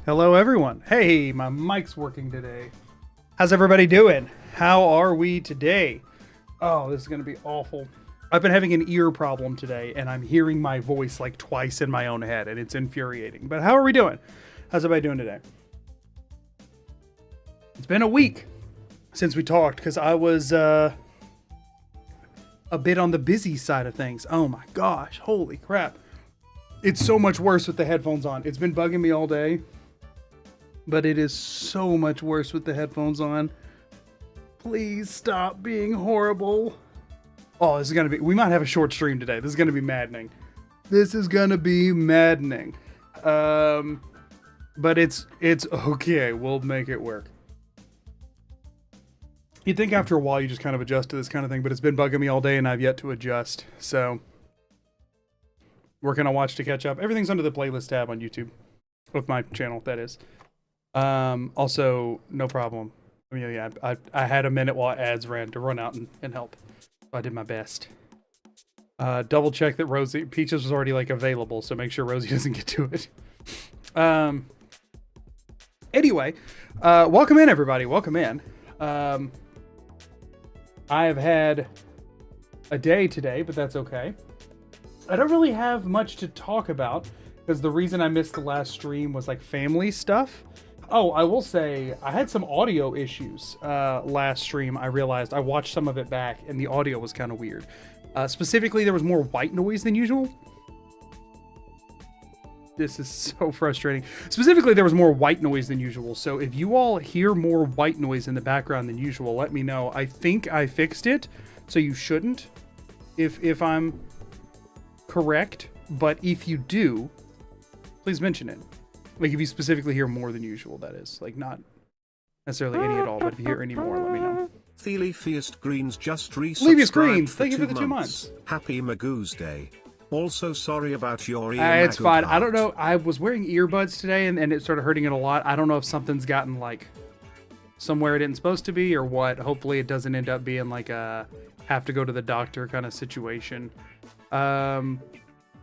Hello, everyone. Hey, my mic's working today. How's everybody doing? How are we today? Oh, this is going to be awful. I've been having an ear problem today, and I'm hearing my voice like twice in my own head, and it's infuriating. But how are we doing? How's everybody doing today? It's been a week since we talked, because I was a bit on the busy side of things. Oh my gosh, holy crap. It's so much worse with the headphones on. It's been bugging me all day, but it is so much worse with the headphones on. Please stop being horrible. Oh, this is going to be... We might have a short stream today. This is going to be maddening. This is going to be maddening. But it's okay. We'll make it work. You'd think after a while you just kind of adjust to this kind of thing, but it's been bugging me all day and I've yet to adjust. So, working on watch to catch up. Everything's under the playlist tab on YouTube. With my channel, that is. Also, no problem. I mean, yeah, I had a minute while ads ran to run out and help. So I did my best. Double check that Peaches was already like available, so make sure Rosie doesn't get to it. Anyway, welcome in everybody. Welcome in. I have had a day today, but that's okay. I don't really have much to talk about because the reason I missed the last stream was like family stuff. Oh, I will say I had some audio issues last stream. I realized I watched some of it back and the audio was kind of weird. Specifically, there was more white noise than usual. This is so frustrating. Specifically, there was more white noise than usual. So if you all hear more white noise in the background than usual, let me know. I think I fixed it, so you shouldn't if I'm correct. But if you do, please mention it. Like, if you specifically hear more than usual, that is. Like, not necessarily any at all, but if you hear any more, let me know. Thelefiest Greens just resubscribed Greens, for thank you for 2 the 2 months. months. Happy Magoo's Day. Also, sorry about your ear. It's fine. I don't know. I was wearing earbuds today, and it started hurting it a lot. I don't know if something's gotten, like, somewhere it isn't supposed to be or what. Hopefully it doesn't end up being, like, a have to go to the doctor kind of situation.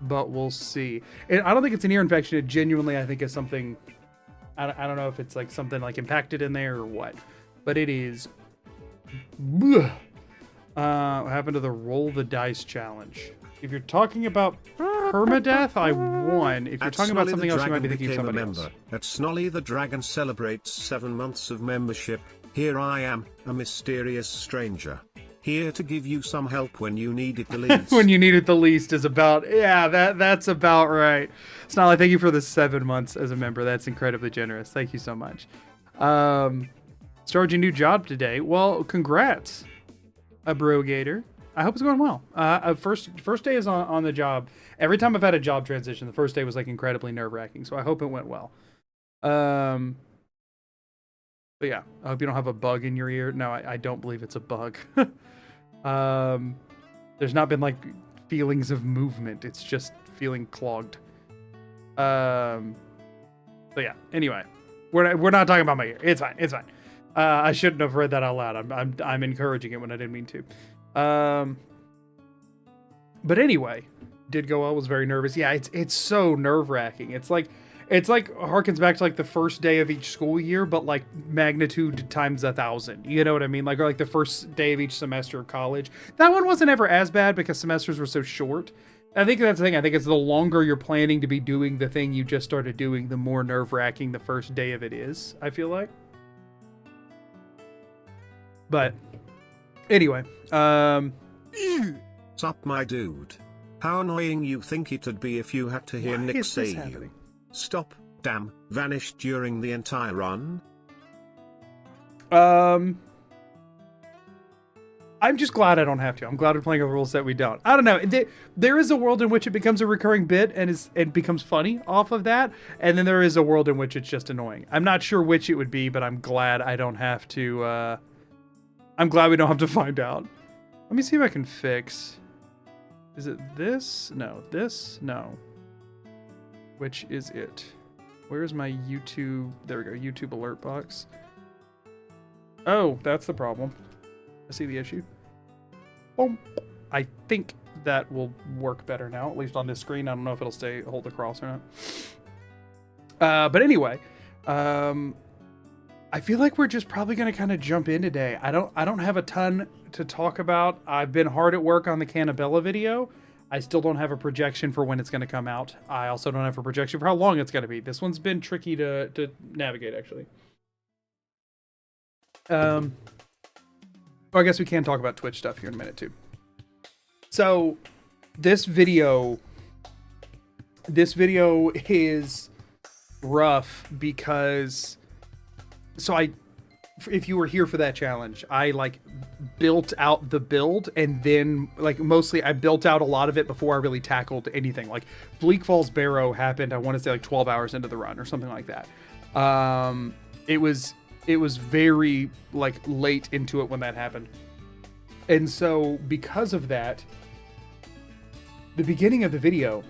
But we'll see. I don't think it's an ear infection. It genuinely, I think, is something... I don't know if it's, like, something, like, impacted in there or what. But it is... What happened to the roll the dice challenge? If you're talking about permadeath, I won. If you're talking about something else, you might be thinking of somebody else. At Snolly the Dragon celebrates 7 months of membership. Here I am, a mysterious stranger. Here to give you some help when you need it the least. When you need it the least is about... Yeah, that's about right. Snolly, thank you for the 7 months as a member. That's incredibly generous. Thank you so much. Started your new job today. Well, congrats, Abrogator. I hope it's going well. First day is on the job. Every time I've had a job transition, the first day was like incredibly nerve-wracking. So I hope it went well. But yeah, I hope you don't have a bug in your ear. No, I don't believe it's a bug. There's not been like feelings of movement. It's just feeling clogged. So yeah. Anyway, we're not talking about my ear. It's fine. It's fine. I shouldn't have read that out loud. I'm encouraging it when I didn't mean to. But anyway, did go well, was very nervous. Yeah, it's so nerve-wracking. It's like harkens back to like the first day of each school year, but like magnitude times 1,000. You know what I mean? Like, or like the first day of each semester of college. That one wasn't ever as bad because semesters were so short. I think that's the thing. I think it's the longer you're planning to be doing the thing you just started doing, the more nerve-wracking the first day of it is, I feel like. But anyway, Sup, my dude. How annoying you think it'd be if you had to hear why Nick is say this you happening? stop, damn, vanished during the entire run? I'm just glad I don't have to. I'm glad we're playing a rules that we don't. I don't know. There is a world in which it becomes a recurring bit and becomes funny off of that, and then there is a world in which it's just annoying. I'm not sure which it would be, but I'm glad I don't have to. I'm glad we don't have to find out. Let me see if I can fix. Is it this? No. This? No. Which is it? Where's my YouTube? There we go. YouTube alert box. Oh, that's the problem. I see the issue. Boom. I think that will work better now, at least on this screen. I don't know if it'll hold across or not. But anyway, I feel like we're just probably going to kind of jump in today. I don't have a ton to talk about. I've been hard at work on the Cannabella video. I still don't have a projection for when it's going to come out. I also don't have a projection for how long it's going to be. This one's been tricky to navigate, actually. I guess we can talk about Twitch stuff here in a minute, too. So, this video is rough because... So if you were here for that challenge, I like built out the build, and then like mostly I built out a lot of it before I really tackled anything. Like Bleak Falls Barrow happened, I want to say like 12 hours into the run or something like that. It was very like late into it when that happened. And so because of that, the beginning of the video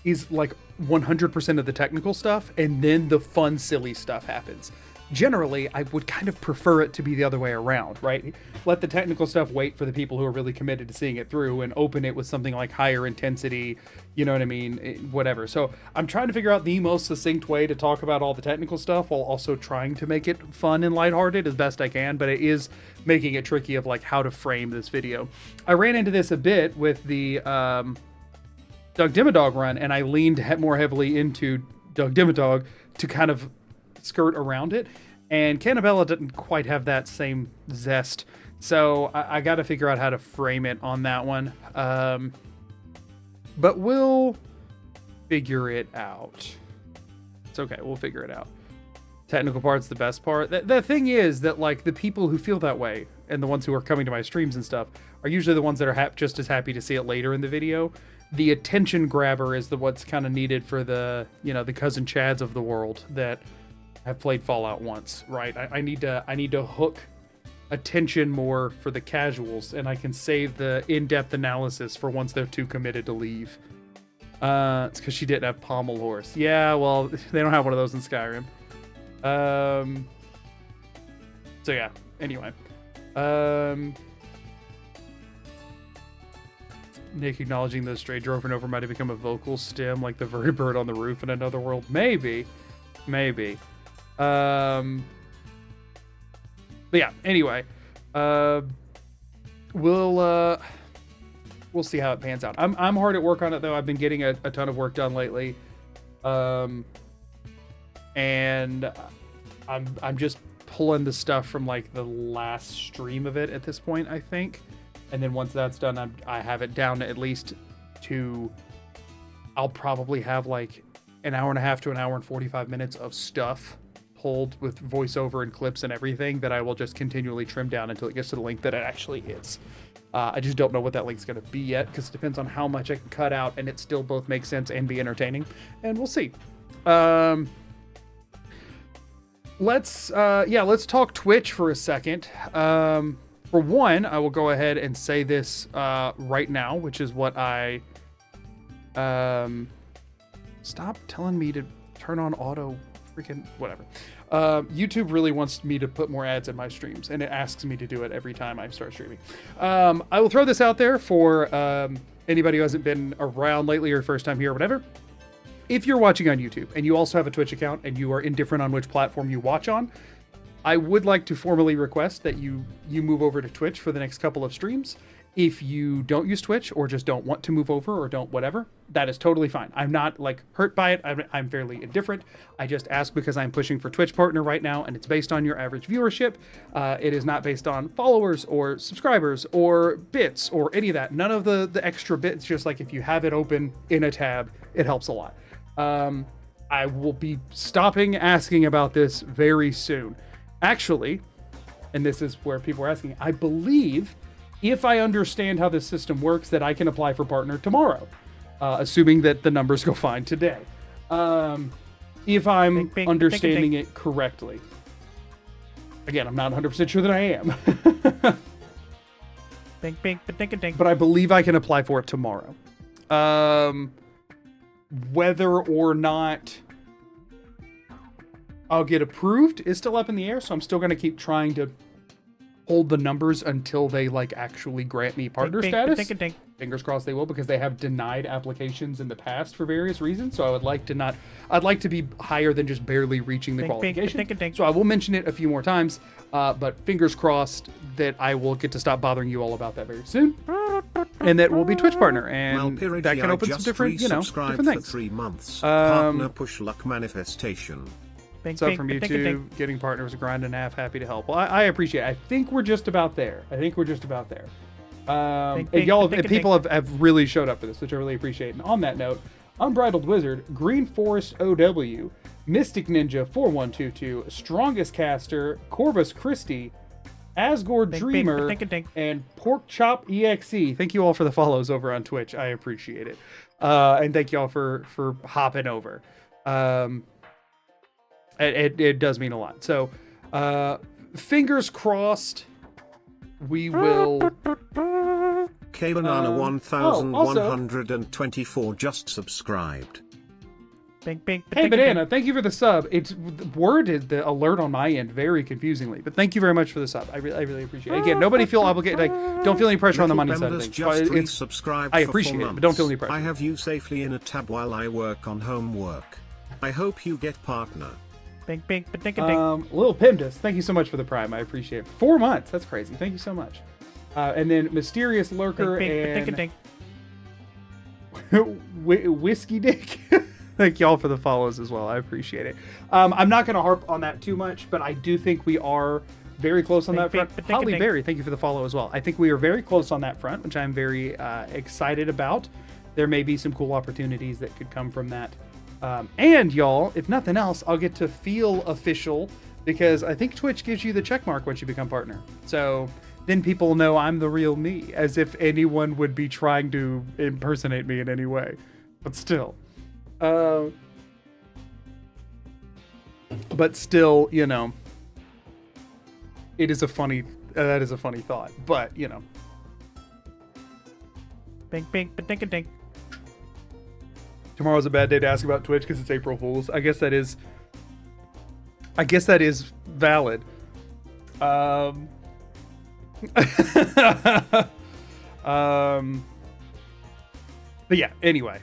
is like 100% of the technical stuff, and then the fun, silly stuff happens. Generally, I would kind of prefer it to be the other way around, right? Let the technical stuff wait for the people who are really committed to seeing it through, and open it with something like higher intensity, you know what I mean? Whatever. So I'm trying to figure out the most succinct way to talk about all the technical stuff while also trying to make it fun and lighthearted as best I can, but it is making it tricky of like how to frame this video. I ran into this a bit with the Doug Dimmadog run, and I leaned more heavily into Doug Dimmadog to kind of skirt around it, and Cannabella didn't quite have that same zest, so I got to figure out how to frame it on that one, but we'll figure it out. It's okay, we'll figure it out. Technical part's the best part. The thing is that like the people who feel that way and the ones who are coming to my streams and stuff are usually the ones that are just as happy to see it later in the video. The attention grabber is what's kind of needed for the, you know, the cousin Chads of the world that have played Fallout once, right? I need to hook attention more for the casuals, and I can save the in-depth analysis for once they're too committed to leave. It's because she didn't have Pommel Horse. Yeah, well, they don't have one of those in Skyrim. So yeah, anyway. Nick acknowledging the stranger over and over might have become a vocal stem like the vertibird on the roof in another world. Maybe. But yeah, anyway, we'll see how it pans out. I'm hard at work on it though. I've been getting a ton of work done lately. And I'm just pulling the stuff from like the last stream of it at this point, I think. And then once that's done, I have it down to at least I'll probably have like an hour and a half to an hour and 45 minutes of stuff pulled with voiceover and clips and everything that I will just continually trim down until it gets to the length that it actually is. I just don't know what that link's going to be yet, because it depends on how much I can cut out and it still both makes sense and be entertaining. And we'll see. Let's talk Twitch for a second. For one, I will go ahead and say this right now, which is what I... Stop telling me to turn on auto freaking whatever. YouTube really wants me to put more ads in my streams, and it asks me to do it every time I start streaming. I will throw this out there for anybody who hasn't been around lately or first time here or whatever. If you're watching on YouTube and you also have a Twitch account and you are indifferent on which platform you watch on, I would like to formally request that you move over to Twitch for the next couple of streams. If you don't use Twitch or just don't want to move over or don't whatever, that is totally fine. I'm not like hurt by it. I'm fairly indifferent. I just ask because I'm pushing for Twitch partner right now, and it's based on your average viewership. It is not based on followers or subscribers or bits or any of that. None of the extra bits. Just like if you have it open in a tab, it helps a lot. I will be stopping asking about this very soon. Actually, and this is where people are asking, I believe if I understand how this system works, that I can apply for partner tomorrow, assuming that the numbers go fine today. If I'm understanding it correctly. Again, I'm not 100% sure that I am. But I believe I can apply for it tomorrow. Whether or not I'll get approved is still up in the air, so I'm still going to keep trying to hold the numbers until they like actually grant me partner status. Dink, dink. Fingers crossed they will, because they have denied applications in the past for various reasons. So I would like to not, I'd like to be higher than just barely reaching the qualification. So I will mention it a few more times, but fingers crossed that I will get to stop bothering you all about that very soon, and that we'll be Twitch partner, and that can open some different, you know, different things. For 3 months. Partner push luck manifestation. So from YouTube, getting partners a grind and a half, happy to help. Well, I appreciate it. I think we're just about there. And y'all, people have really showed up for this, which I really appreciate. And on that note, Unbridled Wizard, Green Forest OW, Mystic Ninja 4122, Strongest Caster, Corvus Christie, Asgore Dreamer, and Pork Chop EXE. Thank you all for the follows over on Twitch. I appreciate it. And thank you all for hopping over. It does mean a lot. So, fingers crossed, we will. K-Banana 1124 just subscribed. Hey, Banana, thank you for the sub. It's worded the alert on my end very confusingly, but thank you very much for the sub. I really appreciate it. Again, nobody feel obligated. Like, don't feel any pressure on the money side of things. I appreciate it, but don't feel any pressure. I have you safely in a tab while I work on homework. I hope you get partner. Little Pimdus, thank you so much for the Prime. I appreciate it. 4 months. That's crazy. Thank you so much. And then Mysterious Lurker and Whiskey Dick. Thank y'all for the follows as well. I appreciate it. I'm not going to harp on that too much, but I do think we are very close on that front. Holly Berry, thank you for the follow as well. I think we are very close on that front, which I'm very excited about. There may be some cool opportunities that could come from that. And y'all, if nothing else, I'll get to feel official, because I think Twitch gives you the check mark once you become partner. So then people know I'm the real me, as if anyone would be trying to impersonate me in any way. But still. You know, it is a funny, that is a funny thought, but you know. Tomorrow's a bad day to ask about Twitch because it's April Fool's. I guess that is valid. But yeah, anyway.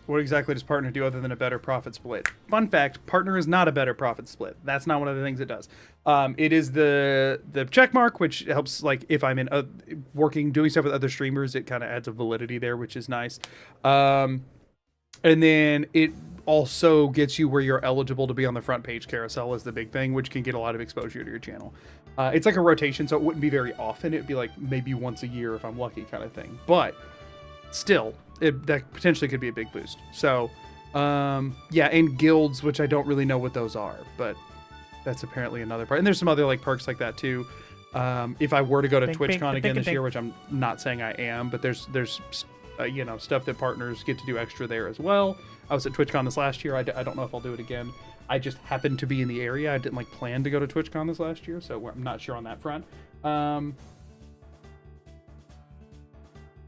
What exactly does partner do other than a better profit split? Fun fact, partner is not a better profit split. That's not one of the things it does. It is the check mark, which helps, like, if I'm in doing stuff with other streamers, it kind of adds a validity there, which is nice. And then it also gets you where you're eligible to be on the front page carousel is the big thing, which can get a lot of exposure to your channel. It's like a rotation, so it wouldn't be very often. It'd be like maybe once a year if I'm lucky, kind of thing. But still, that potentially could be a big boost. So, yeah, and guilds, which I don't really know what those are, but that's apparently another part. And there's some other like perks like that too. If I were to go to TwitchCon again this year, which I'm not saying I am, but there's you know, stuff that partners get to do extra there as well. I was at TwitchCon this last year. I don't know if I'll do it again. I just happened to be in the area. I didn't like plan to go to TwitchCon this last year, so I'm not sure on that front.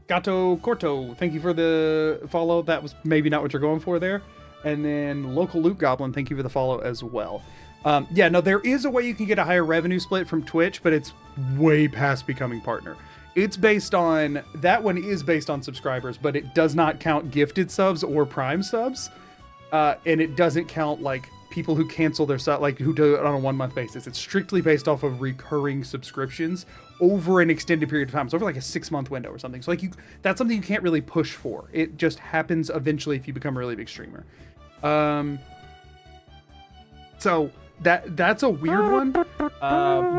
Gato Corto, thank you for the follow. That was maybe not what you're going for there. And then Local Loot Goblin, thank you for the follow as well. Yeah, no, there is a way you can get a higher revenue split from Twitch, but it's way past becoming partner. It's based on, that one is based on subscribers, but it does not count gifted subs or Prime subs. And it doesn't count like people who cancel their sub, like who do it on a 1 month basis. It's strictly based off of recurring subscriptions over an extended period of time. It's over like a 6 month window or something. So like that's something you can't really push for. It just happens eventually if you become a really big streamer. So that's a weird one.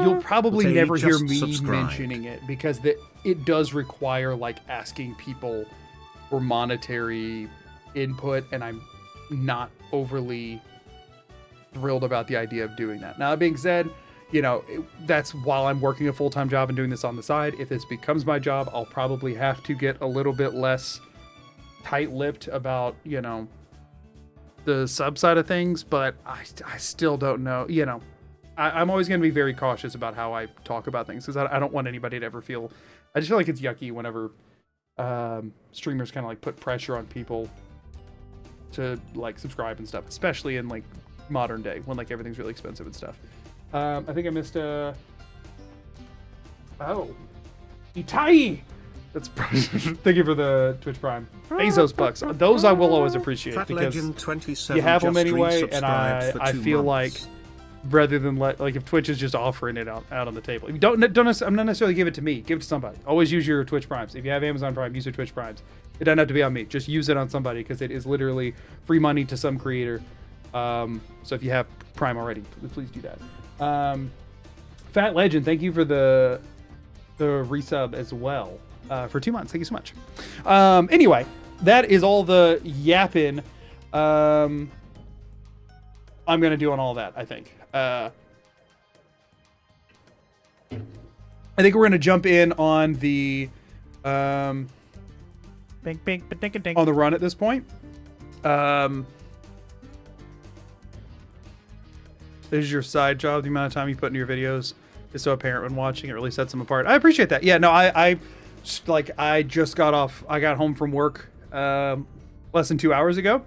You'll probably never hear me mentioning it because it does require like asking people for monetary input, and I'm not overly thrilled about the idea of doing that. Now, that being said, you know, that's while I'm working a full-time job and doing this on the side. If this becomes my job, I'll probably have to get a little bit less tight-lipped about, you know, the sub side of things, but I still don't know. You know, I'm always going to be very cautious about how I talk about things because I don't want anybody to ever feel, I just feel like it's yucky whenever streamers kind of like put pressure on people to like subscribe and stuff, especially in like modern day when like everything's really expensive and stuff. I think I missed a... Oh. Itai! That's thank you for the Twitch Prime. Bezos bucks. Those I will always appreciate Fat because Legend 27 you have them just anyway, and resubscribed for I 2 feel months. like rather than like if Twitch is just offering it out on the table. If you don't I'm not necessarily give it to me. Give it to somebody. Always use your Twitch Primes. If you have Amazon Prime, use your Twitch Primes. It doesn't have to be on me. Just use it on somebody because it is literally free money to some creator. So if you have Prime already, please do that. Fat Legend, thank you for the resub as well for 2 months. Thank you so much. Anyway, that is all the yapping I'm gonna do on all that. I think. I think we're gonna jump in on the Bing, bing, ding, ding. on the run at this point. This is your side job. The amount of time you put into your videos is so apparent when watching. It really sets them apart. I appreciate that. Yeah, no, I just got off. I got home from work less than 2 hours ago.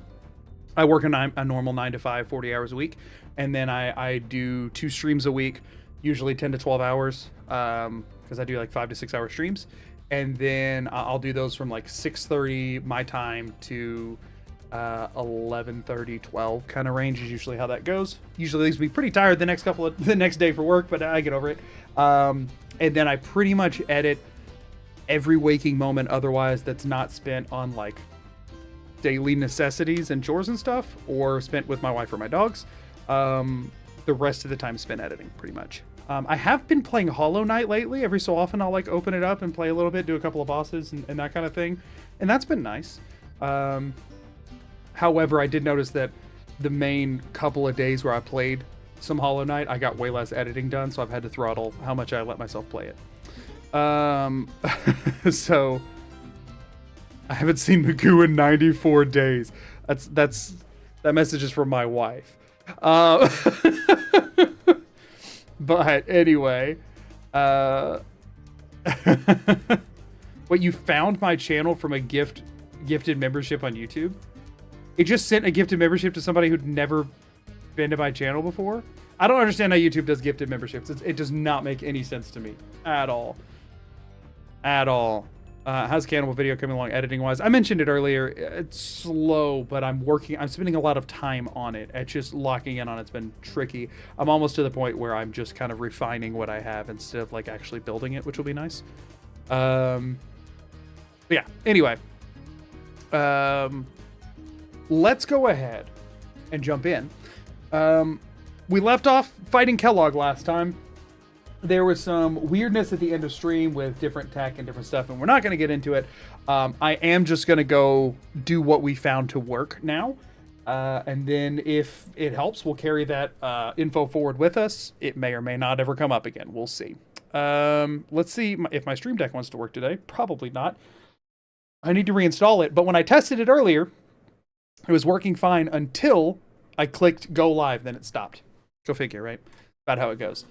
I work a normal 9 to 5, 40 hours a week. And then I do 2 streams a week, usually 10 to 12 hours, because I do like 5 to 6 hour streams. And then I'll do those from like 6:30 my time to 11:30, 12 kind of range is usually how that goes. Usually leaves me pretty tired the next day for work, but I get over it. And then I pretty much edit every waking moment otherwise that's not spent on like daily necessities and chores and stuff, or spent with my wife or my dogs. The rest of the time spent editing pretty much. I have been playing Hollow Knight lately. Every so often I'll like open it up and play a little bit, do a couple of bosses and that kind of thing. And that's been nice. However, I did notice that the main couple of days where I played some Hollow Knight, I got way less editing done, so I've had to throttle how much I let myself play it. So I haven't seen Magoo in 94 days. That message is from my wife. But anyway, what, you found my channel from a gifted membership on YouTube? It just sent a gifted membership to somebody who'd never been to my channel before? I don't understand how YouTube does gifted memberships. It does not make any sense to me at all. At all. How's Cannibal Video coming along editing wise? I mentioned it earlier. It's slow, but I'm spending a lot of time on it. It's just locking in on it's been tricky. I'm almost to the point where I'm just kind of refining what I have instead of like actually building it, which will be nice. But yeah, anyway. Let's go ahead and jump in. We left off fighting Kellogg last time. There was some weirdness at the end of stream with different tech and different stuff, and we're not going to get into it. I am just going to go do what we found to work now. And then if it helps, we'll carry that info forward with us. It may or may not ever come up again. We'll see. Let's see if my Stream Deck wants to work today. Probably not. I need to reinstall it. But when I tested it earlier, it was working fine until I clicked go live. Then it stopped. Go figure, right? About how it goes.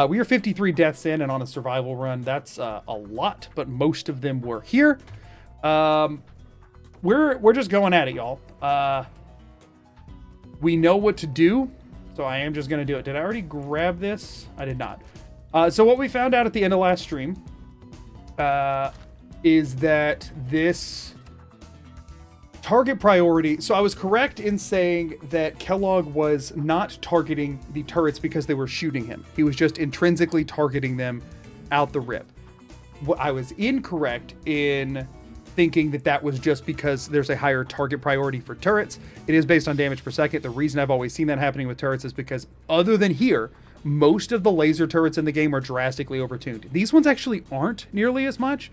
We are 53 deaths in and on a survival run. That's a lot, but most of them were here. We're just going at it, y'all. We know what to do, so I am just going to do it. Did I already grab this? I did not. So what we found out at the end of last stream is that this target priority... So I was correct in saying that Kellogg was not targeting the turrets because they were shooting him. He was just intrinsically targeting them out the rip. I was incorrect in thinking that that was just because there's a higher target priority for turrets. It is based on damage per second. The reason I've always seen that happening with turrets is because other than here, most of the laser turrets in the game are drastically overtuned. These ones actually aren't nearly as much.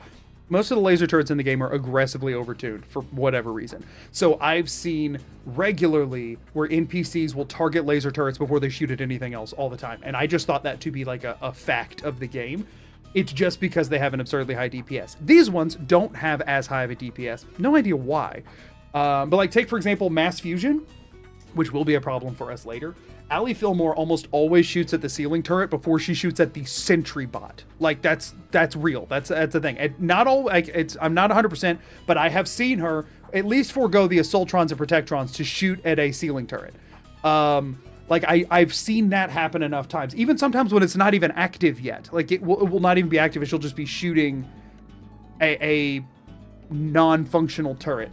Most of the laser turrets in the game are aggressively overtuned for whatever reason. So I've seen regularly where NPCs will target laser turrets before they shoot at anything else all the time. And I just thought that to be like a fact of the game. It's just because they have an absurdly high DPS. These ones don't have as high of a DPS. No idea why. But like take, for example, Mass Fusion, which will be a problem for us later. Allie Fillmore almost always shoots at the ceiling turret before she shoots at the sentry bot. Like that's real. That's a thing. And not all like I'm not 100%, but I have seen her at least forego the assaultrons and protectrons to shoot at a ceiling turret. Like I've seen that happen enough times. Even sometimes when it's not even active yet. Like it will not even be active. She'll just be shooting a non-functional turret.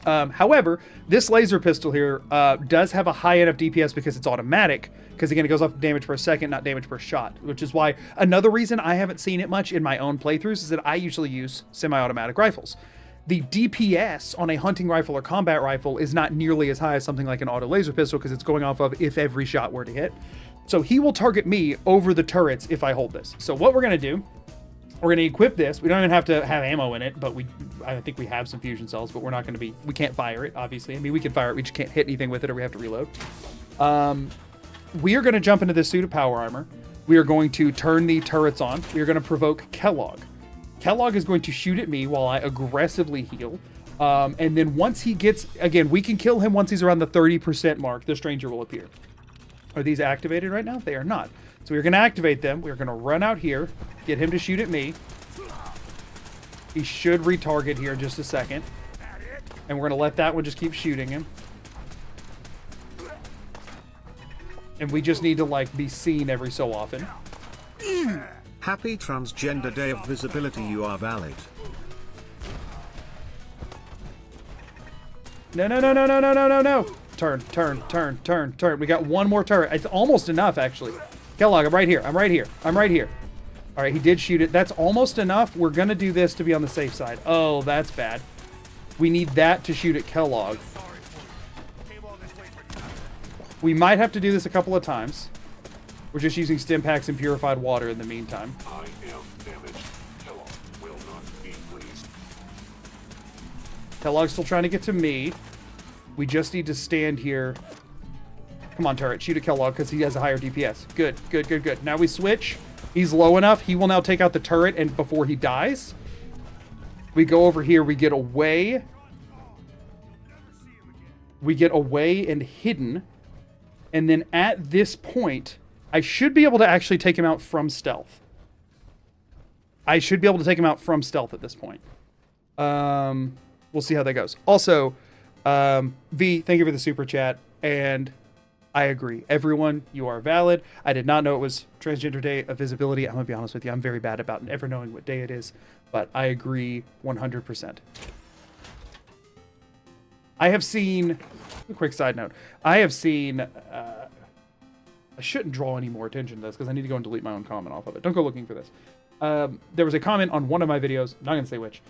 However, this laser pistol here does have a high enough DPS because it's automatic. Because again, it goes off damage per second, not damage per shot. Which is why another reason I haven't seen it much in my own playthroughs is that I usually use semi-automatic rifles. The DPS on a hunting rifle or combat rifle is not nearly as high as something like an auto laser pistol because it's going off of if every shot were to hit. So he will target me over the turrets if I hold this. So what we're going to do, we're going to equip this. We don't even have to have ammo in it, but I think we have some fusion cells, but we can't fire it, obviously. I mean, we can fire it, we just can't hit anything with it or we have to reload. We are going to jump into this suit of power armor. We are going to turn the turrets on. We are going to provoke Kellogg. Kellogg is going to shoot at me while I aggressively heal. And then once he gets, again, we can kill him once he's around the 30% mark. The stranger will appear. Are these activated right now? They are not. So we're going to activate them. We're going to run out here, get him to shoot at me. He should retarget here in just a second. And we're going to let that one just keep shooting him. And we just need to, like, be seen every so often. Happy Transgender Day of Visibility, you are valid. No. Turn. We got one more turret. It's almost enough, actually. Kellogg, I'm right here. All right, he did shoot it. That's almost enough. We're going to do this to be on the safe side. Oh, that's bad. We need that to shoot at Kellogg. We might have to do this a couple of times. We're just using stim packs and purified water in the meantime. I am damaged. Kellogg will not be pleased. Kellogg's still trying to get to me. We just need to stand here. Come on, turret. Shoot at Kellogg because he has a higher DPS. Good. Now we switch. He's low enough. He will now take out the turret and before he dies. We go over here. We get away. We get away and hidden. And then at this point, I should be able to actually take him out from stealth. At this point. We'll see how that goes. Also, V, thank you for the super chat. And I agree. Everyone, you are valid. I did not know it was Transgender Day of Visibility. I'm going to be honest with you. I'm very bad about ever knowing what day it is. But I agree 100%. I have seen... A quick side note. I have seen... I shouldn't draw any more attention to this because I need to go and delete my own comment off of it. Don't go looking for this. There was a comment on one of my videos, not going to say which,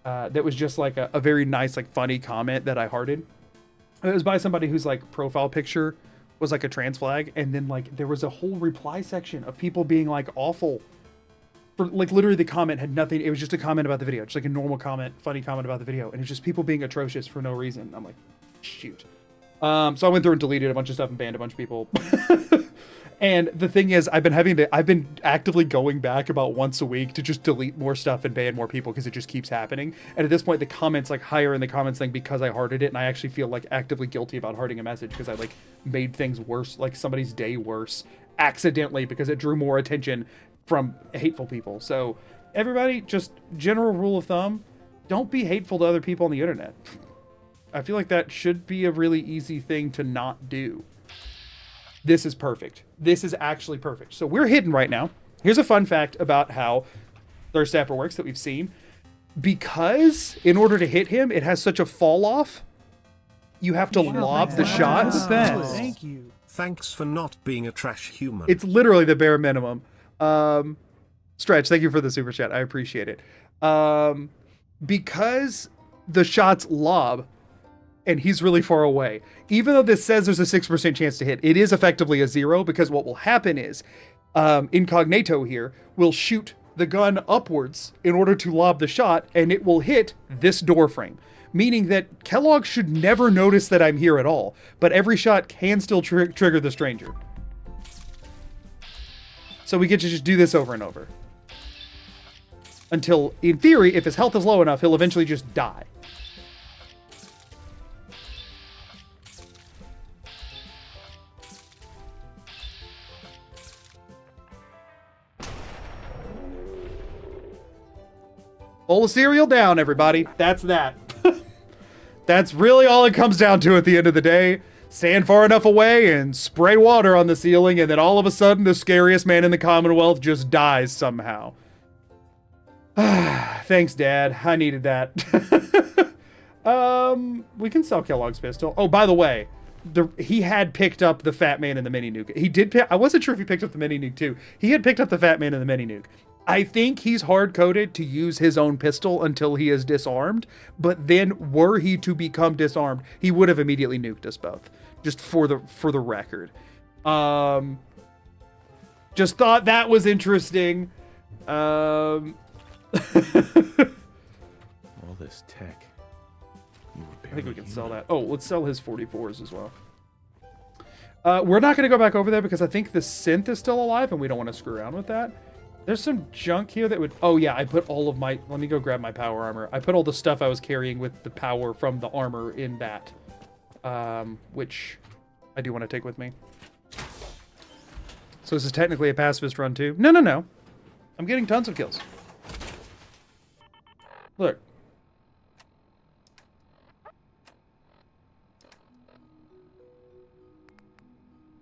that was just like a very nice, like funny comment that I hearted. It was by somebody whose like profile picture was like a trans flag. And then like there was a whole reply section of people being like awful. For like literally the comment had nothing. It was just a comment about the video. Just like a normal comment, funny comment about the video. And it was just people being atrocious for no reason. I'm like, shoot. So I went through and deleted a bunch of stuff and banned a bunch of people. And the thing is, I've been actively going back about once a week to just delete more stuff and ban more people because it just keeps happening. And at this point, the comments like higher in the comments thing because I hearted it, and I actually feel like actively guilty about hearting a message because I like made things worse, like somebody's day worse, accidentally because it drew more attention from hateful people. So everybody, just general rule of thumb, don't be hateful to other people on the internet. I feel like that should be a really easy thing to not do. This is perfect. This is actually perfect. So we're hidden right now. Here's a fun fact about how Thirst Sapper works that we've seen. Because in order to hit him, it has such a fall off, you have to lob the shots. Thank you. Thanks for not being a trash human. It's literally the bare minimum. Stretch, thank you for the super chat. I appreciate it. Because the shots lob, and he's really far away. Even though this says there's a 6% chance to hit, it is effectively a 0 because what will happen is Incognito here will shoot the gun upwards in order to lob the shot, and it will hit this door frame. Meaning that Kellogg should never notice that I'm here at all, but every shot can still trigger the stranger. So we get to just do this over and over. Until, in theory, if his health is low enough, he'll eventually just die. Bowl of cereal down, everybody. That's that. That's really all it comes down to at the end of the day. stand far enough away and spray water on the ceiling, and then all of a sudden the scariest man in the Commonwealth just dies somehow. Thanks, Dad. I needed that. We can sell Kellogg's pistol. Oh, by the way, he had picked up the Fat Man and the Mini Nuke. He did I wasn't sure if he picked up the Mini Nuke too. He had picked up the Fat Man and the Mini Nuke. I think he's hard-coded to use his own pistol until he is disarmed, but then were he to become disarmed, he would have immediately nuked us both. Just for the record. Just thought that was interesting. All this tech. I think we can sell that. Oh, let's sell his 44s as well. We're not going to go back over there because I think the synth is still alive and we don't want to screw around with that. There's some junk here that would... Oh, yeah, I put all of my... Let me go grab my power armor. I put all the stuff I was carrying with the power from the armor in that. Which I do want to take with me. So this is technically a pacifist run, too. No, no, no. I'm getting tons of kills. Look.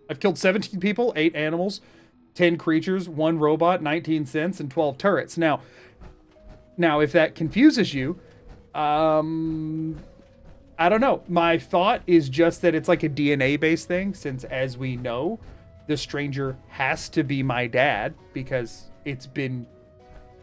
I've killed 17 people, 8 animals, 10 creatures, 1 robot, 19 synths, and 12 turrets. Now, if that confuses you, I don't know. My thought is just that it's like a DNA-based thing, since, as we know, the stranger has to be my dad, because it's been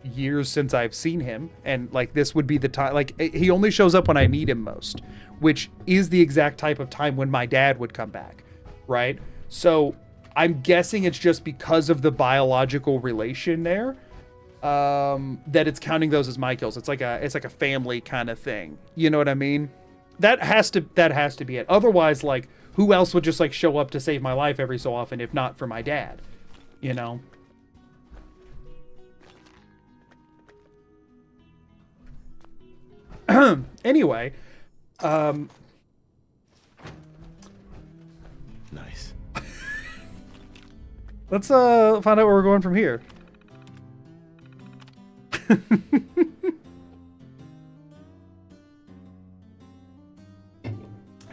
years since I've seen him, and, like, this would be the time. Like, he only shows up when I need him most, which is the exact type of time when my dad would come back, right? So I'm guessing it's just because of the biological relation there, that it's counting those as my kills. It's like a family kind of thing. You know what I mean? That has to be it. Otherwise, like, who else would just like show up to save my life every so often if not for my dad? You know? Anyway, Nice. let's find out where we're going from here.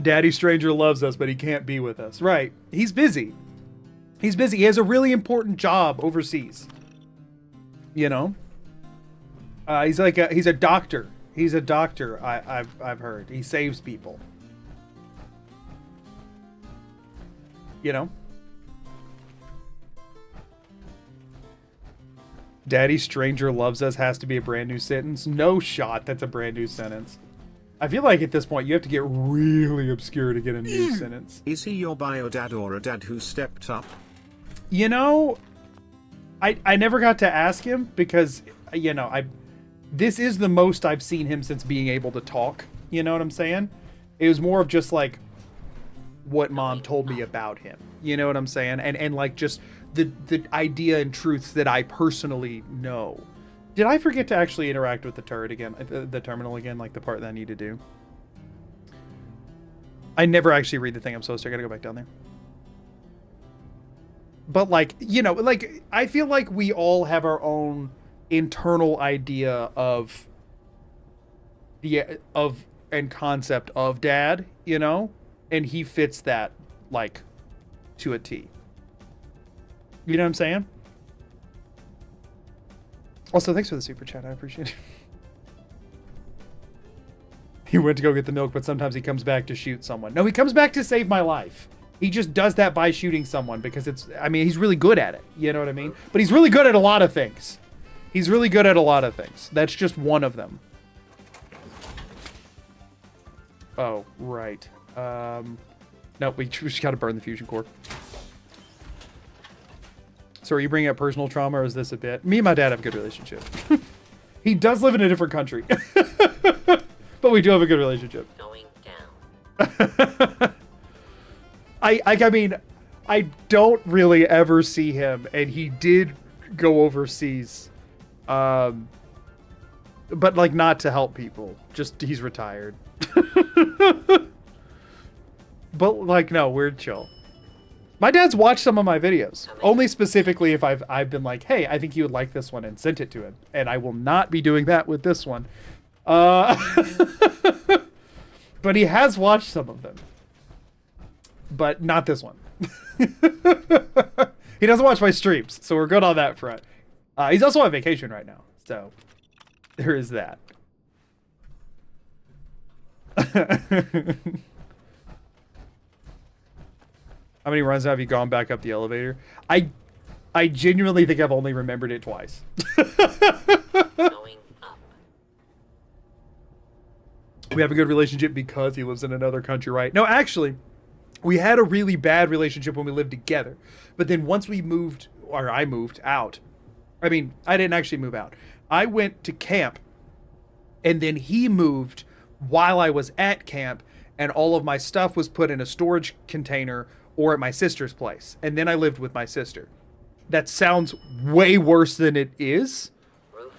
Daddy Stranger loves us, but he can't be with us. Right. He's busy. He's busy. He has a really important job overseas. You know? He's a doctor. He's a doctor, I've heard. He saves people. You know? Daddy Stranger loves us has to be a brand new sentence. No shot that's a brand new sentence. I feel like at this point you have to get really obscure to get a new sentence. Is he your bio dad or a dad who stepped up? You know, I never got to ask him because, you know, this is the most I've seen him since being able to talk. You know what I'm saying? It was more of just like what mom told me about him. You know what I'm saying? And like just the idea and truths that I personally know. Did I forget to actually interact with the turret again? The terminal again, like the part that I need to do? I never actually read the thing I'm supposed to. I gotta go back down there. But like, you know, like I feel like we all have our own internal idea of and concept of dad, you know? And he fits that like to a T. You know what I'm saying? Also, thanks for the super chat. I appreciate it. He went to go get the milk, but sometimes he comes back to shoot someone. No, he comes back to save my life. He just does that by shooting someone because it's, I mean, he's really good at it. You know what I mean? But he's really good at a lot of things. He's really good at a lot of things. That's just one of them. Oh, right. No, we just got to burn the fusion core. So are you bringing up personal trauma or is this a bit? Me and my dad have a good relationship. He does live in a different country. But we do have a good relationship. Going down. I mean, I don't really ever see him, and he did go overseas. But like not to help people. Just he's retired. But like no, we're chill. My dad's watched some of my videos, only specifically if I've been like, hey, I think you would like this one and sent it to him. And I will not be doing that with this one. But he has watched some of them. but not this one. He doesn't watch my streams, so we're good on that front. He's also on vacation right now, so there is that. How many runs have you gone back up the elevator? I genuinely think I've only remembered it twice. Going up. We have a good relationship because he lives in another country, right? No, actually, we had a really bad relationship when we lived together. But then once we moved, or I moved out, I mean, I didn't actually move out. I went to camp, and then he moved while I was at camp, and all of my stuff was put in a storage container or at my sister's place. And then I lived with my sister. That sounds way worse than it is.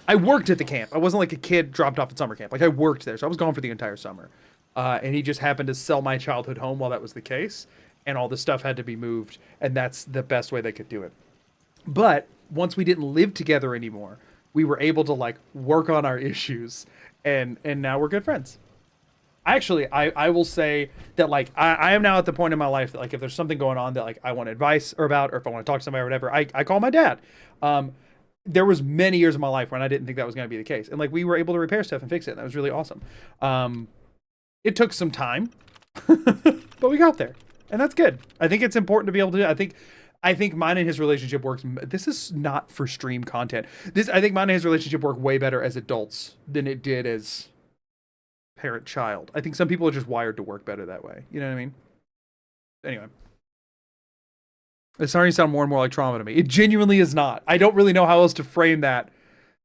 I worked at the camp. I wasn't like a kid dropped off at summer camp. Like, I worked there, so I was gone for the entire summer. And he just happened to sell my childhood home while that was the case. And all the stuff had to be moved. And that's the best way they could do it. But once we didn't live together anymore, we were able to, like, work on our issues. And now we're good friends. Actually, I will say that, like, I am now at the point in my life that, like, if there's something going on that, like, I want advice or about, or if I want to talk to somebody or whatever, I call my dad. There was many years of my life when I didn't think that was going to be the case. And, like, we were able to repair stuff and fix it. And that was really awesome. It took some time, but we got there. And that's good. I think it's important to be able to do it. I think mine and his relationship works. This is not for stream content. I think mine and his relationship work way better as adults than it did as parent-child. I think some people are just wired to work better that way. You know what I mean? Anyway. It's starting to sound more and more like trauma to me. It genuinely is not. I don't really know how else to frame that.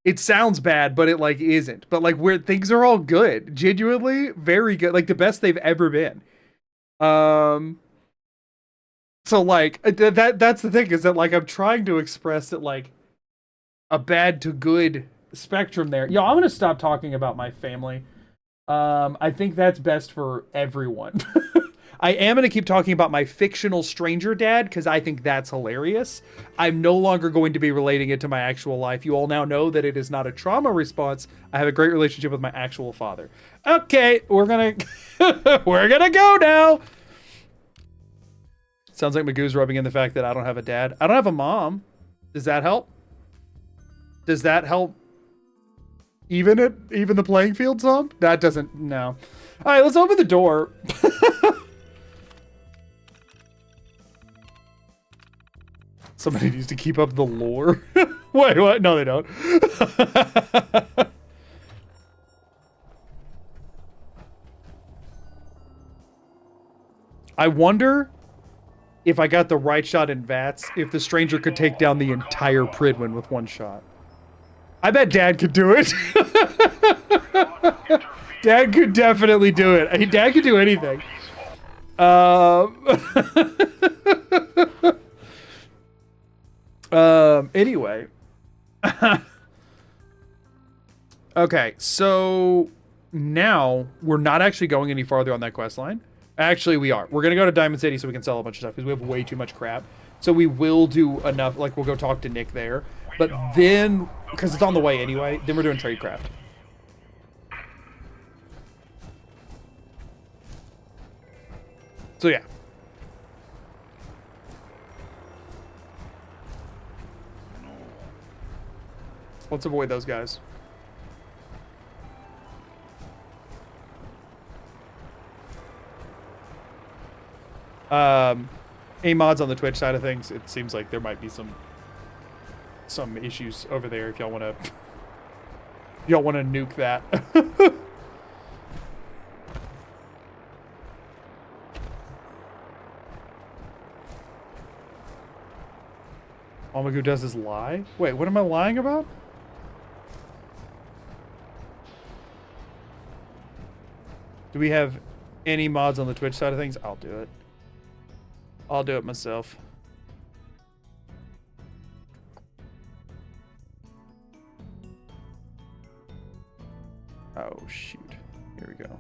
It sounds bad, but it, like, isn't. But, like, where things are all good. Genuinely, very good. Like, the best they've ever been. So, like, that's the thing, is that, like, I'm trying to express that, like, a bad to good spectrum there. Yo, I'm gonna stop talking about my family. I think that's best for everyone. I am going to keep talking about my fictional stranger dad because I think that's hilarious. I'm no longer going to be relating it to my actual life. You all now know that it is not a trauma response. I have a great relationship with my actual father. Okay, we're going to we're going to go now. Sounds like Magoo's rubbing in the fact that I don't have a dad. I don't have a mom. Does that help? Does that help? Even the playing field some? That doesn't, no. All right, let's open the door. Somebody needs to keep up the lore. Wait, what? No, they don't. I wonder if I got the right shot in VATS, if the stranger could take down the entire Pridwin with one shot. I bet Dad could do it. Dad could definitely do it. I mean, Dad could do anything. Anyway. Okay, so now we're not actually going any farther on that quest line. Actually, we are. We're going to go to Diamond City so we can sell a bunch of stuff because we have way too much crap. So we will do enough, like we'll go talk to Nick there. But then, because it's on the way anyway, then we're doing Tradecraft. So yeah. Let's avoid those guys. Any mods on the Twitch side of things? It seems like there might be some issues over there if y'all want to nuke that. All Magoo does is lie? Wait, what am I lying about? Do we have any mods on the Twitch side of things? I'll do it. I'll do it myself. Oh, shoot. Here we go.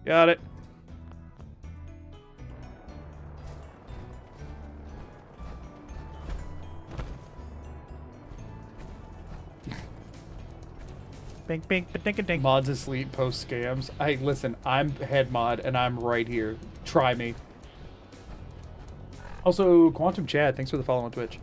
Got it. Bink, bink, ba-dink-a-dink. Mods asleep, post scams. Listen, I'm head mod and I'm right here. Try me. Also, Quantum Chad, thanks for the follow on Twitch.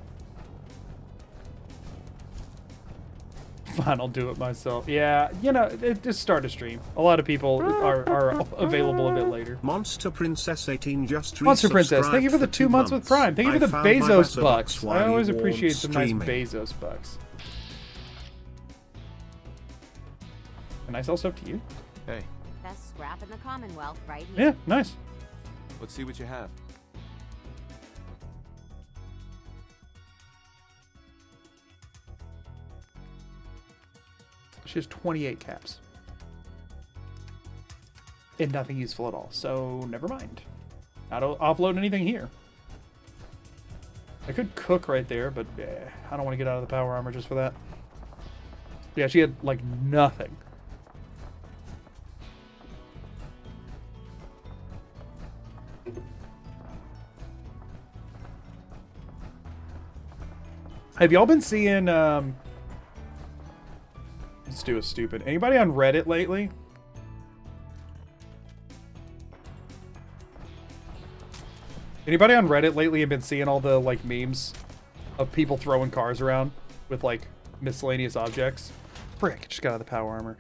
Fine, I'll do it myself. Yeah, you know, just start a stream. A lot of people are available a bit later. Monster Princess 18 just Monster Princess, thank you for the 2 months with Prime. Thank you for the found my Bezos Bezos bucks. while I always you appreciate weren't some nice streaming. Bezos bucks. Can I sell stuff to you? Hey, Best scrap in the Commonwealth right here. Yeah, nice. let's see what you have. She has 28 caps. And nothing useful at all, so never mind. Not offload anything here. I could cook right there, but I don't want to get out of the power armor just for that. Yeah, she had, like, nothing. Have y'all been seeing, let's do a stupid. Anybody on Reddit lately? Anybody on Reddit lately have been seeing all the, like, memes of people throwing cars around with, like, miscellaneous objects? Frick, just got out of the power armor.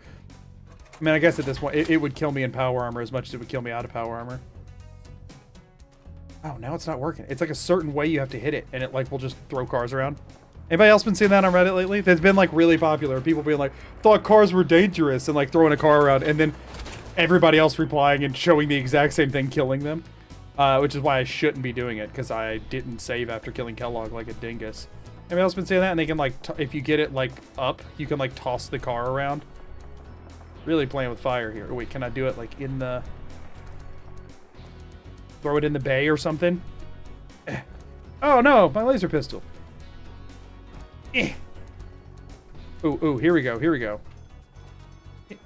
I mean, I guess at this point, it would kill me in power armor as much as it would kill me out of power armor. Oh, now it's not working. It's like a certain way you have to hit it, and it, like, will just throw cars around. Anybody else been seeing that on Reddit lately? That's been, like, really popular. People being like, thought cars were dangerous, and, like, throwing a car around, and then everybody else replying and showing the exact same thing, killing them. Which is why I shouldn't be doing it, because I didn't save after killing Kellogg like a dingus. Anybody else been seeing that? And they can, like, if you get it, like, up, you can, like, toss the car around. Really playing with fire here. Oh, wait, can I do it, like, in the... Throw it in the bay or something? Oh, no, my laser pistol. Ooh, here we go, here we go.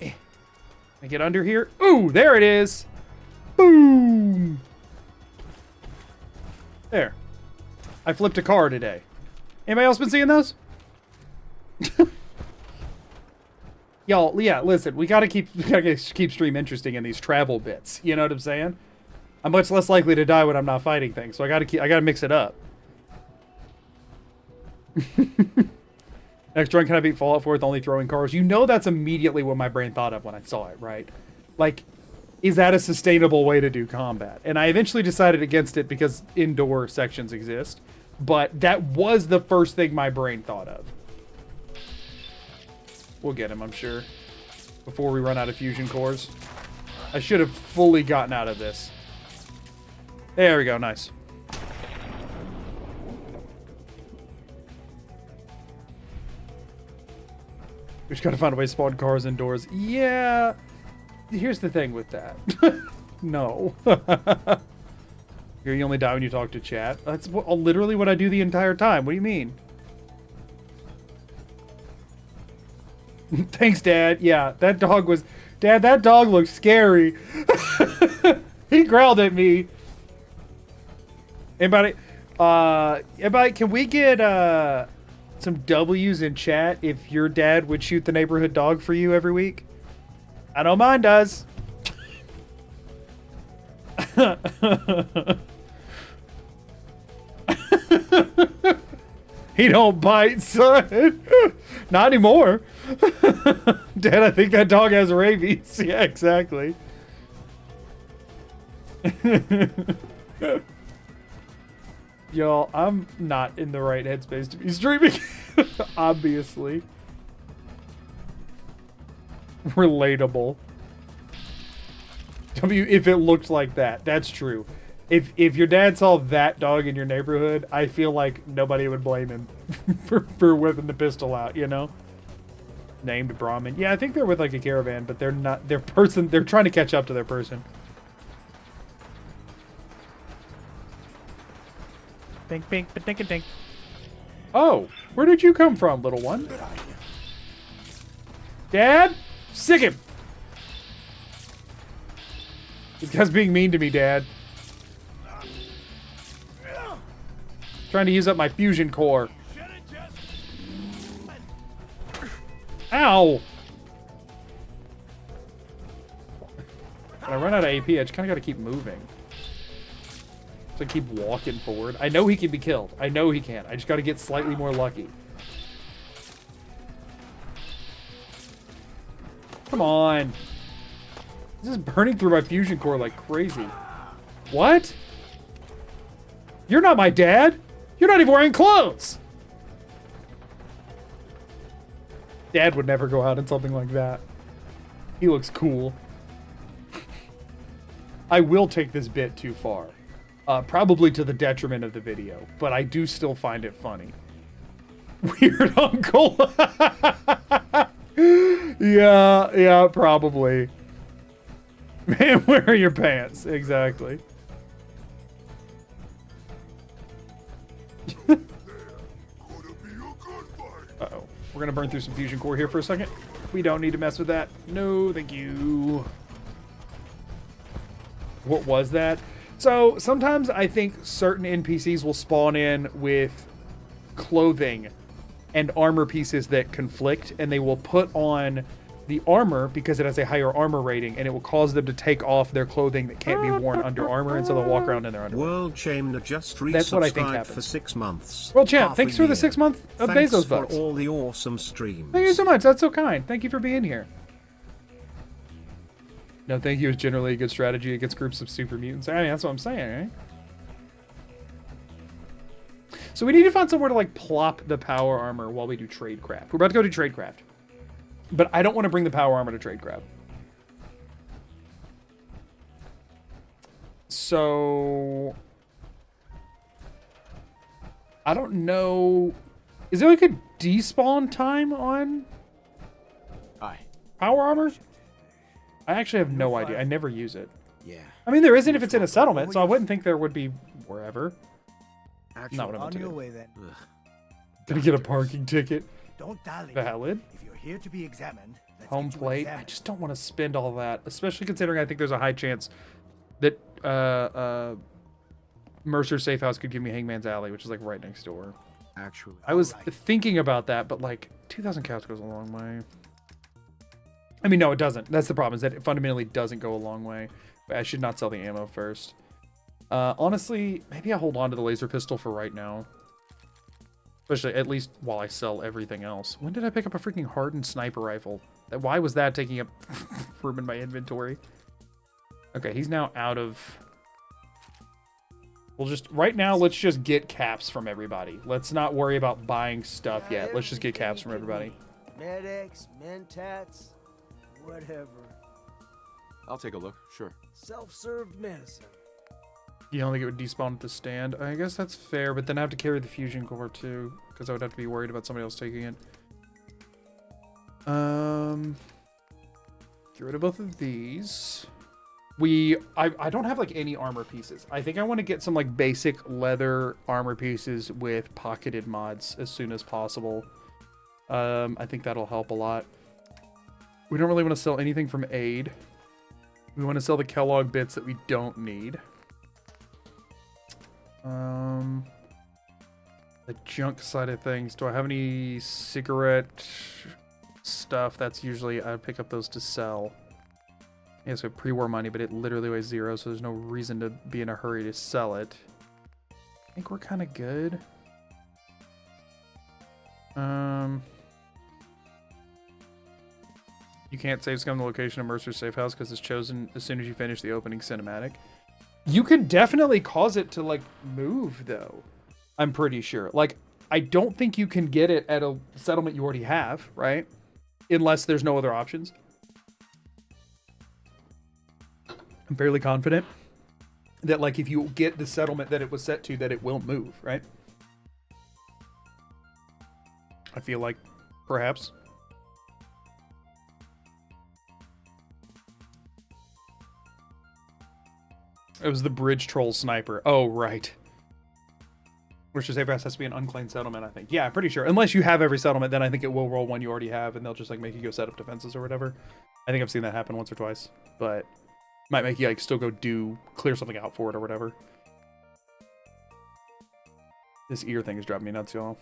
I get under here. Ooh, there it is. Boom. There. I flipped a car today. Anybody else been seeing those? Y'all, yeah, listen, we gotta keep stream interesting in these travel bits. You know what I'm saying? I'm much less likely to die when I'm not fighting things, so I gotta mix it up. Next run, can I beat Fallout 4 with only throwing cars? You know that's immediately what my brain thought of when I saw it, right? Like, is that a sustainable way to do combat? And I eventually decided against it because indoor sections exist. But that was the first thing my brain thought of. We'll get him, I'm sure. Before we run out of fusion cores. I should have fully gotten out of this. There we go, nice. We just gotta find a way to spawn cars indoors. Yeah. Here's the thing with that. No. You only die when you talk to chat. That's literally what I do the entire time. What do you mean? Thanks, Dad. Yeah, that dog was... Dad, that dog looked scary. He growled at me. Anybody, can we get some W's in chat if your dad would shoot the neighborhood dog for you every week? I know mine does. He don't bite, son. Not anymore. Dad, I think that dog has rabies. Yeah, exactly. Y'all, I'm not in the right headspace to be streaming. Obviously. Relatable. If it looked like that, that's true. If your dad saw that dog in your neighborhood, I feel like nobody would blame him for whipping the pistol out, you know? Named Brahmin. Yeah, I think they're with like a caravan, but they're not, they're trying to catch up to their person. Bink, bink, ba-dink, a dink. Oh, where did you come from, little one? Dad? Sick him! This guy's being mean to me, Dad. Trying to use up my fusion core. Ow! When I run out of AP, I just kind of got to keep moving. So I keep walking forward. I know he can be killed. I know he can. I just got to get slightly more lucky. Come on. This is burning through my fusion core like crazy. What? You're not my dad. You're not even wearing clothes. Dad would never go out in something like that. He looks cool. I will take this bit too far. Probably to the detriment of the video, but I do still find it funny. Weird uncle. Yeah, probably. Man, where are your pants? Exactly. Uh-oh. We're gonna burn through some fusion core here for a second. We don't need to mess with that. No, thank you. What was that? So, sometimes I think certain NPCs will spawn in with clothing and armor pieces that conflict, and they will put on the armor because it has a higher armor rating, and it will cause them to take off their clothing that can't be worn under armor, and so they'll walk around in their underwear. World Champ just That's what I think resubscribed happens. for 6 months. World Champ, Half thanks a for the year. 6 month of Thanks Bezos for bucks. all the awesome streams. Thank you so much. That's so kind. Thank you for being here. No, thank you is generally a good strategy against groups of super mutants. I mean, that's what I'm saying, right? So we need to find somewhere to, like, plop the power armor while we do tradecraft. We're about to go do tradecraft. But I don't want to bring the power armor to tradecraft. So... I don't know... Is there, like, a despawn time on Aye. power armor? I actually have no idea. I never use it. Yeah. I mean, there isn't if it's in a settlement, so I wouldn't think there would be wherever. Actually, Not what I'm on into. your way then. Gonna get a parking ticket. Don't dally. Valid. If you're here to be examined, let's Home get you plate. I examined. just don't want to spend all that, especially considering I think there's a high chance that Mercer's Safe House could give me Hangman's Alley, which is like right next door. Actually. I was Alright. thinking about that, but like 2,000 cows goes a long way. I mean, no, it doesn't. That's the problem, is that it fundamentally doesn't go a long way. But I should not sell the ammo first. Honestly, maybe I hold on to the laser pistol for right now. Especially, at least while I sell everything else. When did I pick up a freaking hardened sniper rifle? Why was that taking up room in my inventory? Okay, he's now out of... We'll just... Right now, let's just get caps from everybody. Let's not worry about buying stuff yet. Let's just get caps from everybody. Medics, mentats, whatever. I'll take a look. Sure. Self-served medicine. You don't think it would despawn at the stand? I guess that's fair, but then I have to carry the fusion core too, because I would have to be worried about somebody else taking it. Get rid of both of these. I don't have like any armor pieces. I think I want to get some like basic leather armor pieces with pocketed mods as soon as possible. I think that'll help a lot. We don't really want to sell anything from aid. We want to sell the Kellogg bits that we don't need. The junk side of things. Do I have any cigarette stuff? That's usually, I pick up those to sell. Yes, we have pre-war money, but it literally weighs 0, so there's no reason to be in a hurry to sell it. I think we're kind of good. You can't save scum the location of Mercer's Safe House because it's chosen as soon as you finish the opening cinematic. You can definitely cause it to, like, move, though. I'm pretty sure. Like, I don't think you can get it at a settlement you already have, right? Unless there's no other options. I'm fairly confident that, like, if you get the settlement that it was set to, that it will move, right? I feel like, perhaps. It was the bridge troll sniper. Oh, right. Which is safe has to be an unclaimed settlement, I think. Yeah, I'm pretty sure. Unless you have every settlement, then I think it will roll one you already have, and they'll just like make you go set up defenses or whatever. I think I've seen that happen once or twice, but might make you like still go clear something out for it or whatever. This ear thing is driving me nuts, y'all.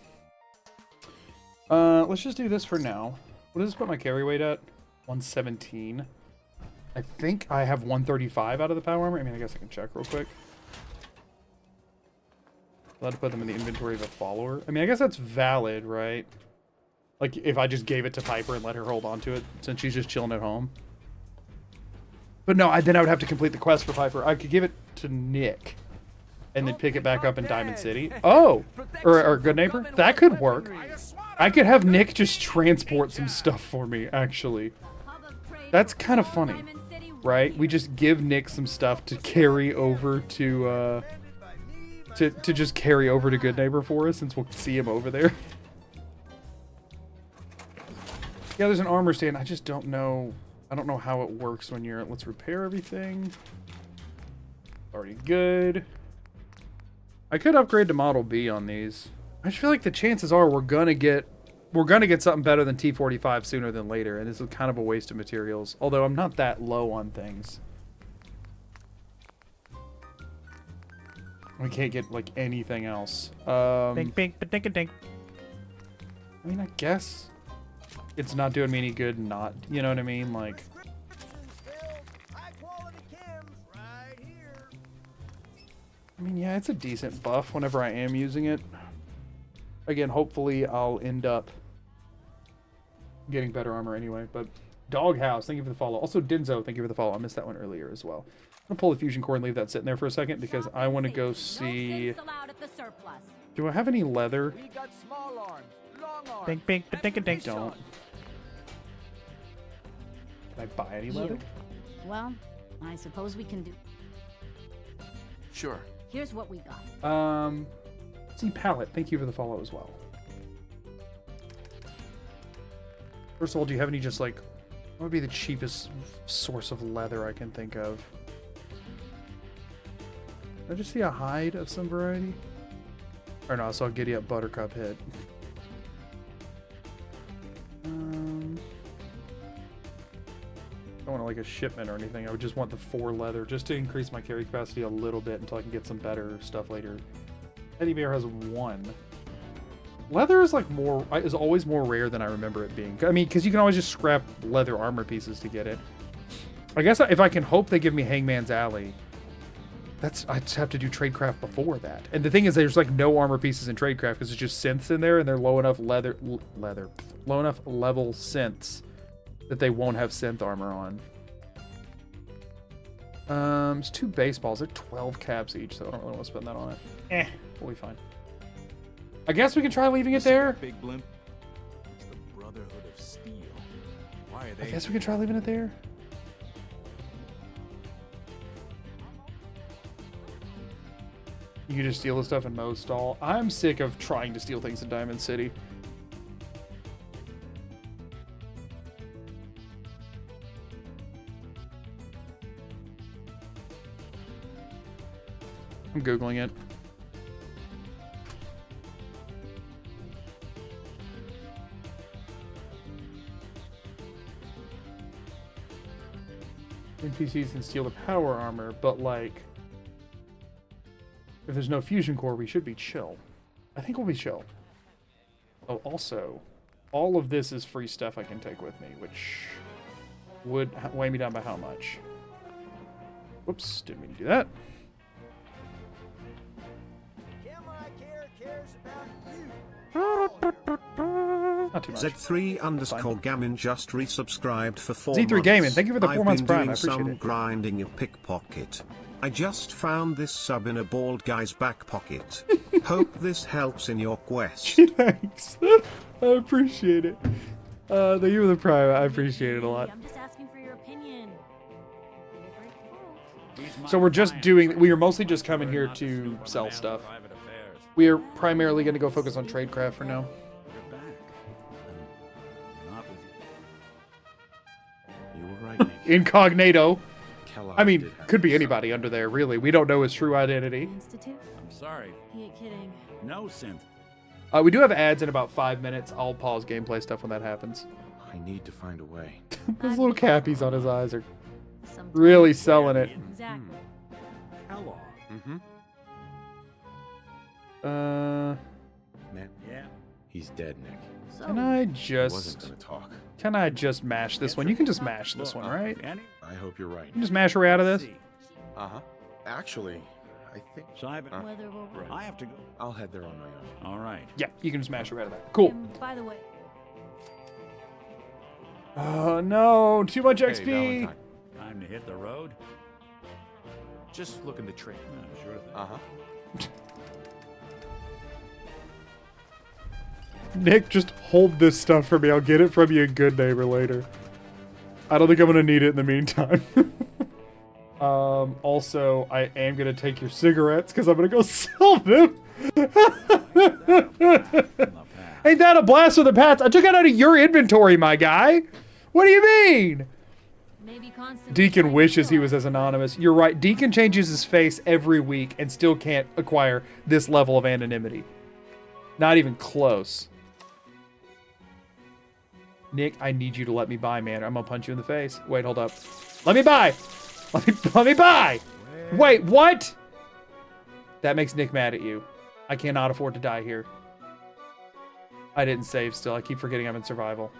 Let's just do this for now. What does this put my carry weight at? 117. I think I have 135 out of the power armor. I mean, I guess I can check real quick. Allowed to put them in the inventory of a follower. I mean, I guess that's valid, right? Like, if I just gave it to Piper and let her hold on to it, since she's just chilling at home. But no, then I would have to complete the quest for Piper. I could give it to Nick. And then pick it back up in Diamond City. Oh! Or Good Neighbor? That could work. I could have Nick just transport some stuff for me, actually. That's kind of funny, right? We just give Nick some stuff to carry over to just carry over to Good Neighbor for us, since we'll see him over there. Yeah, there's an armor stand. I just don't know. I don't know how it works when you're... Let's repair everything. Already good. I could upgrade to Model B on these. I just feel like the chances are we're gonna get something better than T45 sooner than later, and this is kind of a waste of materials. Although I'm not that low on things. We can't get like anything else. Bink, bink, ba-dink, dink. I mean, I guess it's not doing me any good. Not, you know what I mean? Like. I mean, yeah, it's a decent buff whenever I am using it. Again, hopefully I'll end up getting better armor anyway. But Doghouse, thank you for the follow. Also, Denzo, thank you for the follow. I missed that one earlier as well. I'm going to pull the fusion core and leave that sitting there for a second because I want to go see... Do I have any leather? We got small arms, long arms. Bink, bink, ba-dink, dink. Don't. Can I buy any leather? Well, I suppose we can do... Sure. Here's what we got. See Palette, thank you for the follow as well. First of all, do you have any just like... What would be the cheapest source of leather I can think of? Did I just see a hide of some variety? Or no, I saw Giddy Up Buttercup hit. I don't want like a shipment or anything. I would just want the 4 leather just to increase my carry capacity a little bit until I can get some better stuff later. Teddy Bear has 1. Leather is like is always more rare than I remember it being. I mean, because you can always just scrap leather armor pieces to get it. I guess if I can hope they give me Hangman's Alley, I just have to do Tradecraft before that. And the thing is, there's like no armor pieces in Tradecraft because it's just synths in there, and they're low enough low enough level synths that they won't have synth armor on. It's 2 baseballs. They're 12 caps each, so I don't really want to spend that on it. We'll be fine. I guess we can try leaving it there. Big blimp. It's the Brotherhood of Steel. Why are they? I guess we can try leaving it there. You can just steal the stuff in Mo's stall. I'm sick of trying to steal things in Diamond City. I'm Googling it. NPCs can steal the power armor, but like, if there's no fusion core, we should be chill. I think we'll be chill. Oh, also, all of this is free stuff I can take with me, which would weigh me down by how much? Whoops, didn't mean to do that. Not too much. Z3_Gamin just resubscribed for 4 Z3 months. Gaming, thank you for the 4 months Prime. I appreciate some it. grinding of pickpocket. I just found this sub in a bald guy's back pocket. Hope this helps in your quest. Thanks. I appreciate it. Thank you for the Prime. I appreciate it a lot. I'm just asking for your opinion. So we are mostly just coming here to sell stuff. We are primarily going to go focus on Tradecraft for now. You're back. I'm not with you. You were right, Nick. Incognito. Kellogg I mean, did have could be some- anybody under there, really. We don't know his true identity. Institute? I'm sorry. He ain't kidding. No synth. We do have ads in about 5 minutes. I'll pause gameplay stuff when that happens. I need to find a way. Those little cappies on his eyes are Sometimes. really selling it. Exactly. Kellogg. Mm-hmm. Uh, Man, yeah. He's dead, Nick. So, can I He wasn't just... gonna talk. Can I just mash this one? You can just mash this one, right? You I hope you're right. can just mash her out of this? Uh-huh. Actually, I think Simon, Whether we're I have to go. I'll head there on my own. All right. Yeah, you can just smash right out of that. Cool. And by the way, Oh no, too much Hey, XP. Valentine. Time to hit the road. Just looking to trade. Sure thing. Uh-huh. Nick, just hold this stuff for me. I'll get it from you in Good Neighbor later. I don't think I'm gonna need it in the meantime. Also, I am gonna take your cigarettes because I'm gonna go sell them. Ain't that a blast from the past? I took it out of your inventory, my guy. What do you mean? maybe Constance. Deacon wishes he was as anonymous. You're right. Deacon changes his face every week and still can't acquire this level of anonymity. Not even close. Nick, I need you to let me buy, man. I'm gonna punch you in the face. Wait, hold up. Let me buy. Let me buy. Wait, what? That makes Nick mad at you. I cannot afford to die here. I didn't save still. I keep forgetting I'm in survival.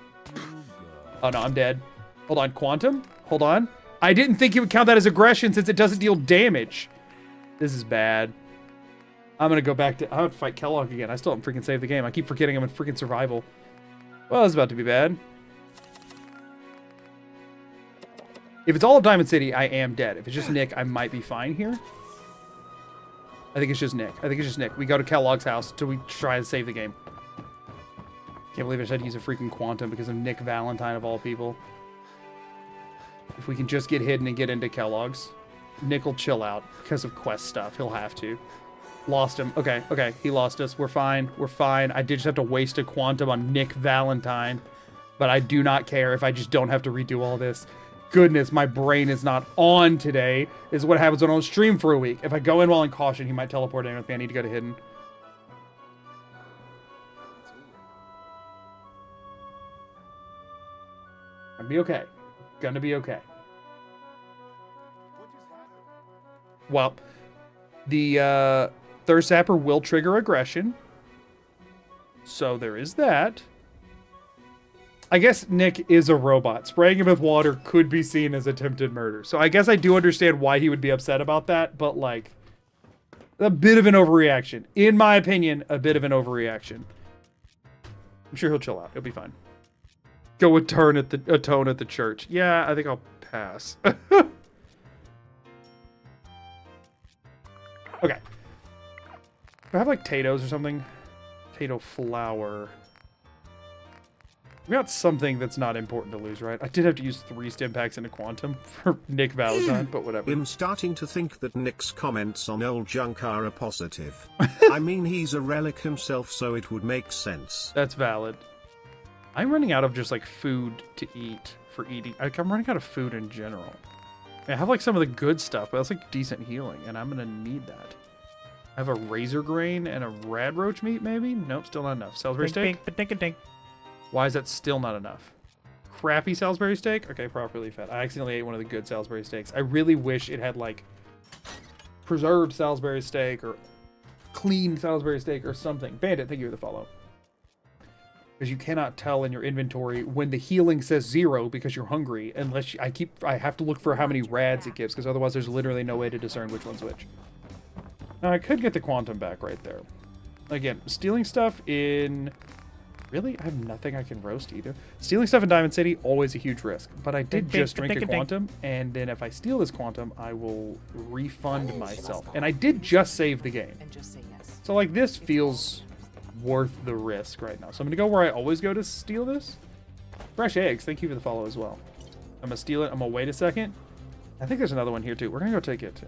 Oh no, I'm dead. Hold on, Quantum? Hold on. I didn't think you would count that as aggression since it doesn't deal damage. This is bad. I'm gonna go back to... I would fight Kellogg again. I still haven't freaking saved the game. I keep forgetting I'm in freaking survival. Well, it's about to be bad. If it's all of Diamond City, I am dead. If it's just Nick, I might be fine here. I think it's just Nick. I think it's just Nick. We go to Kellogg's house till we try to save the game. Can't believe I just had to use a freaking Quantum because of Nick Valentine of all people. If we can just get hidden and get into Kellogg's. Nick will chill out because of quest stuff. He'll have to. Lost him. Okay, okay. He lost us. We're fine. We're fine. I did just have to waste a Quantum on Nick Valentine. But I do not care if I just don't have to redo all this. Goodness, my brain is not on today. This is what happens when I don't stream for a week. If I go in while in caution, he might teleport in with me. I need to go to hidden. Gonna be okay. Gonna be okay. Well, the Thirst Zapper will trigger aggression. So there is that. I guess Nick is a robot. Spraying him with water could be seen as attempted murder. So I guess I do understand why he would be upset about that, but like a bit of an overreaction. In my opinion, a bit of an overreaction. I'm sure he'll chill out. He'll be fine. Go atone at the church. Yeah, I think I'll pass. Okay. Do I have like potatoes or something? Potato flour. We got something that's not important to lose, right? I did have to use 3 stim packs into Quantum for Nick Valentine, but whatever. I'm starting to think that Nick's comments on old junk are a positive. I mean, he's a relic himself, so it would make sense. That's valid. I'm running out of just like food to eat for eating. Like, I'm running out of food in general. I have like some of the good stuff, but that's like decent healing, and I'm gonna need that. I have a razor grain and a rad roach meat, maybe? Nope, still not enough. Salisbury steak? Dink. Why is that still not enough? Crappy Salisbury steak? Okay, properly fed. I accidentally ate one of the good Salisbury steaks. I really wish it had like preserved Salisbury steak or clean Salisbury steak or something. Bandit, thank you for the follow. Because you cannot tell in your inventory when the healing says 0 because you're hungry, unless I have to look for how many rads it gives, because otherwise there's literally no way to discern which one's which. Now I could get the Quantum back right there. Again, stealing stuff in... Really? I have nothing I can roast either. Stealing stuff in Diamond City, always a huge risk. But I did just drink a Quantum, and then if I steal this Quantum, I will refund myself. And I did just save the game. So like this feels worth the risk right now. So I'm gonna go where I always go to steal this. Fresh eggs, thank you for the follow as well. I'm gonna steal it, I'm gonna wait a second. I think there's another one here too. We're gonna go take it too.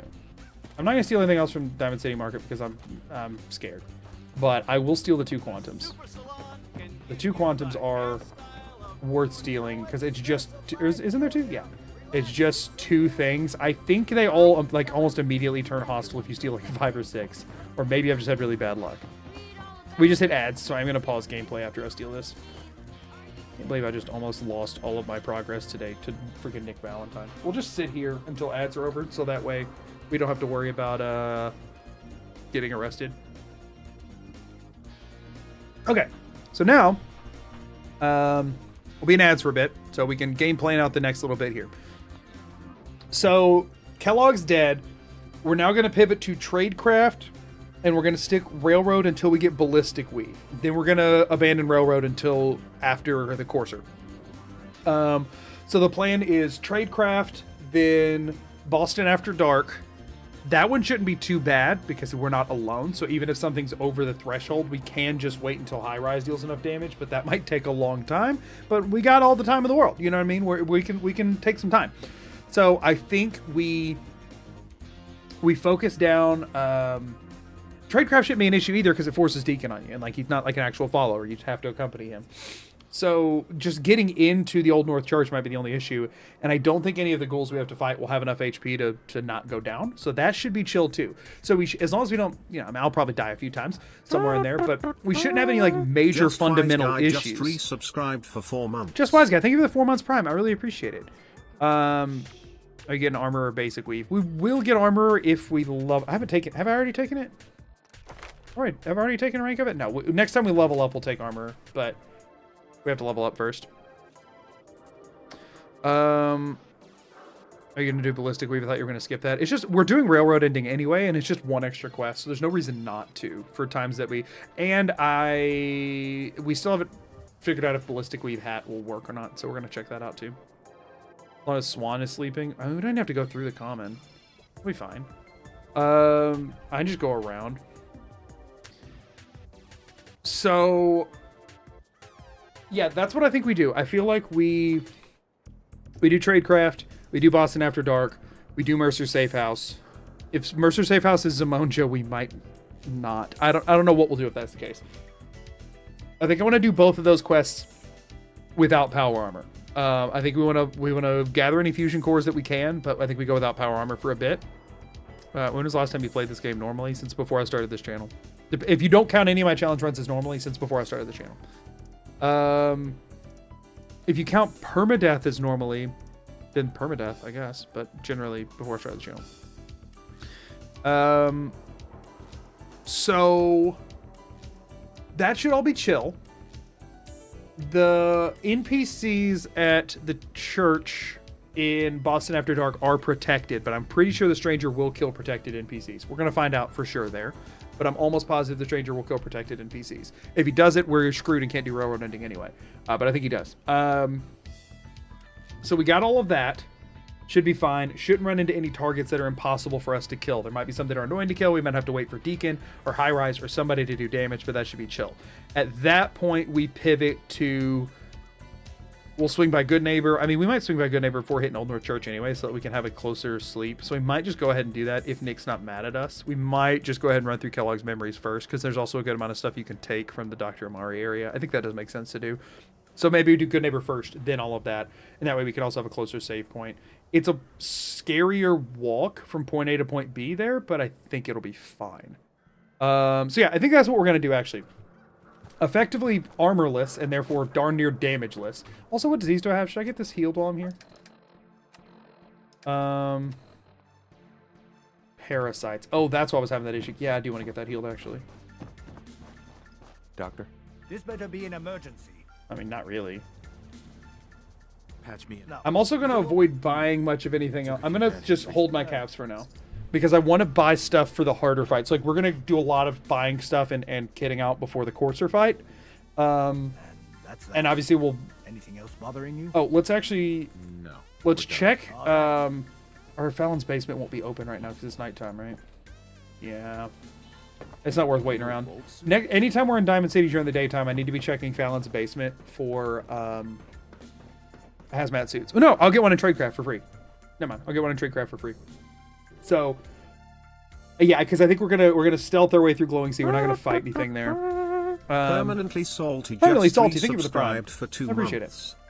I'm not gonna steal anything else from Diamond City Market because I'm scared. But I will steal the 2 Quantums. The 2 Quantums are worth stealing because it's just... Isn't there 2? Yeah. It's just 2 things. I think they all like almost immediately turn hostile if you steal like 5 or 6. Or maybe I've just had really bad luck. We just hit ads, so I'm going to pause gameplay after I steal this. Can't believe I just almost lost all of my progress today to freaking Nick Valentine. We'll just sit here until ads are over, so that way we don't have to worry about getting arrested. Okay. So now, we'll be in ads for a bit, so we can game plan out the next little bit here. So, Kellogg's dead. We're now going to pivot to tradecraft, and we're going to stick railroad until we get ballistic weave. Then we're going to abandon railroad until after the courser. So the plan is tradecraft, then Boston After Dark. That one shouldn't be too bad because we're not alone. So even if something's over the threshold, we can just wait until High Rise deals enough damage. But that might take a long time. But we got all the time in the world. You know what I mean? We can take some time. So I think we focus down. Tradecraft shouldn't be an issue either because it forces Deacon on you, and like he's not like an actual follower. You have to accompany him. So just getting into the Old North Church might be the only issue, and I don't think any of the ghouls we have to fight will have enough HP to not go down. So that should be chill too. So as long as we don't, I mean, I'll probably die a few times somewhere in there, but we shouldn't have any like major Just fundamental Wise Guy issues. Just resubscribed for 4 months. Just Wise Guy, thank you for the 4 months Prime. I really appreciate it. Are you getting armor or basic weave? We will get armor if we love. Have I already taken it? All right, have I already taken a rank of it? No. Next time we level up, we'll take armor, but we have to level up first. Are you going to do ballistic weave? I thought you were going to skip that. It's just, we're doing railroad ending anyway, and it's just one extra quest, so there's no reason not to for times that we... And we still haven't figured out if ballistic weave hat will work or not, so we're going to check that out too. As long as Swan is sleeping. I mean, we don't have to go through the common. We'll be fine. I just go around. So... yeah, that's what I think we do. I feel like we do tradecraft, we do Boston After Dark, we do Mercer Safe House. If Mercer Safe House is Zamonja, we might not. I don't know what we'll do if that's the case. I think I want to do both of those quests without power armor. I think we want to gather any fusion cores that we can, but I think we go without power armor for a bit. When was the last time you played this game normally? Since before I started this channel. If you don't count any of my challenge runs as normally, since before I started the channel. If you count permadeath as normally, then permadeath, I guess, but generally before I started the channel. So that should all be chill. The NPCs at the church in Boston After Dark are protected, but I'm pretty sure the stranger will kill protected NPCs. We're going to find out for sure there. But I'm almost positive the stranger will kill protected NPCs. If he does it, we're screwed and can't do railroad ending anyway. But I think he does. So we got all of that. Should be fine. Shouldn't run into any targets that are impossible for us to kill. There might be some that are annoying to kill. We might have to wait for Deacon or High Rise or somebody to do damage, but that should be chill. At that point, we pivot to... we'll swing by Good Neighbor. I mean, we might swing by Good Neighbor before hitting Old North Church anyway, so that we can have a closer sleep. So we might just go ahead and do that if Nick's not mad at us. We might just go ahead and run through Kellogg's Memories first, because there's also a good amount of stuff you can take from the Dr. Amari area. I think that does make sense to do. So maybe we do Good Neighbor first, then all of that. And that way we can also have a closer save point. It's a scarier walk from point A to point B there, but I think it'll be fine. So yeah, I think that's what we're going to do, actually. Effectively armorless and therefore darn near damageless. Also, what disease do I have? Should I get this healed while I'm here? Parasites. Oh, that's why I was having that issue. Yeah, I do want to get that healed, actually. Doctor, This better be an emergency. I mean, not really. patch me in. No. I'm also going to avoid buying much of anything else. I'm going to just hold my caps for now. Because I want to buy stuff for the harder fights. Like, we're going to do a lot of buying stuff and kitting out before the courser fight. That's that. And obviously we'll... Anything else bothering you? Oh, let's actually... No. let's check. Alright. Our Fallon's basement won't be open right now because it's nighttime, right? Yeah. It's not worth waiting around. Anytime we're in Diamond City during the daytime, I need to be checking Fallon's basement for hazmat suits. Oh, no, I'll get one in Tradecraft for free. Never mind. I'll get one in Tradecraft for free. So, yeah, because I think we're gonna stealth our way through Glowing Sea. We're not gonna fight anything there. Permanently salty. Permanently Just salty. Thank you for the prime. resubscribed for 2 I appreciate months. it.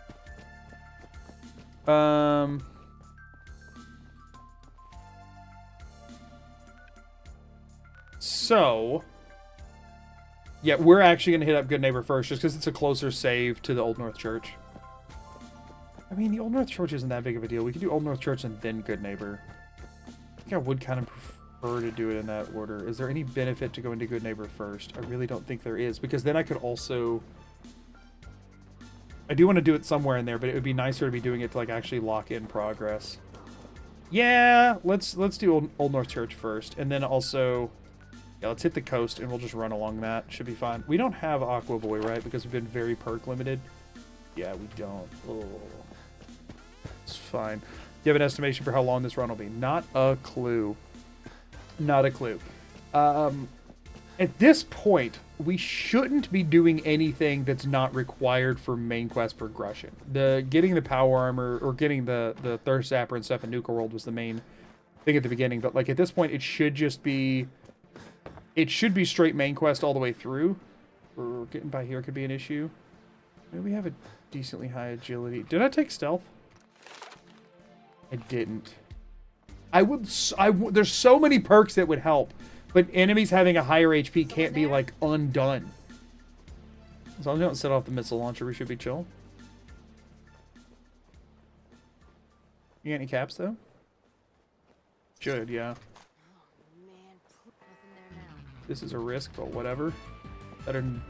So, yeah, we're actually gonna hit up Good Neighbor first, just because it's a closer save to the Old North Church. I mean, the Old North Church isn't that big of a deal. We could do Old North Church and then Good Neighbor. I think I would kind of prefer to do it in that order. Is there any benefit to going to Good Neighbor first? I really don't think there is, because then I could also... I do want to do it somewhere in there, but it would be nicer to be doing it to, like, actually lock in progress. Yeah, let's do Old North Church first, and then also, yeah, let's hit the coast, and we'll just run along that. Should be fine. We don't have Aqua Boy, right? Because we've been very perk limited. Yeah, we don't. Oh, it's fine. Do you have an estimation for how long this run will be? Not a clue. Not a clue. At this point, we shouldn't be doing anything that's not required for main quest progression. Getting the power armor or getting the thirst zapper and stuff in Nuka World was the main thing at the beginning. But like at this point, it should be straight main quest all the way through. Or getting by here could be an issue. Maybe we have a decently high agility. Did I take stealth? I didn't. There's so many perks that would help. But enemies having a higher HP can't be, like, undone. As long as you don't set off the missile launcher, we should be chill. You got any caps, though? Should, yeah. This is a risk, but whatever. Better than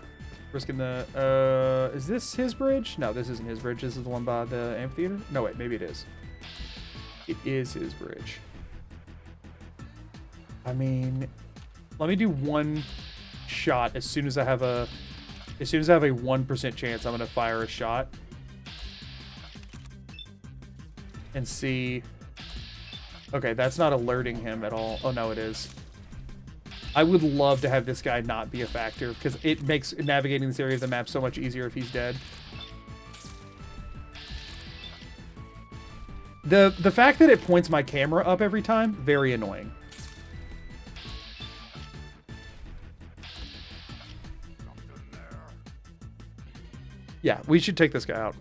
risking the... is this his bridge? No, this isn't his bridge. This is the one by the amphitheater? No, wait, maybe it is. It is his bridge. I mean... Let me do one shot as soon as I have a 1% chance. I'm gonna fire a shot and see. Okay, that's not alerting him at all. Oh no, it is. I would love to have this guy not be a factor because it makes navigating this area of the map so much easier if he's dead. The fact that it points my camera up every time, very annoying. Yeah, we should take this guy out.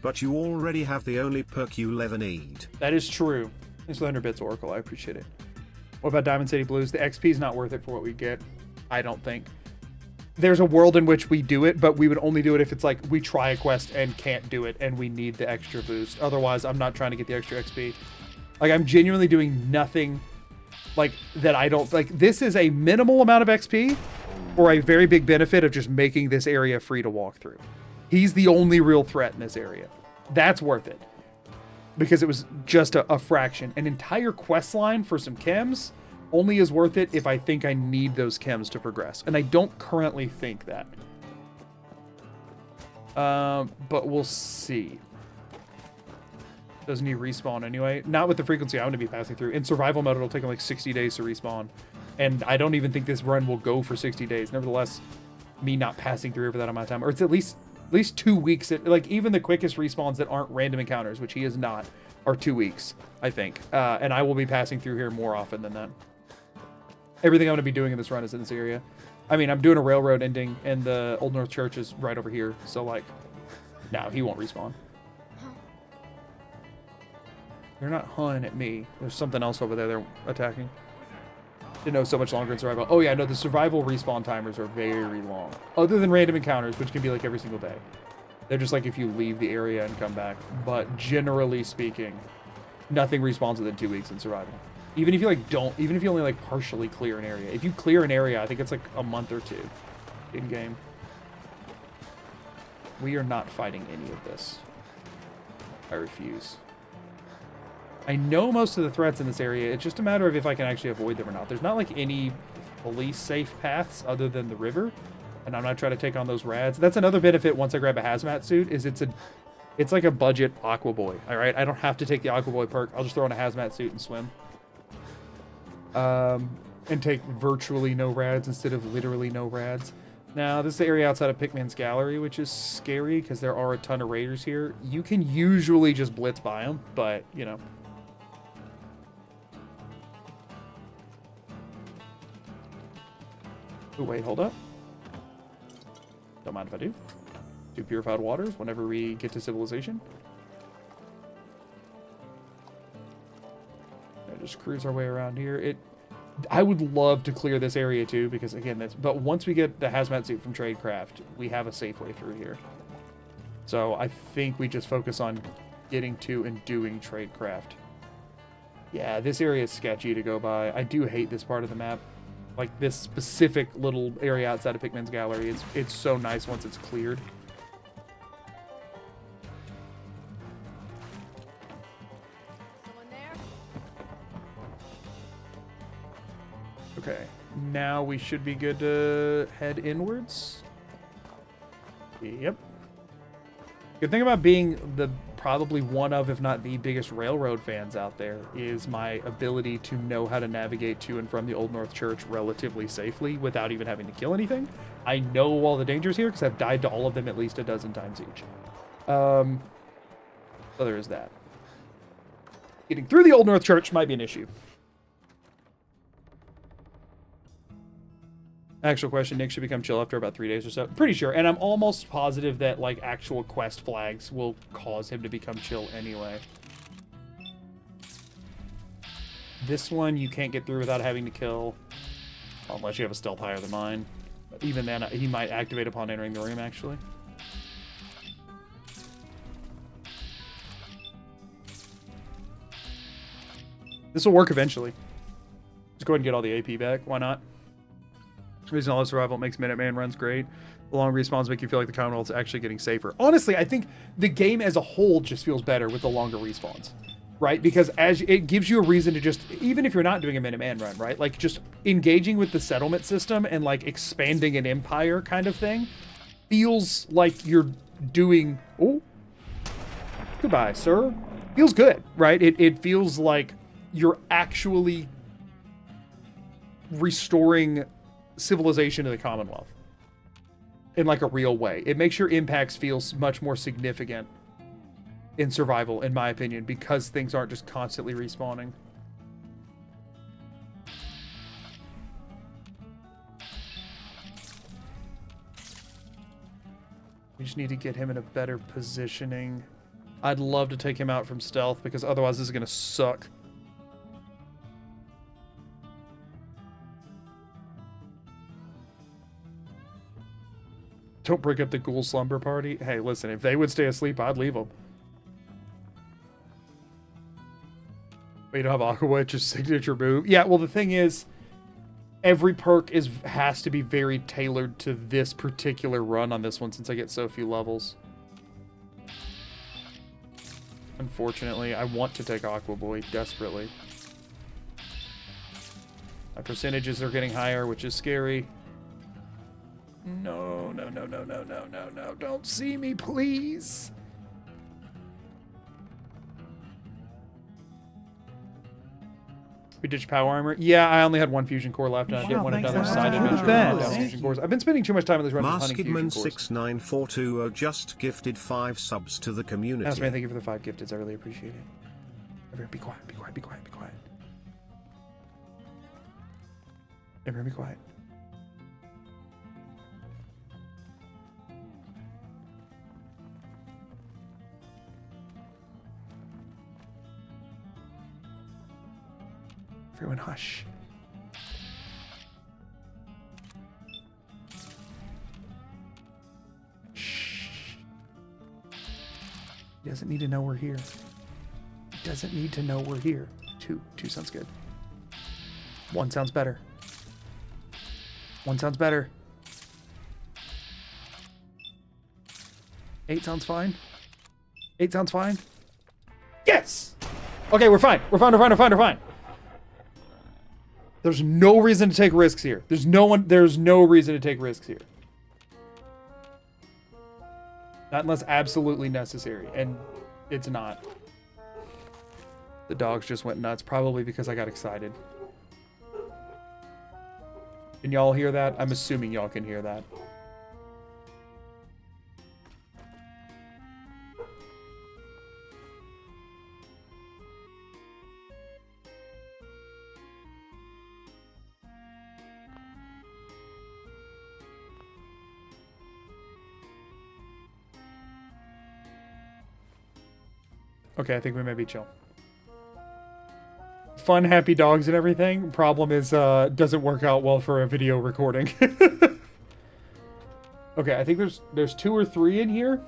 But you already have the only perk you'll ever need. That is true. Thanks for the 100 bits, Oracle. I appreciate it. What about Diamond City Blues? The XP is not worth it for what we get. I don't think. There's a world in which we do it, but we would only do it if it's like we try a quest and can't do it and we need the extra boost. Otherwise, I'm not trying to get the extra XP. Like, I'm genuinely doing nothing like that I don't... Like, this is a minimal amount of XP or a very big benefit of just making this area free to walk through. He's the only real threat in this area. That's worth it. Because it was just a fraction. An entire quest line for some chems only is worth it if I think I need those chems to progress. And I don't currently think that. But we'll see. Doesn't he respawn anyway? Not with the frequency I'm going to be passing through. In survival mode, it'll take him like 60 days to respawn. And I don't even think this run will go for 60 days. Nevertheless, me not passing through for that amount of time, or it's at least 2 weeks. Like, even the quickest respawns that aren't random encounters, which he is not, are 2 weeks, I think. And I will be passing through here more often than that. Everything I'm going to be doing in this run is in this area. I mean, I'm doing a railroad ending, and the Old North Church is right over here. So, like, no, he won't respawn. They're not hunting at me. There's something else over there they're attacking. Didn't know so much longer in survival. Oh yeah, no, the survival respawn timers are very long. Other than random encounters, which can be like every single day. They're just like if you leave the area and come back. But generally speaking, nothing respawns within 2 weeks in survival. Even if you like even if you only like partially clear an area. If you clear an area, I think it's like a month or 2 in game. We are not fighting any of this. I refuse. I know most of the threats in this area. It's just a matter of if I can actually avoid them or not. There's not like any police safe paths other than the river, and I'm not trying to take on those rads. That's another benefit once I grab a hazmat suit is it's like a budget Aqua Boy. All right, I don't have to take the Aqua Boy perk. I'll just throw on a hazmat suit and swim. And take virtually no rads instead of literally no rads. Now, this is the area outside of Pikmin's Gallery, which is scary because there are a ton of raiders here. You can usually just blitz by them, but, you know. Oh, wait, hold up. Don't mind if I do. Do purified waters whenever we get to civilization. Just cruise our way around here. I would love to clear this area too, because again, but once we get the hazmat suit from Tradecraft, we have a safe way through here. So I think we just focus on getting to and doing Tradecraft. Yeah, this area is sketchy to go by. I do hate this part of the map. Like this specific little area outside of Pikmin's Gallery. It's so nice once it's cleared. Someone there? Okay, now we should be good to head inwards. Yep. Good thing about being the probably one of, if not the biggest railroad fans out there, is my ability to know how to navigate to and from the Old North Church relatively safely without even having to kill anything. I know all the dangers here because I've died to all of them at least a dozen times each. So there is that. Getting through the Old North Church might be an issue. Actual question, Nick should become chill after about 3 days or so. Pretty sure, and I'm almost positive that like actual quest flags will cause him to become chill anyway. This one you can't get through without having to kill, unless you have a stealth higher than mine. But even then, he might activate upon entering the room, actually. This will work eventually. Just go ahead and get all the AP back. Why not? Reason all the survival makes Minuteman runs great. The long respawns make you feel like the Commonwealth's actually getting safer. Honestly, I think the game as a whole just feels better with the longer respawns, right? Because as it gives you a reason to just, even if you're not doing a Minuteman run, right? Like just engaging with the settlement system and like expanding an empire kind of thing feels like you're doing, oh, goodbye, sir. Feels good, right? It feels like you're actually restoring civilization to the Commonwealth in like a real way. It makes your impacts feel much more significant in survival, in my opinion, because things aren't just constantly respawning. We just need to get him in a better positioning. I'd love to take him out from stealth because otherwise this is gonna suck. Don't break up the ghoul slumber party. Hey, listen, if they would stay asleep, I'd leave them. But you don't have Aqua Witch, your signature move. Yeah, well, the thing is, every perk has to be very tailored to this particular run on this one since I get so few levels. Unfortunately, I want to take Aqua Boy desperately. My percentages are getting higher, which is scary. No, no, no, no, no, no, no, no. Don't see me, please. We ditched power armor. Yeah, I only had one fusion core left, and I didn't want another side adventure down fusion cores. I've been spending too much time on this run hunting fusion cores. Maskedman69420 just gifted 5 subs to the community. That's man, thank you for the 5 gifteds. I really appreciate it. Everyone, be quiet, be quiet, be quiet, be quiet. Everyone, be quiet. Everyone hush. Shh. He doesn't need to know we're here. He doesn't need to know we're here. 2 sounds good. 1 sounds better. 1 sounds better. 8 sounds fine. 8 sounds fine. Yes! Okay, we're fine. We're fine, we're fine, we're fine, we're fine. There's no reason to take risks here. There's no reason to take risks here. Not unless absolutely necessary, and it's not. The dogs just went nuts, probably because I got excited. Can y'all hear that? I'm assuming y'all can hear that. Okay, I think we may be chill. Fun, happy dogs and everything. Problem is, doesn't work out well for a video recording. Okay, I think there's 2 or 3 in here.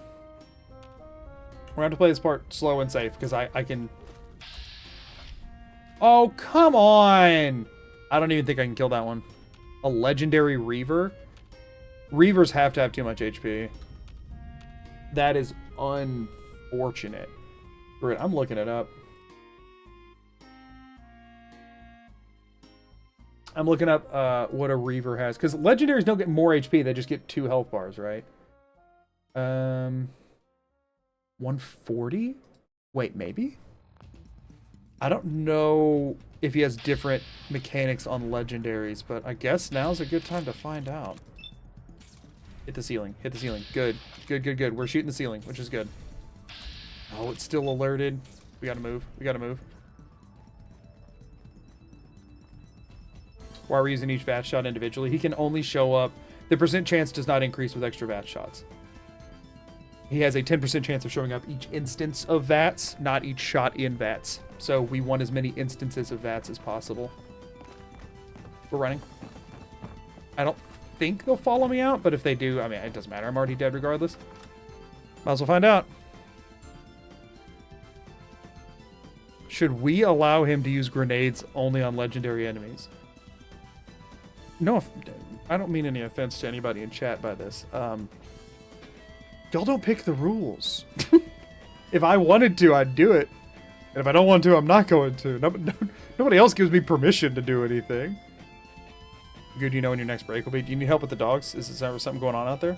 We're gonna have to play this part slow and safe, because I can... Oh, come on! I don't even think I can kill that one. A legendary Reaver? Reavers have to have too much HP. That is unfortunate. Great, I'm looking it up. I'm looking up what a Reaver has. Because legendaries don't get more HP. They just get 2 health bars, right? 140? Wait, maybe? I don't know if he has different mechanics on legendaries, but I guess now's a good time to find out. Hit the ceiling. Hit the ceiling. Good. Good, good, good. We're shooting the ceiling, which is good. Oh, it's still alerted. We gotta move. We gotta move. Why are we using each VAT shot individually? He can only show up... The percent chance does not increase with extra VAT shots. He has a 10% chance of showing up each instance of VATs, not each shot in VATs. So we want as many instances of VATs as possible. We're running. I don't think they'll follow me out, but if they do, I mean, it doesn't matter. I'm already dead regardless. Might as well find out. Should we allow him to use grenades only on legendary enemies? No, I don't mean any offense to anybody in chat by this. Y'all don't pick the rules. If I wanted to, I'd do it. And if I don't want to, I'm not going to. Nobody else gives me permission to do anything. Good, you know when your next break will be. Do you need help with the dogs? Is there something going on out there?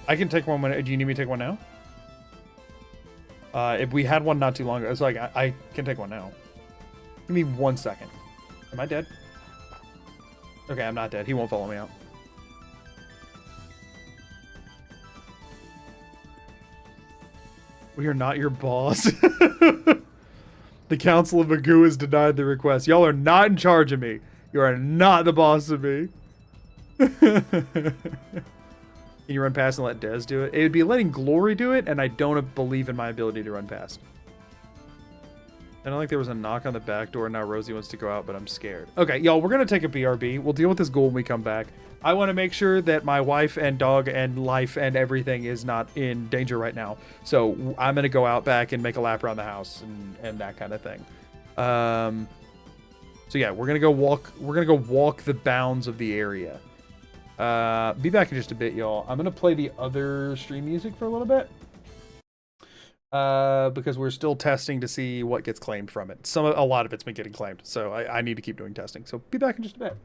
I can take one. Do you need me to take one now? If we had one not too long ago, it's like I can take one now. Give me 1 second. Am I dead? Okay, I'm not dead. He won't follow me out. We are not your boss. The Council of Magoo has denied the request. Y'all are not in charge of me. You are not the boss of me. Can you run past and let Dez do it? It would be letting Glory do it, and I don't believe in my ability to run past. I don't think there was a knock on the back door. Now Rosie wants to go out, but I'm scared. Okay, y'all, we're going to take a BRB. We'll deal with this ghoul when we come back. I want to make sure that my wife and dog and life and everything is not in danger right now. So I'm going to go out back and make a lap around the house and that kind of thing. So yeah, we're going to go walk. We're going to go walk the bounds of the area. Be back in just a bit, y'all. I'm going to play the other stream music for a little bit. Because we're still testing to see what gets claimed from it. A lot of it's been getting claimed, so I need to keep doing testing. So be back in just a bit.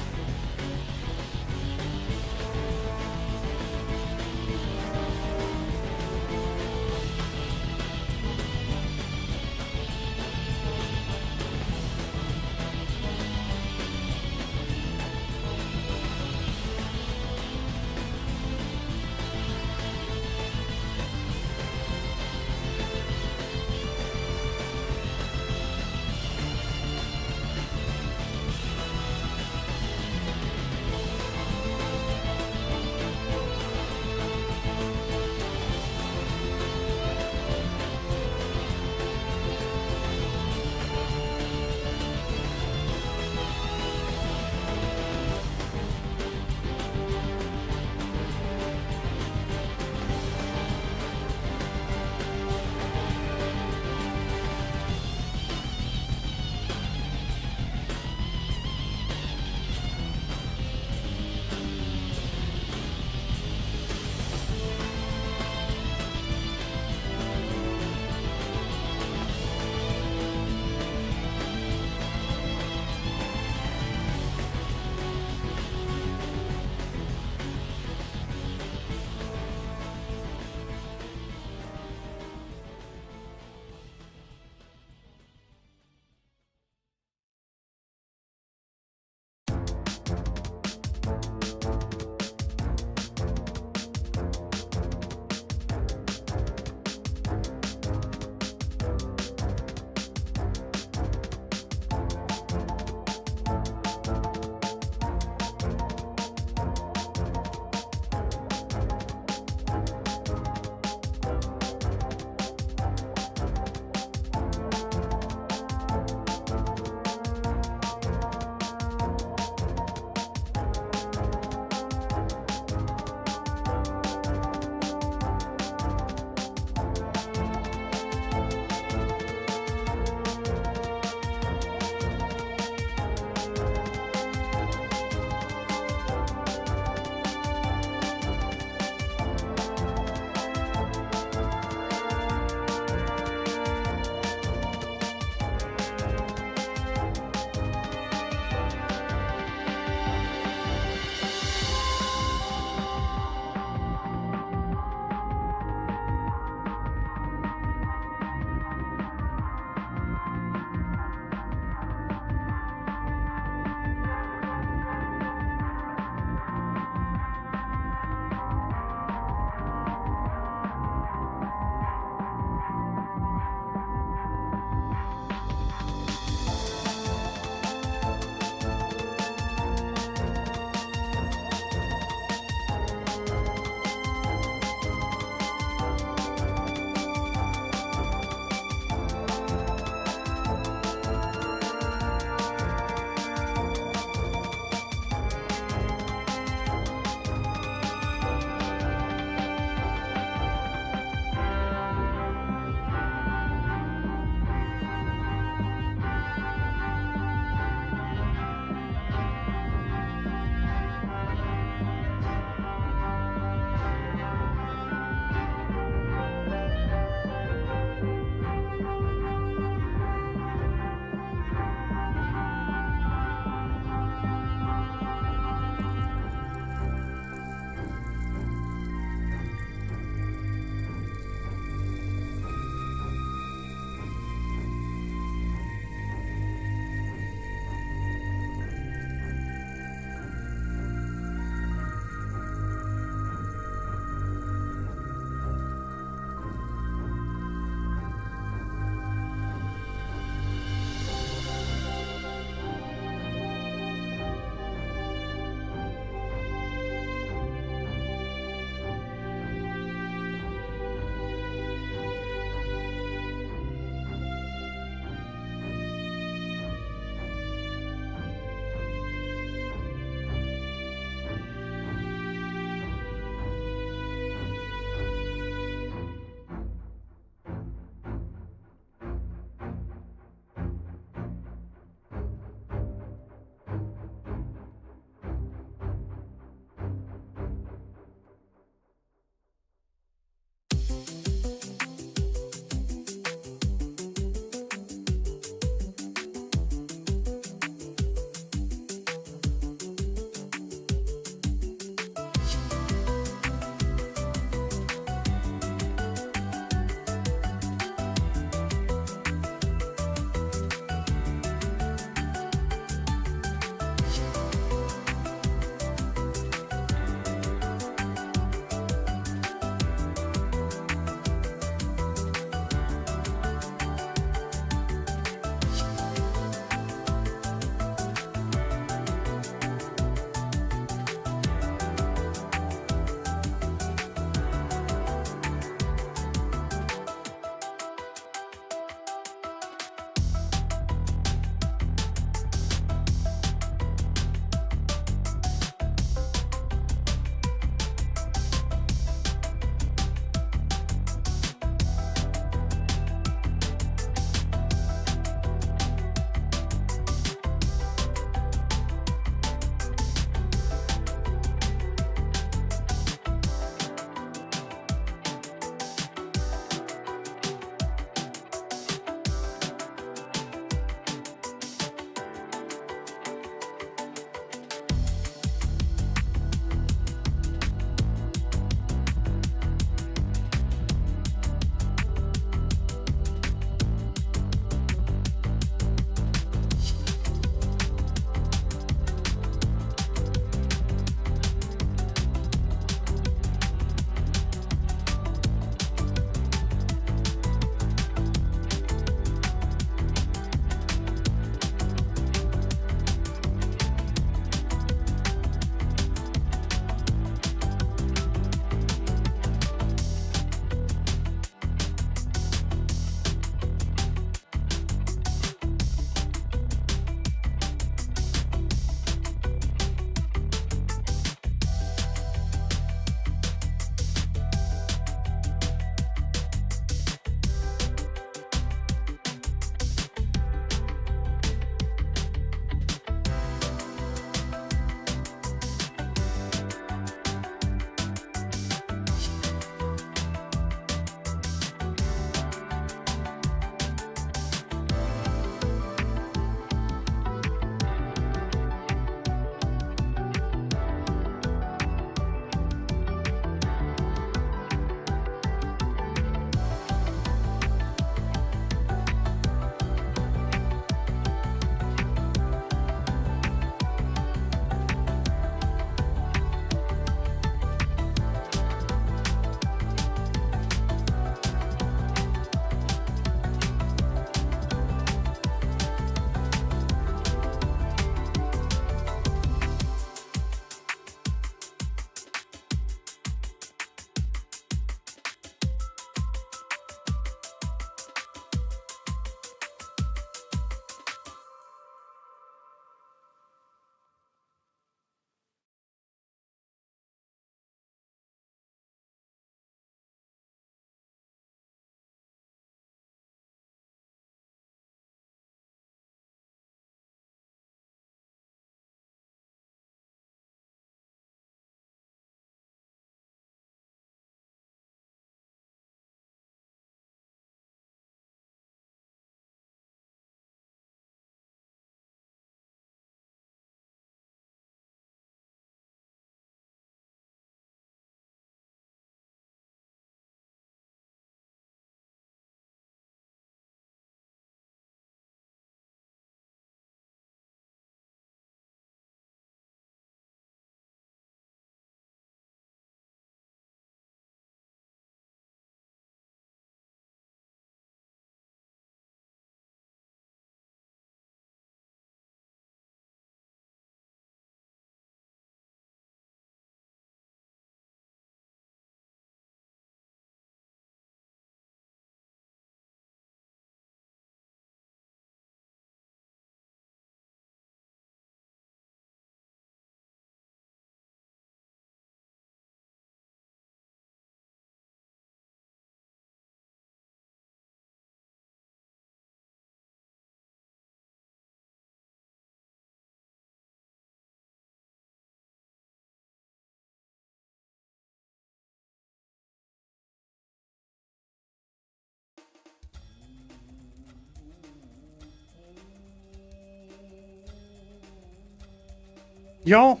Y'all,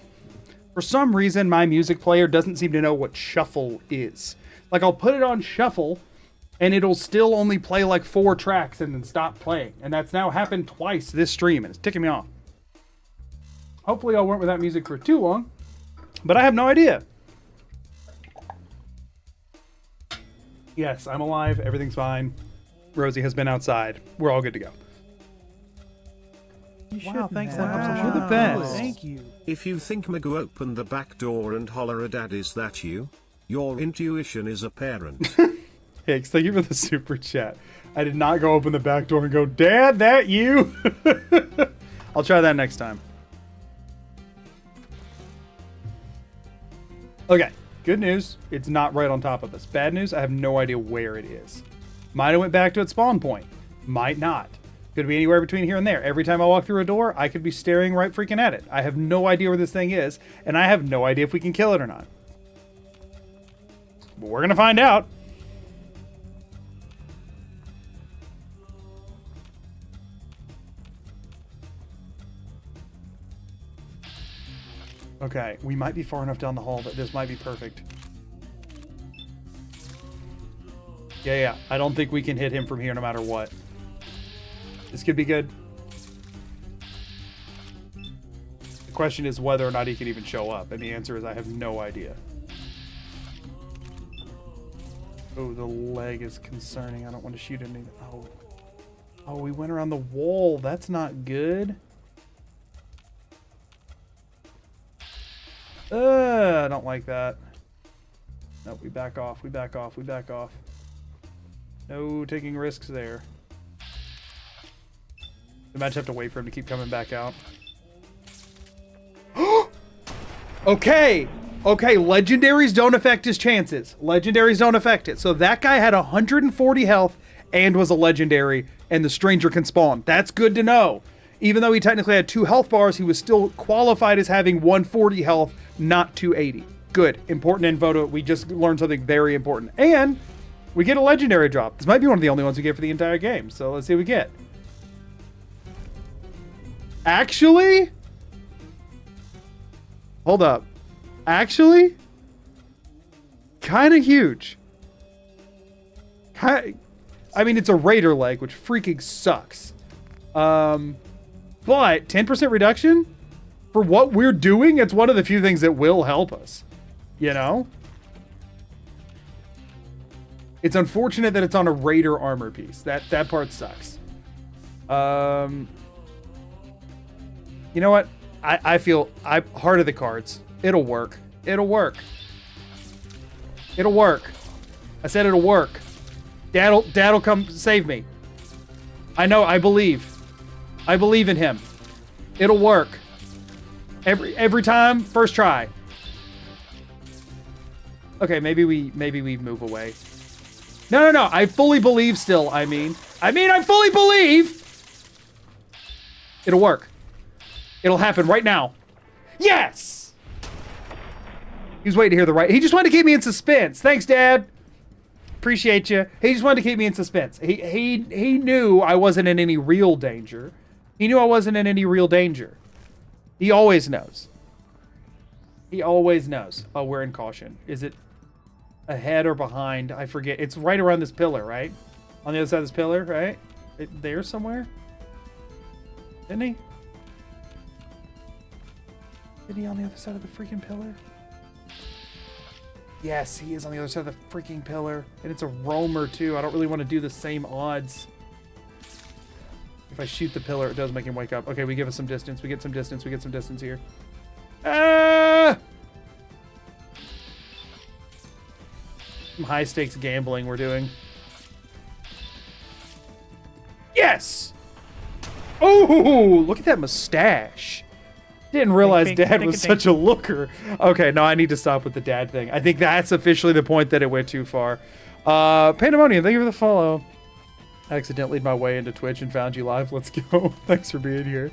for some reason, my music player doesn't seem to know what shuffle is. Like, I'll put it on shuffle, and it'll still only play like 4 tracks and then stop playing. And that's now happened twice this stream, and it's ticking me off. Hopefully I weren't without music for too long, but I have no idea. Yes, I'm alive. Everything's fine. Rosie has been outside. We're all good to go. Wow, thanks. Wow. That helps. You're the best. Thank you. If you think Magoo opened the back door and holler, "Dad, is that you?" Your intuition is apparent. Hicks, thank you for the super chat. I did not go open the back door and go, "Dad, that you?" I'll try that next time. Okay, good news. It's not right on top of us. Bad news, I have no idea where it is. Might have went back to its spawn point. Might not. Could be anywhere between here and there. Every time I walk through a door, I could be staring right freaking at it. I have no idea where this thing is, and I have no idea if we can kill it or not. But we're gonna find out. Okay, we might be far enough down the hall that this might be perfect. Yeah, I don't think we can hit him from here no matter what. This could be good. The question is whether or not he can even show up, and the answer is I have no idea. Oh, the leg is concerning. I don't want to shoot any. Oh, we went around the wall. That's not good. I don't like that. No, we back off. We back off. We back off. No taking risks there. We might have to wait for him to keep coming back out. Okay. Okay, legendaries don't affect his chances. Legendaries don't affect it. So that guy had 140 health and was a legendary, and the stranger can spawn. That's good to know. Even though he technically had 2 health bars, he was still qualified as having 140 health, not 280. Good. Important info. We just learned something very important. And we get a legendary drop. This might be one of the only ones we get for the entire game. So let's see what we get. Actually? Hold up. Actually? Kind of huge. I mean, it's a Raider leg, which freaking sucks. But 10% reduction? For what we're doing, it's one of the few things that will help us. You know? It's unfortunate that it's on a Raider armor piece. That part sucks. You know what? I feel heart of the cards. It'll work. It'll work. It'll work. I said it'll work. Dad'll come save me. I know. I believe. I believe in him. It'll work. Every time, first try. Okay, maybe we move away. No. I fully believe still. I mean, I fully believe. It'll work. It'll happen right now. Yes! He was waiting to hear the right. He just wanted to keep me in suspense. Thanks, Dad. Appreciate you. He just wanted to keep me in suspense. He knew I wasn't in any real danger. He knew I wasn't in any real danger. He always knows. He always knows. Oh, we're in caution. Is it ahead or behind? I forget. It's right around this pillar, right? On the other side of this pillar, right? There somewhere? Didn't he? Isn't he on the other side of the freaking pillar? Yes, he is on the other side of the freaking pillar. And it's a roamer, too. I don't really want to do the same odds. If I shoot the pillar, it does make him wake up. Okay, we give us some distance. We get some distance. We get some distance here. Ah! Some high-stakes gambling we're doing. Yes! Oh, look at that mustache. Didn't realize Dad was such a looker. Okay, no, I need to stop with the dad thing. I think that's officially the point that it went too far. Pandemonium, thank you for the follow. I accidentally made my way into Twitch and found you live. Let's go. Thanks for being here.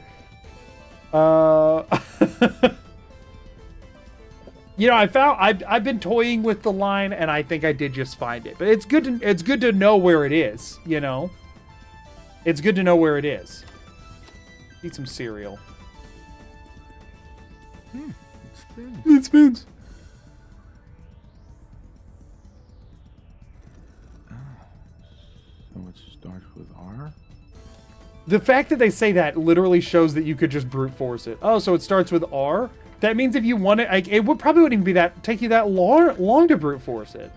You know, I've been toying with the line, and I think I did just find it. But it's good to know where it is. You know, it's good to know where it is. Eat some cereal. It spins. So it starts with R? The fact that they say that literally shows that you could just brute force it. Oh, so it starts with R? That means if you want it, like, it would probably wouldn't even be that take you that long to brute force it.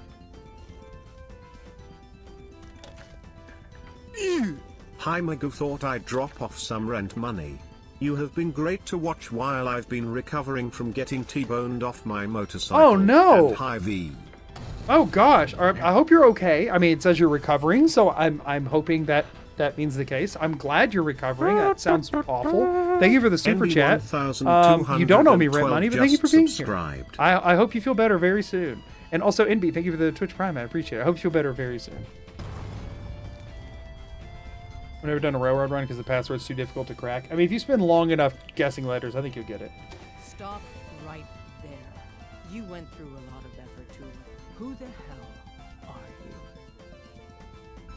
Hi Magoo, thought I'd drop off some rent money. You have been great to watch while I've been recovering from getting T-boned off my motorcycle. Oh, no. And hi V. Oh gosh, I hope you're okay. I mean, it says you're recovering, so I'm hoping that that means the case. I'm glad you're recovering. That sounds awful. Thank you for the super chat. You don't owe me rent money, but thank you for being here. I hope you feel better very soon. And also, NB, thank you for the Twitch Prime. I appreciate it. I hope you feel better very soon. I've never done a railroad run because the password's too difficult to crack. I mean, if you spend long enough guessing letters, I think you'll get it. Stop right there. You went through a lot of effort to... Who the hell are you?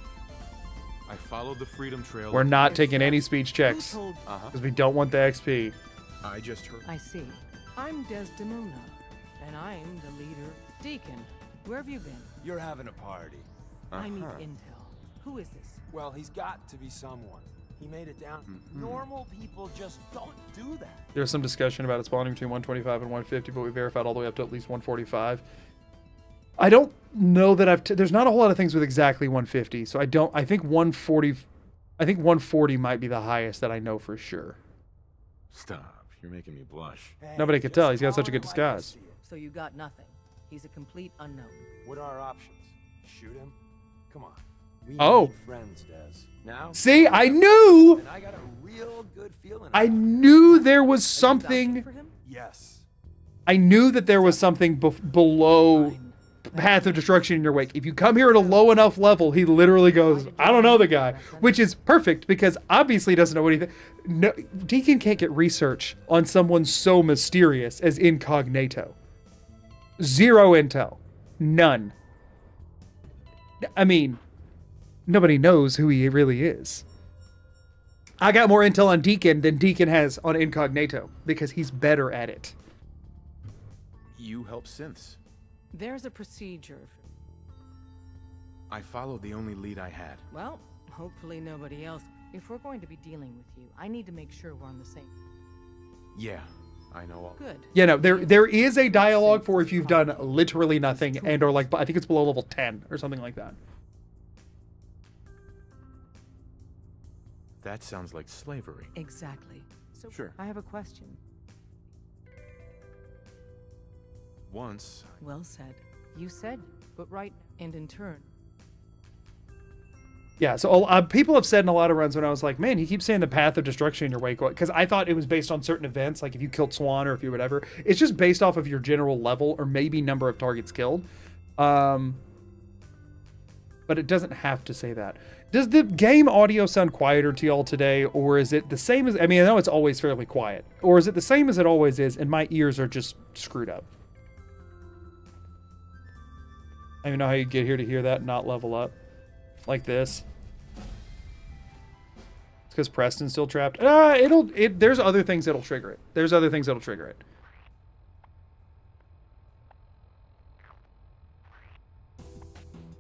I followed the Freedom Trail. We're not taking any speech checks because we don't want the XP. I just heard. I see. I'm Desdemona, and I'm the leader, Deacon. Where have you been? You're having a party. I need intel. Who is this? Well, he's got to be someone. He made it down. Normal people just don't do that. There's some discussion about it spawning between 125 and 150, but we verified all the way up to at least 145. I don't know that there's not a whole lot of things with exactly 150, so I think 140, I think 140 might be the highest that I know for sure. Stop. You're making me blush. Hey, Nobody could tell. He's got such a good call him like I disguise. see it. So you got nothing. He's a complete unknown. What are our options? Shoot him? Come on. We Oh. need friends, Des. Now? See, I knew! And I got a real good feeling. I about it. knew there was Are you something. vouching for him? Yes. I knew that there was something below Fine. Path of Destruction in your wake. If you come here at a low enough level, he literally goes, I don't know the guy. Which is perfect because obviously he doesn't know anything. No, Deacon can't get research on someone so mysterious as Incognito. Zero intel. None. I mean, nobody knows who he really is. I got more intel on Deacon than Deacon has on Incognito because he's better at it. You help synths. There's a procedure. I followed the only lead I had. Well, hopefully nobody else. If we're going to be dealing with you, I need to make sure we're on the same. Yeah, I know all. Good. Yeah, no, there is a dialogue for if you've done literally nothing and or like, I think it's below level 10 or something like that. That sounds like slavery. Exactly. So Sure. I have a question. Once, Well said. You said, but right, and in turn. Yeah, so people have said in a lot of runs when I was like, man, he keeps saying the Path of Destruction in your wake, because I thought it was based on certain events, like if you killed Swan or if you whatever. It's just based off of your general level or maybe number of targets killed. But it doesn't have to say that. Does the game audio sound quieter to y'all today, or is it the same as, I mean, I know it's always fairly quiet, or is it the same as it always is and my ears are just screwed up? I don't even know how you get here to hear that and not level up. Like this. It's because Preston's still trapped. There's other things that'll trigger it. There's other things that'll trigger it.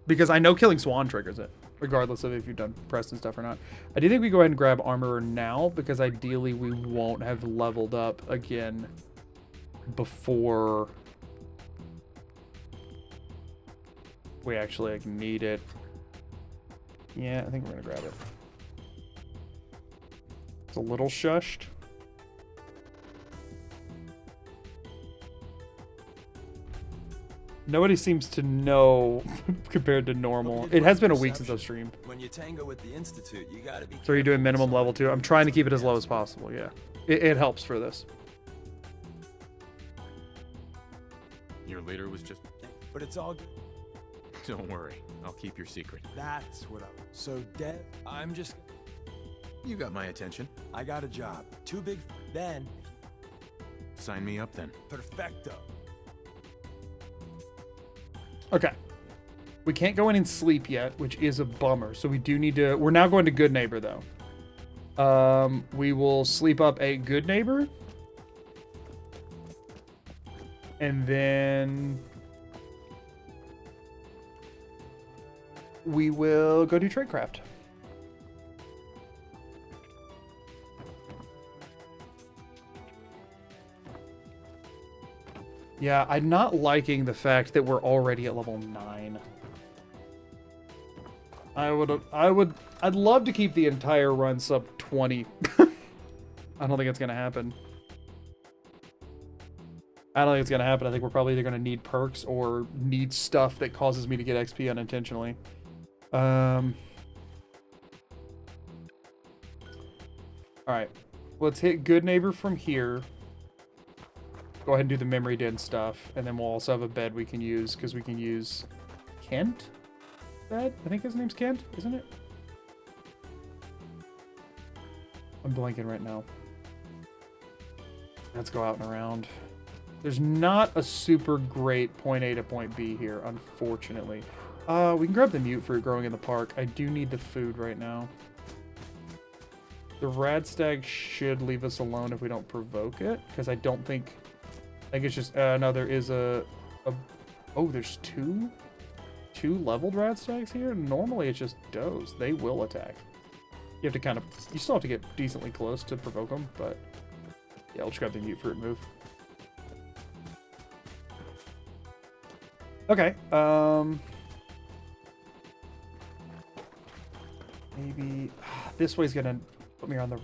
Because I know killing Swan triggers it, regardless of if you've done Preston stuff or not. I do think we go ahead and grab Armorer now, because ideally we won't have leveled up again before we actually like, need it. Yeah, I think we're gonna grab it. It's a little shushed. Nobody seems to know compared to normal. It has been a week since I've streamed. When you tango with the Institute, you gotta be. So are you doing minimum level 2? I'm trying to keep it as low as possible, yeah. It helps for this. your leader was just... But it's all good. Don't worry, I'll keep your secret. That's what I'm. So, Dev, I'm just. You got my attention. I got a job. Too big. Then. Sign me up then. Perfecto. Okay. We can't go in and sleep yet, which is a bummer. So we do need to... We're now going to Good Neighbor, though. We will sleep up a Good Neighbor. And then we will go do tradecraft. Yeah, I'm not liking the fact that we're already at level 9. I'd love to keep the entire run sub 20. I don't think it's gonna happen. I think we're probably either gonna need perks or need stuff that causes me to get XP unintentionally. Alright. Let's hit Good Neighbor from here. Go ahead and do the memory den stuff, and then we'll also have a bed we can use, because we can use Kent bed? I think his name's Kent, isn't it? I'm blanking right now. Let's go out and around. There's not a super great point A to point B here, unfortunately. We can grab the mute fruit growing in the park. I do need the food right now. The radstag should leave us alone if we don't provoke it, because I think it's just, no, there is oh, there's two leveled radstags here? Normally it's just does. They will attack. You have to you still have to get decently close to provoke them, but yeah, let's grab the mute fruit and move. Okay, maybe this way's gonna put me on the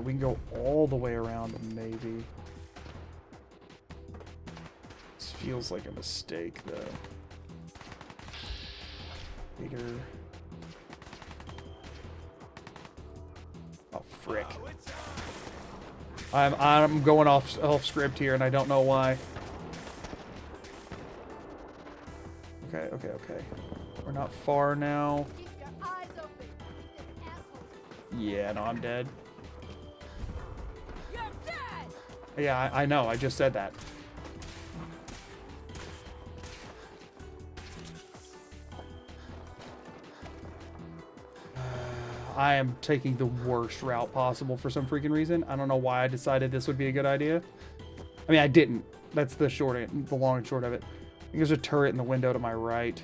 we can go all the way around, maybe. This feels like a mistake, though. Peter. Oh, frick. I'm going off script here, and I don't know why. Okay. We're not far now. Keep your eyes open. This asshole. Yeah, no, I'm dead. You're dead. Yeah, I know. I just said that. I am taking the worst route possible for some freaking reason. I don't know why I decided this would be a good idea. I mean, I didn't. That's the long and short of it. I think there's a turret in the window to my right.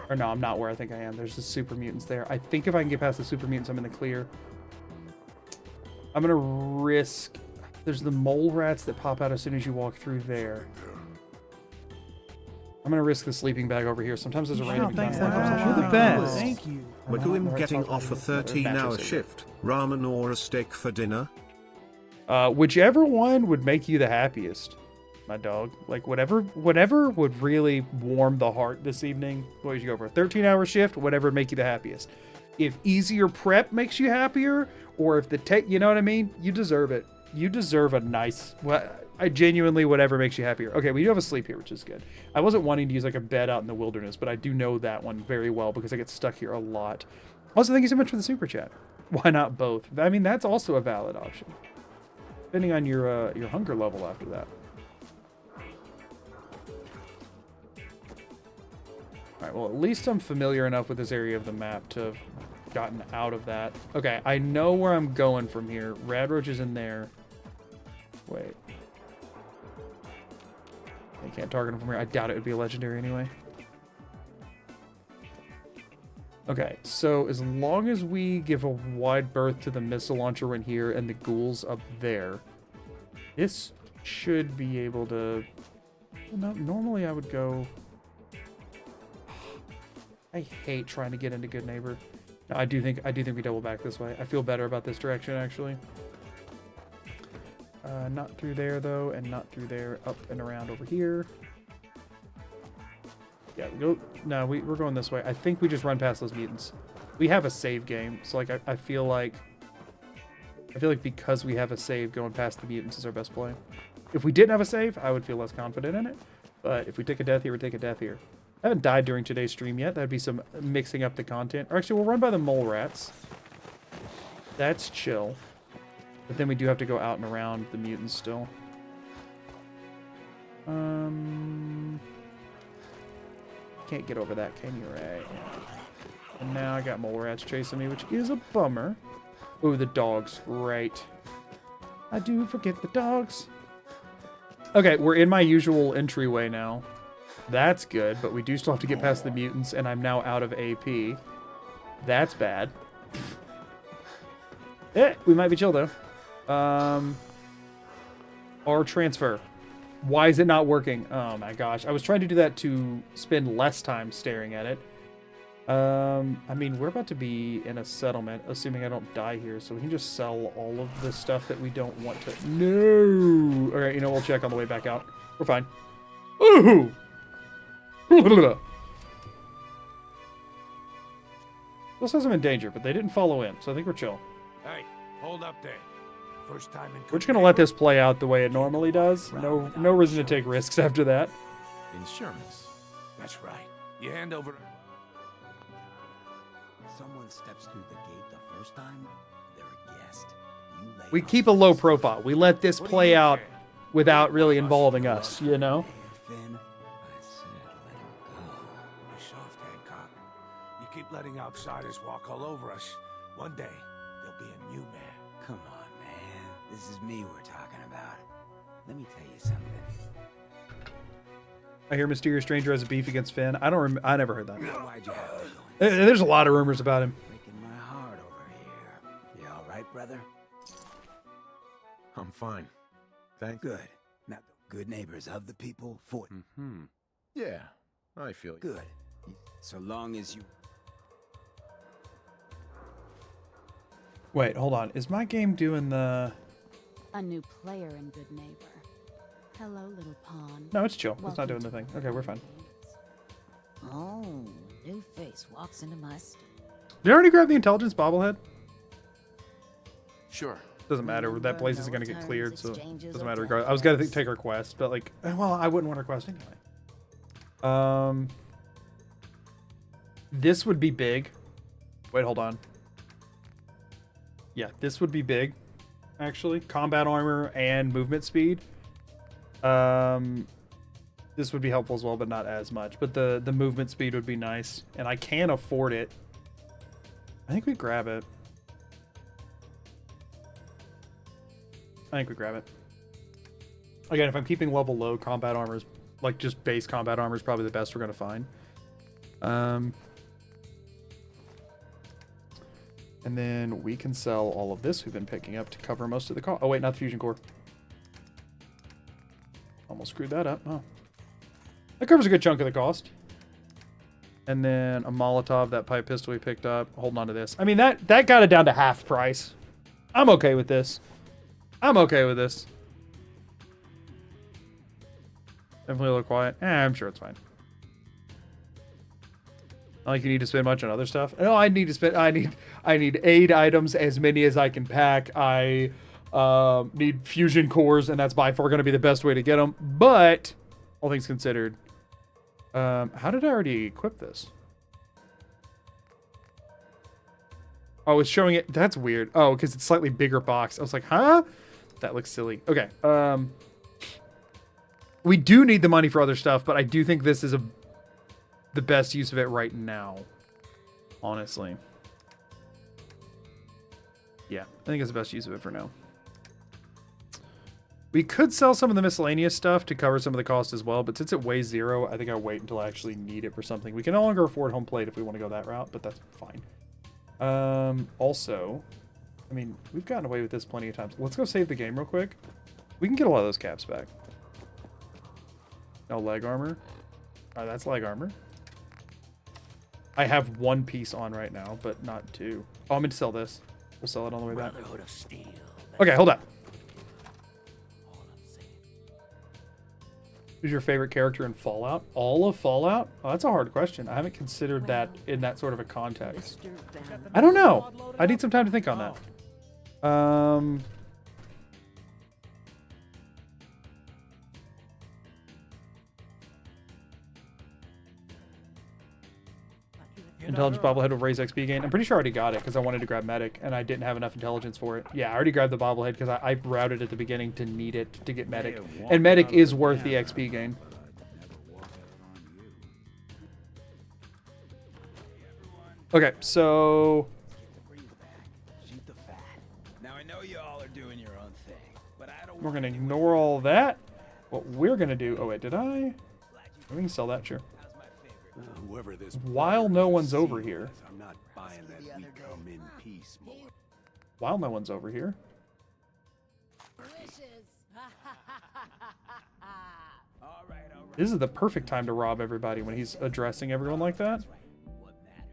Or no, I'm not where I think I am. There's the super mutants there. I think if I can get past the super mutants, I'm in the clear. I'm gonna risk... There's the mole rats that pop out as soon as you walk through there. I'm gonna risk the sleeping bag over here. Sometimes there's a random encounter that comes up. You're the best. Thank you. McGuinn getting off a 13-hour shift. Ramen or a steak for dinner? Whichever one would make you the happiest, my dog. Like, whatever would really warm the heart this evening. What would you go for? A 13-hour shift? Whatever would make you the happiest. If easier prep makes you happier, or if the tech, you know what I mean? You deserve it. You deserve a nice... I genuinely, whatever makes you happier. Okay, we do have a sleep here, which is good. I wasn't wanting to use like a bed out in the wilderness, but I do know that one very well because I get stuck here a lot. Also, thank you so much for the super chat. Why not both? I mean, that's also a valid option, depending on your hunger level after that. All right, well, at least I'm familiar enough with this area of the map to have gotten out of that. Okay, I know where I'm going from here. Radroach is in there. Wait. I can't target him from here. I doubt it would be a legendary anyway. Okay, so as long as we give a wide berth to the missile launcher in here and the ghouls up there, this should be able to... No, normally I would go... I hate trying to get into Good Neighbor. No, I do think we double back this way. I feel better about this direction, actually. Not through there, though, and not through there. Up and around over here. Yeah, no, we're going this way. I think we just run past those mutants. We have a save game, so like I feel like because we have a save, going past the mutants is our best play. If we didn't have a save, I would feel less confident in it. But if we take a death here, we take a death here. I haven't died during today's stream yet. That'd be some mixing up the content. Or actually, we'll run by the mole rats. That's chill. But then we do have to go out and around the mutants still. Can't get over that, can you? Right. And now I got mole rats chasing me, which is a bummer. Ooh, the dogs. Right. I do forget the dogs. Okay, we're in my usual entryway now. That's good, but we do still have to get past the mutants, and I'm now out of AP. That's bad. We might be chill, though. Or transfer. Why is it not working? Oh my gosh. I was trying to do that to spend less time staring at it. I mean, we're about to be in a settlement, assuming I don't die here, so we can just sell all of the stuff that we don't want to... No! Alright, you know, we'll check on the way back out. We're fine. Ooh! This has them in danger, but they didn't follow in, so I think we're chill. Hey, hold up there. First time in. We're just gonna let this play out the way it normally does. No reason to take risks after that. Insurance. That's right. You hand over. Someone steps through the gate the first time, they're a guest. You lay We off keep a low this. profile. We let this play out without really involving us, you know? Hey, Finn, I said let him go. Be soft, Hancock. You keep letting outsiders walk all over us. One day, there'll be a new man. Come on, man. This is me we're talking about. Let me tell you something. I hear Mysterious Stranger has a beef against Finn. I never heard that. Why'd you have to go? There's a lot of rumors about him. Breaking my heart over here. You all right, brother? I'm fine. Thank you. Good. Now, good neighbors of the people for Mm-hmm. Yeah, I feel you. good. So long as you. Wait, hold on. Is my game doing the... A new player and good neighbor. Hello, little pawn. No, it's chill. It's not Welcome doing the to thing. my Okay, we're fine. games. Oh, new face walks into my store. Did I already grab the intelligence bobblehead? Sure. Doesn't matter. That place isn't going to get returns, cleared, so it exchanges, doesn't or matter. I was going to take her quest, but like, well, I wouldn't want her quest anyway. This would be big. Wait, hold on. Yeah, this would be big, actually. Combat armor and movement speed. This would be helpful as well, but not as much. But the movement speed would be nice, and I can afford it. I think we grab it. Again, if I'm keeping level low, combat armor is, like, just base combat armor is probably the best we're going to find. And then we can sell all of this we've been picking up to cover most of the cost. Oh, wait, not the fusion core. Almost screwed that up. Oh. That covers a good chunk of the cost. And then a Molotov, that pipe pistol we picked up. Holding on to this. I mean, that got it down to half price. I'm okay with this. Definitely a little quiet. I'm sure it's fine. Not like you need to spend much on other stuff. No, I need 8 items, as many as I can pack. I need fusion cores, and that's by far going to be the best way to get them. But all things considered, how did I already equip this? Oh, it's showing it. That's weird. Oh, because it's slightly bigger box. I was like, huh? That looks silly. Okay. We do need the money for other stuff, but I do think this is the best use of it right now. Honestly. Yeah, I think it's the best use of it for now. We could sell some of the miscellaneous stuff to cover some of the cost as well, but since it weighs 0, I think I'll wait until I actually need it for something. We can no longer afford home plate if we want to go that route, but that's fine. Also, I mean, we've gotten away with this plenty of times. Let's go save the game real quick. We can get a lot of those caps back. No leg armor. All right, that's leg armor. I have 1 piece on right now, but not 2. Oh, I'm going to sell this. We'll sell it on the way back. Brotherhood of Steel. Okay, hold up. All I'm saying. Who's your favorite character in Fallout? All of Fallout? Oh, that's a hard question. I haven't considered that in that sort of a context. Mr. Van. I don't know. I need some time to think on that. Intelligence bobblehead will raise XP gain. I'm pretty sure I already got it because I wanted to grab medic and I didn't have enough intelligence for it. Yeah, I already grabbed the bobblehead because I routed at the beginning to need it to get medic. And medic is worth the XP gain. Okay, so Shoot the fat. Now I know you all are doing your own thing, but I don't we're want going to ignore all that. what we're gonna do... Oh, wait, did I? We can sell that, sure. Whoever this While no one's over here. I'm not buying that we come in peace, boy. While no one's over here. This is the perfect time to rob everybody when he's addressing everyone like that.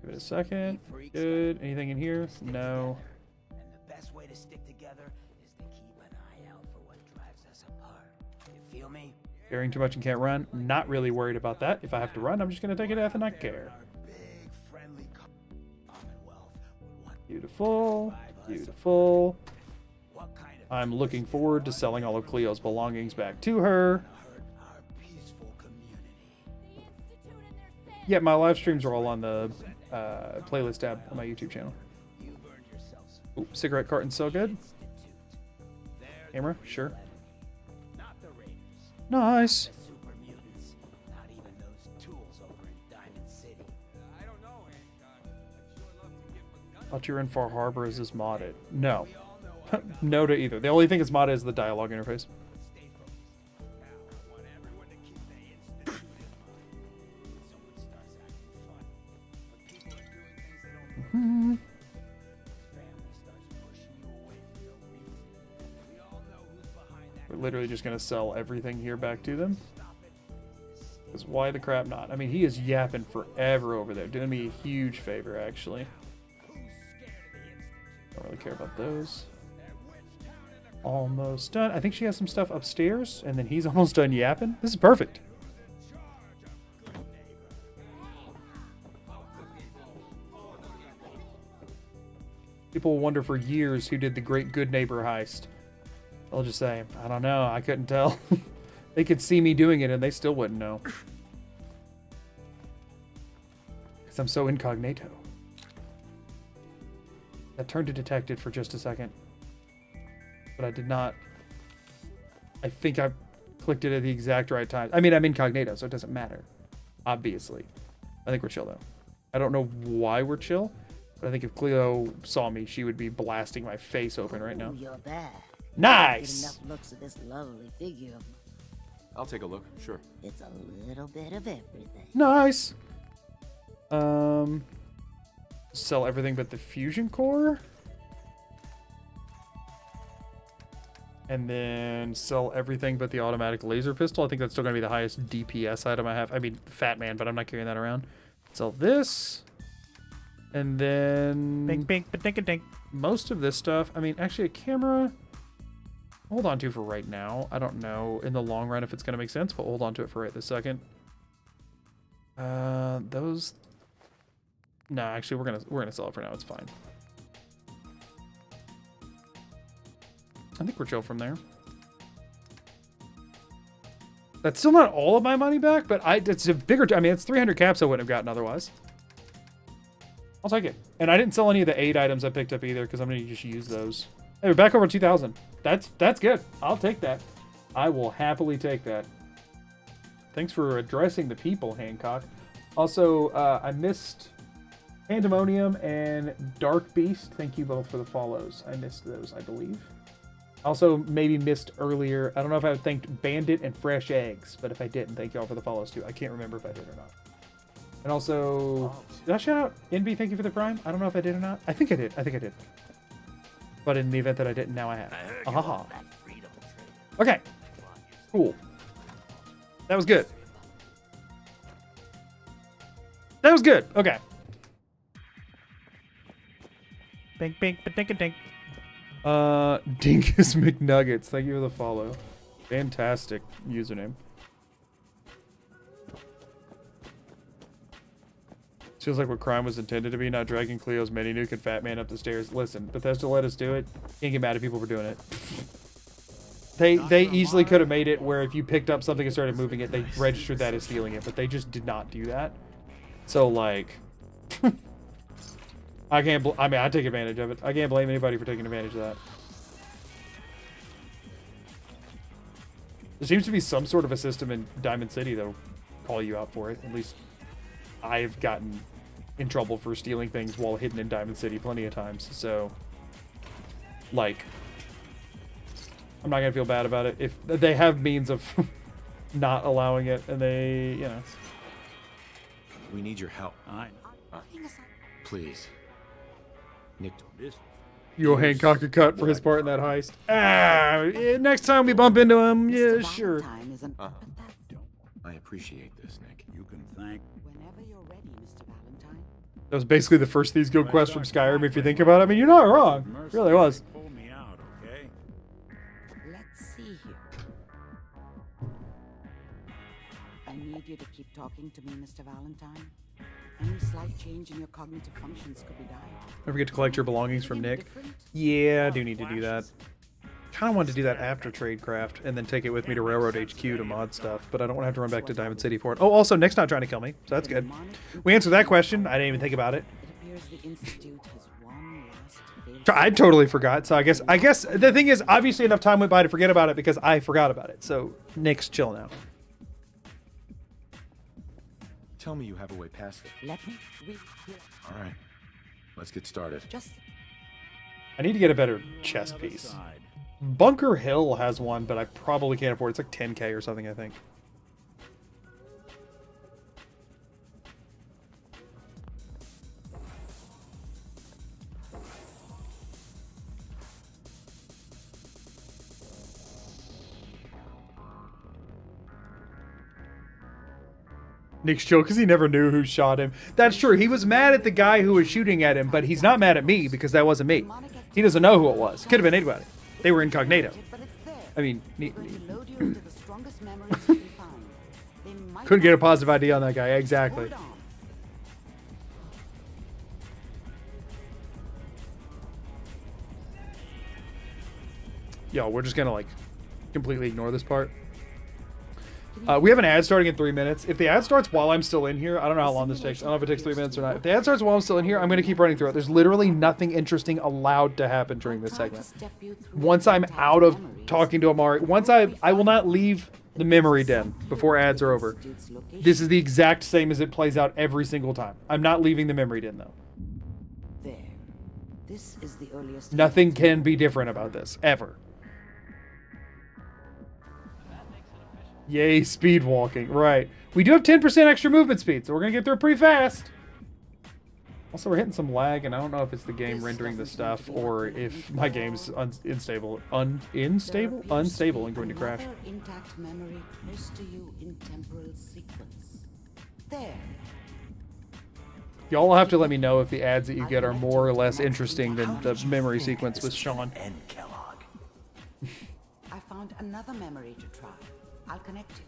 Give it a second. Good. Anything in here? No. And the best way to stick together is to keep an eye out for what drives us apart. You feel me? Caring too much and can't run. Not really worried about that. If I have to run, I'm just going to take a death and not care. Beautiful. Beautiful. I'm looking forward to selling all of Cleo's belongings back to her. Yeah, my live streams are all on the playlist tab on my YouTube channel. Ooh, cigarette carton, so good. Camera, sure. Nice. Thought you were in Far Harbor. Is this modded? No. No to either. The only thing that's modded is the dialogue interface. We're literally just going to sell everything here back to them. Because why the crap not? I mean, he is yapping forever over there. Doing me a huge favor, actually. Don't really care about those. Almost done. I think she has some stuff upstairs, and then he's almost done yapping. This is perfect. People will wonder for years who did the Great Good Neighbor heist. I'll just say, I don't know. I couldn't tell. They could see me doing it, and they still wouldn't know. Because I'm so incognito. That turned to detected for just a second. But I did not. I think I clicked it at the exact right time. I mean, I'm incognito, so it doesn't matter. Obviously. I think we're chill, though. I don't know why we're chill, but I think if Cleo saw me, she would be blasting my face open right now. You're back. Nice! Get enough looks at this lovely figure of mine. I'll take a look, sure. It's a little bit of everything. Nice! Sell everything but the fusion core. And then sell everything but the automatic laser pistol. I think that's still going to be the highest DPS item I have. I mean, Fat Man, but I'm not carrying that around. Sell this. And then... Bink, bink, ba-dink, dink. Most of this stuff. I mean, actually a camera... Hold on to for right now. I don't know in the long run if it's going to make sense, but hold on to it for right this second. Those... No, actually, we're gonna sell it for now. It's fine. I think we're chill from there. That's still not all of my money back, but it's a bigger... I mean, it's 300 caps I wouldn't have gotten otherwise. I'll take it. And I didn't sell any of the 8 items I picked up either, because I'm going to just use those. Hey, we're back over 2,000. That's good. I'll take that. I will happily take that. Thanks for addressing the people, Hancock. Also, I missed Pandemonium and Dark Beast. Thank you both for the follows. I missed those, I believe. Also, maybe missed earlier. I don't know if I thanked Bandit and Fresh Eggs, but if I didn't, thank y'all for the follows too. I can't remember if I did or not. And also, did I shout out NB? Thank you for the Prime. I don't know if I did or not. I think I did. I think I did. But in the event that I didn't, now I have. Ahaha. Okay. Cool. That was good. That was good. Okay. Bink, bink, ba-dink, dink. Dinkus McNuggets. Thank you for the follow. Fantastic username. Feels like what crime was intended to be, not dragging Cleo's mini nuke and Fat Man up the stairs. Listen, Bethesda let us do it. Can't get mad at people for doing it. They easily could have made it where if you picked up something and started moving it, they registered that as stealing it, but they just did not do that. So like, I mean, I take advantage of it. I can't blame anybody for taking advantage of that. There seems to be some sort of a system in Diamond City that'll call you out for it. At least I've gotten in trouble for stealing things while hidden in Diamond City plenty of times. So, like, I'm not gonna feel bad about it. If they have means of not allowing it, and they, you know. We need your help. Please. Nick, You'll Hancock a cut for his part in that heist. Next time we bump into him, yeah, sure. I appreciate this, Nick. You can thank. Whenever you're ready, Mr. Valentine. That was basically the first Thieves Guild quest from Skyrim, if you think about it. I mean, you're not wrong. It really was. Pull me out, okay? Let's see here. I need you to keep talking to me, Mr. Valentine. Any slight change in your cognitive functions could be dire. Don't forget to collect your belongings from Nick. Yeah, I do need to do that. Kind of wanted to do that after Tradecraft and then take it with me to Railroad HQ to mod stuff, but I don't want to have to run back to Diamond City for it. Oh, also, Nick's not trying to kill me, so that's good. We answered that question. I didn't even think about it. It appears the Institute has one last failed. I totally forgot, so I guess the thing is, obviously enough time went by to forget about it because I forgot about it. So Nick's chill now. Tell me you have a way past it. Let me read here. All right. Let's get started. Just I need to get a better chest piece. Bunker Hill has one, but I probably can't afford it. It's like 10k or something, I think. Nick's chill because he never knew who shot him. That's true. He was mad at the guy who was shooting at him, but he's not mad at me because that wasn't me. He doesn't know who it was. Could have been anybody. They were incognito. I mean, couldn't get a positive ID on that guy. Exactly. Yo, we're just gonna like completely ignore this part. We have an ad starting in 3 minutes. If the ad starts while I'm still in here, I don't know how long this takes. I don't know if it takes 3 minutes or not. If the ad starts while I'm still in here, I'm going to keep running through it. There's literally nothing interesting allowed to happen during this segment. Once I'm out of talking to Amari, I will not leave the memory den before ads are over. This is the exact same as it plays out every single time. I'm not leaving the memory den though. there. This is the earliest. Nothing can be different about this, ever. Yay, speed walking. Right. We do have 10% extra movement speed, so we're going to get through it pretty fast. Also, we're hitting some lag, and I don't know if it's the game rendering the stuff or if my game's unstable and going to crash. Intact memory close to you in temporal sequence. There. Y'all will have to let me know if the ads that you get are more or less interesting than the memory sequence with Sean. And Kellogg. I found another memory to try. I'll connect you.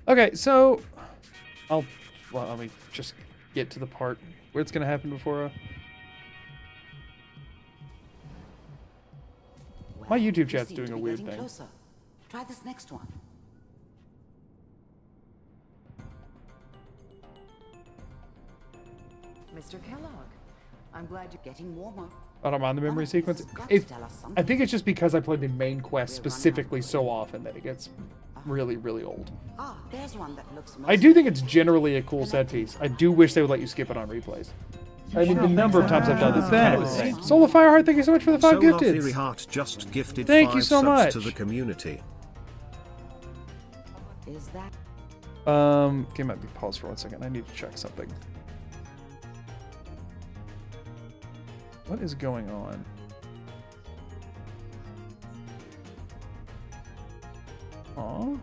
Okay, so let me just get to the part where it's gonna happen before. My YouTube chat's doing a weird thing. Closer. Try this next one. Mr. Kellogg, I'm glad you're getting warmer. I don't mind the memory sequence. I think it's just because I played the main quest specifically so often that it gets really, really old. Ah, there's one that looks I do think it's generally a cool set piece. I do wish they would let you skip it on replays. I mean, the number of times I've done this is kind of insane. Solar Fireheart, thank you so much for the 5 gifted. Heart just gifted Thank 5 you so subs much. to the community. Is that? Game might be paused for 1 second. I need to check something. What is going on? Aw.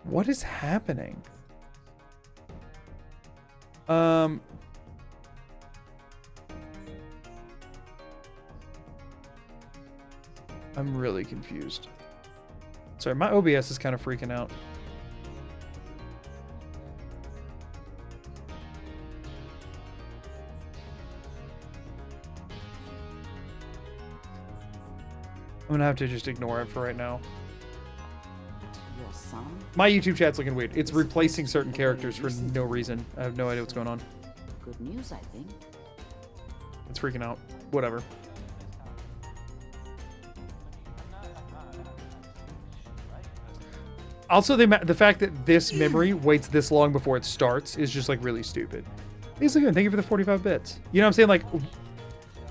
What is happening? I'm really confused. Sorry, my OBS is kind of freaking out. I'm gonna have to just ignore it for right now. Your son? My YouTube chat's looking weird. It's replacing certain characters for no reason. I have no idea what's going on. Good news, I think. It's freaking out. Whatever. Also, the fact that this memory waits this long before it starts is just like really stupid. Basically, thank you for the 45 bits. You know what I'm saying? Like,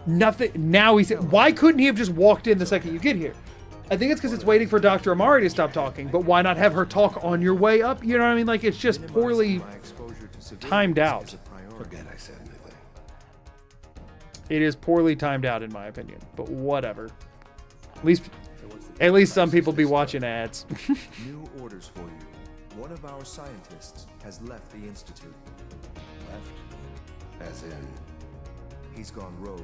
Nothing. Now he's. Why couldn't he have just walked in the second you get here? I think it's because it's waiting for Dr. Amari to stop talking. But why not have her talk on your way up? You know what I mean? Like, it's just poorly timed out. Forget I said anything. It is poorly timed out, in my opinion. But whatever. At least some people be watching ads. New orders for you. One of our scientists has left the institute. Left? As in? He's gone rogue.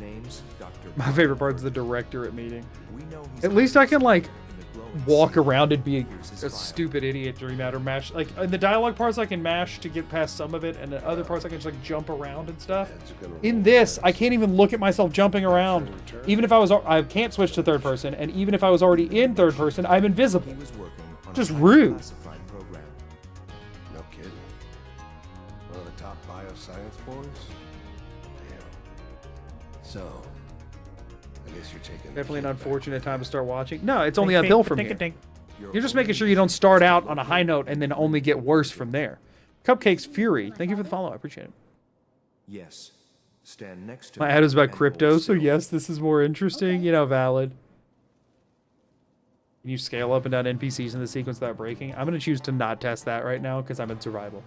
Name's Dr. My favorite part is the directorate meeting. We know he's At least I can, like, in the glowing walk sea. around and be Here's his a file. stupid idiot during that, or mash. Like, in the dialogue parts, I can mash to get past some of it, and the other parts, I can just, like, jump around and stuff. In this, I can't even look at myself jumping around. Even if I can't switch to third person, and even if I was already in third person, I'm invisible. He was working on Just a rude. classified program. No kidding. One of the top bioscience boys? Damn. So, I guess you're taking Definitely an the kid back. unfortunate time to start watching. No, it's only Dink, uphill dink, from dink, here. dink. You're just making sure you don't start out on a high note and then only get worse from there. Cupcakes Fury, thank you for the follow. I appreciate it. Yes. Stand next to My him ad was about and hold crypto, so still. yes, this is more interesting. You know, valid. Can you scale up and down NPCs in the sequence without breaking? I'm going to choose to not test that right now because I'm in survival.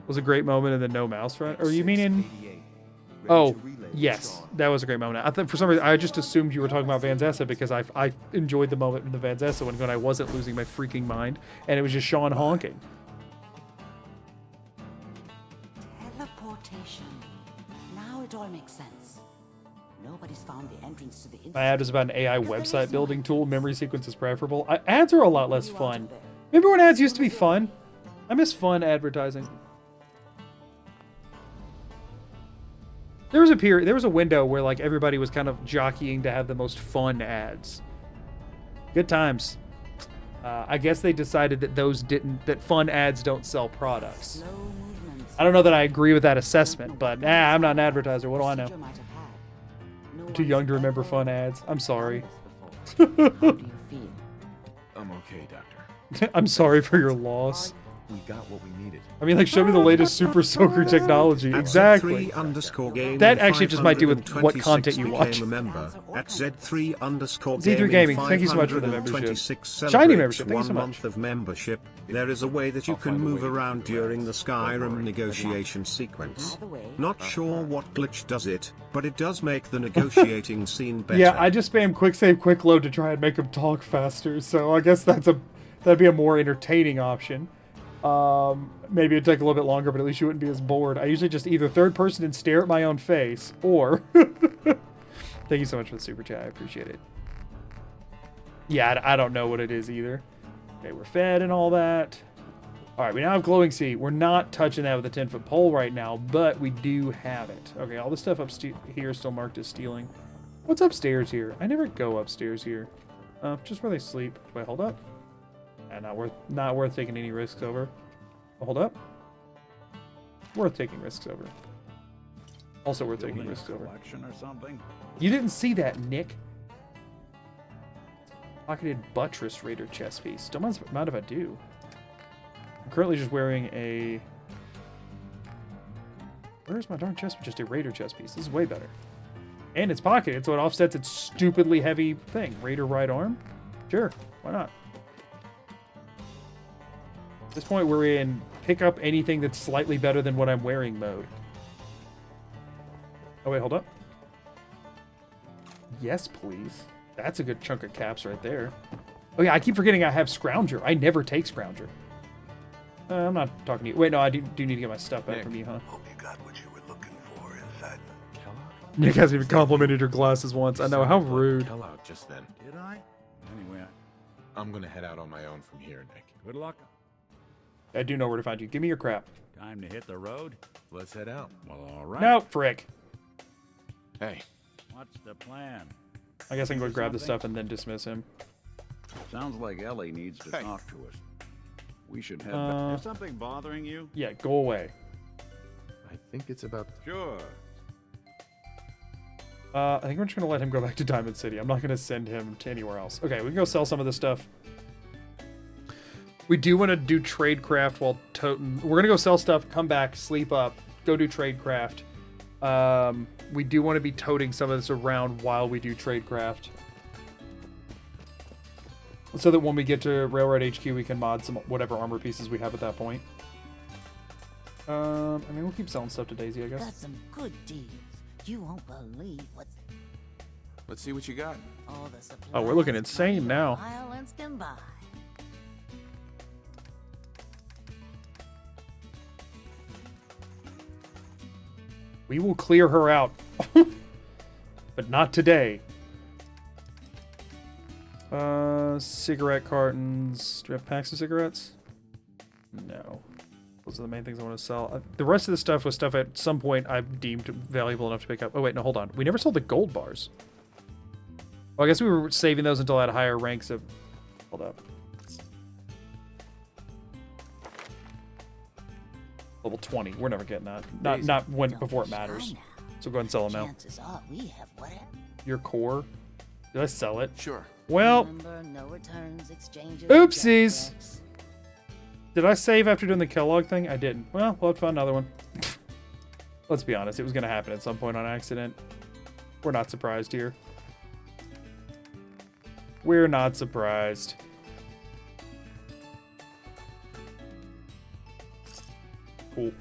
Was a great moment and then no mouse front? Or you mean in... 688, ready Oh, to relay with yes. Sean. That was a great moment. I thought for some reason, I just assumed you were talking about Van Zessa because I enjoyed the moment in the Van Zessa when I wasn't losing my freaking mind. And it was just Sean honking. Teleportation. Now it all makes sense. Nobody's found the entrance to the My ad was about an AI website building tool. Memory sequence is preferable. Ads are a lot less fun. Remember when ads used to be fun? I miss fun advertising. There was a period, there was a window where like everybody was kind of jockeying to have the most fun ads. Good times. I guess they decided that that fun ads don't sell products. I don't know that I agree with that assessment, but I'm not an advertiser. What do I know? I'm too young to remember fun ads. I'm sorry. How do you feel? I'm okay, Doctor. I'm sorry for your loss. We got what we needed. I mean, like, show me the latest Super Soaker technology. At Exactly. Z3_gaming That actually just might do with what 526 content you watch. became a member. At Z3_gaming Z3 Gaming, thank you so much for the membership. 526 Shiny celebrates membership, thank you 1 so much. month of membership. There is a way that you can move around during the Skyrim negotiation sequence. Not sure what glitch does it, but it does make the negotiating scene better. Yeah, I just spam quick save, quick load to try and make him talk faster. So I guess that'd be a more entertaining option. Maybe it'd take a little bit longer, but at least you wouldn't be as bored. I usually just either third person and stare at my own face, or... Thank you so much for the super chat. I appreciate it. Yeah, I don't know what it is either. Okay, we're fed and all that. All right, we now have glowing sea. We're not touching that with a 10-foot pole right now, but we do have it. Okay, all the stuff up here is still marked as stealing. What's upstairs here? I never go upstairs here. Just where they sleep. Wait, hold up. Not worth taking any risks over. Oh, hold up. Worth taking risks over. Also worth taking risks over. Or something? You didn't see that, Nick. Pocketed buttress raider chest piece. Don't mind if I do. I'm currently just wearing a... Where's my darn chest? Just a raider chest piece. This is way better. And it's pocketed, so it offsets its stupidly heavy thing. Raider right arm? Sure, why not? At this point, we're in pick up anything that's slightly better than what I'm wearing mode. Oh, wait, hold up. Yes, please. That's a good chunk of caps right there. Oh, yeah, I keep forgetting I have Scrounger. I never take Scrounger. I'm not talking to you. Wait, no, I do need to get my stuff back from you, huh? Hope you got what you were looking for inside Kellogg. Nick hasn't even complimented your glasses once. I know, how rude. Kellogg just then. Did I? Anyway, I'm gonna head out on my own from here, Nick. good luck. I do know where to find you. Give me your crap. Time to hit the road. Let's head out. Well, all right. No, frick. Hey, What's the plan? I guess I can go grab the stuff and then dismiss him. Sounds like Ellie needs to Hey. talk to us. We should head back. Is something bothering you? Yeah, go away. I think it's about... Sure. I think we're just going to let him go back to Diamond City. I'm not going to send him to anywhere else. Okay, we can go sell some of this stuff. We do want to do tradecraft while toting. We're gonna go sell stuff, come back, sleep up, go do tradecraft. We do want to be toting some of this around while we do tradecraft, so that when we get to Railroad HQ, we can mod some whatever armor pieces we have at that point. I mean, we'll keep selling stuff to Daisy, I guess. Got some good deals. You won't believe what Let's see what you got. all the supplies Oh, we're looking insane now. violence can buy. We will clear her out, but not today. Cigarette cartons. Do we have packs of cigarettes? No. Those are the main things I want to sell. The rest of the stuff was stuff at some point I deemed valuable enough to pick up. Oh, wait, no, hold on. We never sold the gold bars. Well, I guess we were saving those until I had higher ranks of... Hold up. Level 20. We're never getting that. Not when before it matters. So go ahead and sell them now. Chances are we have whatever. Your core. Did I sell it? Sure. Well, Remember, no returns, exchanges, oopsies. rejects. Did I save after doing the Kellogg thing? I didn't. Well, we'll have to find another one. Let's be honest. It was going to happen at some point on accident. We're not surprised here. We're not surprised. Cool.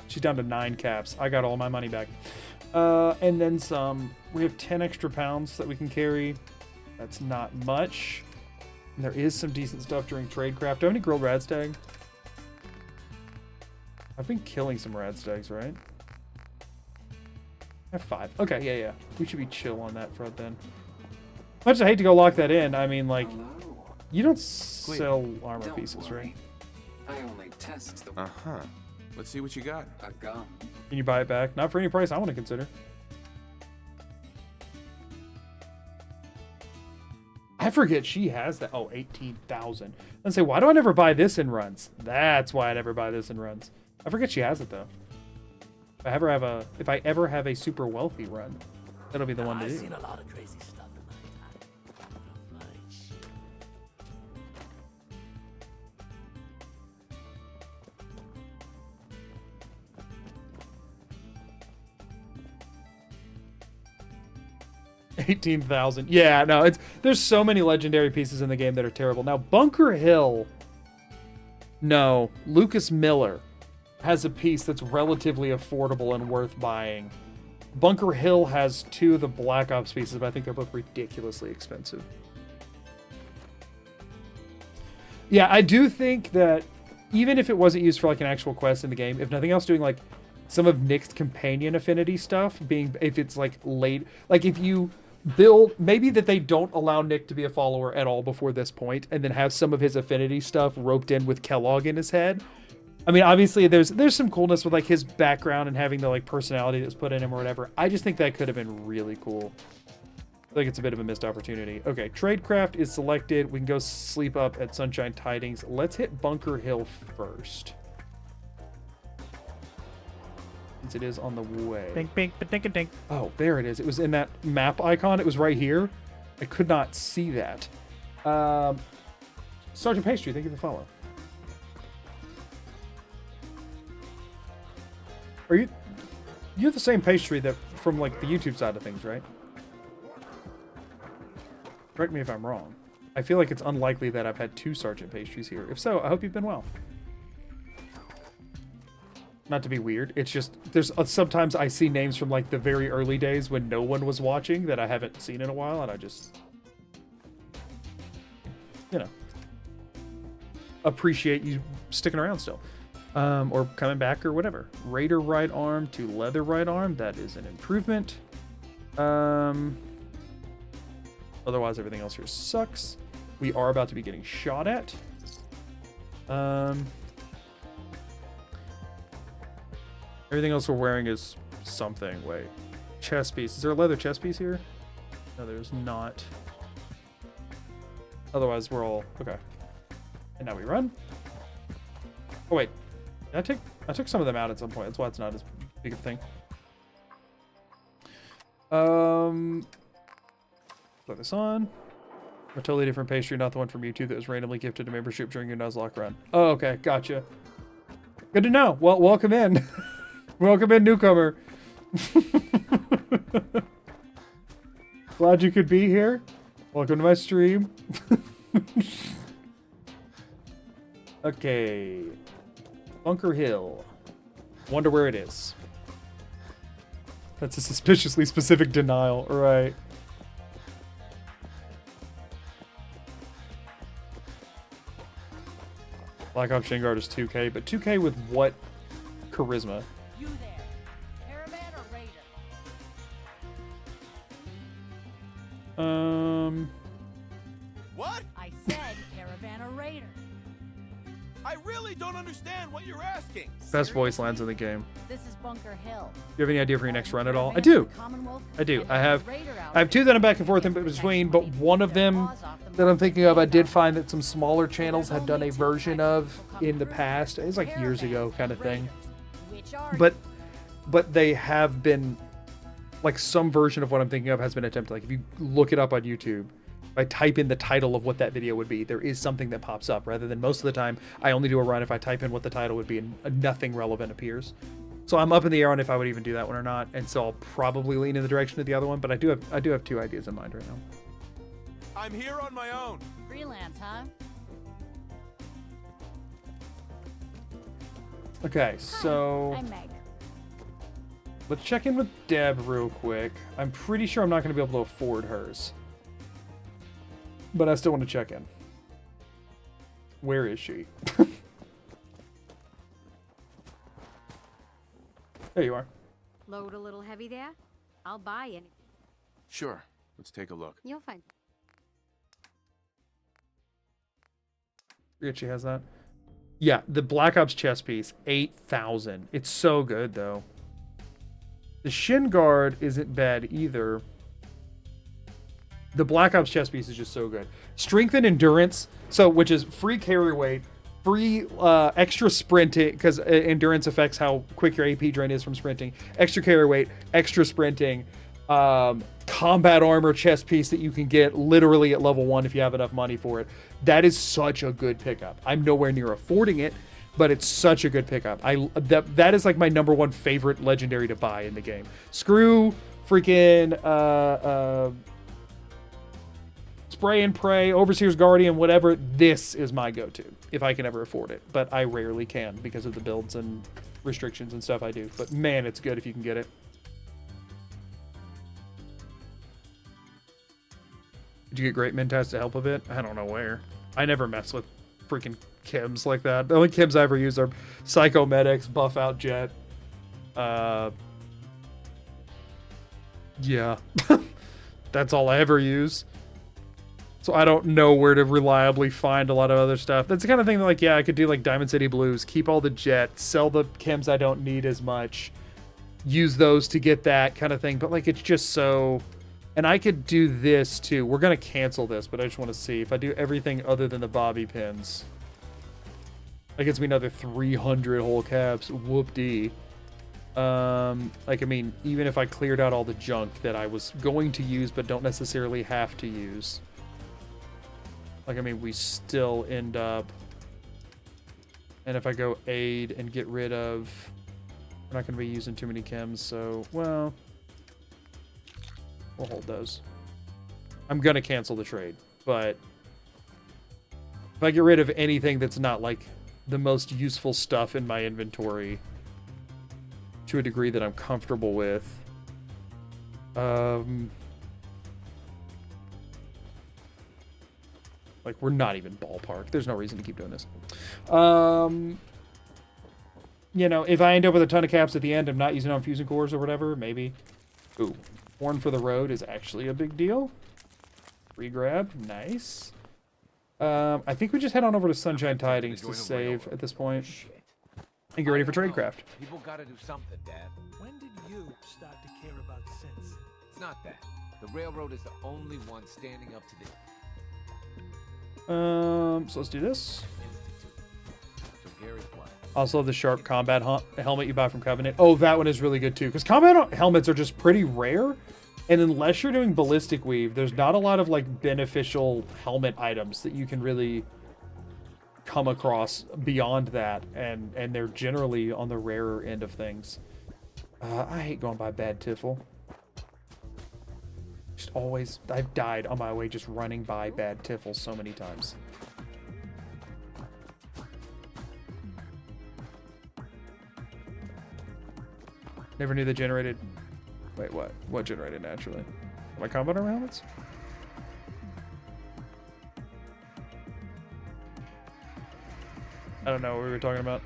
She's down to 9 caps. I got all my money back. And then some. We have 10 extra pounds that we can carry. That's not much. And there is some decent stuff during tradecraft. Do I have any grilled radstag? I've been killing some radstags, right? I have 5. Okay, yeah. We should be chill on that front then. Much as I hate to go lock that in, I mean, like, you don't sell armor pieces, right? I only test the Uh-huh. Let's see what you got. a gun. Can you buy it back? Not for any price I want to consider. I forget she has that. Oh, 18,000. And say, why do I never buy this in runs? That's why I never buy this in runs. I forget she has it though. If I ever have a super wealthy run, that'll be the one to I've do. seen a lot of crazy stuff in my time. Not much. 18,000. Yeah, no, there's so many legendary pieces in the game that are terrible. Now, Bunker Hill, no, Lucas Miller has a piece that's relatively affordable and worth buying. Bunker Hill has 2 of the Black Ops pieces, but I think they're both ridiculously expensive. Yeah, I do think that even if it wasn't used for like an actual quest in the game, if nothing else, doing like some of Nick's companion affinity stuff, being if it's like late, like if you build, maybe that they don't allow Nick to be a follower at all before this point, and then have some of his affinity stuff roped in with Kellogg in his head. I mean, obviously there's some coolness with like his background and having the like personality that's put in him or whatever. I just think that could have been really cool. I think it's a bit of a missed opportunity. Okay, tradecraft is selected. We can go sleep up at Sunshine Tidings. Let's hit Bunker Hill first, since it is on the way. Dink, dink, dink, dink. Oh, there it is. It was in that map icon. It was right here. I could not see that. Sergeant Pastry, thank you for the follow. Are you're the same Pastry that from like the YouTube side of things, right? Correct me if I'm wrong. I feel like it's unlikely that I've had 2 Sergeant Pastries here. If so, I hope you've been well. Not to be weird, it's just there's sometimes I see names from like the very early days when no one was watching that I haven't seen in a while, and I just, you know, appreciate you sticking around still, or coming back or whatever. Raider right arm to leather right arm, that is an improvement. Otherwise, everything else here sucks. We are about to be getting shot at. Everything else we're wearing is something. Wait. Chest piece. Is there a leather chest piece here? No, there's not. Otherwise, we're all... Okay. And now we run. Oh, wait. I took some of them out at some point. That's why it's not as big of a thing. Put this on. A totally different pastry, not the one from YouTube that was randomly gifted to membership during your Nuzlocke run. Oh, okay. Gotcha. Good to know. Well, welcome in. Welcome in, newcomer. Glad you could be here. Welcome to my stream. Okay. Bunker Hill. Wonder where it is. That's a suspiciously specific denial. Right. Black Ops Shin Guard is 2K, but 2K with what charisma? You there, caravan or raider? What? I said caravan or raider. I really don't understand what you're asking. Best voice lines in the game. This is Bunker Hill. Do you have any idea for your next run at all? I do. I do. I have two that I'm back and forth in between, but one of them that I'm thinking of, I did find that some smaller channels had done a version of in the past. It was like years ago kind of thing. But they have been, like, some version of what I'm thinking of has been attempted. Like, if you look it up on YouTube, if I type in the title of what that video would be, there is something that pops up, rather than most of the time I only do a run if I type in what the title would be and nothing relevant appears. So I'm up in the air on if I would even do that one or not, and so I'll probably lean in the direction of the other one, but I do have two ideas in mind right now. I'm here on my own. Freelance, huh? Okay, so I'm Meg. let's check in with Deb real quick. I'm pretty sure I'm not going to be able to afford hers, but I still want to check in. Where is she? There you are. Load a little heavy there? I'll buy any. Sure. Let's take a look. You'll find. Forget she has that. Yeah, the Black Ops chess piece, 8,000. It's so good, though. The Shin Guard isn't bad either. The Black Ops chess piece is just so good. Strength and endurance, so which is free carry weight, free extra sprinting, because endurance affects how quick your AP drain is from sprinting. Extra carry weight, extra sprinting, combat armor chest piece that you can get literally at level 1 if you have enough money for it. That is such a good pickup. I'm nowhere near affording it, but it's such a good pickup. That is like my #1 favorite legendary to buy in the game. Screw freaking Spray and Pray, Overseer's Guardian, whatever. This is my go-to if I can ever afford it, but I rarely can because of the builds and restrictions and stuff I do. But man, it's good if you can get it. Did you get Great Mentas to help a bit? I don't know where. I never mess with freaking chems like that. The only chems I ever use are Psychomedics, Buff Out Jet. Yeah. That's all I ever use. So I don't know where to reliably find a lot of other stuff. That's the kind of thing that, like, yeah, I could do like Diamond City Blues, keep all the jet, sell the chems I don't need as much, use those to get that kind of thing. But like, it's just so... And I could do this too. We're going to cancel this, but I just want to see if I do everything other than the bobby pins. That gets me another 300 whole caps. Whoop-dee. Like, I mean, even if I cleared out all the junk that I was going to use but don't necessarily have to use. Like, I mean, we still end up... And if I go aid and get rid of... We're not going to be using too many chems, so, well... We'll hold those. I'm going to cancel the trade, but... If I get rid of anything that's not, like, the most useful stuff in my inventory... to a degree that I'm comfortable with... Like, we're not even ballpark. There's no reason to keep doing this. You know, if I end up with a ton of caps at the end, I'm not using on fusing cores or whatever, maybe. Ooh, Horn for the Road is actually a big deal. Free grab, nice. I think we just head on over to Sunshine Tidings to save at this point. And get ready for Tradecraft. People gotta do something, Dad. When did you start to care about sense? It's not that. The railroad is the only one standing up to the... So let's do this. Also, the sharp combat helmet you buy from Covenant. Oh, that one is really good too, because combat helmets are just pretty rare. And unless you're doing ballistic weave, there's not a lot of like beneficial helmet items that you can really come across beyond that, and they're generally on the rarer end of things. I hate going by bad tiffle. Just always, I've died on my way just running by bad tiffle so many times. Never knew they generated... Wait, what? What generated naturally? My combat armor helmets? I don't know what we were talking about.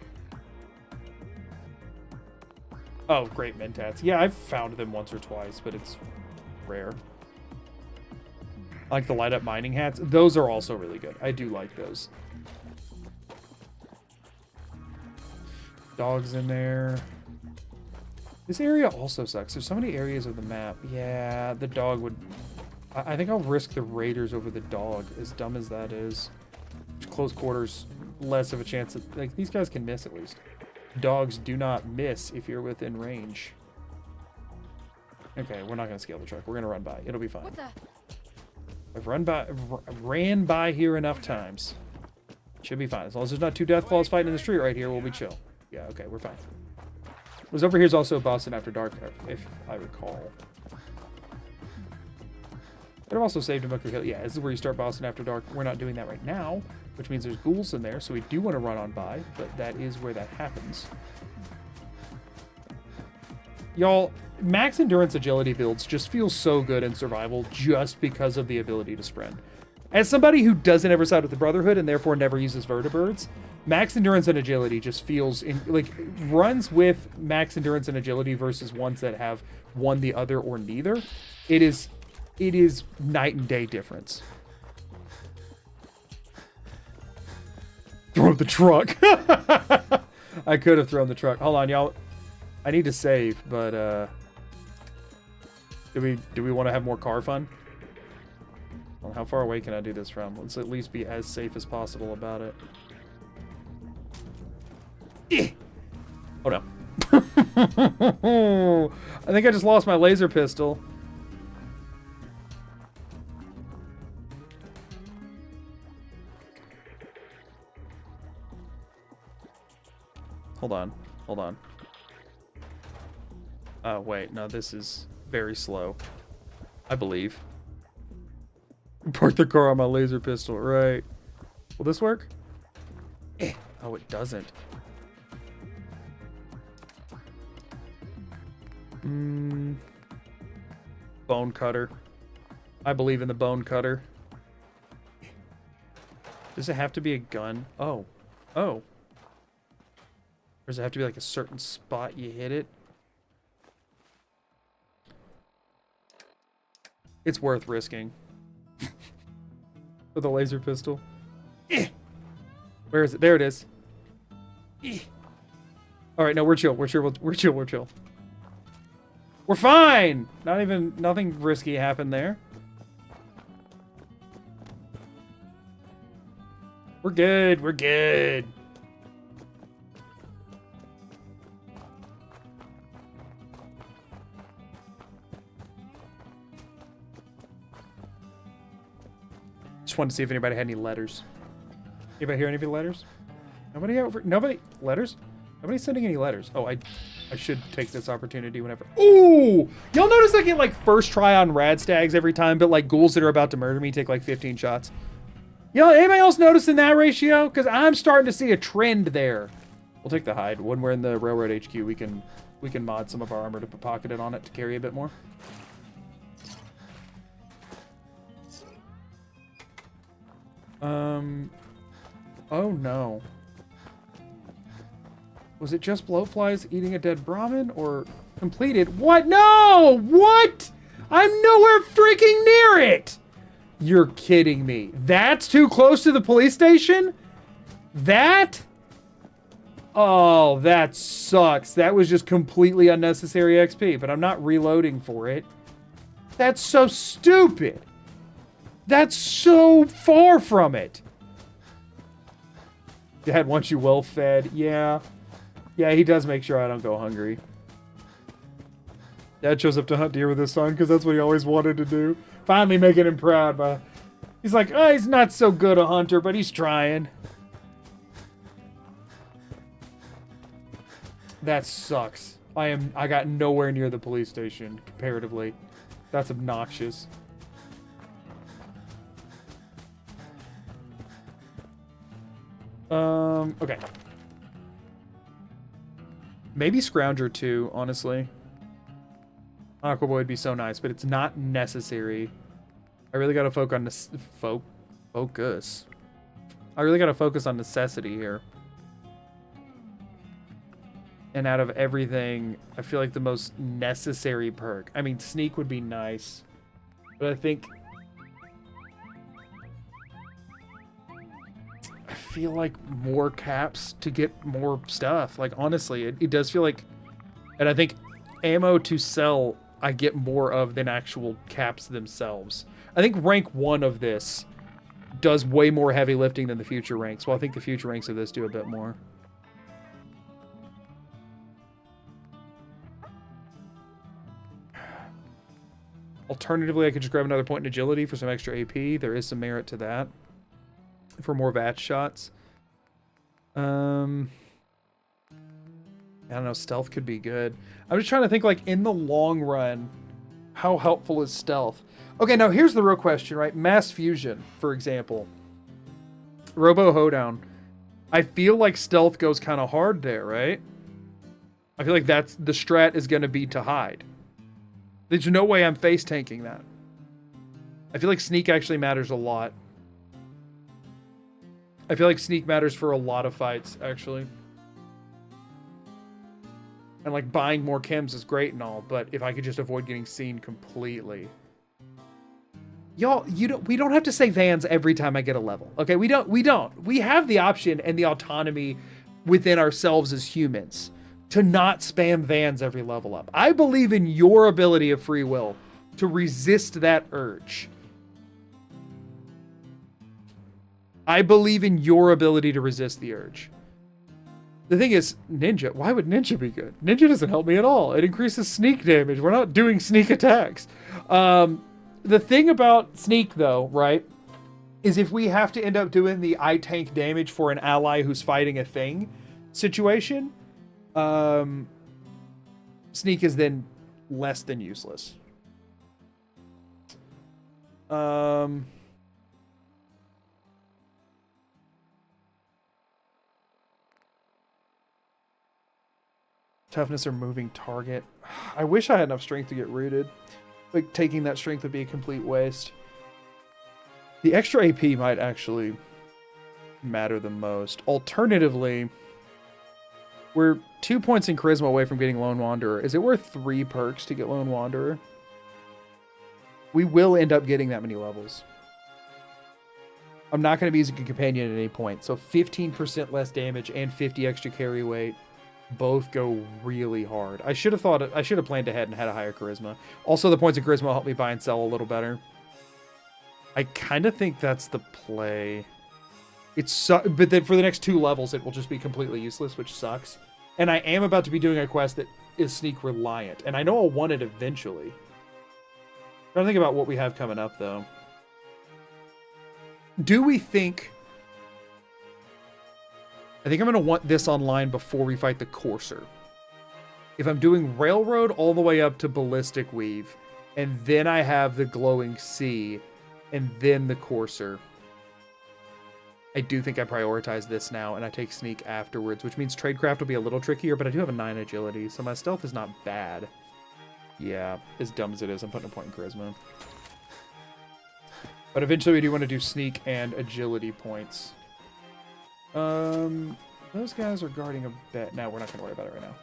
Oh, great mentats. Yeah, I've found them once or twice, but it's rare. I like the light up mining hats. Those are also really good. I do like those. Dogs in there. This area also sucks. There's so many areas of the map. Yeah, the dog would... I think I'll risk the raiders over the dog, as dumb as that is. Close quarters, less of a chance that... Like, these guys can miss at least. Dogs do not miss if you're within range. Okay, we're not going to scale the truck. We're going to run by. It'll be fine. What the? I've ran by here enough times. Should be fine. As long as there's not two deathclaws fighting in the street right here, we'll be chill. Yeah, okay, we're fine. Because over here is also Boston After Dark, if I recall. But I've also saved a Bunker Hill. Yeah, this is where you start Boston After Dark. We're not doing that right now, which means there's ghouls in there, so we do want to run on by, but that is where that happens. Y'all, max endurance agility builds just feel so good in survival just because of the ability to sprint. As somebody who doesn't ever side with the Brotherhood and therefore never uses vertibirds, max endurance and agility just feels like runs with max endurance and agility versus ones that have one, the other, or neither. It is night and day difference. Throw the truck. I could have thrown the truck. Hold on, y'all. I need to save, but do we want to have more car fun? Well, how far away can I do this from? Let's at least be as safe as possible about it. Hold up. I think I just lost my laser pistol. Hold on. Hold on. Oh, wait. No, this is very slow. I believe. Park the car on my laser pistol. Right. Will this work? Oh, it doesn't. Bone cutter. I believe in the bone cutter. Does it have to be a gun? Oh. Oh. Or does it have to be like a certain spot you hit it? It's worth risking. With a laser pistol. Where is it? There it is. Alright, no, we're chill. We're chill. We're chill. We're chill. We're fine! Nothing risky happened there. We're good. We're good. Just wanted to see if anybody had any letters. Anybody hear any of the letters? Nobody letters? Nobody's sending any letters. Oh, I should take this opportunity whenever. Ooh! Y'all notice I get like first try on rad stags every time, but like ghouls that are about to murder me take like 15 shots. Y'all, anybody else noticing that ratio? Because I'm starting to see a trend there. We'll take the hide. When we're in the railroad HQ, we can mod some of our armor to pocket it on it to carry a bit more. Oh no. Was it just blowflies eating a dead Brahmin or completed? What? No! What? I'm nowhere freaking near it! You're kidding me. That's too close to the police station? That? Oh, that sucks. That was just completely unnecessary XP, but I'm not reloading for it. That's so stupid. That's so far from it. Dad wants you well fed. Yeah. Yeah, he does make sure I don't go hungry. Dad shows up to hunt deer with his son because that's what he always wanted to do. Finally making him proud. He's like, oh, he's not so good a hunter, but he's trying. That sucks. I got nowhere near the police station, comparatively. That's obnoxious. Okay. Maybe Scrounger too, honestly. Aquaboy would be so nice, but it's not necessary. I really gotta focus on focus. I really gotta focus on necessity here. And out of everything, I feel like the most necessary perk. I mean, Sneak would be nice, but I think I feel like more caps to get more stuff. Like, honestly, it does feel like, and I think ammo to sell I get more of than actual caps themselves. I think rank 1 of this does way more heavy lifting than the future ranks. Well, I think the future ranks of this do a bit more. Alternatively, I could just grab another point in agility for some extra AP. There is some merit to that. For more VATS shots. I don't know, stealth could be good. I'm just trying to think, like, in the long run, how helpful is stealth? Okay, now here's the real question, right? Mass fusion, for example. Robo Hoedown. I feel like stealth goes kind of hard there, right? I feel like that's the strat is going to be to hide. There's no way I'm face tanking that. I feel like sneak actually matters a lot. I feel like sneak matters for a lot of fights, actually. And like buying more chems is great and all, but if I could just avoid getting seen completely. Y'all, we don't have to say Vans every time I get a level. Okay, we don't. We have the option and the autonomy within ourselves as humans to not spam Vans every level up. I believe in your ability of free will to resist that urge. I believe in your ability to resist the urge. The thing is, Ninja, why would Ninja be good? Ninja doesn't help me at all. It increases sneak damage. We're not doing sneak attacks. The thing about sneak, though, right, is if we have to end up doing the I tank damage for an ally who's fighting a thing situation, sneak is then less than useless. Toughness or moving target. I wish I had enough strength to get rooted. Like, taking that strength would be a complete waste. The extra AP might actually matter the most. Alternatively, we're 2 points in Charisma away from getting Lone Wanderer. Is it worth 3 perks to get Lone Wanderer? We will end up getting that many levels. I'm not going to be using a companion at any point. So 15% less damage and 50 extra carry weight. Both go really hard. I should have planned ahead and had a higher charisma. Also, the points of charisma will help me buy and sell a little better. I kind of think that's the play. But then for the next 2 levels, it will just be completely useless, which sucks. And I am about to be doing a quest that is sneak reliant, and I know I'll want it eventually. I'm trying to think about what we have coming up, though. Do we think... I think I'm going to want this online before we fight the Courser. If I'm doing Railroad all the way up to Ballistic Weave, and then I have the Glowing Sea, and then the Courser, I do think I prioritize this now, and I take Sneak afterwards, which means Tradecraft will be a little trickier, but I do have a 9 agility, so my stealth is not bad. Yeah, as dumb as it is, I'm putting a point in Charisma. But eventually we do want to do Sneak and agility points. Those guys are guarding a bit. No, we're not going to worry about it right now.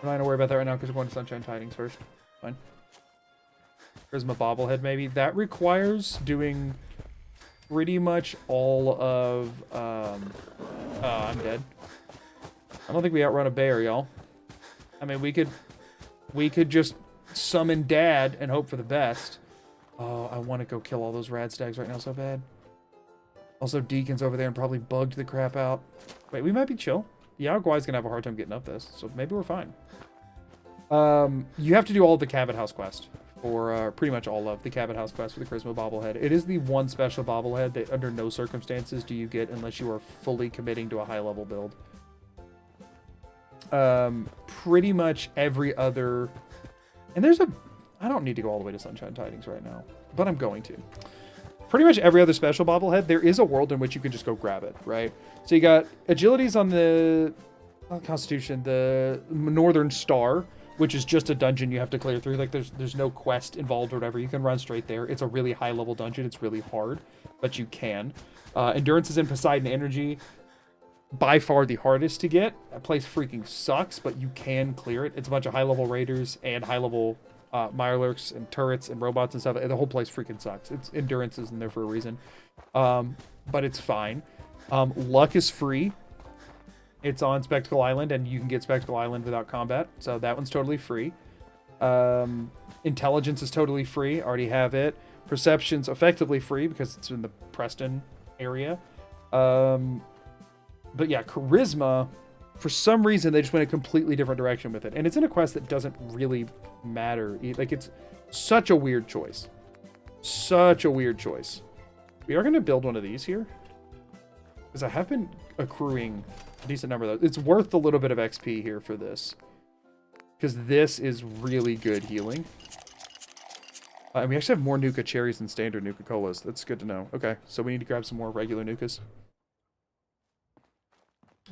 We're not going to worry about that right now because we're going to Sunshine Tidings first. Fine. Charisma Bobblehead, maybe. That requires doing pretty much all of... oh, I'm dead. I don't think we outrun a bear, y'all. I mean, we could just summon Dad and hope for the best. Oh, I want to go kill all those rad stags right now so bad. Also, Deacon's over there and probably bugged the crap out. Wait, we might be chill. Yaoguai's gonna have a hard time getting up this, so maybe we're fine. You have to do all the Cabot House quest. For pretty much all of the Cabot House quest for the Charisma bobblehead. It is the one special bobblehead that under no circumstances do you get unless you are fully committing to a high level build. Pretty much every other... And there's a... I don't need to go all the way to Sunshine Tidings right now, but I'm going to. Pretty much every other special bobblehead, there is a world in which you can just go grab it, right? So you got Agilities on the... Not Constitution, the Northern Star, which is just a dungeon you have to clear through. Like, there's no quest involved or whatever. You can run straight there. It's a really high-level dungeon. It's really hard, but you can. Endurance is in Poseidon Energy. By far the hardest to get. That place freaking sucks, but you can clear it. It's a bunch of high-level raiders and high-level Mirelurks and turrets and robots and stuff. The whole place freaking sucks. It's Endurance is in there for a reason. But it's fine. Luck is free. It's on Spectacle Island, and you can get Spectacle Island without combat, so that one's totally free. Intelligence is totally free. Already have it. Perception's effectively free because it's in the Preston area. But yeah, Charisma, for some reason, they just went a completely different direction with it. And it's in a quest that doesn't really matter. Like, it's such a weird choice. Such a weird choice. We are going to build one of these here. Because I have been accruing a decent number of those. It's worth a little bit of XP here for this. Because this is really good healing. And we actually have more Nuka cherries than standard Nuka colas. That's good to know. Okay, so we need to grab some more regular Nukas.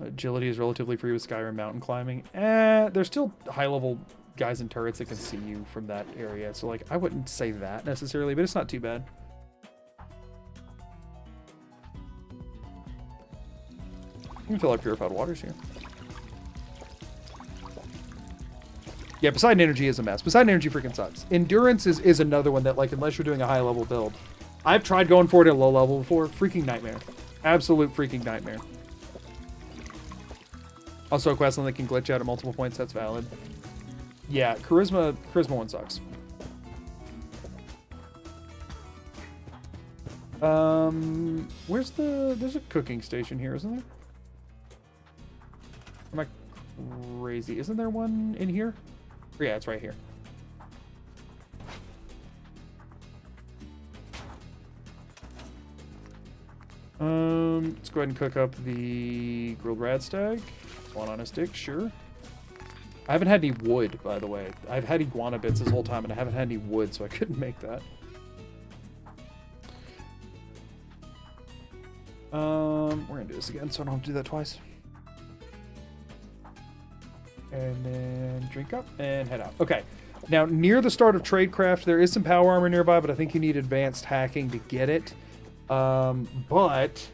Agility is relatively free with Skyrim mountain climbing. There's still high-level guys and turrets that can see you from that area. So, like, I wouldn't say that necessarily, but it's not too bad. You can fill our purified waters here. Yeah, Poseidon Energy is a mess. Poseidon Energy freaking sucks. Endurance is another one that, like, unless you're doing a high-level build. I've tried going for it at low level before. Freaking nightmare. Absolute freaking nightmare. Also, a questline that can glitch out at multiple points. That's valid. Yeah, Charisma one sucks. There's a cooking station here, isn't there? Am I crazy? Isn't there one in here? Yeah, it's right here. Let's go ahead and cook up the grilled radstag. One on a stick, sure. I haven't had any wood, by the way. I've had iguana bits this whole time, and I haven't had any wood, so I couldn't make that. We're gonna do this again, so I don't have to do that twice. And then drink up and head out. Okay. Now, near the start of Tradecraft, there is some power armor nearby, but I think you need advanced hacking to get it. But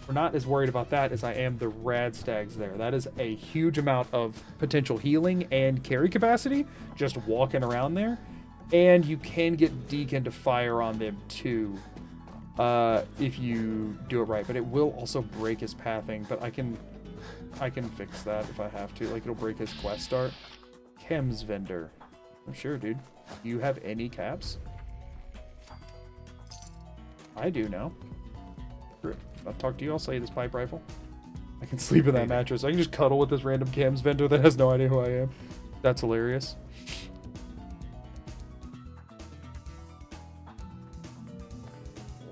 we're not as worried about that as I am the radstags there. That is a huge amount of potential healing and carry capacity just walking around there. And you can get Deacon to fire on them too, if you do it right. But it will also break his pathing, but I can fix that if I have to. Like, it'll break his quest start. Chems vendor. I'm sure, dude. Do you have any caps? I do now. If I'll talk to you, I'll sell you this pipe rifle. I can sleep in that mattress. I can just cuddle with this random chems vendor that has no idea who I am. That's hilarious.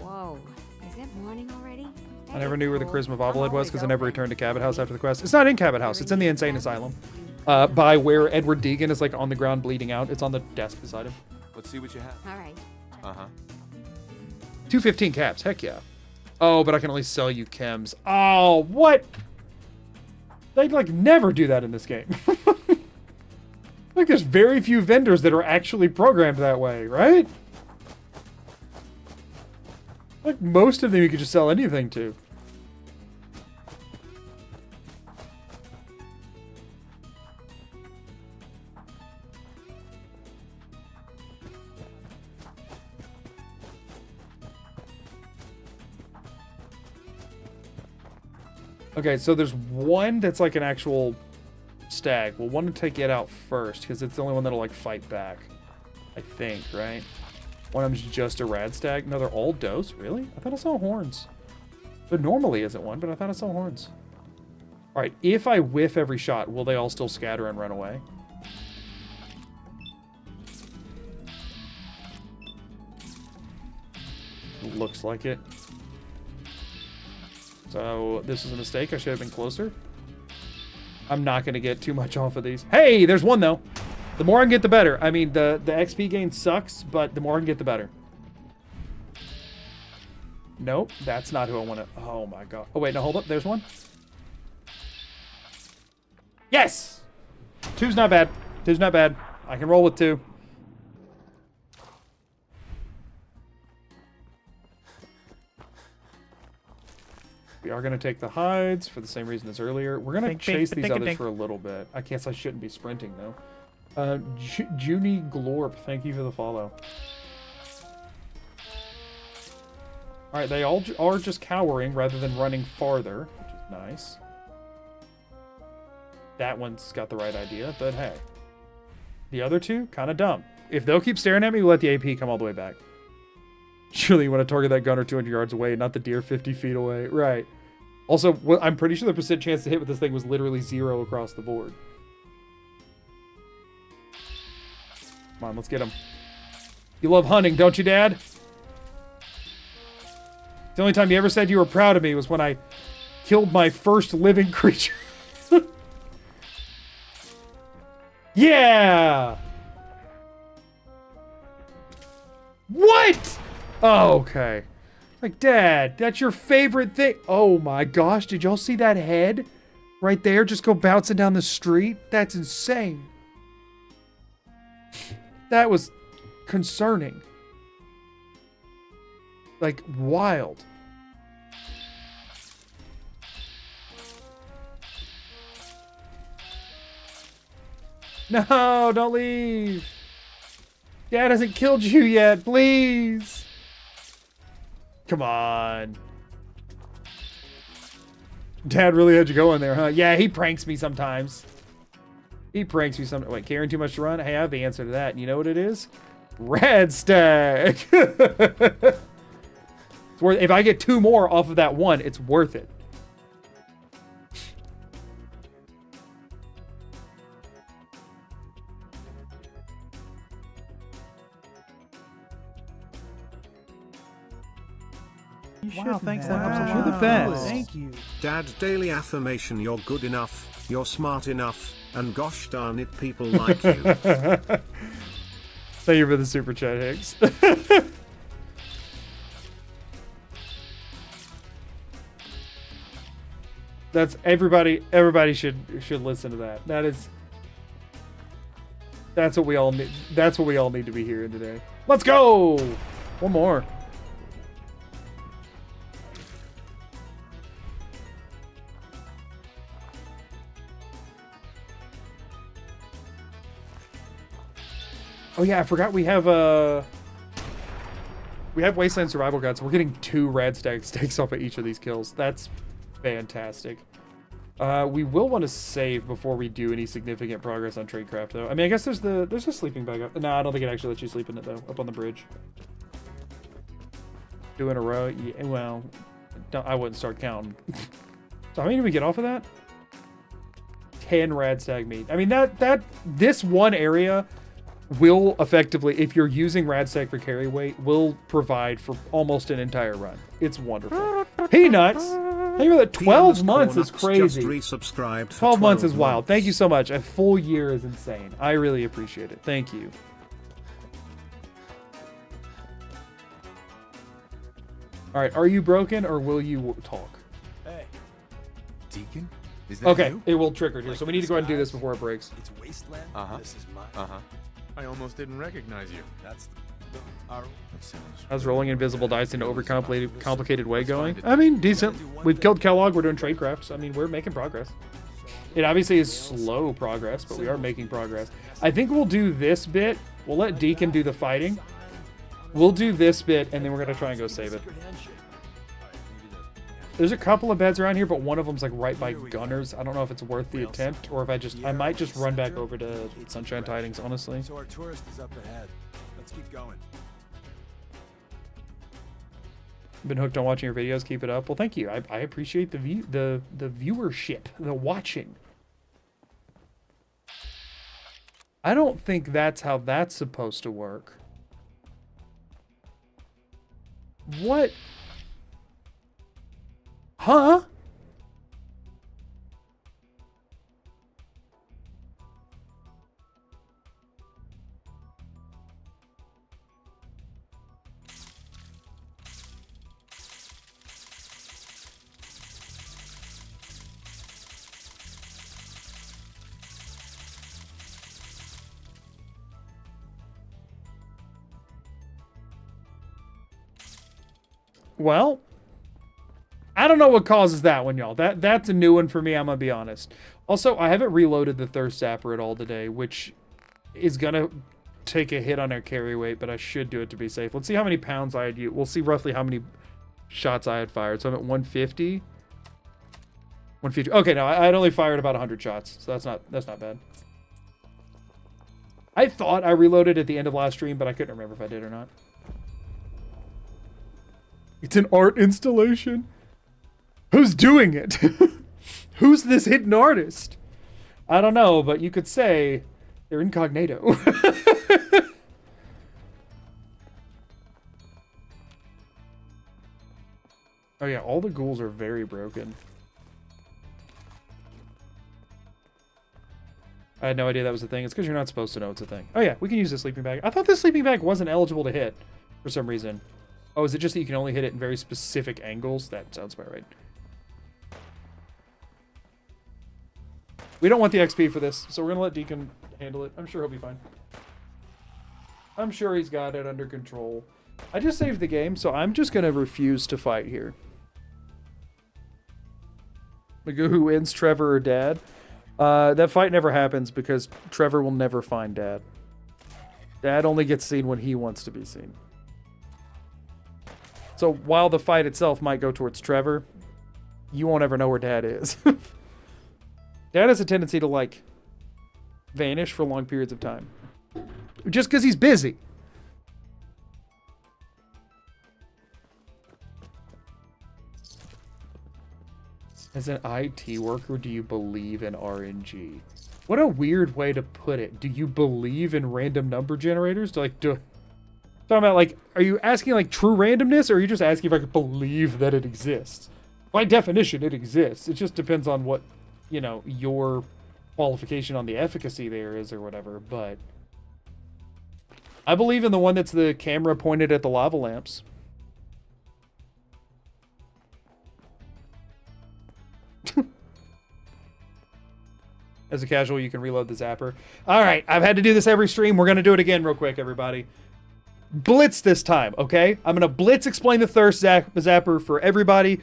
Whoa. Is it morning already? I never knew where the Charisma bobblehead was because I never returned to Cabot House after the quest. It's not in Cabot House. It's in the Insane Asylum. By where Edward Deegan is, like, on the ground bleeding out. It's on the desk beside him. Let's see what you have. All right. Uh-huh. 215 caps. Heck yeah. Oh, but I can only sell you chems. Oh, what? They'd, like, never do that in this game. Like, there's very few vendors that are actually programmed that way, right? Like, most of them you could just sell anything to. Okay, so there's one that's like an actual stag. We'll want to take it out first because it's the only one that'll, like, fight back. I think, right? One of them's just a rad stag. No, they're all does. Really? I thought I saw horns. There normally isn't one, but I thought I saw horns. All right, if I whiff every shot, will they all still scatter and run away? Looks like it. So this is a mistake. I should have been closer. I'm not going to get too much off of these. Hey, there's one though. The more I can get, the better. I mean, the XP gain sucks, but the more I can get, the better. Nope, that's not who I want to... Oh my god. Oh wait, no, hold up. There's one. Yes! 2's not bad. 2's not bad. I can roll with 2. We are going to take the hides for the same reason as earlier. We're going to chase these others for a little bit. I guess I shouldn't be sprinting, though. Junie Glorp, thank you for the follow. Alright, they all are just cowering rather than running farther, which is nice. That one's got the right idea, but hey. The other two, kind of dumb. If they'll keep staring at me, we'll let the AP come all the way back. Surely you want to target that gunner 200 yards away, not the deer 50 feet away. Right. Also, I'm pretty sure the percent chance to hit with this thing was literally 0 across the board. Come on, let's get him. You love hunting, don't you, Dad? The only time you ever said you were proud of me was when I killed my first living creature. Yeah! What? Oh, okay. Like, Dad, that's your favorite thing. Oh my gosh, did y'all see that head right there just go bouncing down the street? That's insane. That was concerning. Like, wild. No, don't leave. Dad hasn't killed you yet, please. Come on. Dad really had you go in there, huh? Yeah, he pranks me sometimes. He pranks me sometimes. Wait, carrying too much to run? Hey, I have the answer to that. And you know what it is? Red stack. It's worth, if I get 2 more off of that 1, it's worth it. Wow, thanks. That helps a lot. You're the best. Thank you. Dad, daily affirmation, you're good enough, you're smart enough, and gosh darn it, people like you. Thank you for the super chat, Higgs. That's everybody should listen to that. That's what we all need. That's what we all need to be hearing today. Let's go. One more. Oh yeah, I forgot we have Wasteland Survival Guide, so we're getting 2 rad stakes off of each of these kills. That's fantastic. We will want to save before we do any significant progress on Tradecraft, though. I mean, I guess there's a sleeping bag up. No, I don't think it actually lets you sleep in it though. Up on the bridge. 2 in a row. Yeah, well, I wouldn't start counting. So how many did we get off of that? 10 rad stag meat. I mean, this one area will effectively, if you're using Radstag for carry weight, will provide for almost an entire run. It's wonderful. Peanuts! Thank you for that. 12 months is crazy. 12 months is wild. Thank you so much. A full year is insane. I really appreciate it. Thank you. Alright, are you broken or will you talk? Hey. Deacon? Is that okay, you? it will trigger here, so we need to go ahead and do this before it breaks. It's wasteland. This is mine. I almost didn't recognize you. That's How's rolling invisible dice in an complicated way going? I mean, decent. We've killed Kellogg. We're doing tradecraft. So, I mean, we're making progress. It obviously is slow progress, but we are making progress. I think we'll do this bit. We'll let Deacon do the fighting. We'll do this bit, and then we're going to try and go save it. There's a couple of beds around here, but one of them's like right by Gunners. I don't know if it's worth the attempt, or if I might just run back over to Sunshine Tidings, honestly. So our tourist is up ahead. Let's keep going. Been hooked on watching your videos. Keep it up. Well, thank you. I appreciate the viewership, the watching. I don't think that's how that's supposed to work. What? Huh? Well, I don't know what causes that one, y'all. That's a new one for me, I'm gonna be honest. Also, I haven't reloaded the Thirst Zapper at all today, which is gonna take a hit on our carry weight, but I should do it to be safe. Let's see how many pounds I had. We'll see roughly how many shots I had fired. So I'm at 150. 150. Okay, no, I had only fired about 100 shots, so that's not bad. I thought I reloaded at the end of last stream, but I couldn't remember if I did or not. It's an art installation. Who's doing it? Who's this hidden artist? I don't know, but you could say they're incognito. Oh yeah, all the ghouls are very broken. I had no idea that was a thing. It's because you're not supposed to know it's a thing. Oh yeah, we can use the sleeping bag. I thought the sleeping bag wasn't eligible to hit for some reason. Oh, is it just that you can only hit it in very specific angles? That sounds about right. We don't want the XP for this, so we're going to let Deacon handle it. I'm sure he'll be fine. I'm sure he's got it under control. I just saved the game, so I'm just going to refuse to fight here. Like, who wins, Trevor or Dad? That fight never happens because Trevor will never find Dad. Dad only gets seen when he wants to be seen. So while the fight itself might go towards Trevor, you won't ever know where Dad is. Dad has a tendency to, like, vanish for long periods of time. Just because he's busy. As an IT worker, do you believe in RNG? What a weird way to put it. Do you believe in random number generators? Talking about, like, are you asking, like, true randomness, or are you just asking if I could believe that it exists? By definition, it exists. It just depends on what, you know, your qualification on the efficacy there is or whatever, but I believe in the one that's the camera pointed at the lava lamps. As a casual, you can reload the zapper. All right, I've had to do this every stream. We're going to do it again real quick, everybody. Blitz this time, okay? I'm going to blitz explain the thirst zapper for everybody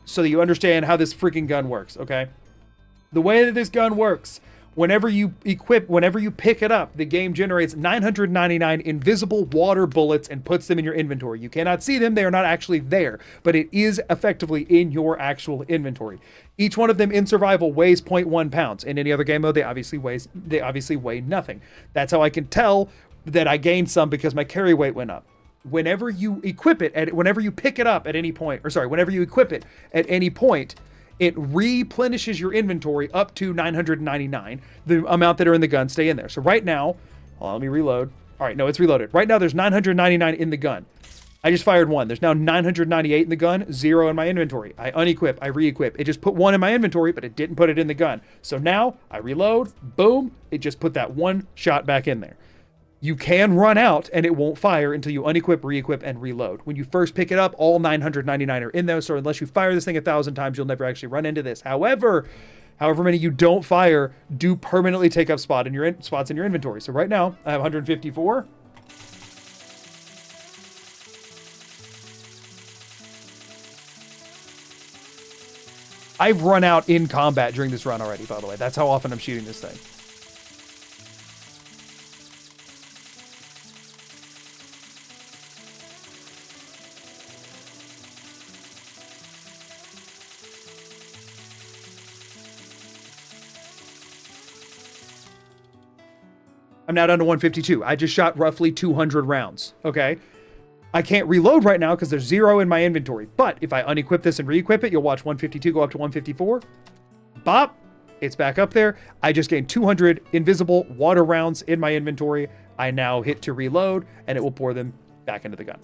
so that you understand how this freaking gun works, okay? The way that this gun works, whenever you pick it up, the game generates 999 invisible water bullets and puts them in your inventory. You cannot see them, they are not actually there, but it is effectively in your actual inventory. Each one of them in survival weighs 0.1 pounds. In any other game mode, they obviously weigh nothing. That's how I can tell that I gained some, because my carry weight went up. Whenever you equip it, whenever you pick it up at any point, whenever you equip it at any point, it replenishes your inventory up to 999. The amount that are in the gun stay in there. So right now, let me reload. All right, no, it's reloaded. Right now, there's 999 in the gun. I just fired one. There's now 998 in the gun, 0 in my inventory. I unequip, I re-equip. It just put 1 in my inventory, but it didn't put it in the gun. So now I reload, boom, it just put that one shot back in there. You can run out and it won't fire until you unequip, re-equip, and reload. When you first pick it up, all 999 are in there, so unless you fire this thing 1,000 times, you'll never actually run into this. However many you don't fire do permanently take up spots in your inventory. So right now, I have 154. I've run out in combat during this run already, by the way. That's how often I'm shooting this thing. I'm now down to 152. I just shot roughly 200 rounds, okay? I can't reload right now because there's 0 in my inventory. But if I unequip this and re-equip it, you'll watch 152 go up to 154. Bop, it's back up there. I just gained 200 invisible water rounds in my inventory. I now hit to reload, and it will pour them back into the gun.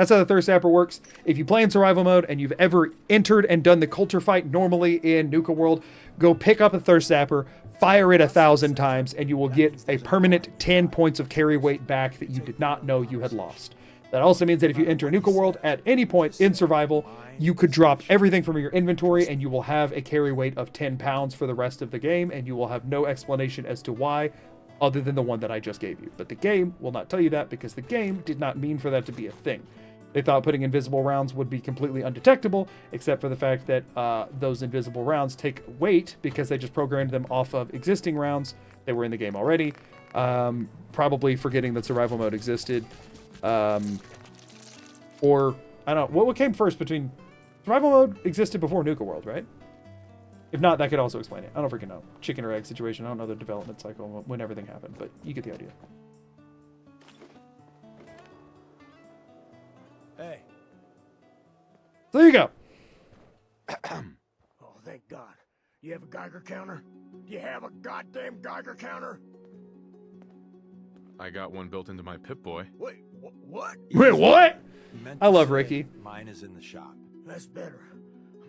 That's how the Thirst Sapper works. If you play in survival mode and you've ever entered and done the culture fight normally in Nuka World, go pick up a Thirst Sapper, fire it 1,000 times, and you will get a permanent 10 points of carry weight back that you did not know you had lost. That also means that if you enter Nuka World at any point in survival, you could drop everything from your inventory and you will have a carry weight of 10 pounds for the rest of the game, and you will have no explanation as to why, other than the one that I just gave you. But the game will not tell you that because the game did not mean for that to be a thing. They thought putting invisible rounds would be completely undetectable, except for the fact that those invisible rounds take weight because they just programmed them off of existing rounds that were in the game already, probably forgetting that survival mode existed. Or, I don't know, what came first between... Survival mode existed before Nuka World, right? If not, that could also explain it. I don't freaking know. Chicken or egg situation. I don't know the development cycle when everything happened, but you get the idea. Hey. So there you go. Oh, thank God. You have a Geiger counter? You have a goddamn Geiger counter? I got one built into my Pip-Boy. Wait, what? Wait, what? I love Ricky. Mine is in the shop. That's better.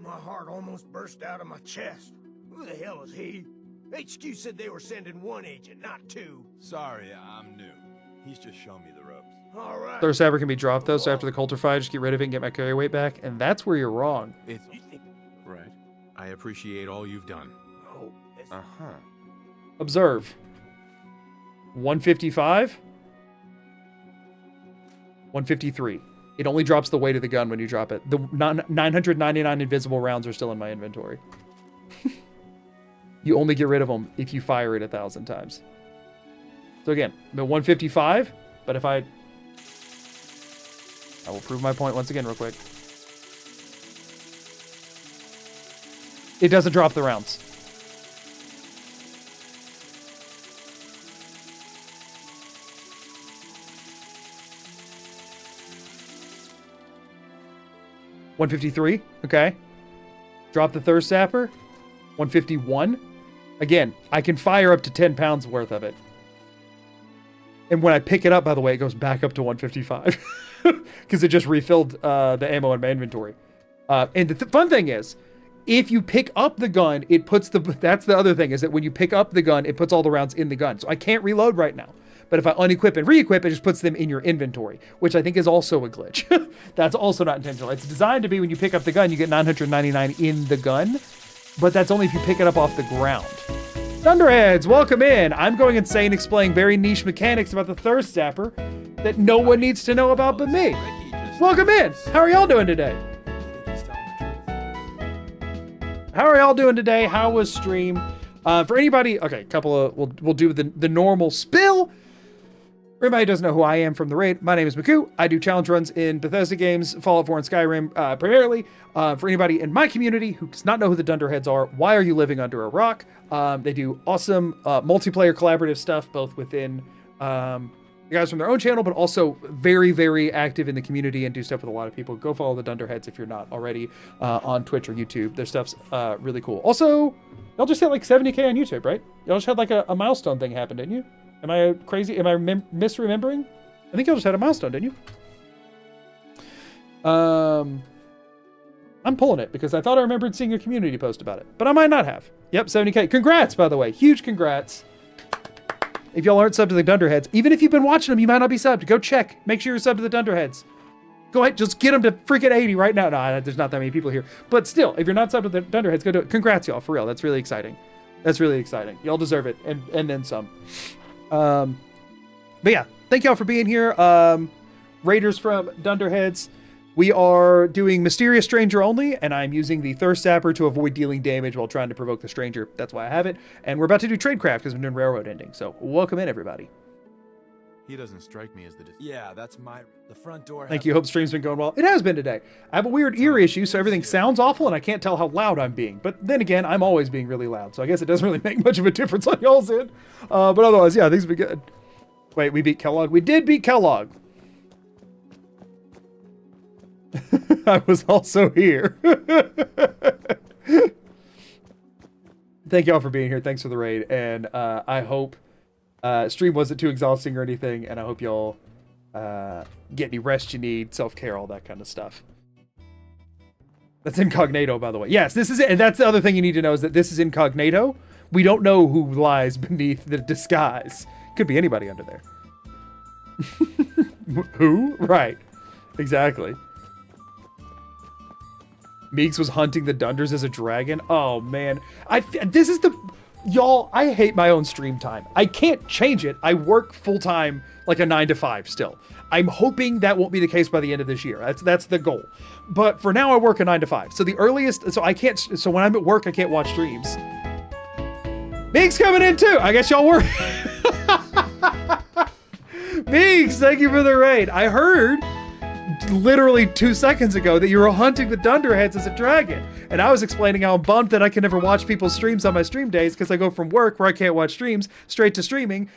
My heart almost burst out of my chest. Who the hell is he? HQ said they were sending one agent, not two. Sorry, I'm new. He's just showing me the ropes. All right. Thirst Sapper can be dropped though, so after the culture fight, just get rid of it and get my carry weight back, and that's where you're wrong. It's... Right. I appreciate all you've done. Oh, uh-huh. Observe. 155. 153. It only drops the weight of the gun when you drop it. The 999 invisible rounds are still in my inventory. You only get rid of them if you fire it 1,000 times. So again, the 155, but if I will prove my point once again real quick. It doesn't drop the rounds. $153, okay. Drop the Thirst Sapper. 151. Again, I can fire up to 10 pounds worth of it. And when I pick it up, by the way, it goes back up to 155. Because it just refilled the ammo in my inventory. And the fun thing is, if you pick up the gun, it puts the... That's the other thing, is that when you pick up the gun, it puts all the rounds in the gun. So I can't reload right now. But if I unequip and re-equip, it just puts them in your inventory, which I think is also a glitch. That's also not intentional. It's designed to be when you pick up the gun, you get 999 in the gun, but that's only if you pick it up off the ground. Thunderheads, welcome in. I'm going insane explaining very niche mechanics about the Thirst Sapper that no one needs to know about but me. Welcome in. How are y'all doing today? How are y'all doing today? How was stream? For anybody, okay, we'll do the normal spill. For anybody who doesn't know who I am from the raid, my name is Maku. I do challenge runs in Bethesda games, Fallout 4 and Skyrim, primarily. For anybody in my community who does not know who the Dunderheads are, why are you living under a rock? They do awesome multiplayer collaborative stuff, both within the guys from their own channel, but also very, very active in the community and do stuff with a lot of people. Go follow the Dunderheads if you're not already on Twitch or YouTube. Their stuff's really cool. Also, y'all just hit like 70K on YouTube, right? Y'all just had like a milestone thing happen, didn't you? Am I crazy? Am I misremembering? I think y'all just had a milestone, didn't you? I'm pulling it because I thought I remembered seeing a community post about it, but I might not have. Yep, 70K. Congrats, by the way. Huge congrats. If y'all aren't subbed to the Dunderheads, even if you've been watching them, you might not be subbed. Go check. Make sure you're subbed to the Dunderheads. Go ahead, just get them to freaking 80 right now. No, there's not that many people here. But still, if you're not subbed to the Dunderheads, go do it. Congrats, y'all, for real. That's really exciting. That's really exciting. Y'all deserve it, and then some. But yeah, thank y'all for being here. Raiders from Dunderheads. We are doing Mysterious Stranger only, and I'm using the Thirst Sapper to avoid dealing damage while trying to provoke the Stranger. That's why I have it. And we're about to do Tradecraft because I'm doing Railroad Ending. So welcome in, everybody. He doesn't strike me as the... Yeah, that's the front door. Thank you. Hope stream's been going well. It has been today. I have a weird ear issue, so everything sounds awful, and I can't tell how loud I'm being. But then again, I'm always being really loud, so I guess it doesn't really make much of a difference on y'all's end. But otherwise, yeah, things have been good. Wait, we beat Kellogg? We did beat Kellogg. I was also here. Thank y'all for being here. Thanks for the raid. And I hope stream wasn't too exhausting or anything. And I hope y'all get any rest you need, self-care, all that kind of stuff. That's incognito, by the way. Yes, this is it. And that's the other thing you need to know is that this is incognito. We don't know who lies beneath the disguise. Could be anybody under there. Who? Right. Exactly. Meeks was hunting the Dunders as a dragon. Oh, man. This is the... Y'all, I hate my own stream time. I can't change it. I work full-time, like a 9 to 5 still. I'm hoping that won't be the case by the end of this year. That's the goal. But for now, I work a 9 to 5. So the earliest... So I can't... So when I'm at work, I can't watch streams. Meeks coming in, too. I guess y'all were... Meeks, thank you for the raid. I heard literally 2 seconds ago that you were hunting the Dunderheads as a dragon. And I was explaining how I'm bummed that I can never watch people's streams on my stream days because I go from work where I can't watch streams straight to streaming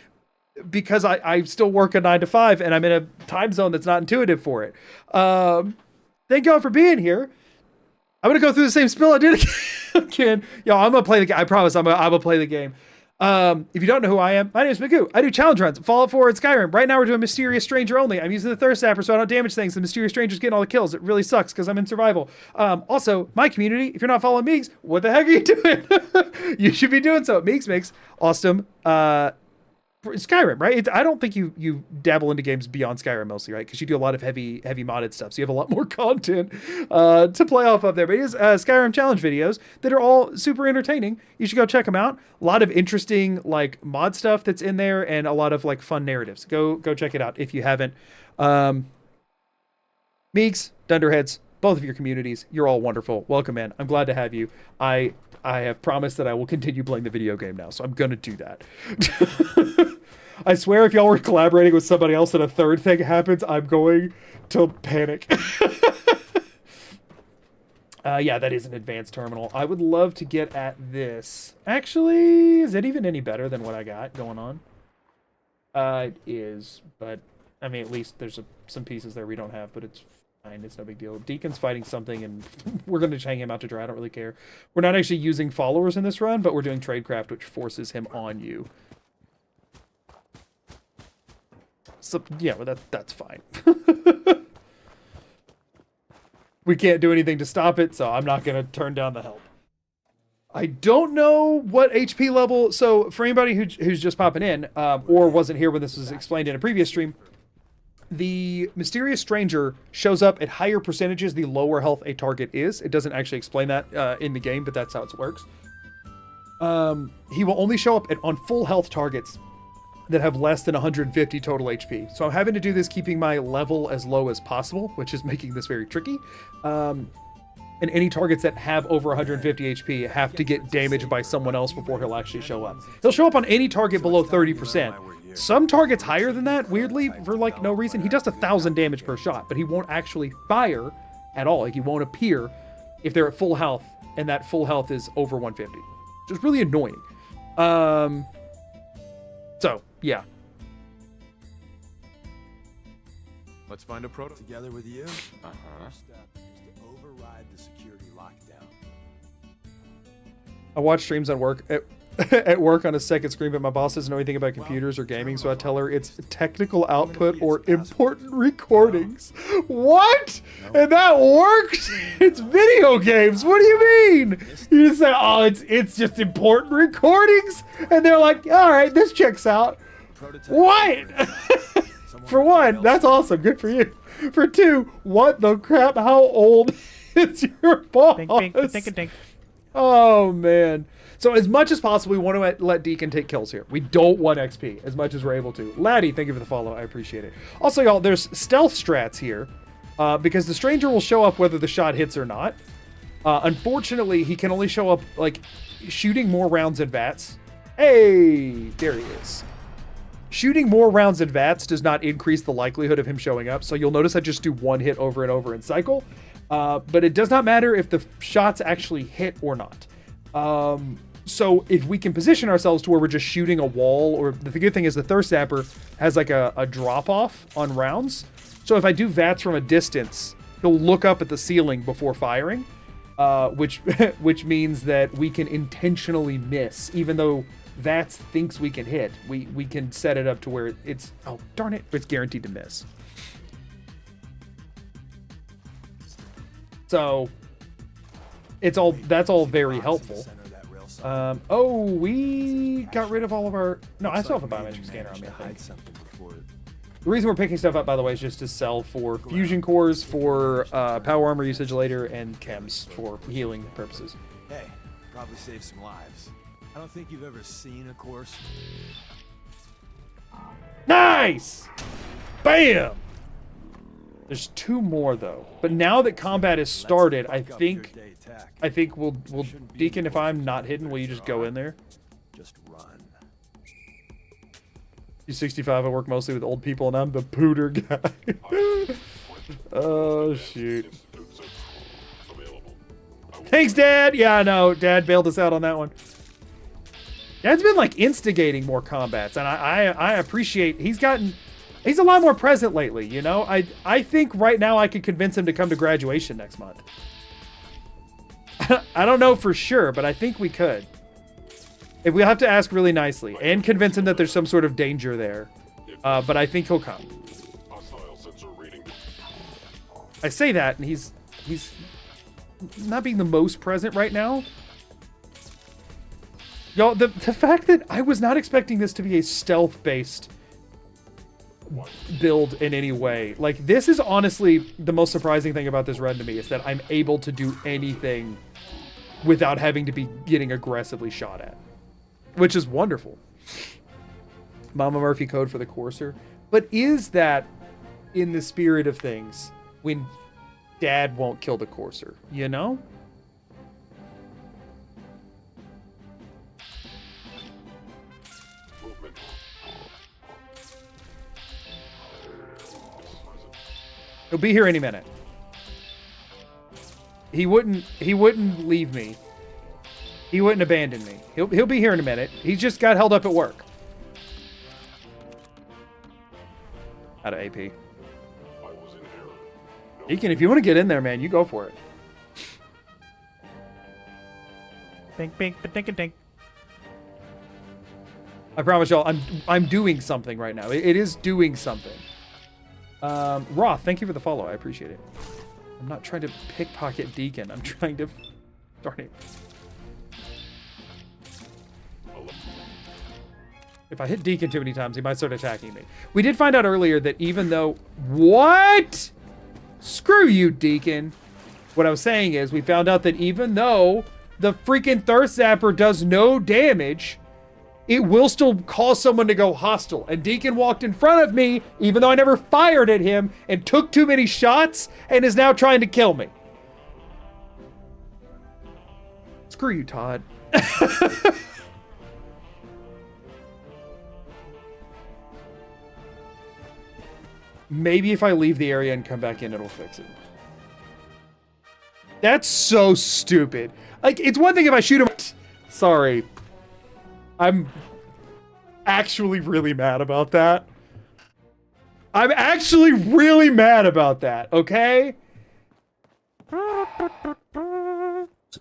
because I still work a 9 to 5 and I'm in a time zone that's not intuitive for it. Thank y'all for being here. I'm going to go through the same spill I did again. Yo, I'm going to play the game. I promise I'm going to play the game. If you don't know who I am, my name is Magoo. I do challenge runs, Fallout 4 and Skyrim. Right now we're doing Mysterious Stranger only. I'm using the Thirst Zapper so I don't damage things. The Mysterious Stranger's getting all the kills. It really sucks because I'm in survival. Also, my community, if you're not following Meeks, what the heck are you doing? You should be doing so. Meeks makes awesome Skyrim, right? I don't think you dabble into games beyond Skyrim mostly, right? Because you do a lot of heavy modded stuff, so you have a lot more content to play off of there. But he has Skyrim challenge videos that are all super entertaining. You should go check them out. A lot of interesting like mod stuff that's in there, and a lot of like fun narratives. Go check it out if you haven't. Meeks, Dunderheads, both of your communities, you're all wonderful. Welcome in. I'm glad to have you. I have promised that I will continue playing the video game now, so I'm gonna do that. I swear if y'all were collaborating with somebody else and a third thing happens, I'm going to panic. Yeah, that is an advanced terminal. I would love to get at this. Actually, is it even any better than what I got going on? It is, but I mean, at least there's some pieces there we don't have, but it's fine. It's no big deal. Deacon's fighting something, and we're going to hang him out to dry. I don't really care. We're not actually using followers in this run, but we're doing tradecraft, which forces him on you. So, yeah, well, that's fine. We can't do anything to stop it, so I'm not going to turn down the help. I don't know what HP level... So, for anybody who's just popping in, or wasn't here when this was explained in a previous stream, the Mysterious Stranger shows up at higher percentages the lower health a target is. It doesn't actually explain that in the game, but that's how it works. He will only show up on full health targets that have less than 150 total HP. So I'm having to do this keeping my level as low as possible, which is making this very tricky. And any targets that have over 150 HP have to get damaged by someone else before he'll actually show up. He'll show up on any target below 30%. Some targets higher than that, weirdly, for like no reason. He does 1,000 damage per shot, but he won't actually fire at all. Like, he won't appear if they're at full health, and that full health is over 150. Which is really annoying. So, yeah. Let's find a proto. Together with you, Uh-huh. step is to override the security lockdown. I watch streams on work at work on a second screen, but my boss doesn't know anything about computers or gaming, so I tell her it's technical output or important recordings. What? And that works? It's video games. What do you mean? You just say, oh, it's just important recordings? And they're like, all right, this checks out. What? For one, that's awesome. Good for you. For two, what the crap? How old is your boss? Think. Oh, man. So as much as possible, we want to let Deacon take kills here. We don't want XP as much as we're able to. Laddie, thank you for the follow. I appreciate it. Also, y'all, there's stealth strats here because the Stranger will show up whether the shot hits or not. Unfortunately, he can only show up, like, shooting more rounds in VATS. Hey, there he is. Shooting more rounds in VATS does not increase the likelihood of him showing up. So you'll notice I just do one hit over and over in cycle. But it does not matter if the shots actually hit or not. So if we can position ourselves to where we're just shooting a wall, or the good thing is the Thirst Zapper has like a drop off on rounds. So if I do VATS from a distance, he'll look up at the ceiling before firing, which means that we can intentionally miss, even though VATS thinks we can hit, we can set it up to where it's, oh, darn it, it's guaranteed to miss. So that's all very helpful. Oh, we got rid of all of our, no, I still have a biometric scanner on me, I think. The reason we're picking stuff up, by the way, is just to sell for fusion cores, for power armor usage later, and chems for healing purposes. Hey, probably save some lives. I don't think you've ever seen a course. Nice! Bam! There's 2 more though. But now that combat has started, I think we'll Deacon, if I'm not hidden, will you just go in there? Just run. He's 65, I work mostly with old people, and I'm the pooter guy. Oh, shoot. Thanks, Dad! Yeah, I know. Dad bailed us out on that one. Dad's been, like, instigating more combats, and I appreciate... He's a lot more present lately, you know? I think right now I could convince him to come to graduation next month. I don't know for sure, but I think we could. If we'll have to ask really nicely and convince him that there's some sort of danger there. But I think he'll come. I say that, and he's not being the most present right now. Y'all, the fact that I was not expecting this to be a stealth-based build in any way. Like, this is honestly the most surprising thing about this run to me, is that I'm able to do anything without having to be getting aggressively shot at. Which is wonderful. Mama Murphy code for the courser. But is that in the spirit of things when Dad won't kill the courser, you know? He'll be here any minute. He wouldn't leave me. He wouldn't abandon me. He'll be here in a minute. He just got held up at work. Out of AP. Deacon, if you want to get in there, man, you go for it. Bink, bink, ba-dink, dink. I promise y'all, I'm doing something right now. It is doing something. Roth, thank you for the follow. I appreciate it. I'm not trying to pickpocket Deacon. I'm trying to... Darn it. If I hit Deacon too many times, he might start attacking me. We did find out earlier that even though... What? Screw you, Deacon. What I was saying is, we found out that even though the freaking Thirst Zapper does no damage, it will still cause someone to go hostile. And Deacon walked in front of me, even though I never fired at him, and took too many shots, and is now trying to kill me. Screw you, Todd. Maybe if I leave the area and come back in, it'll fix it. That's so stupid. Like, it's one thing if I shoot him... Sorry. I'm actually really mad about that. I'm actually really mad about that, okay?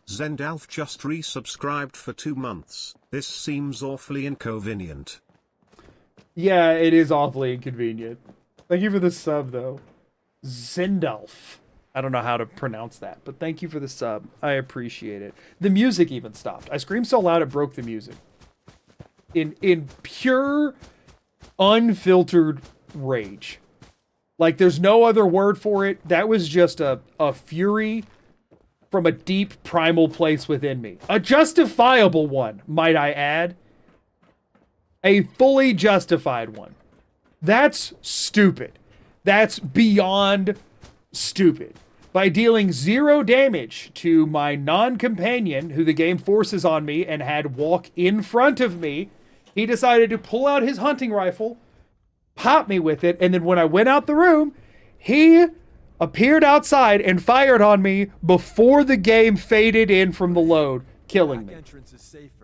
Zendalf just resubscribed for 2 months. This seems awfully inconvenient. Yeah, it is awfully inconvenient. Thank you for the sub, though. Zendalf. I don't know how to pronounce that, but thank you for the sub. I appreciate it. The music even stopped. I screamed so loud it broke the music. In pure, unfiltered rage. Like, there's no other word for it. That was just a fury from a deep primal place within me. A justifiable one, might I add. A fully justified one. That's stupid. That's beyond stupid. By dealing 0 damage to my non-companion, who the game forces on me and had walk in front of me, he decided to pull out his hunting rifle, pop me with it, and then when I went out the room, he appeared outside and fired on me before the game faded in from the load, killing me.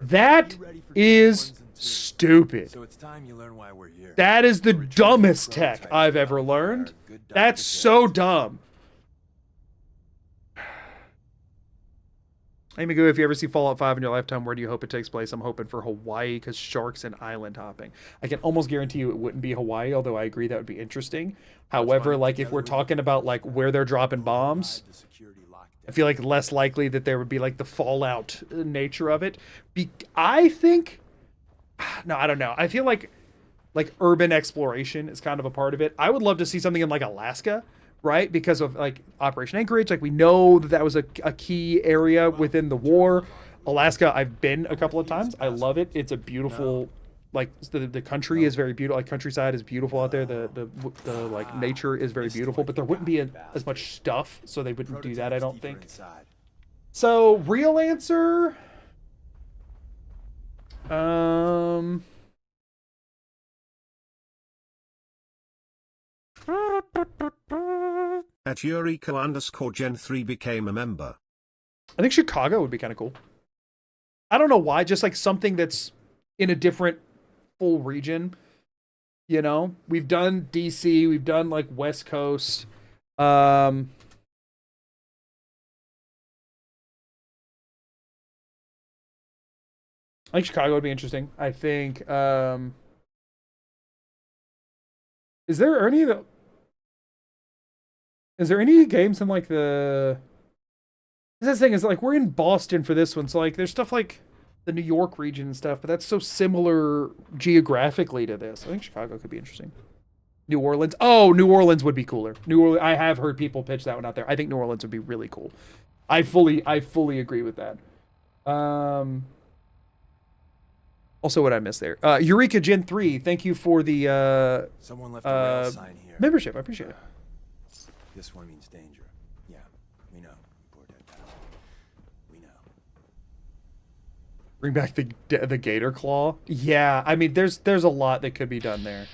That is stupid. So it's time you learn why we're here. That is the dumbest tech I've ever learned. That's so dumb. Hey Magoo, if you ever see Fallout 5 in your lifetime, where do you hope it takes place? I'm hoping for Hawaii because sharks and island hopping. I can almost guarantee you it wouldn't be Hawaii, although I agree that would be interesting. However, like if we're talking about like where they're dropping bombs, I feel like less likely that there would be like the Fallout nature of it. I think, no, I don't know. I feel like urban exploration is kind of a part of it. I would love to see something in like Alaska, right? Because of like Operation Anchorage. Like we know that that was a key area within the war. Alaska, I've been a couple of times. I love it. It's a beautiful, like the country is very beautiful. Like countryside is beautiful out there. The like nature is very beautiful, but there wouldn't be as much stuff, so they wouldn't do that, I don't think. So real answer, At Eureka_Gen3 became a member. I think Chicago would be kind of cool. I don't know why, just like something that's in a different full region. You know, we've done DC, we've done like West Coast. I think Chicago would be interesting. I think is there any games in like the this thing is like we're in Boston for this one, so like there's stuff like the New York region and stuff, but that's so similar geographically to this. I think Chicago could be interesting. New Orleans. Oh, New Orleans would be cooler. New Orleans. I have heard people pitch that one out there. I think New Orleans would be really cool. I fully agree with that. Also, what I missed there. Eureka Gen 3, thank you for the Someone left a rail sign here. membership. I appreciate it. This one means danger. Yeah, we know. Poor dead pal. We know. Bring back the gator claw. Yeah, I mean, there's a lot that could be done there.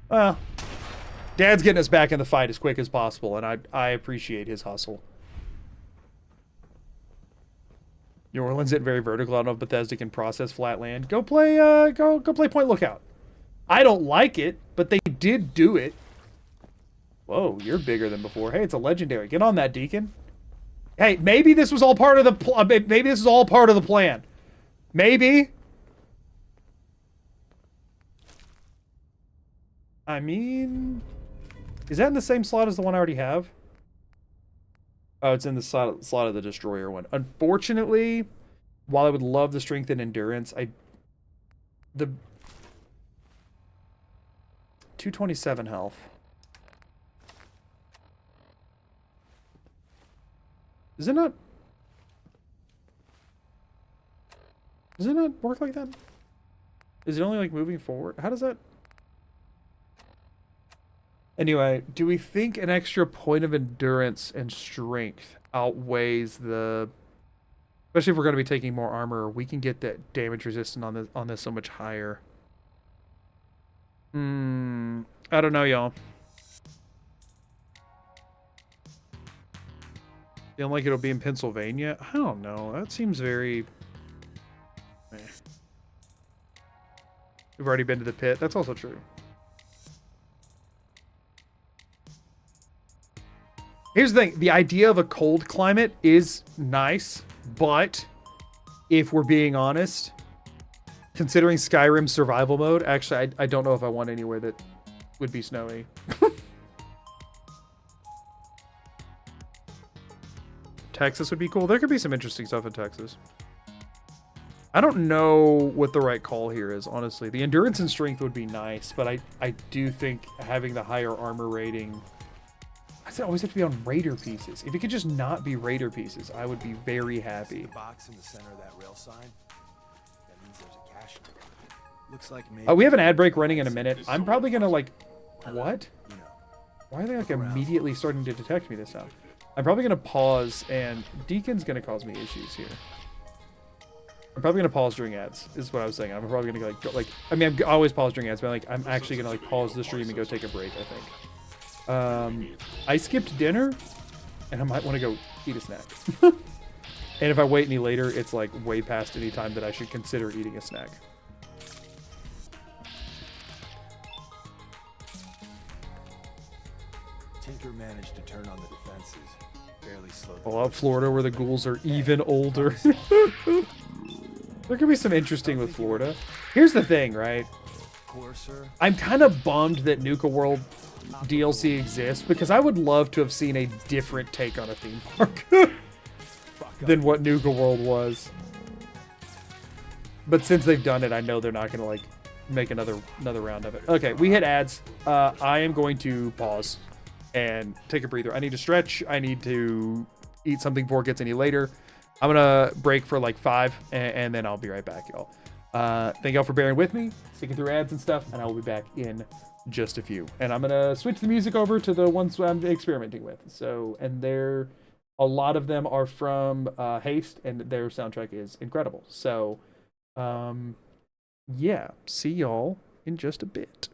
Well, Dad's getting us back in the fight as quick as possible, and I appreciate his hustle. New Orleans isn't very vertical. I don't know if Bethesda can process flat land. Go play Point Lookout. I don't like it, but they did do it. Whoa, you're bigger than before. Hey, it's a legendary. Get on that, Deacon. Hey, maybe this was all part of the maybe this is all part of the plan. Maybe. I mean, is that in the same slot as the one I already have? Oh, it's in the slot of the Destroyer one. Unfortunately, while I would love the strength and endurance, the 227 health. Does it not work like that? Is it only like moving forward? How does that? Anyway, do we think an extra point of endurance and strength outweighs the... Especially if we're going to be taking more armor, we can get that damage resistant on this so much higher. I don't know, y'all. Feeling like it'll be in Pennsylvania? I don't know. That seems very... Eh. We've already been to the pit. That's also true. Here's the thing. The idea of a cold climate is nice, but if we're being honest, considering Skyrim's survival mode, actually, I don't know if I want anywhere that would be snowy. Texas would be cool. There could be some interesting stuff in Texas. I don't know what the right call here is, honestly. The endurance and strength would be nice, but I do think having the higher armor rating... I always have to be on Raider pieces. If it could just not be Raider pieces, I would be very happy. The box in the center of that rail sign? That means there's a cache. Looks like maybe... Oh, we have an ad break running in a minute. I'm probably gonna like... What? Why are they like immediately starting to detect me this time? I'm probably gonna pause, and Deacon's gonna cause me issues here. I'm probably gonna pause during ads, is what I was saying. I'm probably gonna go like I mean, I always pause during ads, but I'm actually gonna like pause the stream and go take a break, I think. I skipped dinner, and I might want to go eat a snack. And if I wait any later, it's like way past any time that I should consider eating a snack. Tinker managed to turn on the defenses. barely slowed. I love Florida where the ghouls are even older. There could be some interesting with Florida. Here's the thing, right? I'm kind of bummed that Nuka World DLC exists because I would love to have seen a different take on a theme park than what Nuka World was. But since they've done it, I know they're not going to like make another round of it. Okay, we hit ads. I am going to pause and take a breather. I need to stretch. I need to eat something before it gets any later. I'm going to break for like 5 and then I'll be right back, y'all. Thank y'all for bearing with me, sticking through ads and stuff, and I will be back in just a few. And I'm going to switch the music over to the ones I'm experimenting with. So, and a lot of them are from Haste, and their soundtrack is incredible. So, yeah, see y'all in just a bit.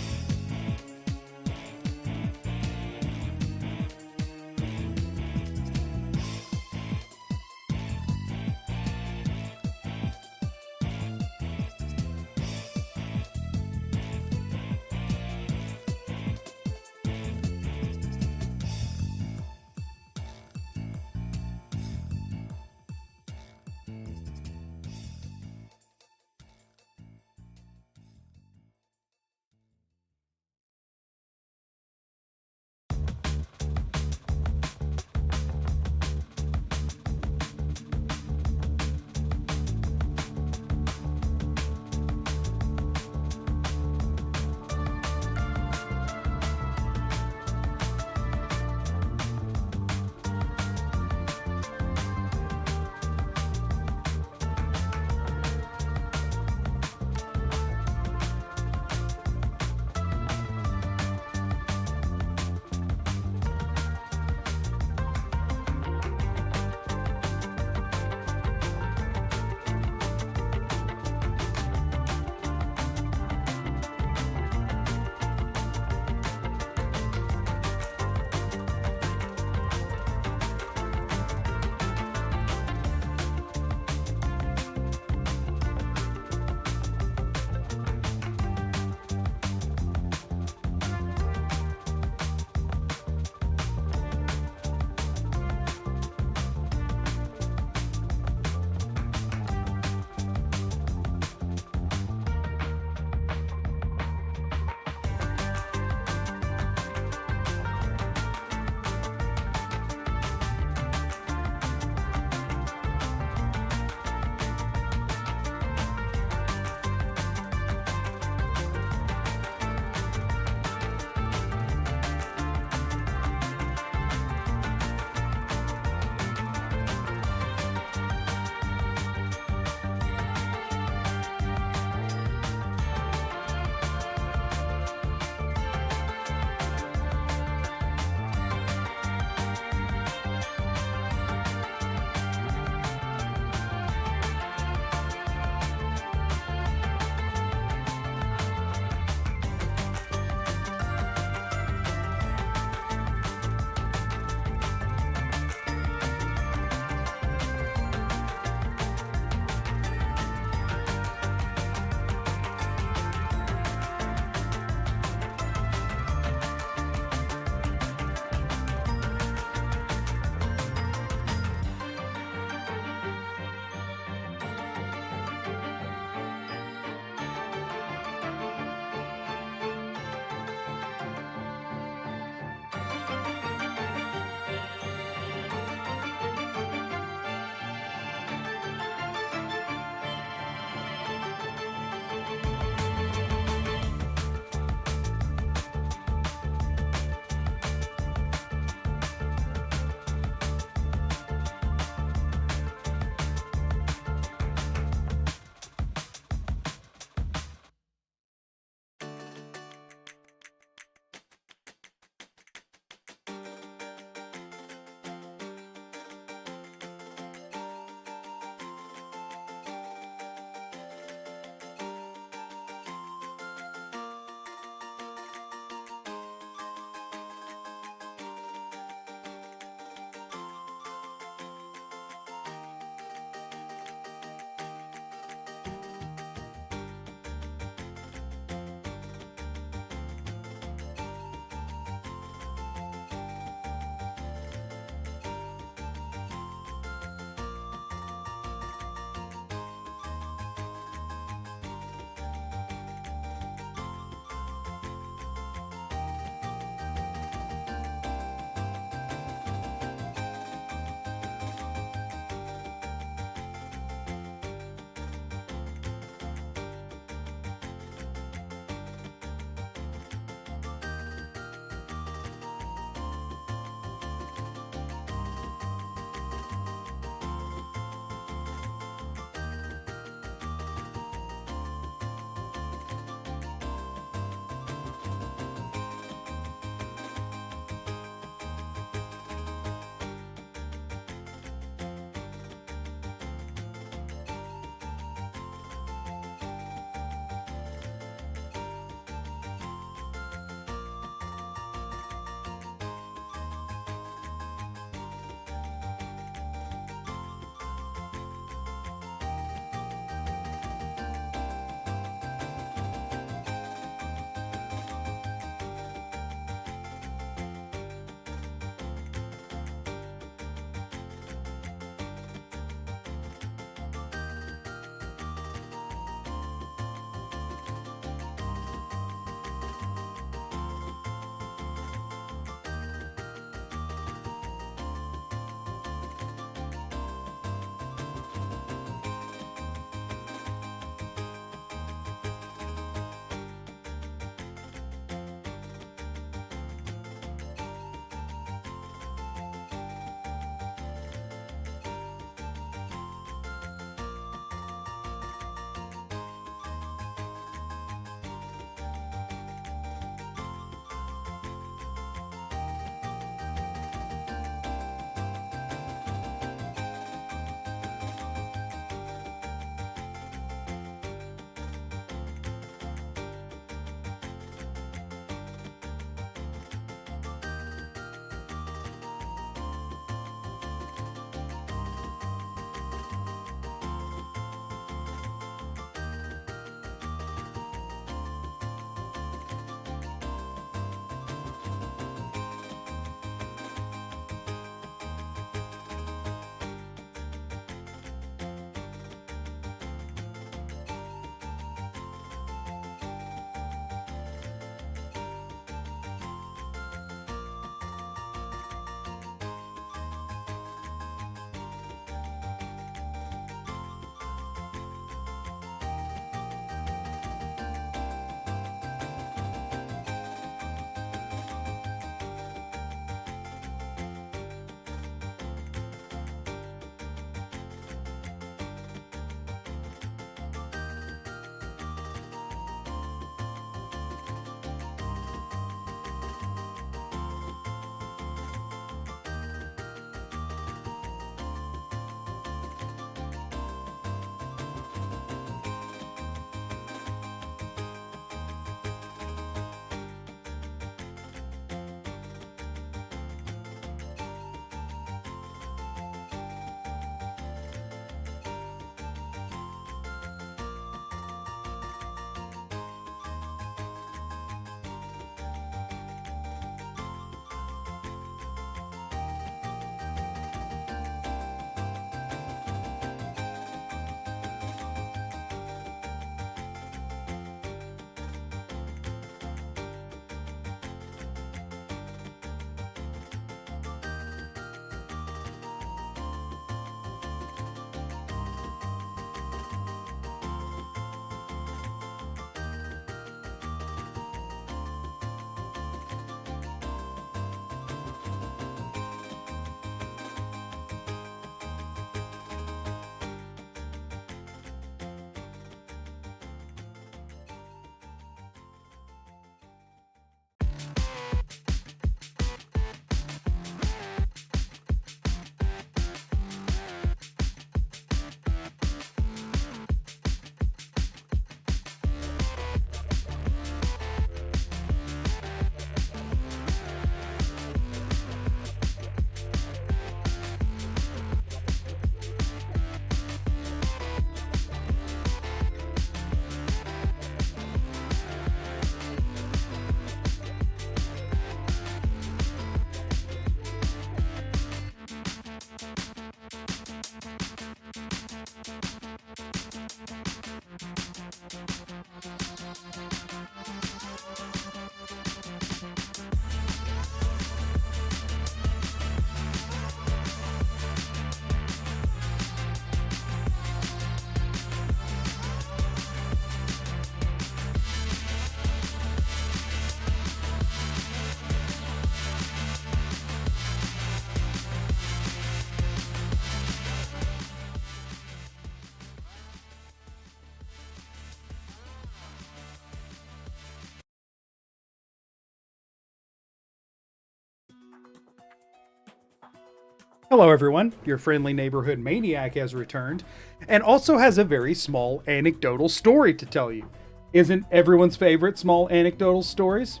Hello everyone, your friendly neighborhood maniac has returned, and also has a very small anecdotal story to tell you. Isn't everyone's favorite small anecdotal stories?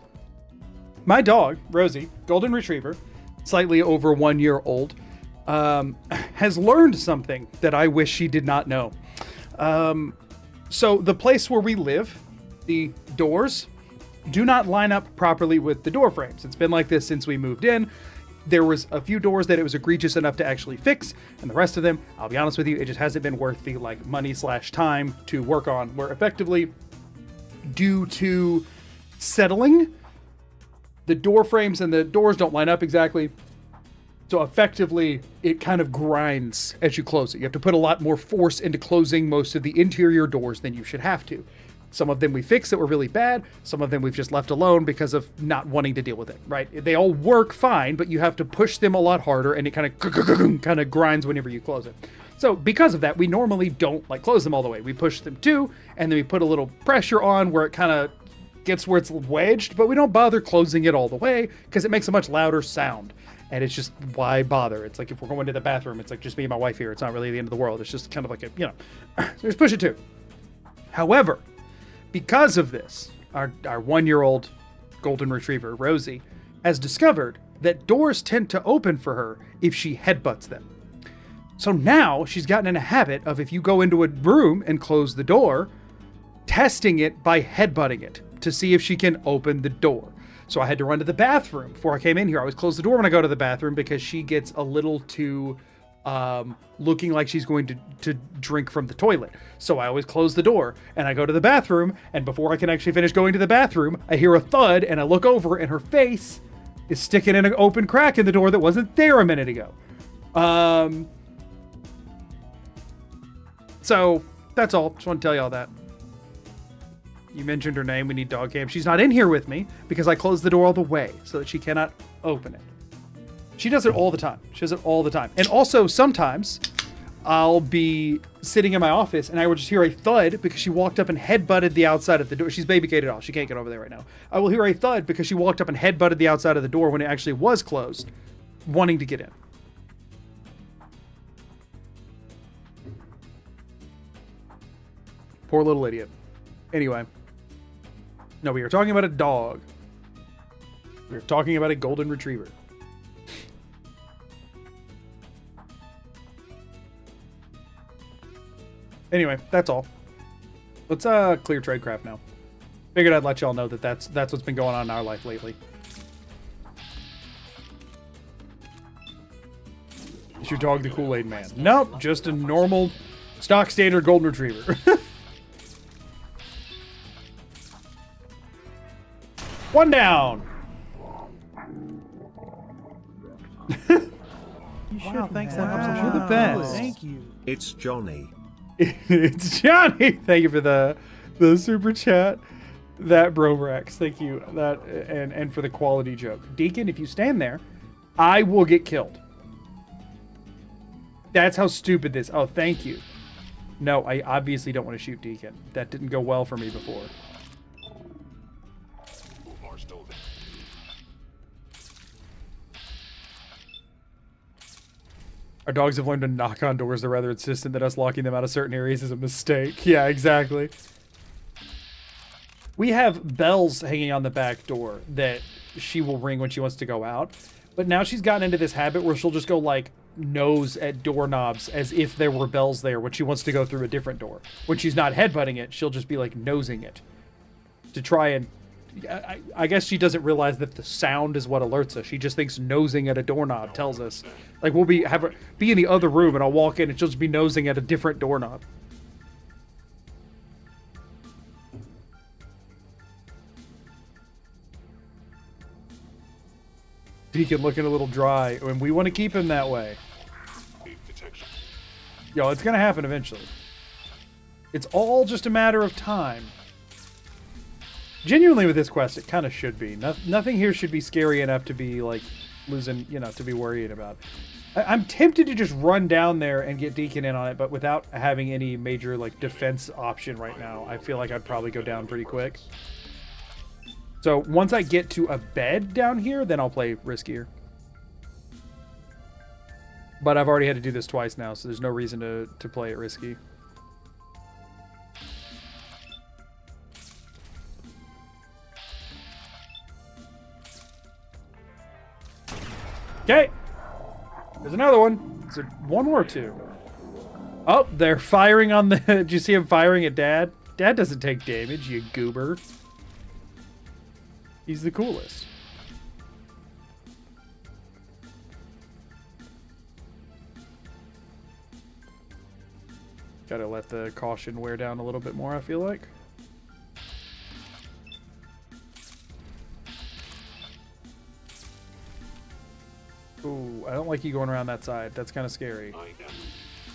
My dog, Rosie, golden retriever, slightly over 1 year old, has learned something that I wish she did not know. So the place where we live, the doors do not line up properly with the door frames. It's been like this since we moved in. There was a few doors that it was egregious enough to actually fix, and the rest of them, I'll be honest with you, it just hasn't been worth the money/time to work on, where effectively, due to settling, the door frames and the doors don't line up exactly. So effectively, it kind of grinds as you close it. You have to put a lot more force into closing most of the interior doors than you should have to. Some of them we fixed that were really bad. Some of them we've just left alone because of not wanting to deal with it, right? They all work fine, but you have to push them a lot harder, and it kind of grinds whenever you close it. So because of that, we normally don't close them all the way. We push them too, and then we put a little pressure on where it kind of gets where it's wedged, but we don't bother closing it all the way because it makes a much louder sound. And it's just, why bother? It's like if we're going to the bathroom, it's like just me and my wife here. It's not really the end of the world. It's just kind of like so just push it too. However, because of this, our 1 year old golden retriever, Rosie, has discovered that doors tend to open for her if she headbutts them. So now she's gotten in a habit of, if you go into a room and close the door, testing it by headbutting it to see if she can open the door. So I had to run to the bathroom before I came in here. I always close the door when I go to the bathroom because she gets a little too looking like she's going to drink from the toilet. So I always close the door and I go to the bathroom, and before I can actually finish going to the bathroom, I hear a thud and I look over and her face is sticking in an open crack in the door that wasn't there a minute ago. So that's all. Just want to tell you all that. You mentioned her name. We need dog cam. She's not in here with me because I closed the door all the way so that she cannot open it. She does it all the time. She does it all the time. And also sometimes I'll be sitting in my office and I will just hear a thud because she walked up and headbutted the outside of the door. She's baby gated off. She can't get over there right now. I will hear a thud because she walked up and headbutted the outside of the door when it actually was closed, wanting to get in. Poor little idiot. Anyway. No, we were talking about a dog. We were talking about a golden retriever. Anyway, that's all. Let's clear tradecraft now. Figured I'd let y'all know that that's what's been going on in our life lately. Is your dog the Kool-Aid man? Nope, just a normal stock standard golden retriever. One down. Wow, thanks. You're the best. Thank you. It's Johnny. It's Johnny. Thank you for the super chat. That Brobrax. Thank you. That and for the quality joke. Deacon, if you stand there, I will get killed. That's how stupid this. Oh, thank you. No, I obviously don't want to shoot Deacon. That didn't go well for me before. Our dogs have learned to knock on doors. They're rather insistent that us locking them out of certain areas is a mistake. Yeah, exactly. We have bells hanging on the back door that she will ring when she wants to go out. But now she's gotten into this habit where she'll just go nose at doorknobs as if there were bells there when she wants to go through a different door. When she's not headbutting it, she'll just be be it to try and... I guess she doesn't realize that the sound is what alerts us. She just thinks nosing at a doorknob tells us. We'll be in the other room and I'll walk in and she'll just be nosing at a different doorknob. Deacon looking a little dry, and we want to keep him that way. Yo, it's gonna happen eventually. It's all just a matter of time. Genuinely, with this quest, it kind of should be. Nothing here should be scary enough to be, like, losing, you know, to be worried about. I'm tempted to just run down there and get Deacon in on it, but without having any major, like, defense option right now, I feel like I'd probably go down pretty quick. So, once I get to a bed down here, then I'll play riskier. But I've already had to do this twice now, so there's no reason to play it risky. Okay. There's another one. Is there one or two? Oh, they're firing on the... Did you see him firing at Dad? Dad doesn't take damage, you goober. He's the coolest. Gotta let the caution wear down a little bit more, I feel like. Ooh, I don't like you going around that side. That's kind of scary.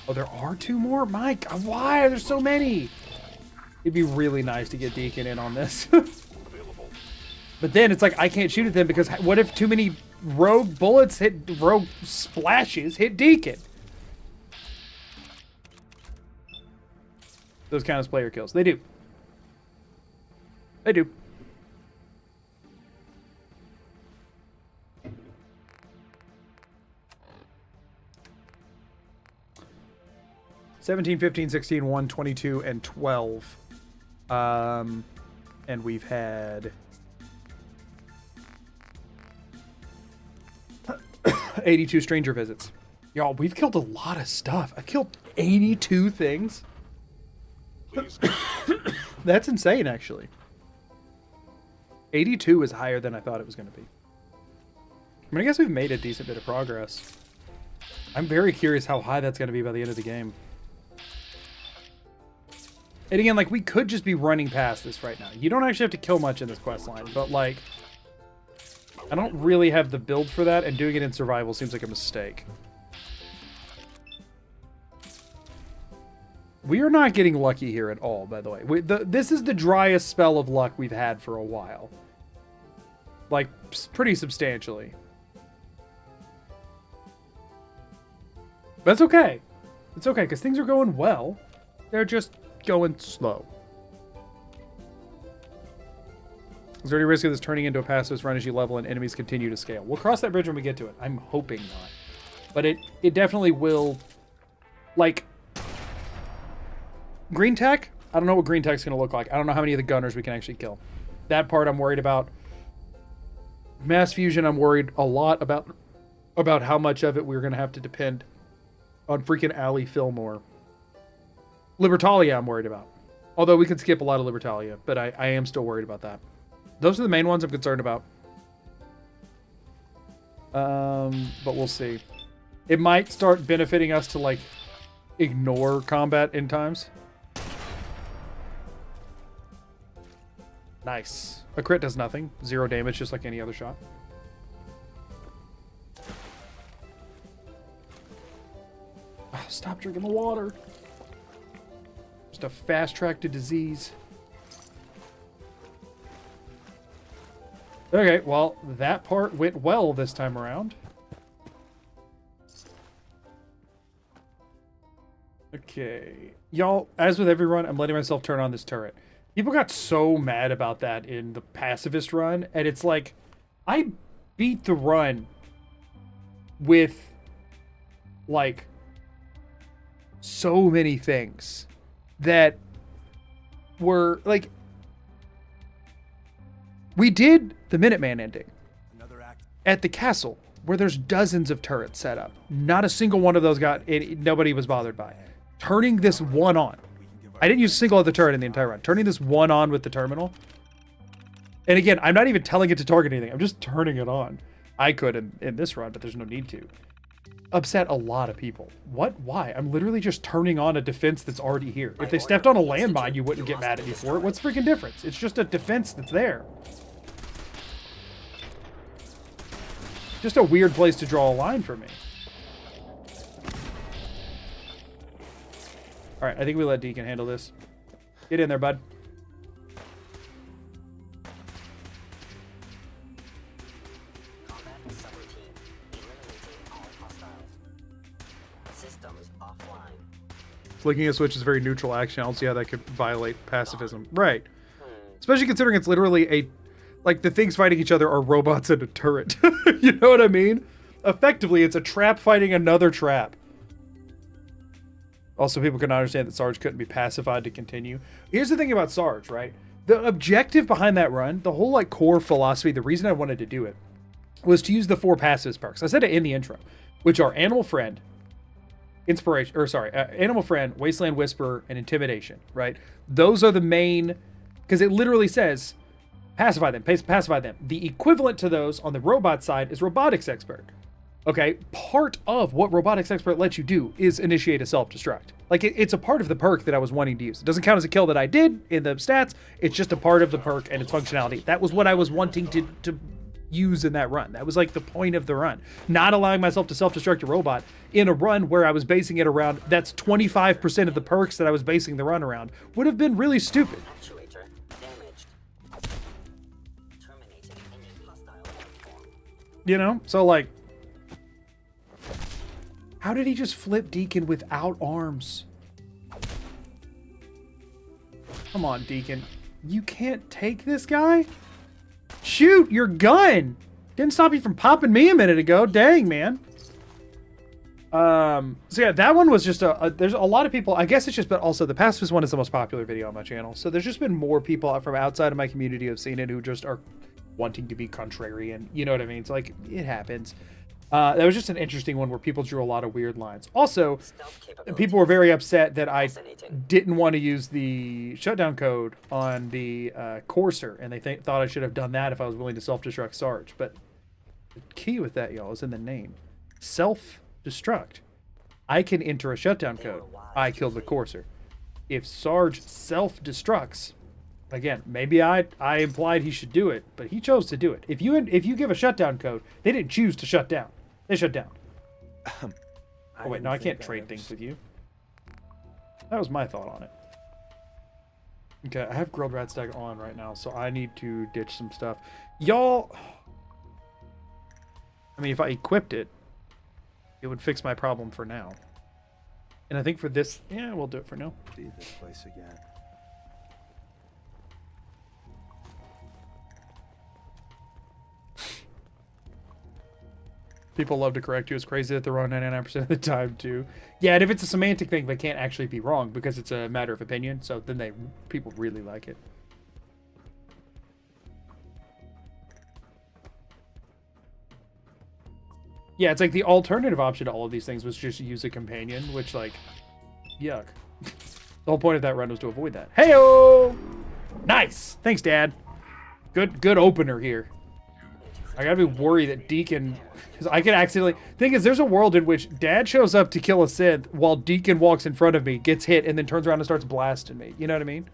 Oh, there are two more? Mike, why are there so many? It'd be really nice to get Deacon in on this. But then it's like, I can't shoot at them because what if too many rogue bullets rogue splashes hit Deacon? Those count as player kills. They do. They do. (17, 15, 16, 1, 22, and 12. And we've had 82 stranger visits. Y'all, we've killed a lot of stuff. I've killed 82 things. That's insane, actually. 82 is higher than I thought it was going to be. I mean, I guess we've made a decent bit of progress. I'm very curious how high that's going to be by the end of the game. And again, like, we could just be running past this right now. You don't actually have to kill much in this quest line, but, like, I don't really have the build for that, and doing it in survival seems like a mistake. We are not getting lucky here at all, by the way. This is the driest spell of luck we've had for a while. Like, pretty substantially. But it's okay. It's okay, because things are going well. They're just going slow. Is there any risk of this turning into a pacifist run as you level and enemies continue to scale? We'll cross that bridge when we get to it. I'm hoping not. But it definitely will. Like, green tech? I don't know what green tech's going to look like. I don't know how many of the gunners we can actually kill. That part I'm worried about. Mass fusion, I'm worried a lot about how much of it we're going to have to depend on freaking Ali Fillmore. Libertalia I'm worried about. Although we could skip a lot of Libertalia, but I am still worried about that. Those are the main ones I'm concerned about. But we'll see. It might start benefiting us to, like, ignore combat in times. Nice. A crit does nothing. 0 damage, just like any other shot. Oh, stop drinking the water. Just a fast track to disease. Okay, well, that part went well this time around. Okay. Y'all, as with every run, I'm letting myself turn on this turret. People got so mad about that in the pacifist run, and it's like, I beat the run with, like, so many things that were, like, we did the Minuteman ending at the castle, where there's dozens of turrets set up. Not a single one of those nobody was bothered by. Turning this one on. I didn't use a single other turret in the entire run. Turning this one on with the terminal. And again, I'm not even telling it to target anything. I'm just turning it on. I could in this run, but there's no need to. Upset a lot of people. What? Why? I'm literally just turning on a defense that's already here. If they stepped on a landmine, you wouldn't get mad at me for it. What's the freaking difference? It's just a defense that's there. Just a weird place to draw a line for me. All right, I think we let Deacon handle this. Get in there, bud. Flicking a switch is a very neutral action. I don't see how that could violate pacifism. Right. Especially considering it's literally a... Like, the things fighting each other are robots in a turret. You know what I mean? Effectively, it's a trap fighting another trap. Also, people can understand that Sarge couldn't be pacified to continue. Here's the thing about Sarge, right? The objective behind that run, the whole, like, core philosophy, the reason I wanted to do it, was to use the 4 pacifist perks. I said it in the intro, which are Animal Friend, Animal Friend, Wasteland Whisperer, and Intimidation, right? Those are the main, because it literally says, pacify them, pacify them. The equivalent to those on the robot side is Robotics Expert. Okay, part of what Robotics Expert lets you do is initiate a self-destruct. Like, it's a part of the perk that I was wanting to use. It doesn't count as a kill that I did in the stats, it's just a part of the perk and its functionality. That was what I was wanting to use in that run. That was like the point of the run. Not allowing myself to self-destruct a robot in a run where I was basing it around, that's 25% of the perks that I was basing the run around, would have been really stupid. You know? So like, how did he just flip Deacon without arms? Come on, Deacon. You can't take this guy? Shoot your gun! Didn't stop you from popping me a minute ago. Dang, man. So yeah, that one was just there's a lot of people, I guess it's just, but also the pacifist one is the most popular video on my channel. So there's just been more people from outside of my community who have seen it who just are wanting to be contrarian. You know what I mean? It's like, it happens. That was just an interesting one where people drew a lot of weird lines. Also, people were very upset that I didn't want to use the shutdown code on the Courser, and they thought I should have done that if I was willing to self-destruct Sarge. But the key with that, y'all, is in the name. Self-destruct. I can enter a shutdown code. I killed the Courser. If Sarge self-destructs, again, maybe I implied he should do it, but he chose to do it. If you give a shutdown code, they didn't choose to shut down. They shut down. Oh wait, no, I can't trade things with you. That was my thought on it. Okay, I have Grilled Rat Stack on right now, so I need to ditch some stuff. Y'all, I mean, if I equipped it, it would fix my problem for now. And I think for this, yeah, we'll do it for now. See this place again. People love to correct you. It's crazy that they're wrong 99% of the time, too. Yeah, and if it's a semantic thing, they can't actually be wrong because it's a matter of opinion. So then people really like it. Yeah, it's like the alternative option to all of these things was just use a companion, which, like, yuck. The whole point of that run was to avoid that. Heyo! Nice! Thanks, Dad. Good opener here. I gotta be worried that Deacon... Because I can accidentally... Thing is, there's a world in which Dad shows up to kill a synth while Deacon walks in front of me, gets hit, and then turns around and starts blasting me. You know what I mean?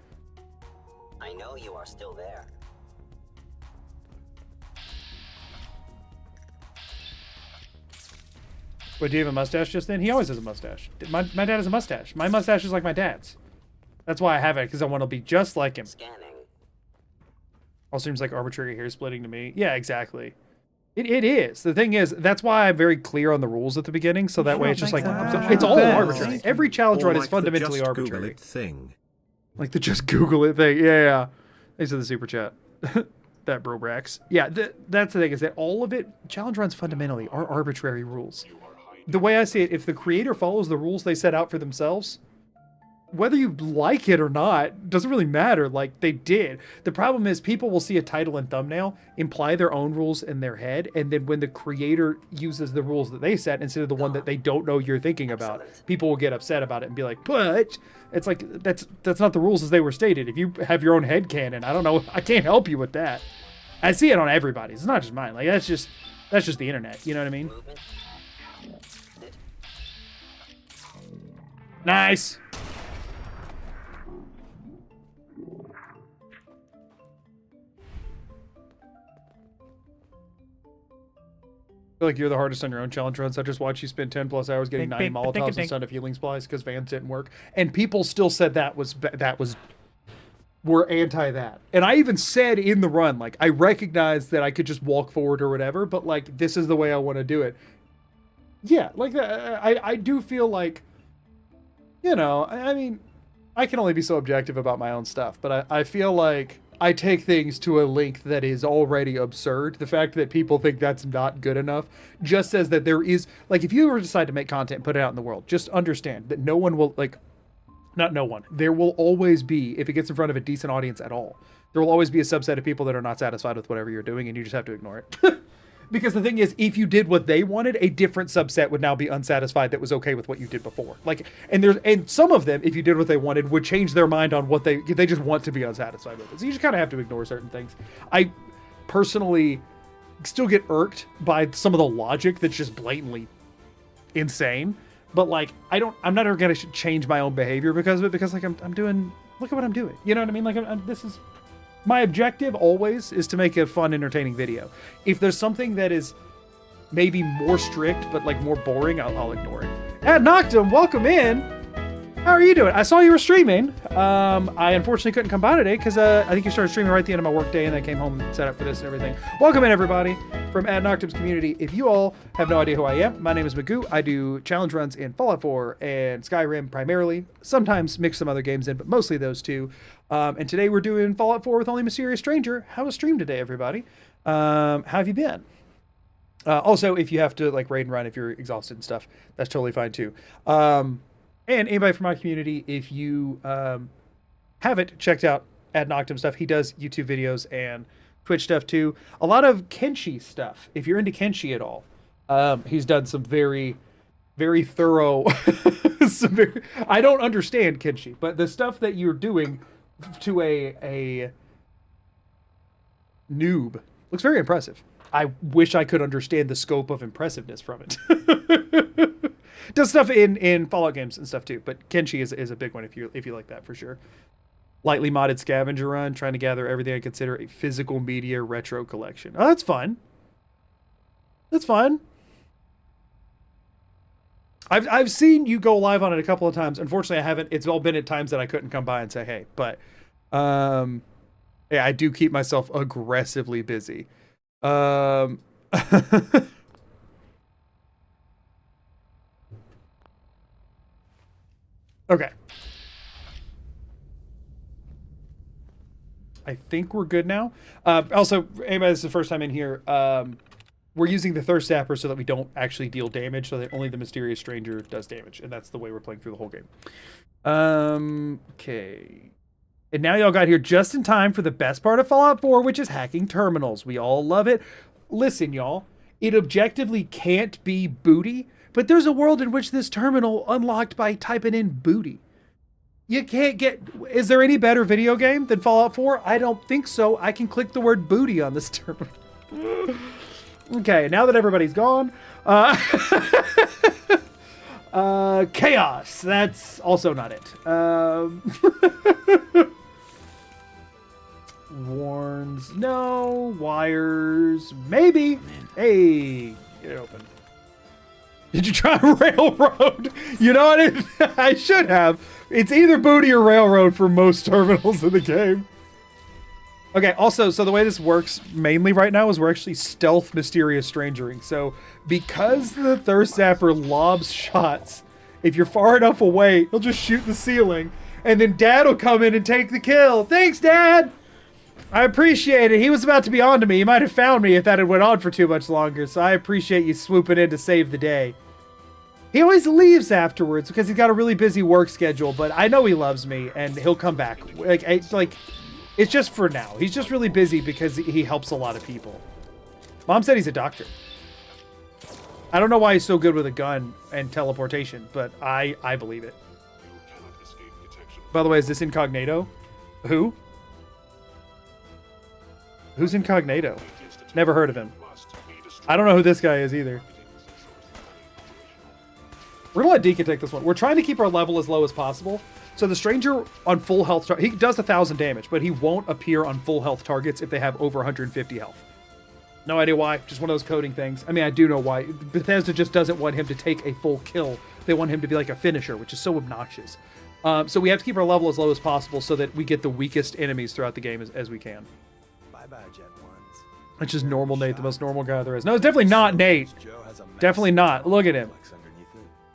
I know you are still there. Wait, do you have a mustache just then? He always has a mustache. My dad has a mustache. My mustache is like my dad's. That's why I have it, because I want to be just like him. Scanning. All seems like arbitrary hair splitting to me. Yeah, exactly. It is. The thing is, that's why I'm very clear on the rules at the beginning, so that way it's just like, it's all arbitrary. Every challenge run is fundamentally arbitrary. Like the just Google it thing. Yeah. Thanks for the super chat. That bro Brax. Yeah, that's the thing, is that all of it, challenge runs fundamentally are arbitrary rules. The way I see it, if the creator follows the rules they set out for themselves, whether you like it or not, doesn't really matter. Like, they did. The problem is people will see a title and thumbnail, imply their own rules in their head, and then when the creator uses the rules that they set instead of the one that they don't know you're thinking about, people will get upset about it and be like, but it's like, that's not the rules as they were stated. If you have your own headcanon, I don't know, I can't help you with that. I see it on everybody's. It's not just mine. Like, that's just the internet. You know what I mean? Nice. feel like you're the hardest on your own challenge runs. I just watched you spend 10 plus hours getting 90 Molotovs instead of healing supplies because Vans didn't work. And people still said we're anti that. And I even said in the run, like, I recognize that I could just walk forward or whatever, but like, this is the way I want to do it. Yeah, like, I do feel like, you know, I mean, I can only be so objective about my own stuff, but I feel like I take things to a length that is already absurd. The fact that people think that's not good enough just says that there is, like, if you ever decide to make content and put it out in the world, just understand that no one will, like, not no one, there will always be, if it gets in front of a decent audience at all, there will always be a subset of people that are not satisfied with whatever you're doing, and you just have to ignore it. Because the thing is, if you did what they wanted, a different subset would now be unsatisfied that was okay with what you did before. Like, and some of them, if you did what they wanted, would change their mind on what they just want to be unsatisfied with it. So you just kind of have to ignore certain things. I personally still get irked by some of the logic that's just blatantly insane. But like, I'm not ever gonna change my own behavior because of it, because like I'm doing, look at what I'm doing. You know what I mean? Like this is, my objective always is to make a fun, entertaining video. If there's something that is maybe more strict, but like more boring, I'll ignore it. Ad Noctum, welcome in. How are you doing? I saw you were streaming. I unfortunately couldn't come by today because I think you started streaming right at the end of my work day and then came home and set up for this and everything. Welcome in, everybody, from Ad Noctum's community. If you all have no idea who I am, my name is Magoo. I do challenge runs in Fallout 4 and Skyrim primarily. Sometimes mix some other games in, but mostly those two. And today we're doing Fallout 4 with only Mysterious Stranger. How was stream today, everybody? How have you been? Also, if you have to like raid and run, if you're exhausted and stuff, that's totally fine too. And anybody from my community, if you haven't checked out Ad Noctum stuff, he does YouTube videos and Twitch stuff too. A lot of Kenshi stuff. If you're into Kenshi at all, he's done some very, very thorough. I don't understand Kenshi, but the stuff that you're doing to a noob looks very impressive. I wish I could understand the scope of impressiveness from it. Does stuff in Fallout games and stuff too, but Kenshi is a big one if you like that for sure. Lightly modded scavenger run, trying to gather everything I consider a physical media retro collection. Oh, that's fun. That's fun. I've seen you go live on it a couple of times. Unfortunately, I haven't. It's all been at times that I couldn't come by and say hey, but yeah, I do keep myself aggressively busy. Okay. I think we're good now. Also, anybody, this is the first time in here. We're using the Thirst Zapper so that we don't actually deal damage, so that only the Mysterious Stranger does damage, and that's the way we're playing through the whole game. Okay. And now y'all got here just in time for the best part of Fallout 4, which is hacking terminals. We all love it. Listen, y'all, it objectively can't be booty, but there's a world in which this terminal unlocked by typing in booty. You can't get... Is there any better video game than Fallout 4? I don't think so. I can click the word booty on this terminal. Okay, now that everybody's gone. Chaos. That's also not it. Warns. No. Wires. Maybe. Hey. Get it open. Did you try railroad? You know what? I should have. It's either booty or railroad for most terminals in the game. Okay, also, so the way this works mainly right now is we're actually stealth Mysterious Strangering. So because the Thirst Zapper lobs shots, if you're far enough away, he'll just shoot the ceiling, and then Dad will come in and take the kill. Thanks, Dad! I appreciate it. He was about to be on to me. He might have found me if that had went on for too much longer, so I appreciate you swooping in to save the day. He always leaves afterwards because he's got a really busy work schedule, but I know he loves me, and he'll come back. It's just for now. He's just really busy because he helps a lot of people. Mom said he's a doctor. I don't know why he's so good with a gun and teleportation, but I believe it. By the way, is this Incognito? Who? Who's Incognito? Never heard of him. I don't know who this guy is either. We're gonna let Deacon take this one. We're trying to keep our level as low as possible. So the Stranger on full health, he does 1,000 damage, but he won't appear on full health targets if they have over 150 health. No idea why. Just one of those coding things. I mean, I do know why. Bethesda just doesn't want him to take a full kill. They want him to be like a finisher, which is so obnoxious. So we have to keep our level as low as possible so that we get the weakest enemies throughout the game as we can. Bye-bye, Jet Ones. It's just normal Nate, the most normal guy there is. No, it's definitely not Nate. Definitely not. Look at him.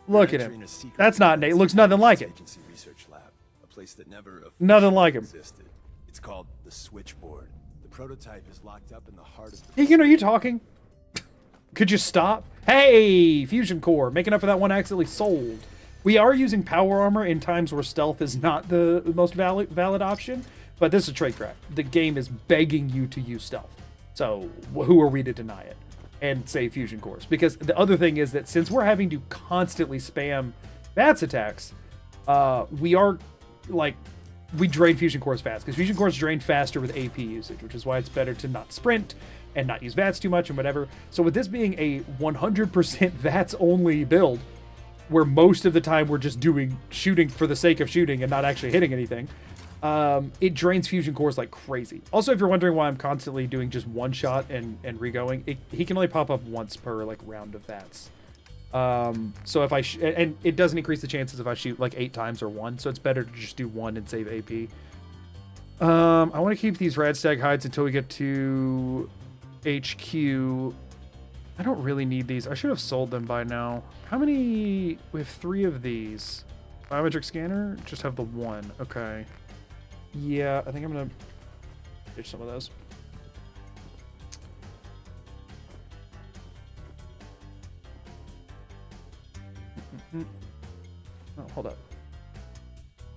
Look at him. That's not Nate. Looks nothing like it. Research lab, a place that never Nothing like him. existed. It's called the Switchboard. The prototype is locked up in the heart of the... Deacon, are you talking? Could you stop? Hey, Fusion Core, making up for that one accidentally sold. We are using power armor in times where stealth is not the most valid option, but this is trade craft. The game is begging you to use stealth. So who are we to deny it and say Fusion Cores? Because the other thing is that since we're having to constantly spam VATS attacks, we drain Fusion Cores fast, because Fusion Cores drain faster with AP usage, which is why it's better to not sprint and not use VATS too much and whatever. So with this being a 100% VATS only build, where most of the time we're just shooting for the sake of shooting and not actually hitting anything, it drains Fusion Cores like crazy. Also, if you're wondering why I'm constantly doing just one shot and re-going, he can only pop up once per like round of VATS. So if I and it doesn't increase the chances if I shoot like 8 times or 1, so it's better to just do 1 and save AP. I want to keep these Radstag hides until we get to HQ. I don't really need these. I should have sold them by now. How many? We have 3 of these. Biometric scanner? Just have the 1. Okay. Yeah, I think I'm gonna ditch some of those. Oh, hold up.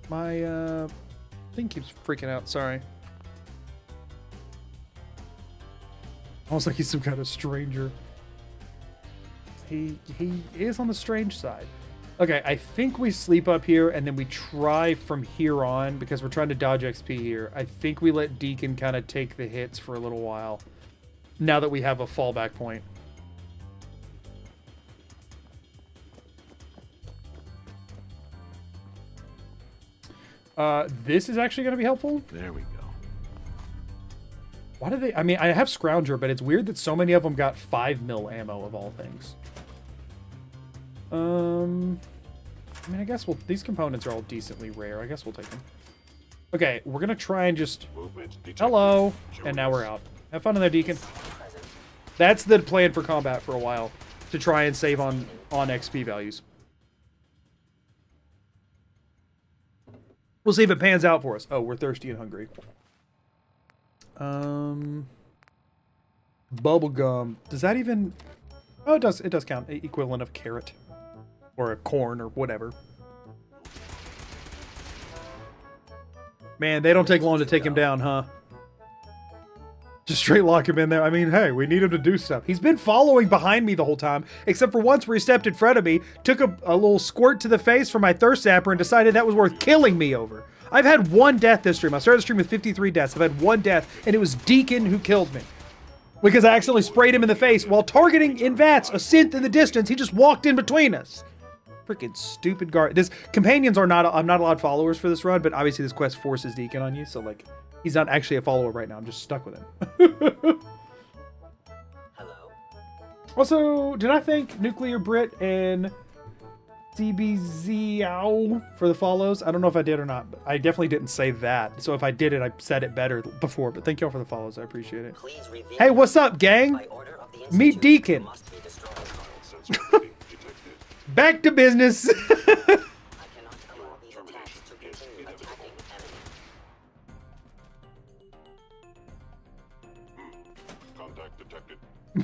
My thing keeps freaking out. Sorry. Almost like he's some kind of stranger. He is on the strange side. Okay, I think we sleep up here and then we try from here on, because we're trying to dodge XP here. I think we let Deacon kind of take the hits for a little while, now that we have a fallback point. This is actually going to be helpful. There we go. Why do they... I mean, I have Scrounger, but it's weird that so many of them got 5 mil ammo of all things. I mean, I guess these components are all decently rare. I guess we'll take them. Okay, we're going to try and just... Hello! And now we're out. Have fun in there, Deacon. That's the plan for combat for a while. To try and save on XP values. We'll see if it pans out for us. Oh, we're thirsty and hungry. Bubblegum. Does that even... Oh, it does. It does count. Equivalent of carrot. Or a corn or whatever. Man, they don't take long to take him down, huh? Just straight lock him in there. I mean, hey, we need him to do stuff. He's been following behind me the whole time, except for once where he stepped in front of me, took a little squirt to the face from my thirst zapper and decided that was worth killing me over. I've had 1 death this stream. I started the stream with 53 deaths. I've had 1 death, and it was Deacon who killed me. Because I accidentally sprayed him in the face while targeting in VATS a synth in the distance. He just walked in between us. Freaking stupid guard. This companions are not... I'm not allowed followers for this run, but obviously this quest forces Deacon on you, so like... He's not actually a follower right now. I'm just stuck with him. Hello. Also, did I thank Nuclear Brit and CBZOw for the follows? I don't know if I did or not, but I definitely didn't say that. So if I did it, I said it better before. But thank y'all for the follows. I appreciate it. Hey, what's up, gang? Meet Deacon. Back to business.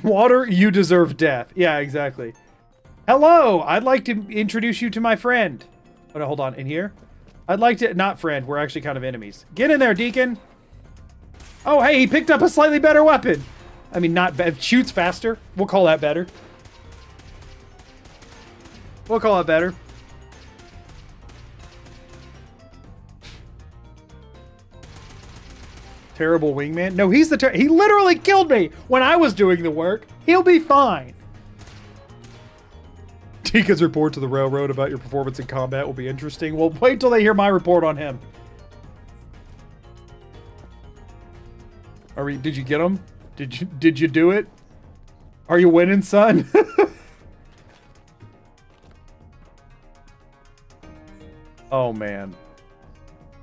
Water, you deserve death. Yeah, exactly. Hello, I'd like to introduce you to my friend. Oh, no, hold on, in here? I'd like to, not friend, we're actually kind of enemies. Get in there, Deacon. Oh, hey, he picked up a slightly better weapon. I mean, not bad, shoots faster. We'll call that better. We'll call it better. Terrible wingman. No, he's the he literally killed me when I was doing the work. He'll be fine. Tika's report to the railroad about your performance in combat will be interesting. Well, wait till they hear my report on him. Did you get him? Did you do it? Are you winning, son? Oh man.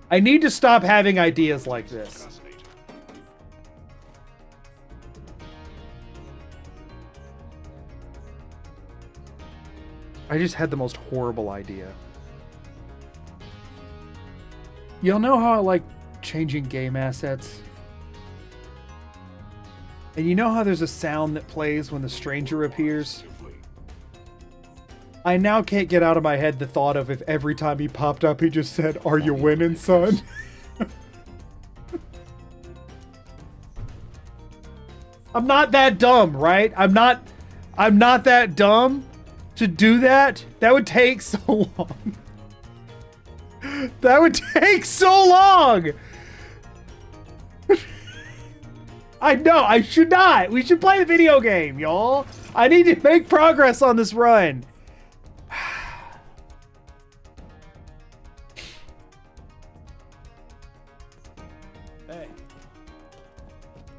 I need to stop having ideas like this. I just had the most horrible idea. Y'all know how I like changing game assets? And you know how there's a sound that plays when the stranger appears? I now can't get out of my head the thought of if every time he popped up he just said, "Are you winning, son?" I'm not that dumb, right? I'm not that dumb to do that. That would take so long. That would take so long. I know, I should not. We should play the video game, y'all. I need to make progress on this run. Hey.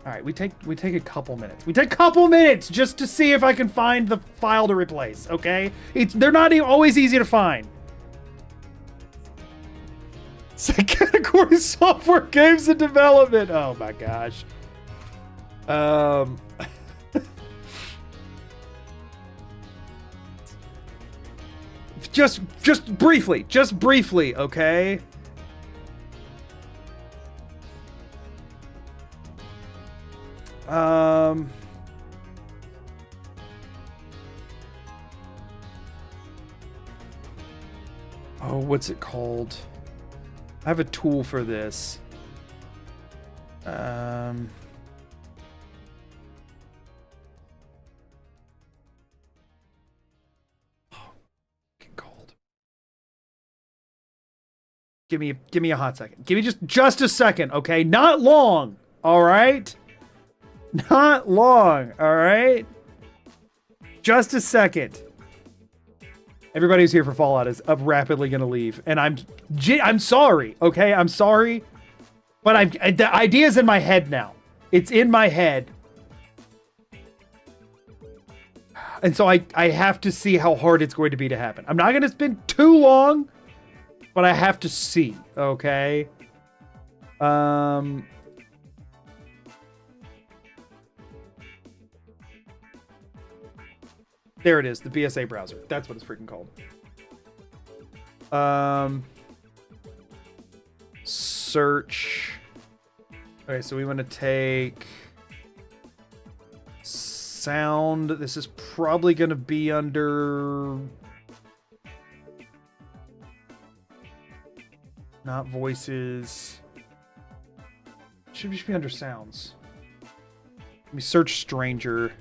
All right, we take a couple minutes. We take a couple minutes just to see if I can find the file to replace, okay? They're not always easy to find. Category software games in development. Oh my gosh. Just briefly, okay? Oh, what's it called? I have a tool for this. Cold. Give me a hot second. Give me just a second, okay? Not long, all right? Not long, all right? Just a second. Everybody who's here for Fallout is rapidly gonna leave, and I'm sorry, okay? I'm sorry, but the idea's in my head now. It's in my head, and so I have to see how hard it's going to be to happen. I'm not gonna spend too long, but I have to see, okay? There it is, the BSA browser. That's what it's freaking called. Search. Okay, so we want to take sound. This is probably going to be under... Not voices. Should just be under sounds. Let me search stranger.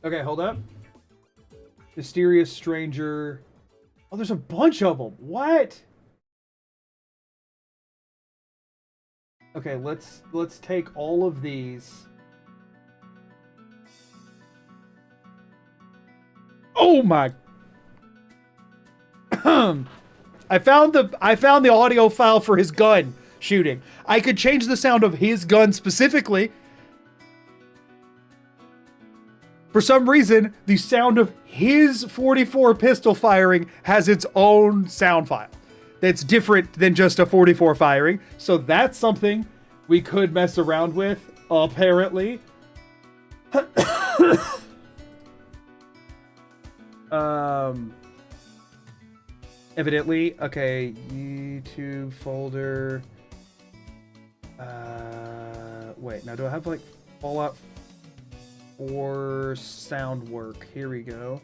Okay, hold up. Mysterious stranger. Oh, there's a bunch of them. What? Okay, let's take all of these. Oh my. I found the audio file for his gun shooting. I could change the sound of his gun specifically. For some reason, the sound of his 44 pistol firing has its own sound file that's different than just a 44 firing. So that's something we could mess around with, apparently. Evidently. Okay, YouTube folder. Wait, now do I have like Fallout or sound work? Here we go.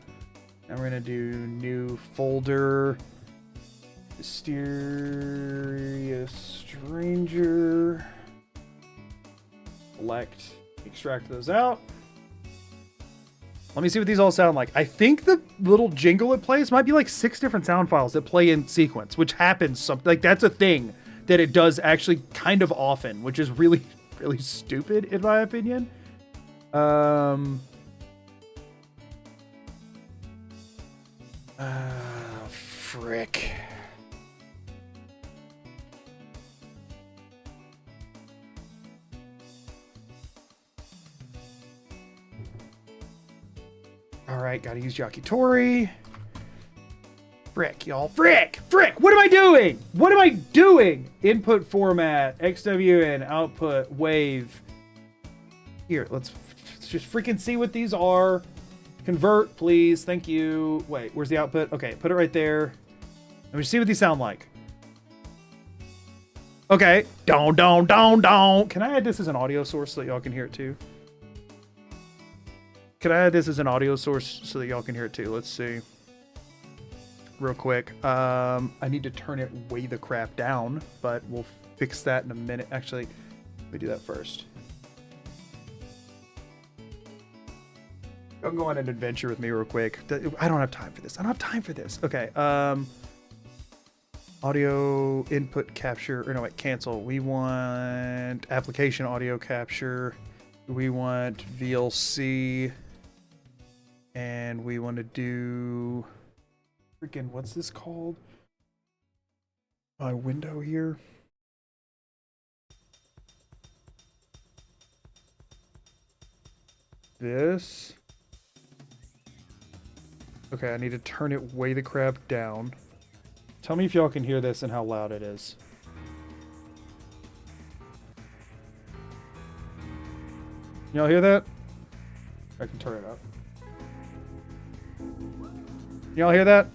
Now we're gonna do new folder, mysterious stranger, select, extract those out. Let me see what these all sound like. I think the little jingle it plays might be like 6 different sound files that play in sequence, which happens something like that's a thing that it does actually kind of often, which is really stupid in my opinion. Frick. All right, gotta use Yakitori. Frick, y'all. Frick! Frick! What am I doing? What am I doing? Input format, XWN, output, wave. Here, let's just freaking see what these are. Convert, please. Thank you. Wait, where's the output? Okay, put it right there. Let me see what these sound like. Okay. Don. Can I add this as an audio source so that y'all can hear it too? Can I add this as an audio source so that y'all can hear it too? Let's see. Real quick. I need to turn it way the crap down, but we'll fix that in a minute. Actually, let me do that first. Y'all can go on an adventure with me real quick. I don't have time for this. I don't have time for this. Okay. Audio input capture, or no, wait, cancel. We want application audio capture. We want VLC. And we want to do freaking, what's this called? My window here. This. Okay, I need to turn it way the crap down. Tell me if y'all can hear this and how loud it is. Y'all hear that? I can turn it up. Y'all hear that?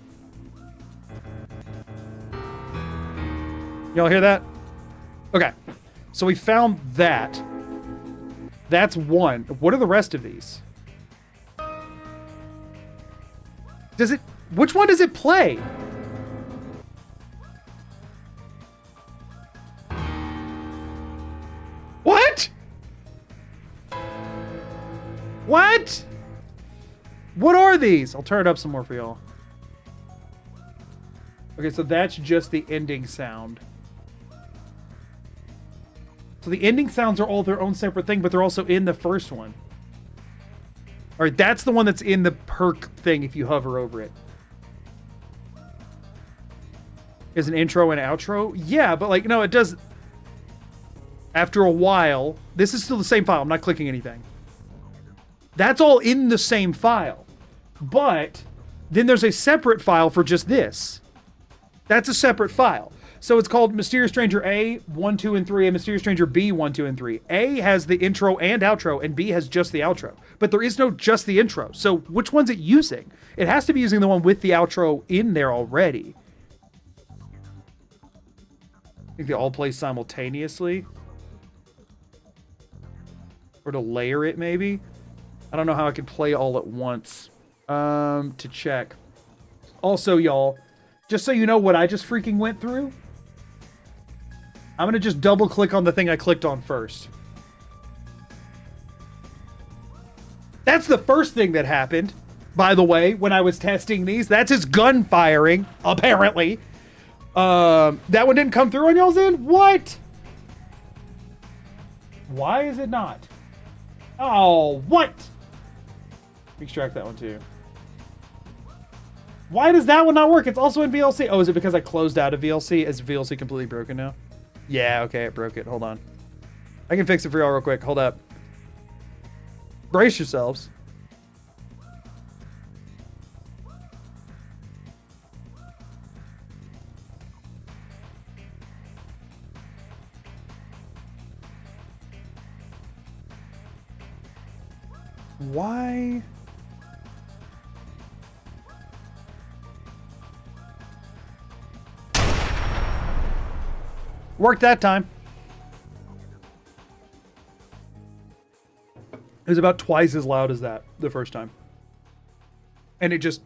Y'all hear that? Okay. So we found that. That's one. What are the rest of these? Does it... Which one does it play? What? What? What are these? I'll turn it up some more for y'all. Okay, so that's just the ending sound. So the ending sounds are all their own separate thing, but they're also in the first one. All right, that's the one that's in the perk thing if you hover over it. Is an intro and outro? Yeah, but like, no, it does... After a while, this is still the same file. I'm not clicking anything. That's all in the same file. But then there's a separate file for just this. That's a separate file. So it's called Mysterious Stranger A, 1, 2, and 3, and Mysterious Stranger B, 1, 2, and 3. A has the intro and outro, and B has just the outro. But there is no just the intro. So which one's it using? It has to be using the one with the outro in there already. I think they all play simultaneously. Or to layer it, maybe? I don't know how I can play all at once. To check. Also, y'all, just so you know what I just freaking went through, I'm going to just double click on the thing I clicked on first. That's the first thing that happened, by the way, when I was testing these. That's his gun firing, apparently. That one didn't come through on y'all's end? What? Why is it not? Oh, what? Extract that one too. Why does that one not work? It's also in VLC. Oh, is it because I closed out of VLC? Is VLC completely broken now? Yeah, okay, it broke it. Hold on. I can fix it for y'all real quick. Hold up. Brace yourselves. Why? Worked that time. It was about twice as loud as that the first time. And it just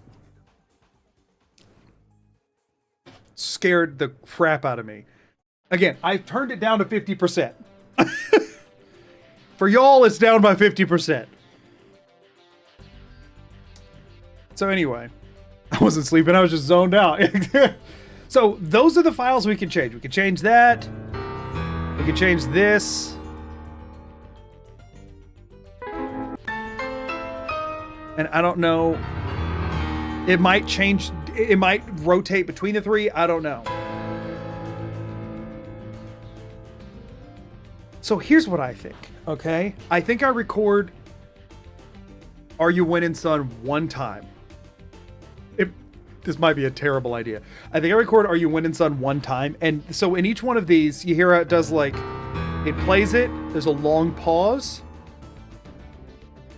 scared the crap out of me. Again, I turned it down to 50%. For y'all, it's down by 50%. So anyway, I wasn't sleeping. I was just zoned out. So those are the files we can change. We can change that. We can change this. And I don't know. It might change. It might rotate between the three. I don't know. So here's what I think. Okay. I think I record Are You Winning Son one time. This might be a terrible idea. I think I record Are You Winning Son one time. And so in each one of these, you hear how it does like, it plays it. There's a long pause.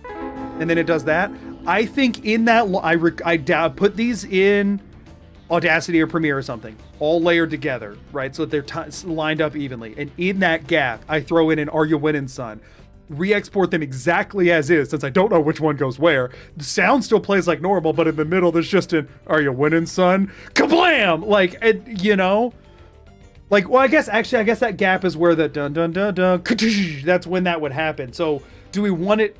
And then it does that. I think in that, I put these in Audacity or Premiere or something, all layered together, right? So that they're lined up evenly. And in that gap, I throw in an Are You Winning Son. Re-export them exactly as is, since I don't know which one goes where. The sound still plays like normal, but in the middle there's just an "Are you winning, son?" Kablam! Like, you know, like, well, I guess that gap is where the dun dun dun dun. That's when that would happen. So, do we want it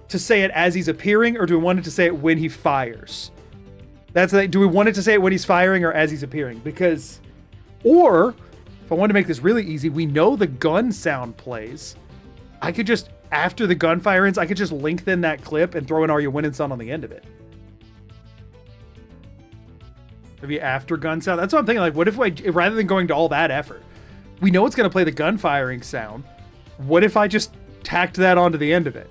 to say it as he's appearing, or do we want it to say it when he fires? That's the thing. Do we want it to say it when he's firing or as he's appearing? Because, or if I want to make this really easy, we know the gun sound plays. I could just, after the gunfire ends, I could just lengthen that clip and throw an Are You Winning Son on the end of it. Maybe after gun sound. That's what I'm thinking. Like, what if rather than going to all that effort, we know it's going to play the gun firing sound. What if I just tacked that onto the end of it?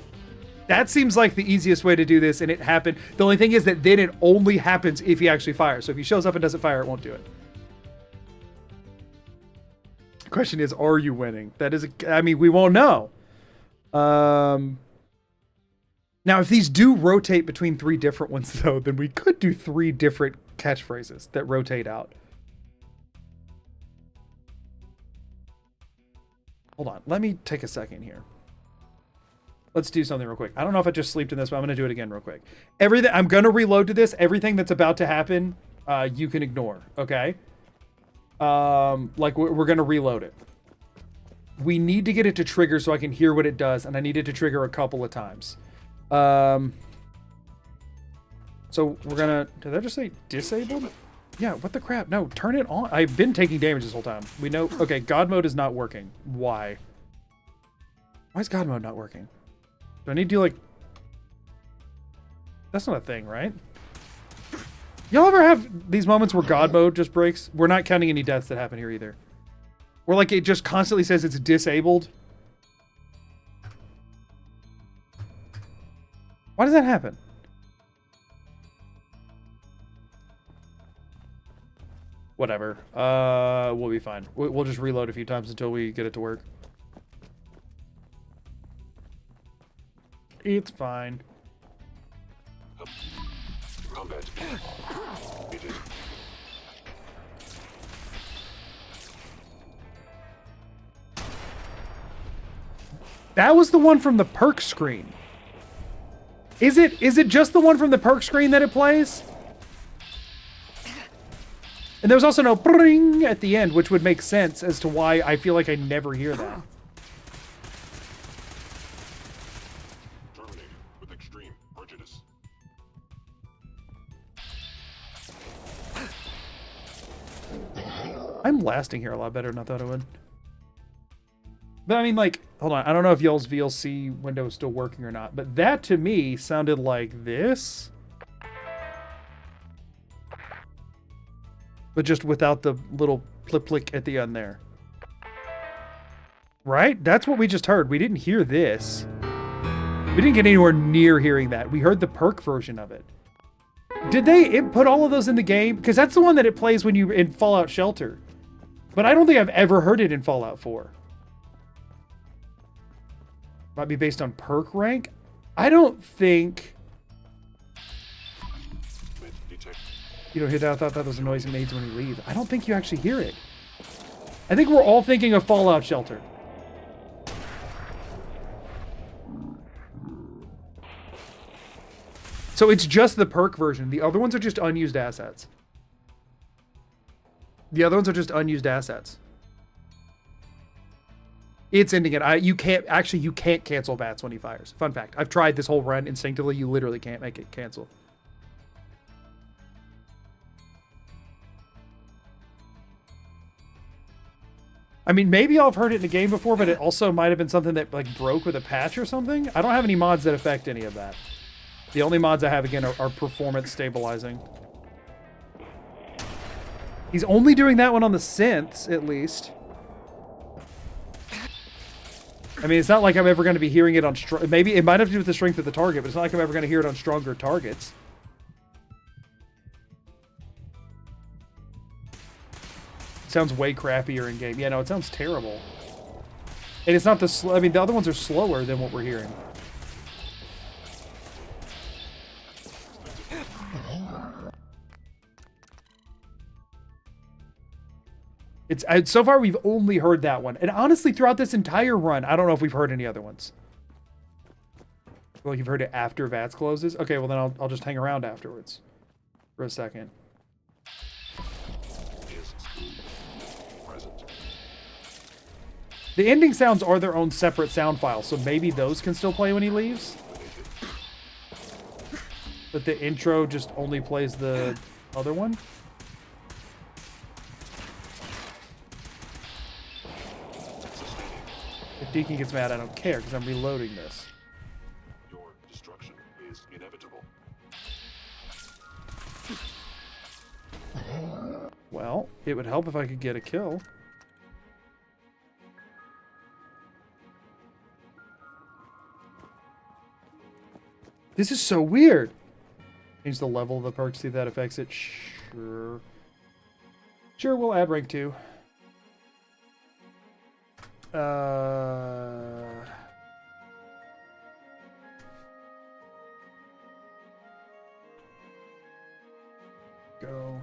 That seems like the easiest way to do this, and it happened. The only thing is that then it only happens if he actually fires. So if he shows up and doesn't fire, it won't do it. The question is, are you winning? That is, I mean, we won't know. Now, if these do rotate between 3 different ones, though, then we could do 3 different catchphrases that rotate out. Hold on. Let me take a second here. Let's do something real quick. I don't know if I just sleeped in this, but I'm going to do it again real quick. Everything, I'm going to reload to this. Everything that's about to happen, you can ignore, okay? Like, we're going to reload it. We need to get it to trigger so I can hear what it does, and I need it to trigger a couple of times. So we're gonna, did I just say disabled? Yeah, what the crap? No, turn it on. I've been taking damage this whole time. We know, okay, God mode is not working. Why? Why is God mode not working? Do I need to do like, that's not a thing, right? Y'all ever have these moments where God mode just breaks? We're not counting any deaths that happen here either. Where like it just constantly says it's disabled. Why does that happen? Whatever. We'll be fine. We'll just reload a few times until we get it to work. It's fine. Combat. It is. That was the one from the perk screen. Is it just the one from the perk screen that it plays? And there's also no bring at the end, which would make sense as to why I feel like I never hear that. Terminated with extreme prejudice. I'm lasting here a lot better than I thought I would. But I mean, like, hold on. I don't know if y'all's VLC window is still working or not, but that to me sounded like this. But just without the little plip-plick at the end there. Right? That's what we just heard. We didn't hear this. We didn't get anywhere near hearing that. We heard the perk version of it. Did they put all of those in the game? Because that's the one that it plays when you in Fallout Shelter. But I don't think I've ever heard it in Fallout 4. Might be based on perk rank. I don't think... You don't hear that? I thought that was a noise it makes when you leave. I don't think you actually hear it. I think we're all thinking of Fallout Shelter. So it's just the perk version. The other ones are just unused assets. The other ones are just unused assets. It's ending it. You can't cancel bats when he fires. Fun fact. I've tried this whole run instinctively. You literally can't make it cancel. I mean, maybe I've heard it in the game before, but it also might have been something that like broke with a patch or something. I don't have any mods that affect any of that. The only mods I have, again, are performance stabilizing. He's only doing that one on the synths, at least. I mean, it's not like I'm ever going to be hearing it on... Maybe it might have to do with the strength of the target, but it's not like I'm ever going to hear it on stronger targets. It sounds way crappier in game. Yeah, no, it sounds terrible. And it's not the... I mean, the other ones are slower than what we're hearing. It's so far we've only heard that one, and honestly, throughout this entire run, I don't know if we've heard any other ones. Well, you've heard it after VATS closes. Okay, well then I'll just hang around afterwards for a second. The ending sounds are their own separate sound files, so maybe those can still play when he leaves. But the intro just only plays the other one. If Deacon gets mad, I don't care because I'm reloading this. Your destruction is inevitable. Well, it would help if I could get a kill. This is so weird. Change the level of the perk to see if that affects it. Sure. Sure, we'll add rank 2. Go.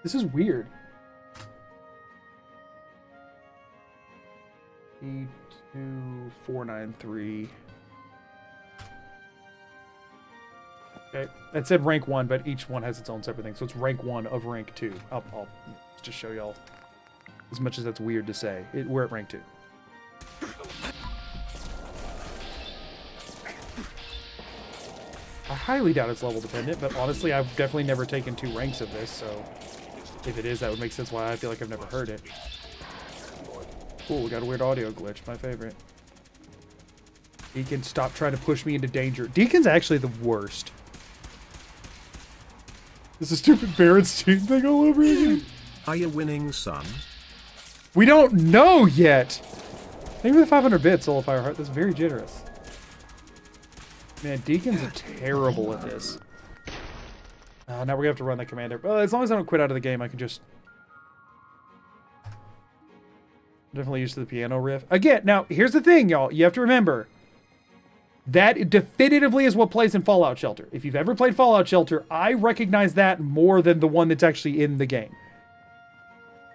This is weird. 82493. Okay, it said rank 1, but each one has its own separate thing. So it's rank 1 of rank 2. I'll just show y'all. As much as that's weird to say, we're at rank 2. I highly doubt it's level dependent, but honestly, I've definitely never taken 2 ranks of this, so if it is, that would make sense why I feel like I've never heard it. Cool, we got a weird audio glitch, my favorite. Deacon, stop trying to push me into danger. Deacon's actually the worst. This is a stupid Berenstein thing all over again. Are you winning, son? We don't know yet. Thank you for the 500 bits, Soul of Fireheart. That's very generous. Man, Deacon's terrible at this. Now we're gonna have to run the commander. Well, as long as I don't quit out of the game, I can just... Definitely used to the piano riff. Again, now, here's the thing, y'all. You have to remember. That definitively is what plays in Fallout Shelter. If you've ever played Fallout Shelter, I recognize that more than the one that's actually in the game.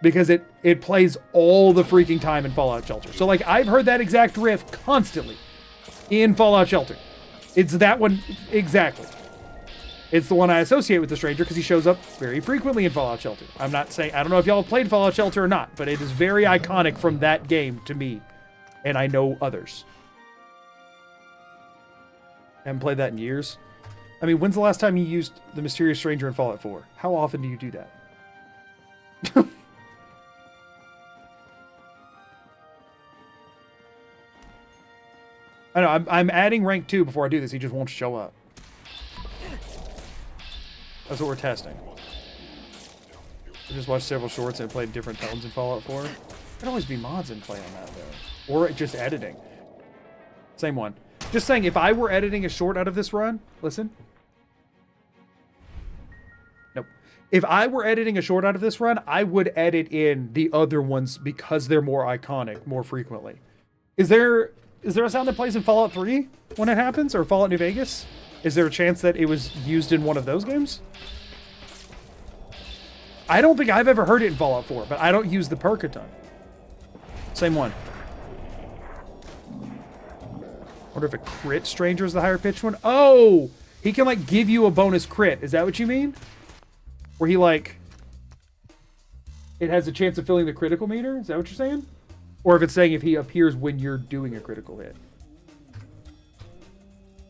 Because it plays all the freaking time in Fallout Shelter. So, like, I've heard that exact riff constantly in Fallout Shelter. It's that one exactly. It's the one I associate with the Stranger because he shows up very frequently in Fallout Shelter. I'm not saying... I don't know if y'all have played Fallout Shelter or not, but it is very iconic from that game to me. And I know others. I haven't played that in years. I mean, when's the last time you used the Mysterious Stranger in Fallout 4? How often do you do that? I know, I'm adding rank 2 before I do this. He just won't show up. That's what we're testing. I just watched several shorts and played different tones in Fallout 4. There'd always be mods in play on that, though. Or just editing. Same one. Just saying, if I were editing a short out of this run... Listen. Nope. If I were editing a short out of this run, I would edit in the other ones because they're more iconic more frequently. Is there a sound that plays in Fallout 3 when it happens? Or Fallout New Vegas? Is there a chance that it was used in one of those games? I don't think I've ever heard it in Fallout 4, but I don't use the perk a ton. Same one. Wonder if a crit Stranger is the higher pitched one. Oh! He can, like, give you a bonus crit. Is that what you mean? Where he, like... It has a chance of filling the critical meter? Is that what you're saying? Or if it's saying if he appears when you're doing a critical hit.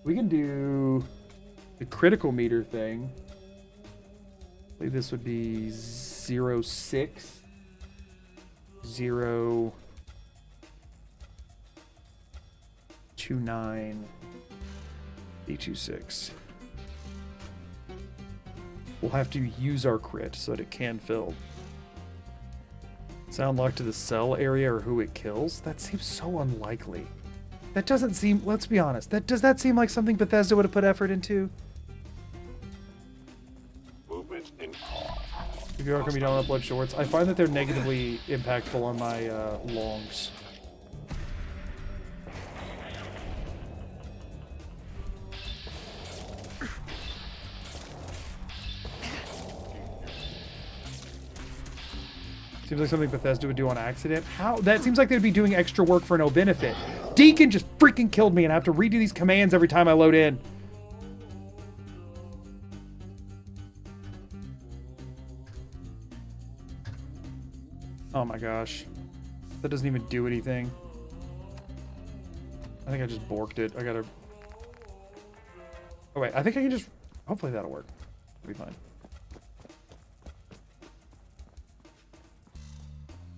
We can do the critical meter thing. I believe this would be 06. 0 29 826. We'll have to use our crit so that it can fill. Sound locked to the cell area or who it kills? That seems so unlikely. That doesn't seem, let's be honest, does that seem like something Bethesda would have put effort into? Movement in. If you are going to be down upload shorts, I find that they're negatively impactful on my longs. Seems like something Bethesda would do on accident. How? That seems like they'd be doing extra work for no benefit. Deacon just freaking killed me and I have to redo these commands every time I load in. Oh my gosh. That doesn't even do anything. I think I just borked it. I gotta... Oh wait, I think I can just... Hopefully that'll work. It'll be fine.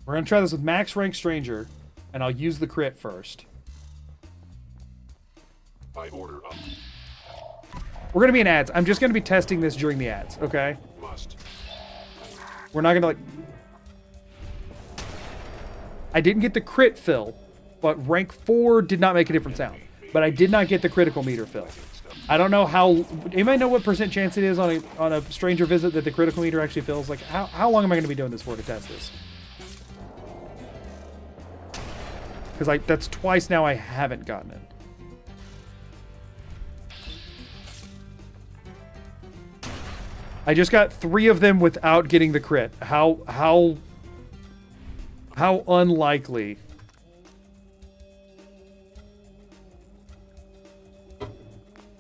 We're gonna try this with max rank stranger, and I'll use the crit first. By order up. We're gonna be in ads. I'm just gonna be testing this during the ads, okay? Must. We're not gonna like... I didn't get the crit fill, but rank 4 did not make a different sound. But I did not get the critical meter fill. I don't know how... Anybody know what % chance it is on a stranger visit that the critical meter actually fills? Like, how long am I gonna be doing this for to test this? Because that's twice now I haven't gotten it. I just got 3 of them without getting the crit. How unlikely.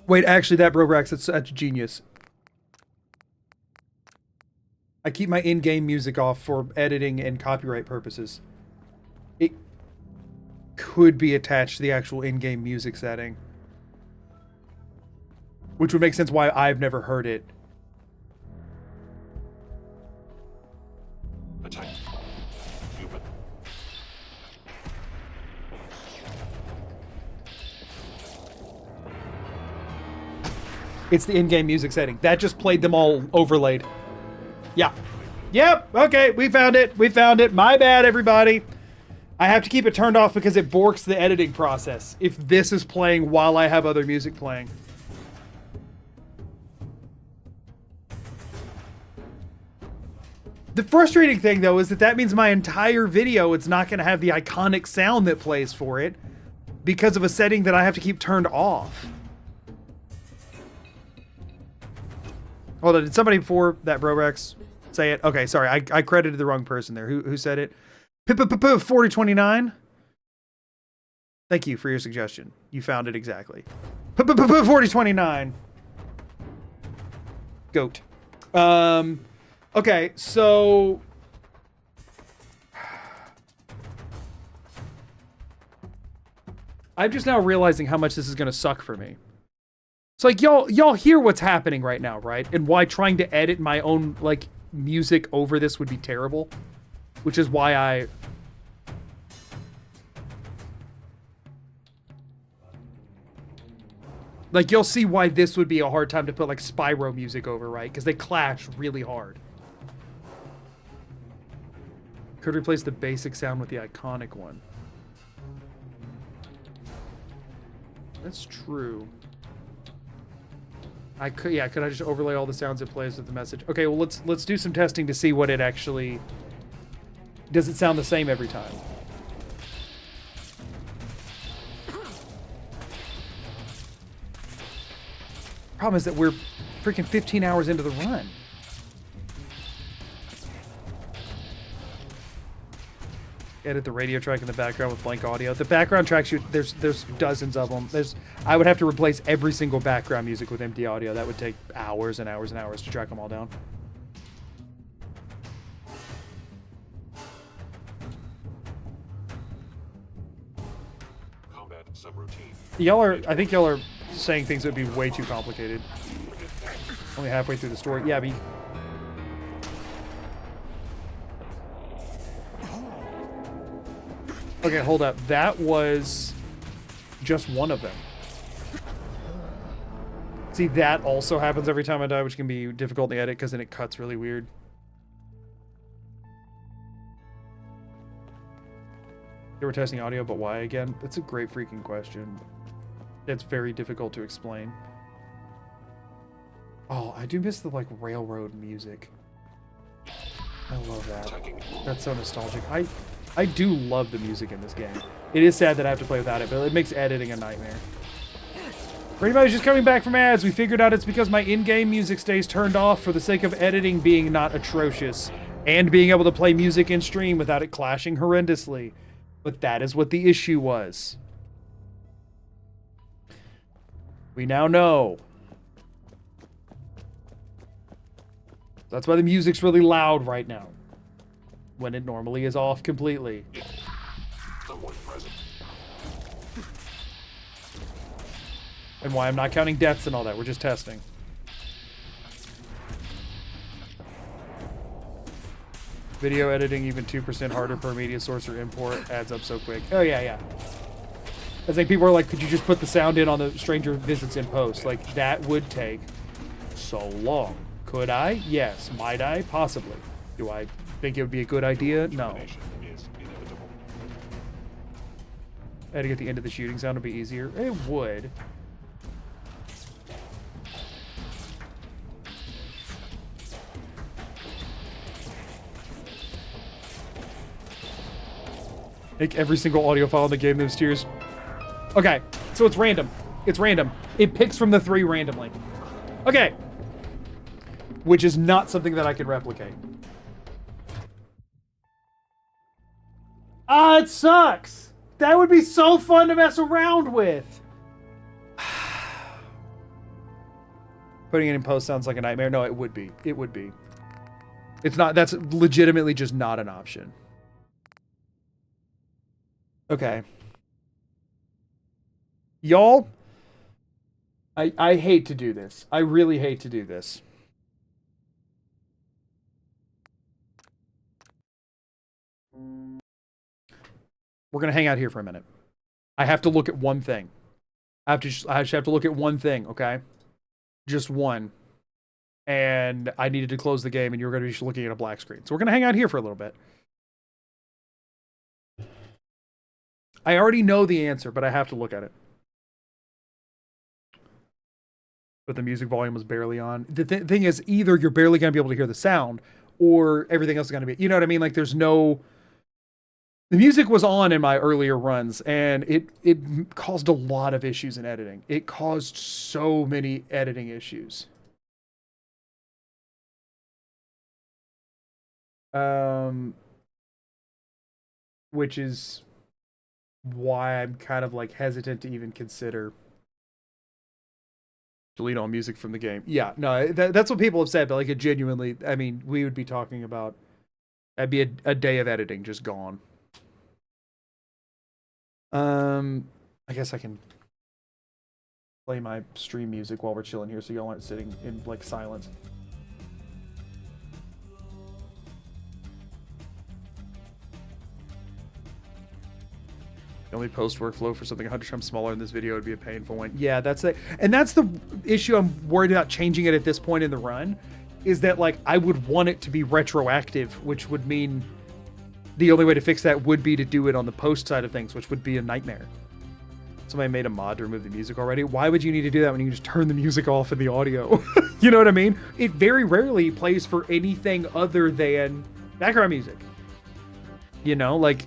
Wait, actually, that Brobrax, that's genius. I keep my in-game music off for editing and copyright purposes. It could be attached to the actual in-game music setting. Which would make sense why I've never heard it. Attack. Human. It's the in-game music setting. That just played them all overlaid. Yeah. Yep, okay, we found it. We found it. My bad, everybody. I have to keep it turned off because it borks the editing process if this is playing while I have other music playing. The frustrating thing, though, is that means my entire video, it's not going to have the iconic sound that plays for it because of a setting that I have to keep turned off. Hold on, did somebody before that Brorex say it? Okay, sorry, I credited the wrong person there. Who said it? 4029. Thank you for your suggestion. You found it exactly. 4029. Goat. Okay, so I'm just now realizing how much this is gonna suck for me. So like y'all hear what's happening right now, right? And why trying to edit my own like music over this would be terrible. Which is why I... Like, you'll see why this would be a hard time to put, like, Spyro music over, right? Because they clash really hard. Could replace the basic sound with the iconic one. That's true. I could, yeah, could I just overlay all the sounds it plays with the message? Okay, well, let's do some testing to see what it actually... Does it sound the same every time? Problem is that we're freaking 15 hours into the run. Edit the radio track in the background with blank audio. The background tracks, there's dozens of them. I would have to replace every single background music with empty audio. That would take hours and hours and hours to track them all down. Subroutine. I think y'all are saying things that would be way too complicated. Only halfway through the story. Yeah, but... Okay, hold up. That was just one of them. See, that also happens every time I die, which can be difficult to edit because then it cuts really weird. They were testing audio, but why again? That's a great freaking question. It's very difficult to explain. Oh, I do miss the, like, railroad music. I love that. That's so nostalgic. I do love the music in this game. It is sad that I have to play without it, but it makes editing a nightmare. For anybody just coming back from ads, we figured out it's because my in-game music stays turned off for the sake of editing being not atrocious and being able to play music in stream without it clashing horrendously. But that is what the issue was. We now know. That's why the music's really loud right now, when it normally is off completely. Someone present. And why I'm not counting deaths and all that. We're just testing. Video editing even 2% harder per media source or import adds up so quick. Oh, yeah, yeah. I think people are like, could you just put the sound in on the stranger visits in post? Like, that would take so long. Could I? Yes. Might I? Possibly. Do I think it would be a good idea? No. Adding at the end of the shooting sound would be easier. It would. Make every single audio file in the game those tiers. Okay, so it's random. It's random. It picks from the 3 randomly. Okay. Which is not something that I can replicate. Ah, it sucks! That would be so fun to mess around with! Putting it in post sounds like a nightmare. No, it would be. It would be. It's not, that's legitimately just not an option. Okay. Y'all, I hate to do this. I really hate to do this. We're going to hang out here for a minute. I have to look at one thing. I just have to look at one thing, okay? Just one. And I needed to close the game and you're going to be looking at a black screen. So we're going to hang out here for a little bit. I already know the answer, but I have to look at it. But the music volume was barely on. The thing is, either you're barely going to be able to hear the sound, or everything else is going to be... You know what I mean? Like, there's no... The music was on in my earlier runs, and it caused a lot of issues in editing. It caused so many editing issues. Which is... why I'm kind of like hesitant to even consider delete all music from the game. Yeah, no, that's what people have said, but like it genuinely, I mean, we would be talking about, that'd be a day of editing just gone. I guess I can play my stream music while we're chilling here so y'all aren't sitting in like silence. The only post workflow for something 100 times smaller in this video would be a painful one. Yeah, that's it. And that's the issue I'm worried about changing it at this point in the run, is that like I would want it to be retroactive, which would mean the only way to fix that would be to do it on the post side of things, which would be a nightmare. Somebody made a mod to remove the music already. Why would you need to do that when you can just turn the music off in the audio? You know what I mean? It very rarely plays for anything other than background music. You know, like...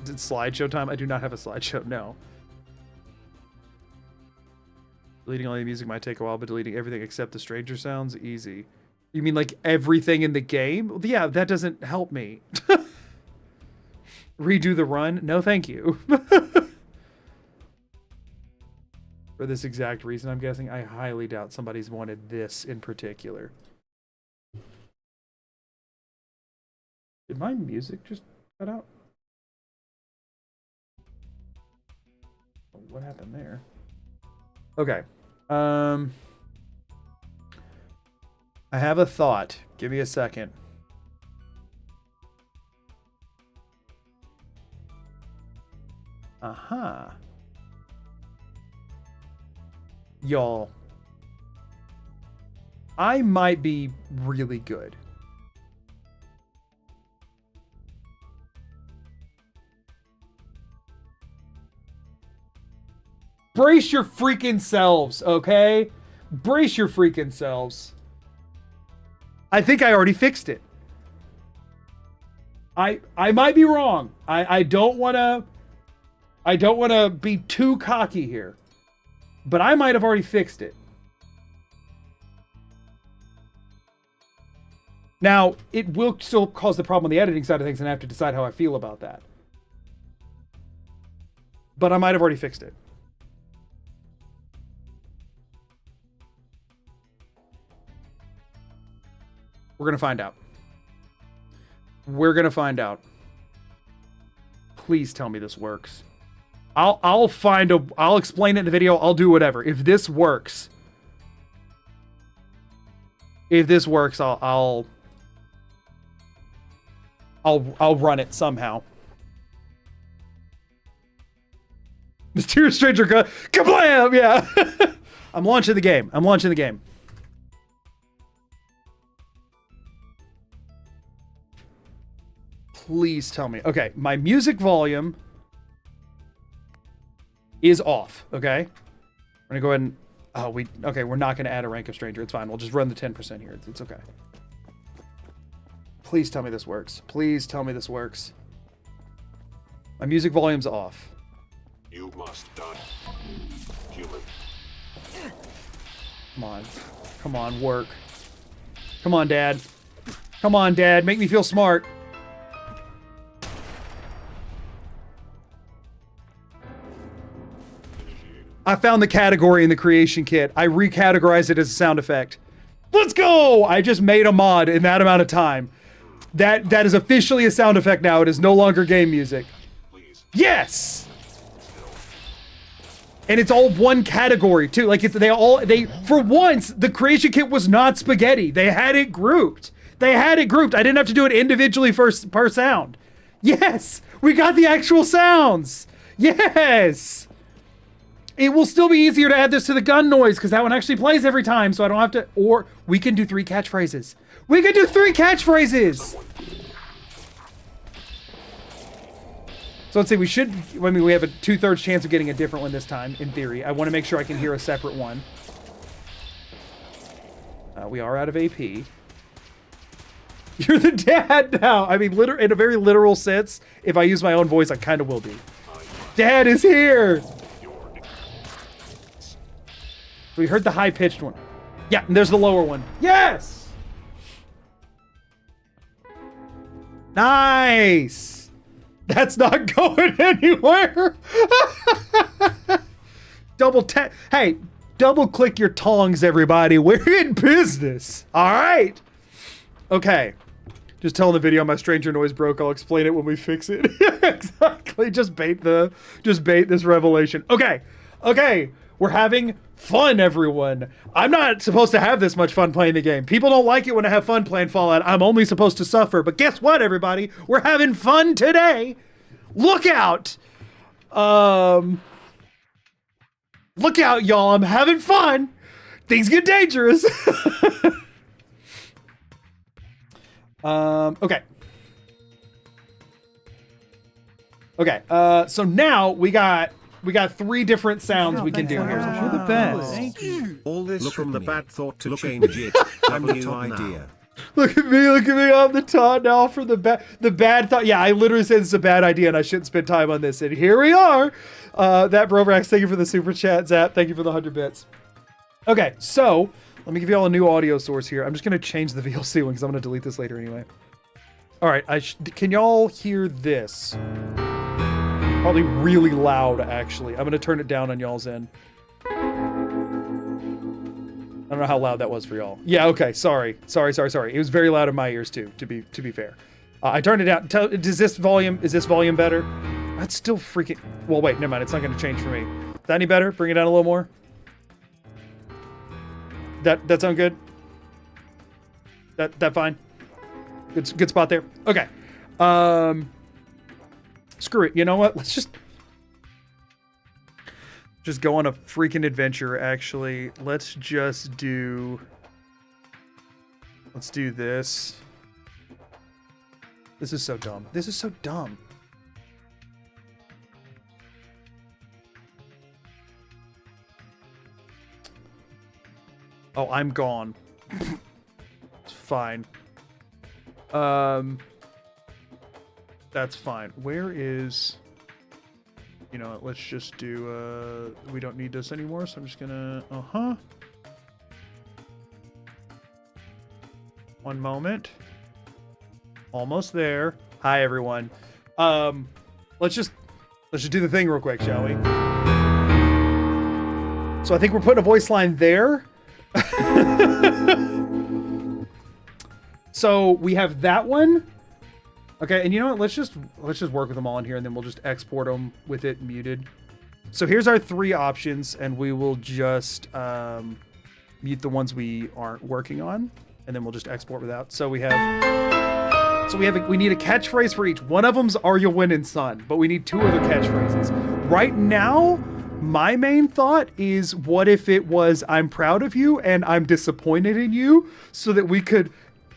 Is it slideshow time? I do not have a slideshow, no. Deleting all the music might take a while, but deleting everything except the stranger sounds easy. You mean like everything in the game? Yeah, that doesn't help me. Redo the run? No, thank you. For this exact reason, I'm guessing. I highly doubt somebody's wanted this in particular. Did my music just cut out? What happened there? Okay. I have a thought. Give me a second. Aha. Y'all. I might be really good. Brace your freaking selves, okay? Brace your freaking selves. I think I already fixed it. I might be wrong. I don't want to be too cocky here. But I might have already fixed it. Now, it will still cause the problem on the editing side of things, and I have to decide how I feel about that. But I might have already fixed it. We're going to find out. We're going to find out. Please tell me this works. I'll explain it in the video. I'll do whatever. If this works. I'll run it somehow. Mysterious Stranger kablam! Yeah. I'm launching the game. Please tell me. Okay, my music volume is off, okay? We're gonna go ahead and... Okay, we're not gonna add a rank of stranger. It's fine. We'll just run the 10% here. It's okay. Please tell me this works. My music volume's off. You must die. Human. Come on, work. Come on, Dad. Make me feel smart. I found the category in the creation kit. I recategorized it as a sound effect. Let's go! I just made a mod in that amount of time. That is officially a sound effect now. It is no longer game music. Yes! And it's all one category too. Like for once, the creation kit was not spaghetti. They had it grouped. I didn't have to do it individually per sound. Yes! We got the actual sounds! Yes! It will still be easier to add this to the gun noise because that one actually plays every time, so I don't have to. Or we can do 3 catchphrases. So let's see. We have a 2/3 chance of getting a different one this time, in theory. I want to make sure I can hear a separate one. We are out of AP. You're the dad now. I mean, in a very literal sense, if I use my own voice, I kind of will be. Dad is here. We heard the high-pitched one. Yeah, and there's the lower one. Yes! Nice! That's not going anywhere! Hey, double-click your tongs, everybody. We're in business. All right? Okay. Just telling the video my stranger noise broke. I'll explain it when we fix it. Exactly. Just bait this revelation. Okay. We're having fun, everyone. I'm not supposed to have this much fun playing the game. People don't like it when I have fun playing Fallout. I'm only supposed to suffer. But guess what, everybody? We're having fun today. Look out. Look out, y'all. I'm having fun. Things get dangerous. Okay. So now we got 3 different sounds we can do here. You're the best. Thank you. All this from the bad thought to change it. I'm the new idea. Look at me. I'm the taunt now for the bad thought. Yeah, I literally said it's a bad idea and I shouldn't spend time on this. And here we are. That Brobrax, thank you for the super chat. Zap, thank you for the 100 bits. Okay, so let me give you all a new audio source here. I'm just going to change the VLC one because I'm going to delete this later anyway. All right, can y'all hear this? Probably really loud, actually. I'm going to turn it down on y'all's end. I don't know how loud that was for y'all. Yeah, okay, sorry. It was very loud in my ears too, to be fair. I turned it down. Is this volume better? That's still freaking... Well, wait, never mind. It's not going to change for me. Is that any better? Bring it down a little more. That sound good? That fine? Good spot there. Okay. Screw it. You know what? Let's just go on a freaking adventure, actually. Let's do this. This is so dumb. Oh, I'm gone. It's fine. That's fine. Where is... You know what, let's just do, we don't need this anymore, so I'm just gonna, One moment. Almost there. Hi, everyone. Let's just do the thing real quick, shall we? So I think we're putting a voice line there. So we have that one. Okay, and you know what? Let's just work with them all in here, and then we'll just export them with it muted. So here's our 3 options, and we will just mute the ones we aren't working on, and then we'll just export without. So we need a catchphrase for each. One of them's "Are you winning, son?" But we need 2 other catchphrases. Right now, my main thought is, what if it was "I'm proud of you" and "I'm disappointed in you," so that we could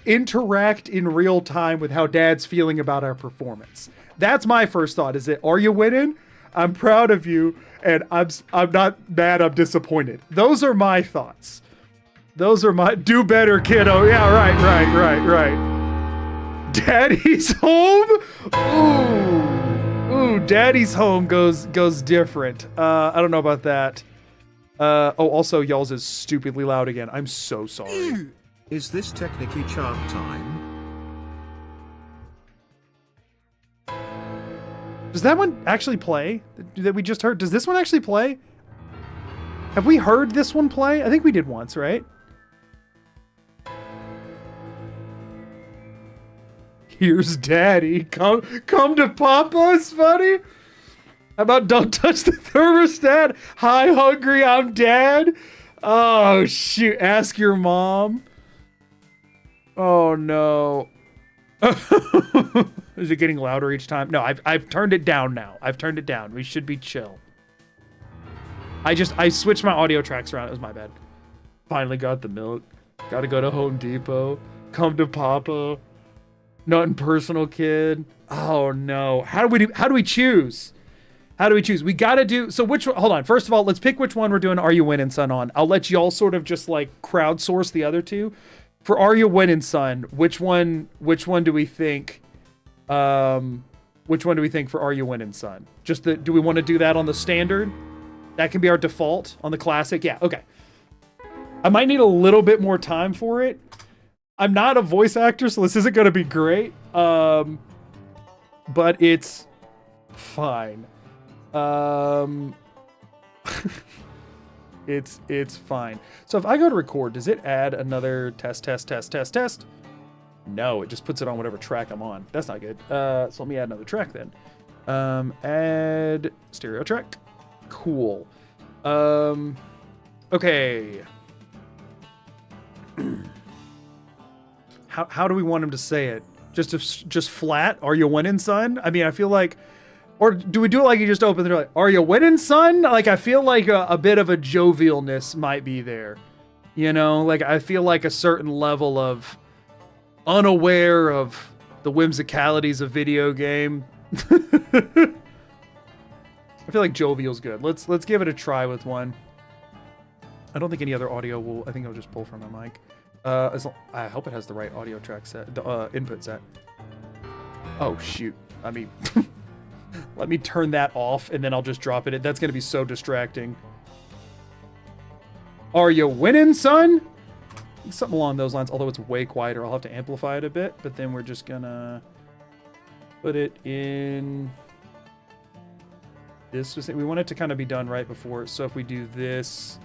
interact in real time with how Dad's feeling about our performance. That's my first thought. Is it, "Are you winning? I'm proud of you, and I'm not mad, I'm disappointed." Those are my thoughts. Those are my "do better, kiddo." Yeah, right. Daddy's home? Ooh, Daddy's home goes different. I don't know about that. Also, y'all's is stupidly loud again. I'm so sorry. Is this technically chart time? Does that one actually play? That we just heard? Does this one actually play? Have we heard this one play? I think we did once, right? Here's Daddy. Come to Papa. It's funny. How about "Don't touch the thermostat"? Hi, hungry. I'm Dad. Oh shoot! Ask your mom. Oh no. Is it getting louder each time? No, I've turned it down now. I've turned it down. We should be chill. I switched my audio tracks around. It was my bad. Finally got the milk. Gotta go to Home Depot. Come to Papa. Nothing personal, kid. Oh no. How do we choose? How do we choose? We gotta do, so which one, hold on. First of all, let's pick which one we're doing "Are You Winning, Son" on. I'll let y'all sort of just like crowdsource the other 2. For "Are You Winning, Son," which one do we think, for "Are You Winning, Son"? Do we want to do that on the standard? That can be our default on the classic. Yeah, okay. I might need a little bit more time for it. I'm not a voice actor, so this isn't going to be great. But it's fine. It's fine. So if I go to record, does it add another test? No, it just puts it on whatever track I'm on. That's not good. So let me add another track then. Add stereo track. Cool. Okay. How do we want him to say it? Just flat? "Are you winning, son?" I mean, I feel like, or do we do it like you just open the door, like, "Are you winning, son?" Like, I feel like a bit of a jovialness might be there. You know, like, I feel like a certain level of unaware of the whimsicalities of video game. I feel like jovial's good. Let's give it a try with one. I don't think any other audio will, I think I'll just pull from my mic. I hope it has the right audio track set, the input set. Oh shoot. I mean, let me turn that off and then I'll just drop it. That's gonna be so distracting. "Are you winning, son?" Something along those lines, although it's way quieter. I'll have to amplify it a bit, but then we're just gonna put it in this. We want it to kind of be done right before, so if we do this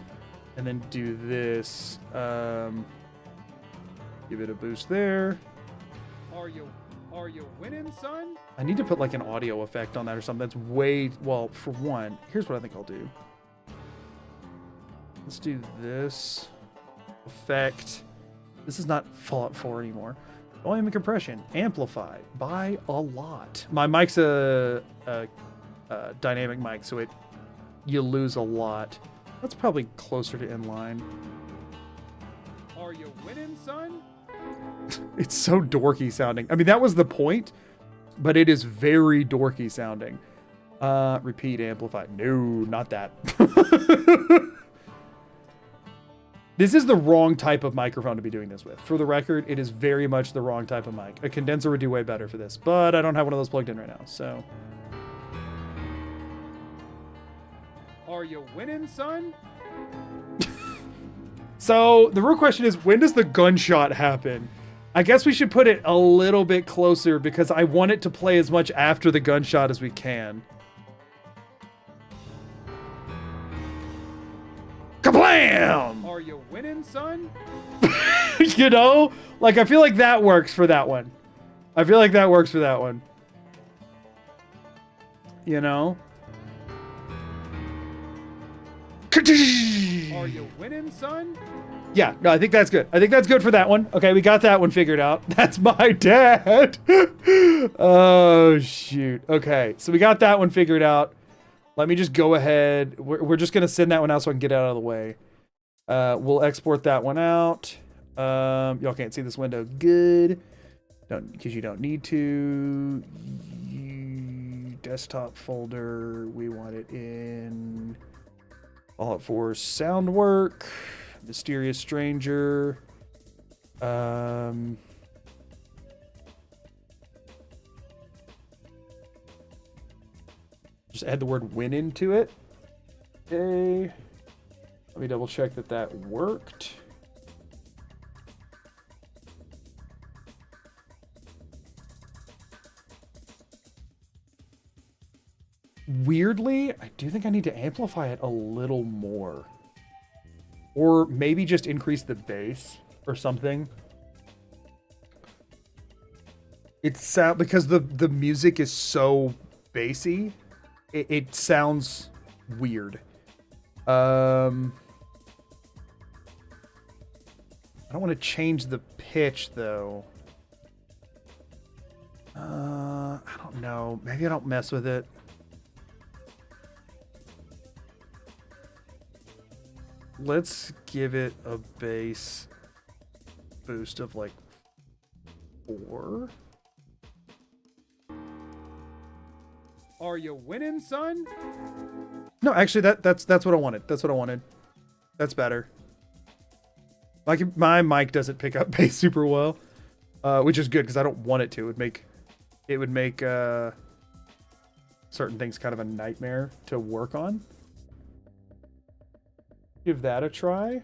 and then do this, give it a boost there. Are you winning, son? I need to put like an audio effect on that or something. That's way, well, for one, here's what I think I'll do. Let's do this effect. This is not Fallout 4 anymore. Volume and compression, amplify by a lot. My mic's a dynamic mic, so you lose a lot. That's probably closer to inline. Are you winning, son? It's so dorky sounding. I mean, that was the point, but it is very dorky sounding. Repeat, amplify. No, not that. This is the wrong type of microphone to be doing this with. For the record, it is very much the wrong type of mic. A condenser would do way better for this, but I don't have one of those plugged in right now, so. Are you winning, son? So the real question is, when does the gunshot happen? I guess we should put it a little bit closer because I want it to play as much after the gunshot as we can. Kablam! Are you winning, son? You know? Like, I feel like that works for that one. I feel like that works for that one. You know? Are you winning, son? Yeah, no, I think that's good. I think that's good for that one. Okay, we got that one figured out. That's my dad. Oh, shoot. Okay, so we got that one figured out. Let me just go ahead. We're just going to send that one out so I can get it out of the way. We'll export that one out. Y'all can't see this window. Good. Because you don't need to. Desktop folder. We want it in Fallout 4 sound work. Mysterious Stranger. Just add the word win into it. Okay. Let me double check that that worked. Weirdly, I do think I need to amplify it a little more. Or maybe just increase the bass or something. It's because the music is so bassy, it sounds weird. I don't want to change the pitch though. I don't know. Maybe I don't mess with it. Let's give it a bass boost of like 4. Are you winning, son? No, actually, that's what I wanted. That's what I wanted. That's better. Like my mic doesn't pick up bass super well, which is good because I don't want it to. It would make certain things kind of a nightmare to work on. Give that a try.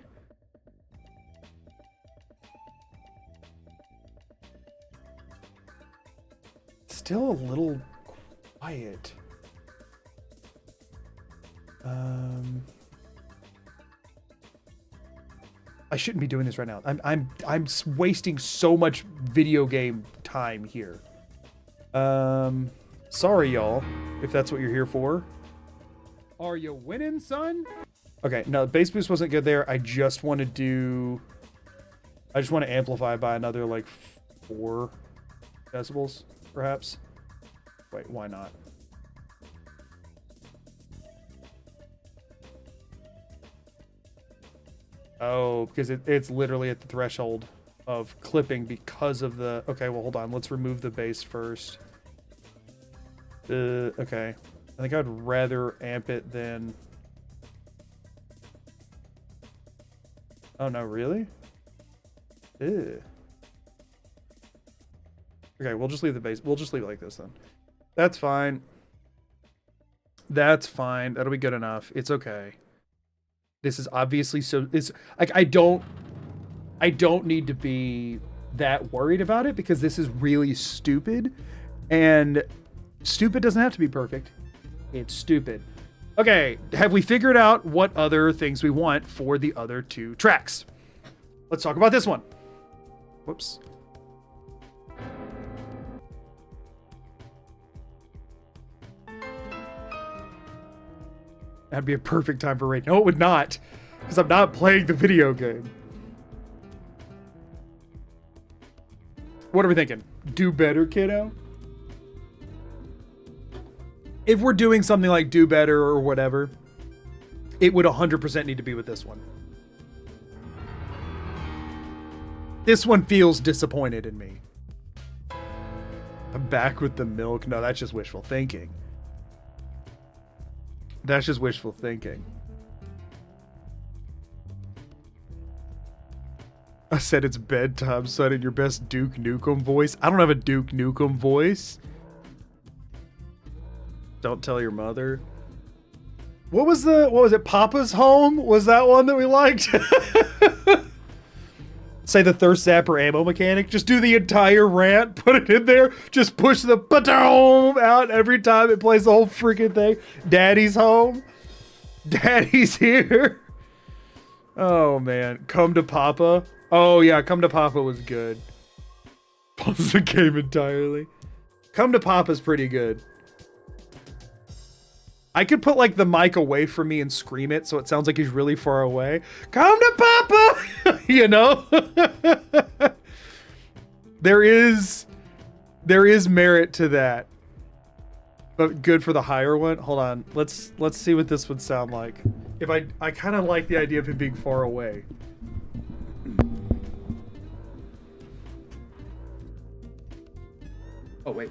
Still a little quiet. I shouldn't be doing this right now. I'm wasting so much video game time here. Sorry y'all, if that's what you're here for. Are you winning, son? Okay, no, bass boost wasn't good there. I just want to amplify by another like 4 decibels, perhaps. Wait, why not? Oh, because it's literally at the threshold of clipping because of the... Okay, well, hold on. Let's remove the bass first. Okay. I think I'd rather amp it than... Oh, no, really? Ew. Okay, we'll just leave the bass. We'll just leave it like this then. That's fine. That's fine. That'll be good enough. It's okay. This is obviously so... It's like, I don't need to be that worried about it because this is really stupid. And stupid doesn't have to be perfect. It's stupid. Okay, have we figured out what other things we want for the other 2 tracks? Let's talk about this one. Whoops. That'd be a perfect time for raid. No, it would not, because I'm not playing the video game. What are we thinking? Do better, kiddo? If we're doing something like do better or whatever, it would 100% need to be with this one. This one feels disappointed in me. I'm back with the milk. No, that's just wishful thinking. That's just wishful thinking. I said it's bedtime, son, in your best Duke Nukem voice. I don't have a Duke Nukem voice. Don't tell your mother. What was it? Papa's Home? Was that one that we liked? Say the thirst zapper ammo mechanic. Just do the entire rant, put it in there, just push the ba-dum out every time it plays the whole freaking thing. Daddy's home. Daddy's here. Oh man. Come to Papa. Oh yeah, Come to Papa was good. Pause the game entirely. Come to Papa's pretty good. I could put like the mic away from me and scream it so it sounds like he's really far away. Come to Papa! You know? There is merit to that. But good for the higher one. Hold on. Let's see what this would sound like. If I kind of like the idea of him being far away. Oh wait.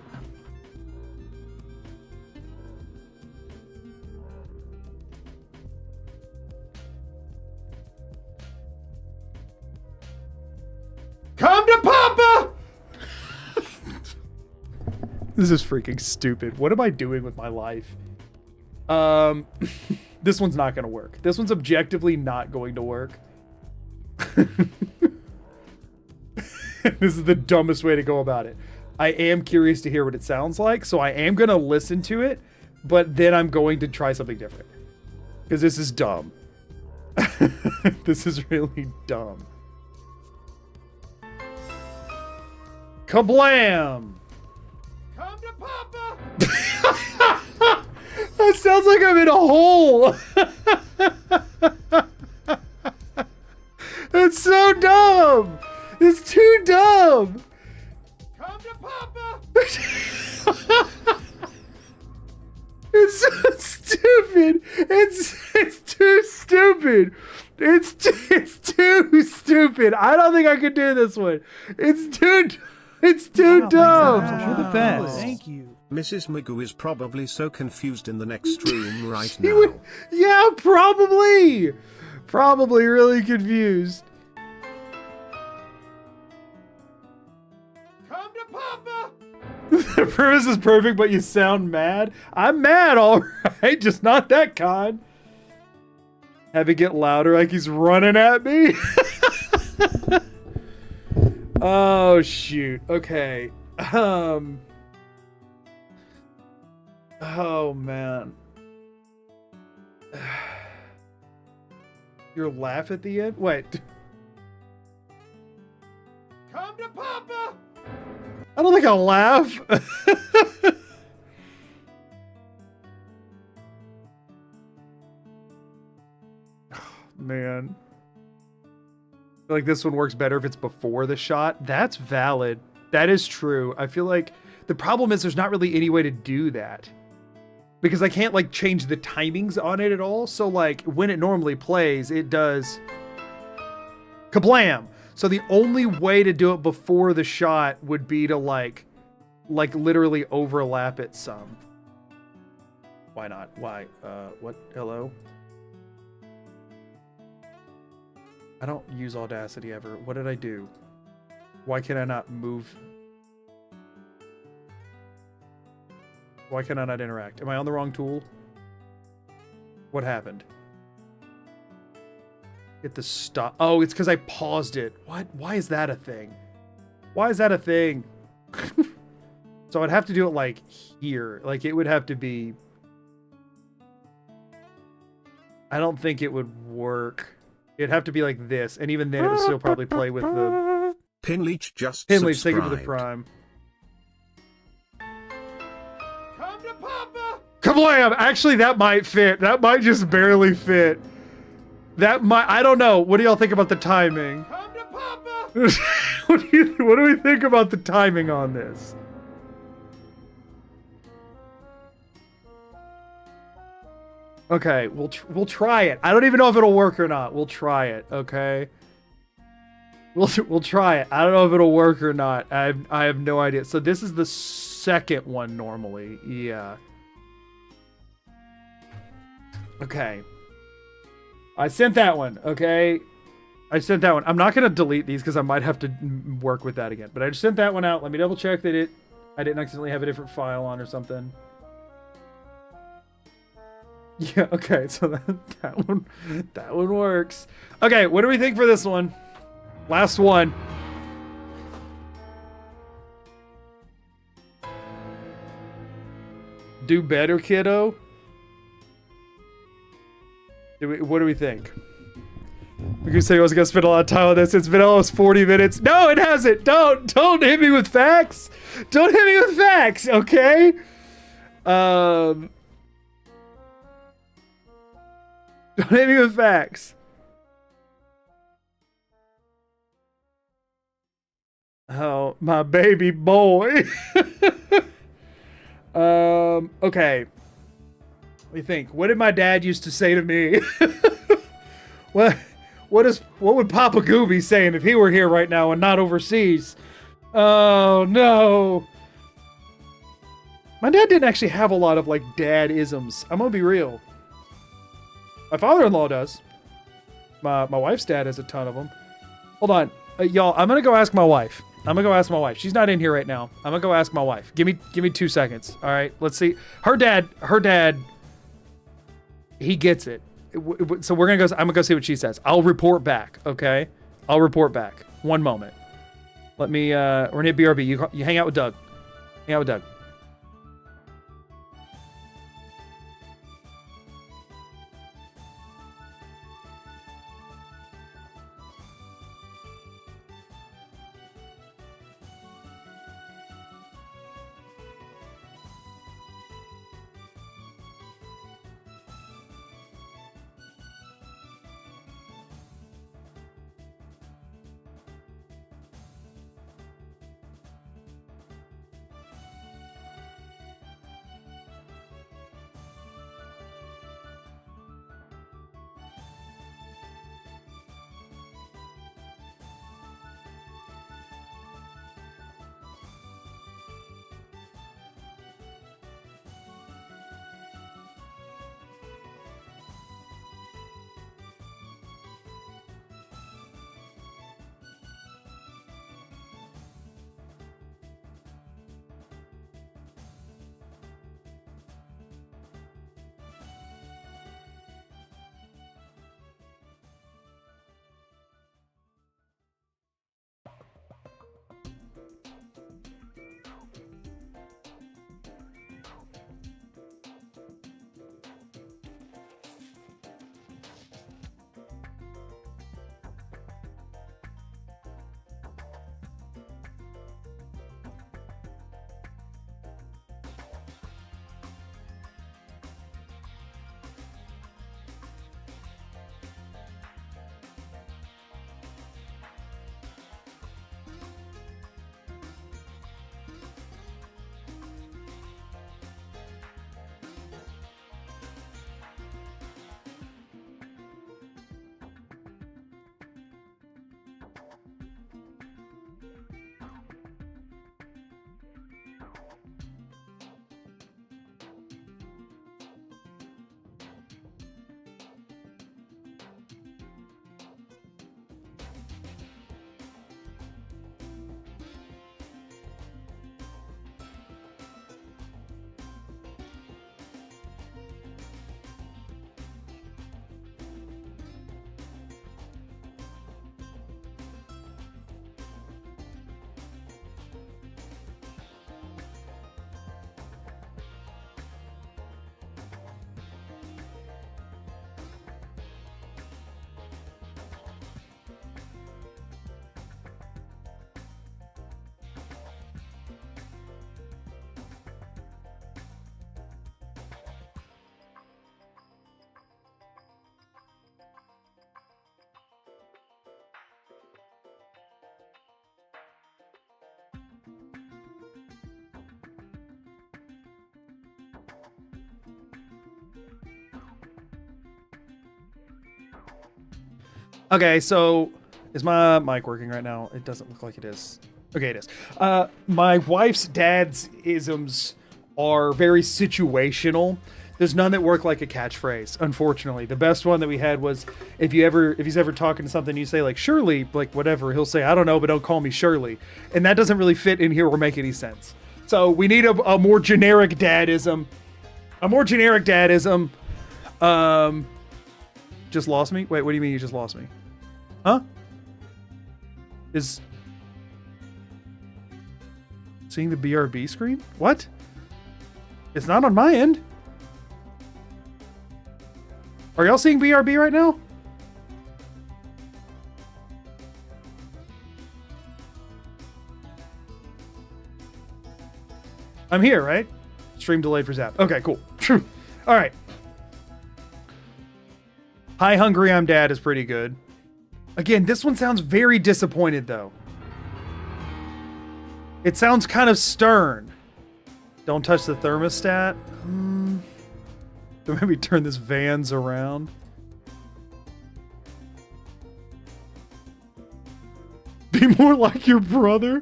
Come to Papa! This is freaking stupid. What am I doing with my life? This one's not going to work. This one's objectively not going to work. This is the dumbest way to go about it. I am curious to hear what it sounds like, so I am going to listen to it, but then I'm going to try something different. Because this is dumb. This is really dumb. Kablam! Come to Papa! That sounds like I'm in a hole! That's so dumb! It's too dumb! Come to Papa! It's so stupid! It's too stupid! It's too stupid! I don't think I could do this one! It's too dumb! You're the best. Thank you. Mrs. Magoo is probably so confused in the next room right now. Yeah, probably! Probably really confused. Come to Papa! The premise is perfect, but you sound mad. I'm mad, alright, just not that kind. Have it get louder like he's running at me. Oh, shoot. Okay. Oh, man. Your laugh at the end? Wait. Come to Papa! I don't think I'll laugh. Oh, man. I feel like this one works better if it's before the shot. That's valid. That is true. I feel like the problem is there's not really any way to do that. Because I can't like change the timings on it at all. So like when it normally plays, it does kablam. So the only way to do it before the shot would be to like literally overlap it some. Why not? Why? What? Hello? I don't use Audacity ever. What did I do? Why can I not move? Why can I not interact? Am I on the wrong tool? What happened? Hit the stop. Oh, it's because I paused it. What? Why is that a thing? Why is that a thing? So I'd have to do it like here. Like it would have to be... I don't think it would work. It'd have to be like this. And even then it would still probably play with the... Pinleech just Pinleech, thank you for the subscribed. prime. Kablam! Actually, that might fit. That might just barely fit. That might... I don't know. What do y'all think about the timing? Come to Papa! What do we think about the timing on this? Okay, we'll try it. I don't even know if it'll work or not. We'll try it, okay? We'll try it. I don't know if it'll work or not. I have no idea. So this is the second one normally. Yeah. Okay. I sent that one, okay? I sent that one. I'm not going to delete these because I might have to work with that again. But I just sent that one out. Let me double check that I didn't accidentally have a different file on or something. Yeah, okay. So that one works. Okay, what do we think for this one? Last one. Do better, kiddo. What do we think? Because said I was gonna spend a lot of time on this. It's been almost 40 minutes. No, it hasn't. Don't hit me with facts. Don't hit me with facts, okay? Don't hit me with facts. Oh, my baby boy. Okay. What do you think? What did my dad used to say to me? What would Papa Goo be saying if he were here right now and not overseas? Oh no. My dad didn't actually have a lot of like dad-isms. I'm gonna be real. My father-in-law does. My wife's dad has a ton of them. Hold on, y'all. I'm gonna go ask my wife. She's not in here right now. I'm gonna go ask my wife. Give me 2 seconds. All right. Let's see. Her dad. He gets it. So I'm gonna go see what she says. I'll report back. Okay. I'll report back. One moment. Let me. We're gonna hit BRB. You hang out with Doug. Hang out with Doug. Okay, so is my mic working right now? It doesn't look like it is. Okay, it is. My wife's dad's isms are very situational. There's none that work like a catchphrase, unfortunately. The best one that we had was if he's ever talking to something, you say like Shirley, like whatever, he'll say, I don't know, but don't call me Shirley. And that doesn't really fit in here or make any sense. So we need a more generic dadism. A more generic dadism. Just lost me? Wait, what do you mean you just lost me? Huh? Is seeing the BRB screen? What? It's not on my end. Are y'all seeing BRB right now? I'm here, right? Stream delayed for Zap. Okay, cool. True. All right. Hi, Hungry, I'm Dad is pretty good. Again, this one sounds very disappointed, though. It sounds kind of stern. Don't touch the thermostat. So maybe turn this Vans around. Be more like your brother.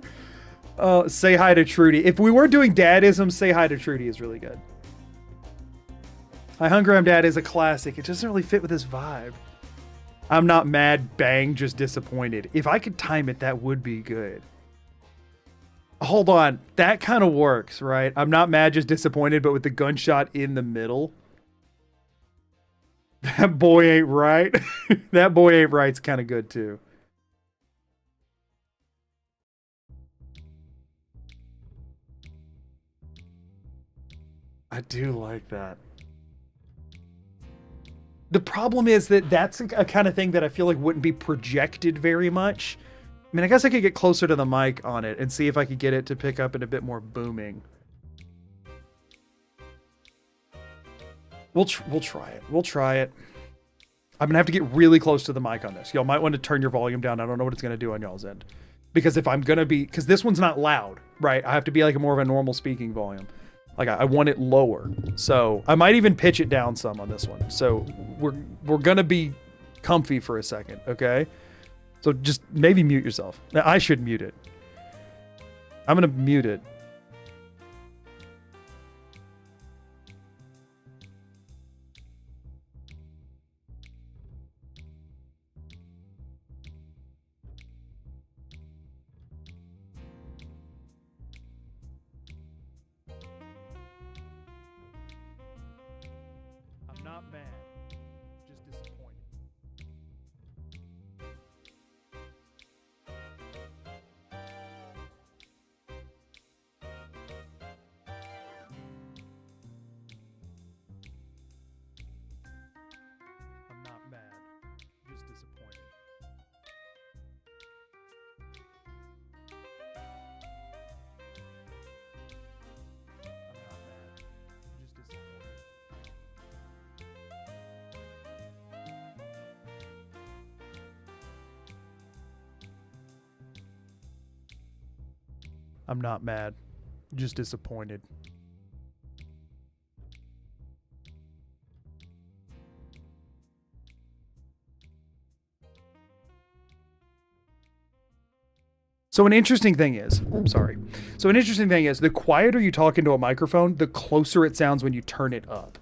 Say hi to Trudy. If we were doing dadism, say hi to Trudy is really good. Hi, Hungry, I'm Dad is a classic. It doesn't really fit with this vibe. I'm not mad, bang, just disappointed. If I could time it, that would be good. Hold on. That kind of works, right? I'm not mad, just disappointed, but with the gunshot in the middle. That boy ain't right. That boy ain't right's kind of good, too. I do like that. The problem is that that's a kind of thing that I feel like wouldn't be projected very much. I mean, I guess I could get closer to the mic on it and see if I could get it to pick up in a bit more booming. We'll try it. We'll try it. I'm going to have to get really close to the mic on this. Y'all might want to turn your volume down. I don't know what it's going to do on y'all's end. Because if I'm going to be... Because this one's not loud, right? I have to be like a more of a normal speaking volume. Like, I want it lower. So, I might even pitch it down some on this one. So, we're going to be comfy for a second, okay? So, just maybe mute yourself. Now, I should mute it. I'm going to mute it. I'm not mad, just disappointed. So an interesting thing is, the quieter you talk into a microphone, the closer it sounds when you turn it up.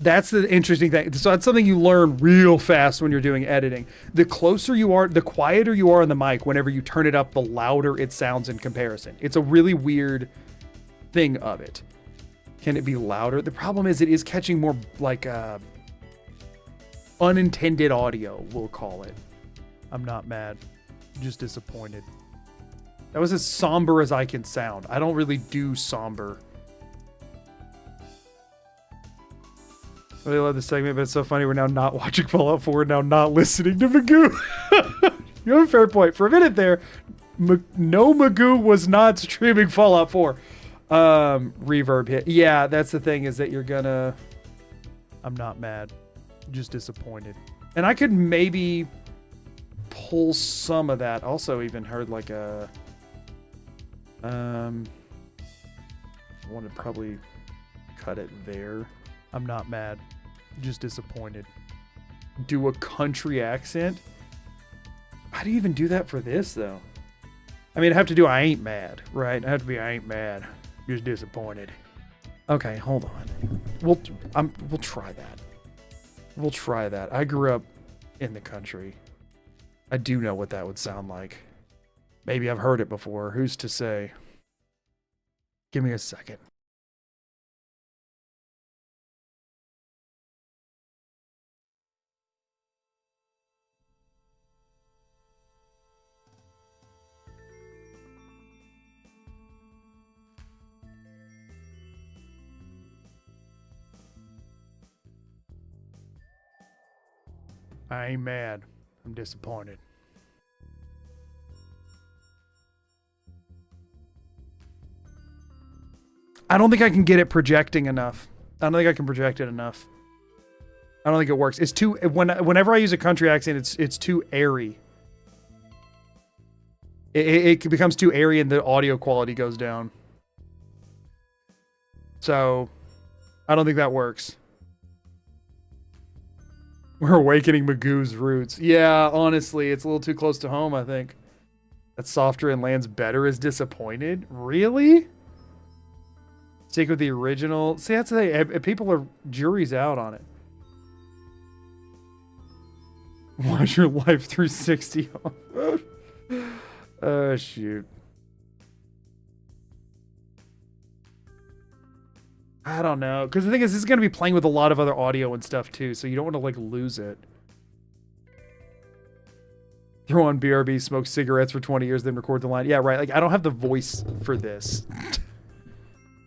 That's the interesting thing. So that's something you learn real fast when you're doing editing. The closer you are, the quieter you are on the mic, whenever you turn it up, the louder it sounds in comparison. It's a really weird thing of it. Can it be louder? The problem is it is catching more like unintended audio, we'll call it. I'm not mad, just disappointed. That was as somber as I can sound. I don't really do somber. I really love this segment, but it's so funny. We're now not watching Fallout 4, now not listening to Magoo. You have a fair point. For a minute there, no Magoo was not streaming Fallout 4. Reverb hit. Yeah, that's the thing, is that you're gonna... I'm not mad. Just disappointed. And I could maybe pull some of that. Also even heard like a... I want to probably cut it there. I'm not mad, just disappointed. Do a country accent? How do you even do that for this, though? I mean, I have to do I ain't mad, right? I have to be I ain't mad, just disappointed. Okay, hold on. We'll try that. We'll try that. I grew up in the country. I do know what that would sound like. Maybe I've heard it before. Who's to say? Give me a second. I ain't mad. I'm disappointed. I don't think I can get it projecting enough. I don't think I can project it enough. I don't think it works. It's too whenever I use a country accent, it's too airy. It becomes too airy and the audio quality goes down. So I don't think that works. We're awakening Magoo's roots. Yeah, honestly, it's a little too close to home, I think. That softer and lands better is disappointed? Really? Stick with the original. See, that's the thing. People are jury's out on it. Watch your life through 60. Oh, shoot. I don't know. Because the thing is, this is going to be playing with a lot of other audio and stuff, too. So you don't want to, like, lose it. Throw on BRB, smoke cigarettes for 20 years, then record the line. Yeah, right. Like, I don't have the voice for this.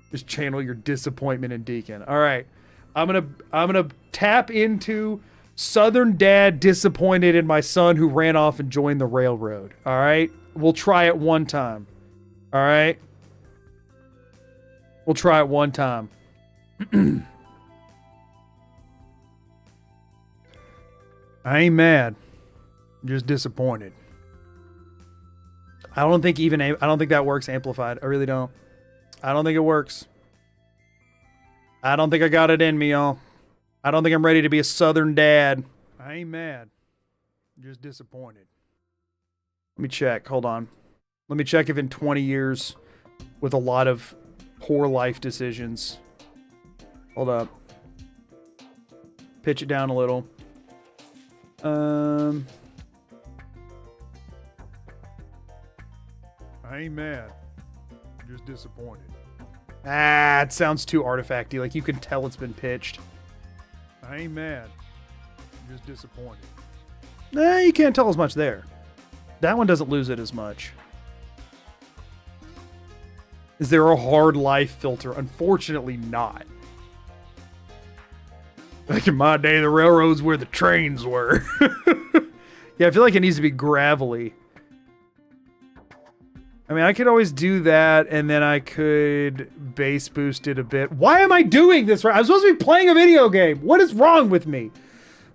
Just channel your disappointment in Deacon. All right. I'm gonna tap into Southern dad disappointed in my son who ran off and joined the railroad. All right. We'll try it one time. All right. We'll try it one time. I ain't mad. I'm just disappointed. I don't think that works amplified. I really don't. I don't think it works. I don't think I got it in me, y'all. I don't think I'm ready to be a Southern dad. I ain't mad. I'm just disappointed. Let me check. Hold on. Let me check if in 20 years with a lot of poor life decisions. Hold up. Pitch it down a little. I ain't mad. I'm just disappointed. Ah, it sounds too artifacty. Like you can tell it's been pitched. I ain't mad. I'm just disappointed. Nah, you can't tell as much there. That one doesn't lose it as much. Is there a hard life filter? Unfortunately not. Back in my day, the railroads where the trains were. Yeah, I feel like it needs to be gravelly. I mean, I could always do that, and then I could bass boost it a bit. Why am I doing this? I'm supposed to be playing a video game. What is wrong with me?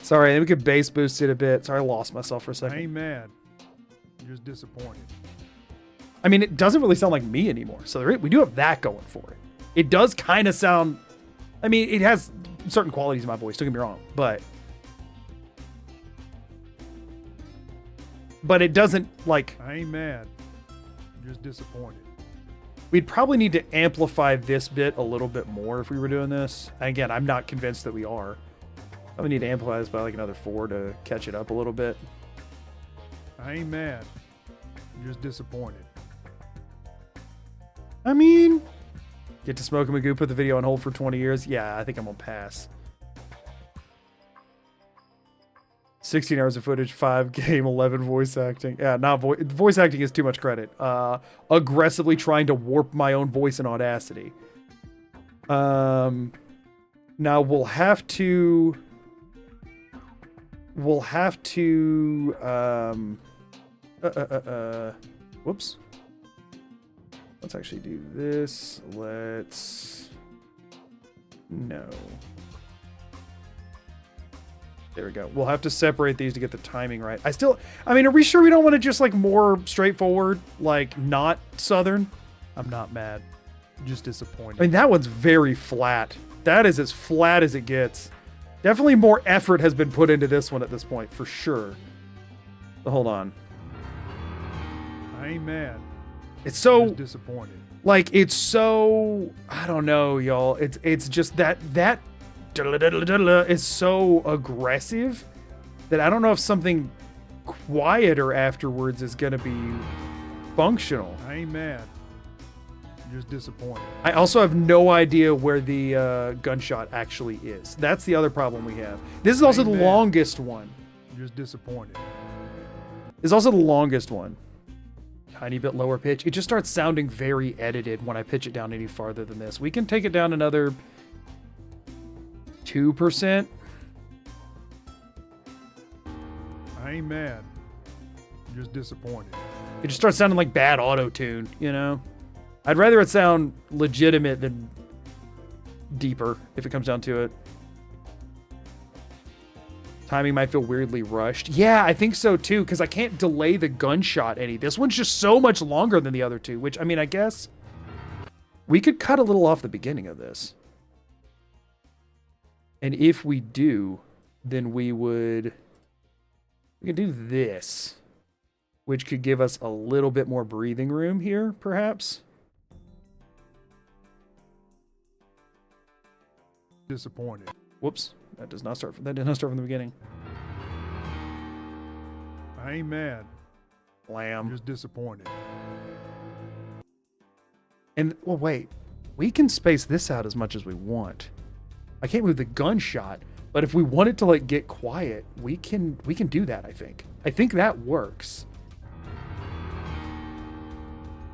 Sorry, then we could bass boost it a bit. Sorry, I lost myself for a second. I ain't mad. I'm just disappointed. I mean, it doesn't really sound like me anymore, so we do have that going for it. It does kind of sound... I mean, it has certain qualities in my voice, don't get me wrong, but it doesn't, like... I ain't mad. I'm just disappointed. We'd probably need to amplify this bit a little bit more if we were doing this. Again, I'm not convinced that we are. I need to amplify this by like another 4 to catch it up a little bit. I ain't mad. I'm just disappointed. I mean, get to smoke a Magoo, put the video on hold for 20 years. Yeah, I think I'm gonna pass. 16 hours of footage, 5 game, 11 voice acting. Yeah, not voice acting is too much credit. Aggressively trying to warp my own voice in Audacity. Now we'll have to whoops. Let's actually do this. No. There we go. We'll have to separate these to get the timing right. I mean, are we sure we don't want to just like more straightforward, like not Southern? I'm not mad. I'm just disappointed. I mean, that one's very flat. That is as flat as it gets. Definitely more effort has been put into this one at this point, for sure. But hold on. I ain't mad. It's so disappointed. Like, it's so, I don't know, y'all. It's just that is so aggressive that I don't know if something quieter afterwards is going to be functional. I ain't mad. I'm just disappointed. I also have no idea where the gunshot actually is. That's the other problem we have. This is also the longest one. I'm just disappointed. It's also the longest one. Tiny bit lower pitch. It just starts sounding very edited when I pitch it down any farther than this. We can take it down another 2%. I ain't mad. I'm just disappointed. It just starts sounding like bad auto-tune, you know? I'd rather it sound legitimate than deeper, if it comes down to it. Timing might feel weirdly rushed. Yeah, I think so too, because I can't delay the gunshot any. This one's just so much longer than the other two, which, I mean, I guess we could cut a little off the beginning of this. And if we do, then we could do this, which could give us a little bit more breathing room here, perhaps. Disappointed. Whoops. That did not start from the beginning. I ain't mad. Lamb. I'm just disappointed. And, well, wait. We can space this out as much as we want. I can't move the gunshot, but if we want it to, like, get quiet, we can do that, I think. I think that works.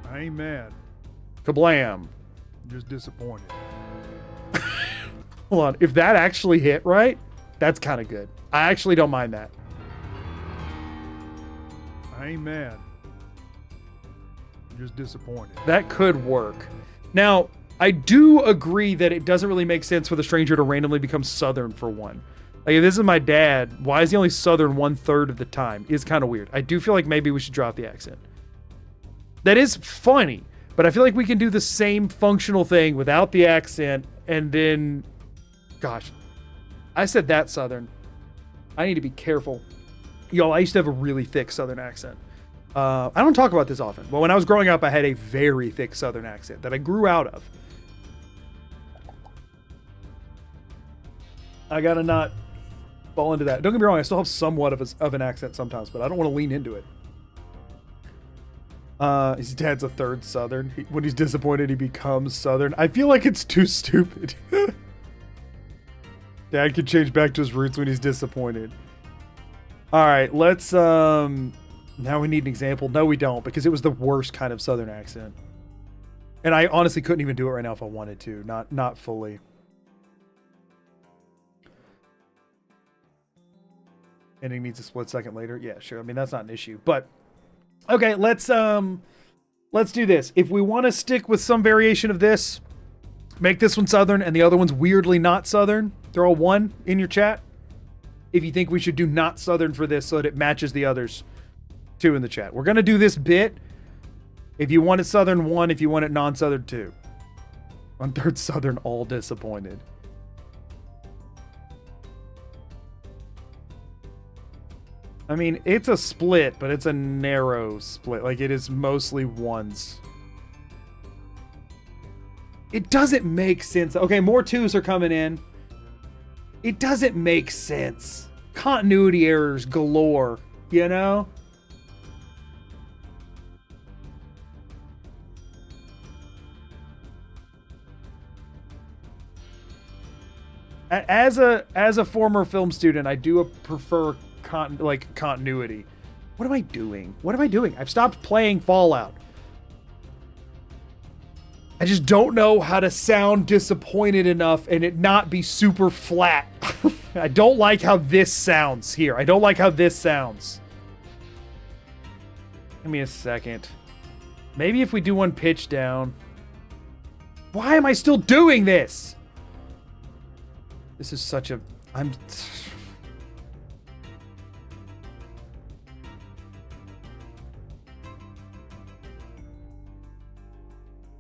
I ain't mad. Kablam. I'm just disappointed. Hold on. If that actually hit right, that's kind of good. I actually don't mind that. I ain't mad. I'm just disappointed. That could work. Now, I do agree that it doesn't really make sense for the stranger to randomly become Southern for one. Like, if this is my dad, why is he only Southern 1/3 of the time? Is kind of weird. I do feel like maybe we should drop the accent. That is funny, but I feel like we can do the same functional thing without the accent, and then... Gosh, I said that Southern. I need to be careful. Y'all, I used to have a really thick Southern accent. I don't talk about this often, but when I was growing up, I had a very thick Southern accent that I grew out of. I gotta not fall into that. Don't get me wrong, I still have somewhat of an accent sometimes, but I don't want to lean into it. His dad's a third Southern. When he's disappointed, he becomes Southern. I feel like it's too stupid. Dad can change back to his roots when he's disappointed. All right, let's, now we need an example. No, we don't, because it was the worst kind of Southern accent. And I honestly couldn't even do it right now if I wanted to. Not fully. Ending needs a split second later. Yeah, sure. I mean, that's not an issue. But, okay, let's do this. If we want to stick with some variation of this, make this one Southern and the other one's weirdly not Southern. Throw a 1 in your chat if you think we should do not Southern for this so that it matches the others. 2 in the chat. We're going to do this bit. If you want it Southern, 1. If you want it non-Southern, 2. 1/3 Southern, all disappointed. I mean, it's a split, but it's a narrow split. Like, it is mostly 1s. It doesn't make sense. Okay, more 2s are coming in. It doesn't make sense. Continuity errors galore, you know? As a former film student, I do prefer continuity. What am I doing? What am I doing? I've stopped playing Fallout. I just don't know how to sound disappointed enough and it not be super flat. I don't like how this sounds here. I don't like how this sounds. Give me a second. Maybe if we do one pitch down. Why am I still doing this? This is such a... You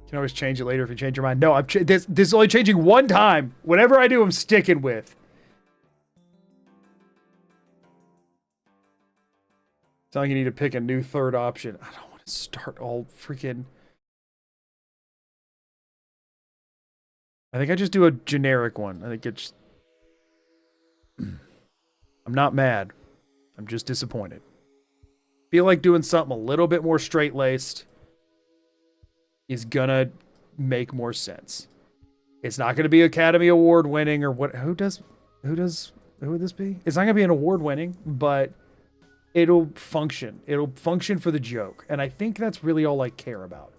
can always change it later if you change your mind. No, this is only changing one time. Whatever I do, I'm sticking with. It's not like you need to pick a new third option. I don't want to start all freaking... I think I just do a generic one. I think it's... I'm not mad. I'm just disappointed. Feel like doing something a little bit more straight-laced is gonna make more sense. It's not gonna be Academy Award winning or what. Who would this be? It's not gonna be an award winning, but it'll function. It'll function for the joke. And I think that's really all I care about.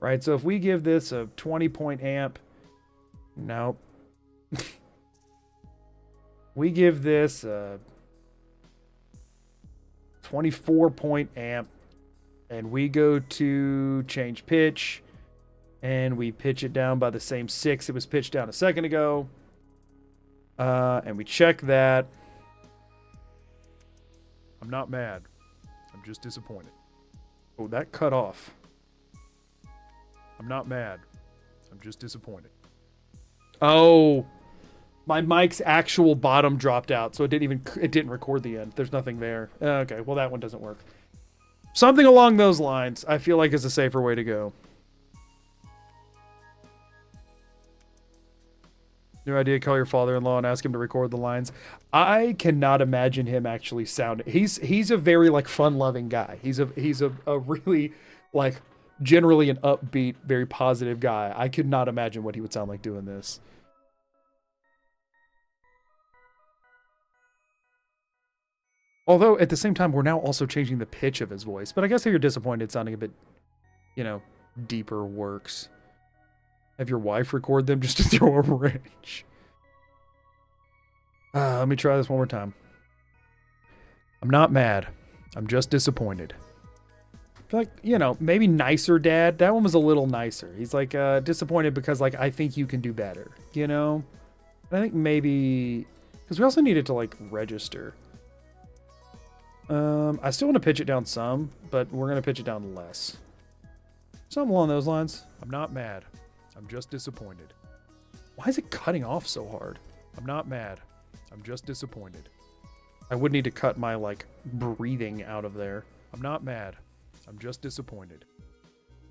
Right? So if we give this a 20-point amp, nope. We give this a 24-point amp, and we go to change pitch, and we pitch it down by the same 6 it was pitched down a second ago. And we check that. I'm not mad. I'm just disappointed. Oh, that cut off. I'm not mad. I'm just disappointed. Oh, my mic's actual bottom dropped out, so it didn't record the end. There's nothing there. Okay, well that one doesn't work. Something along those lines, I feel like is a safer way to go. New idea, call your father-in-law and ask him to record the lines. I cannot imagine him actually sounding. He's a very like fun-loving guy. He's a really like generally an upbeat, very positive guy. I could not imagine what he would sound like doing this. Although at the same time, we're now also changing the pitch of his voice. But I guess if you're disappointed, sounding a bit, deeper works. Have your wife record them just to throw a wrench. Let me try this one more time. I'm not mad. I'm just disappointed. I feel like, maybe nicer dad. That one was a little nicer. He's like disappointed because like I think you can do better. I think maybe because we also needed to like register. I still want to pitch it down some, but we're going to pitch it down less. Something along those lines. I'm not mad. I'm just disappointed. Why is it cutting off so hard? I'm not mad. I'm just disappointed. I would need to cut my, like, breathing out of there. I'm not mad. I'm just disappointed.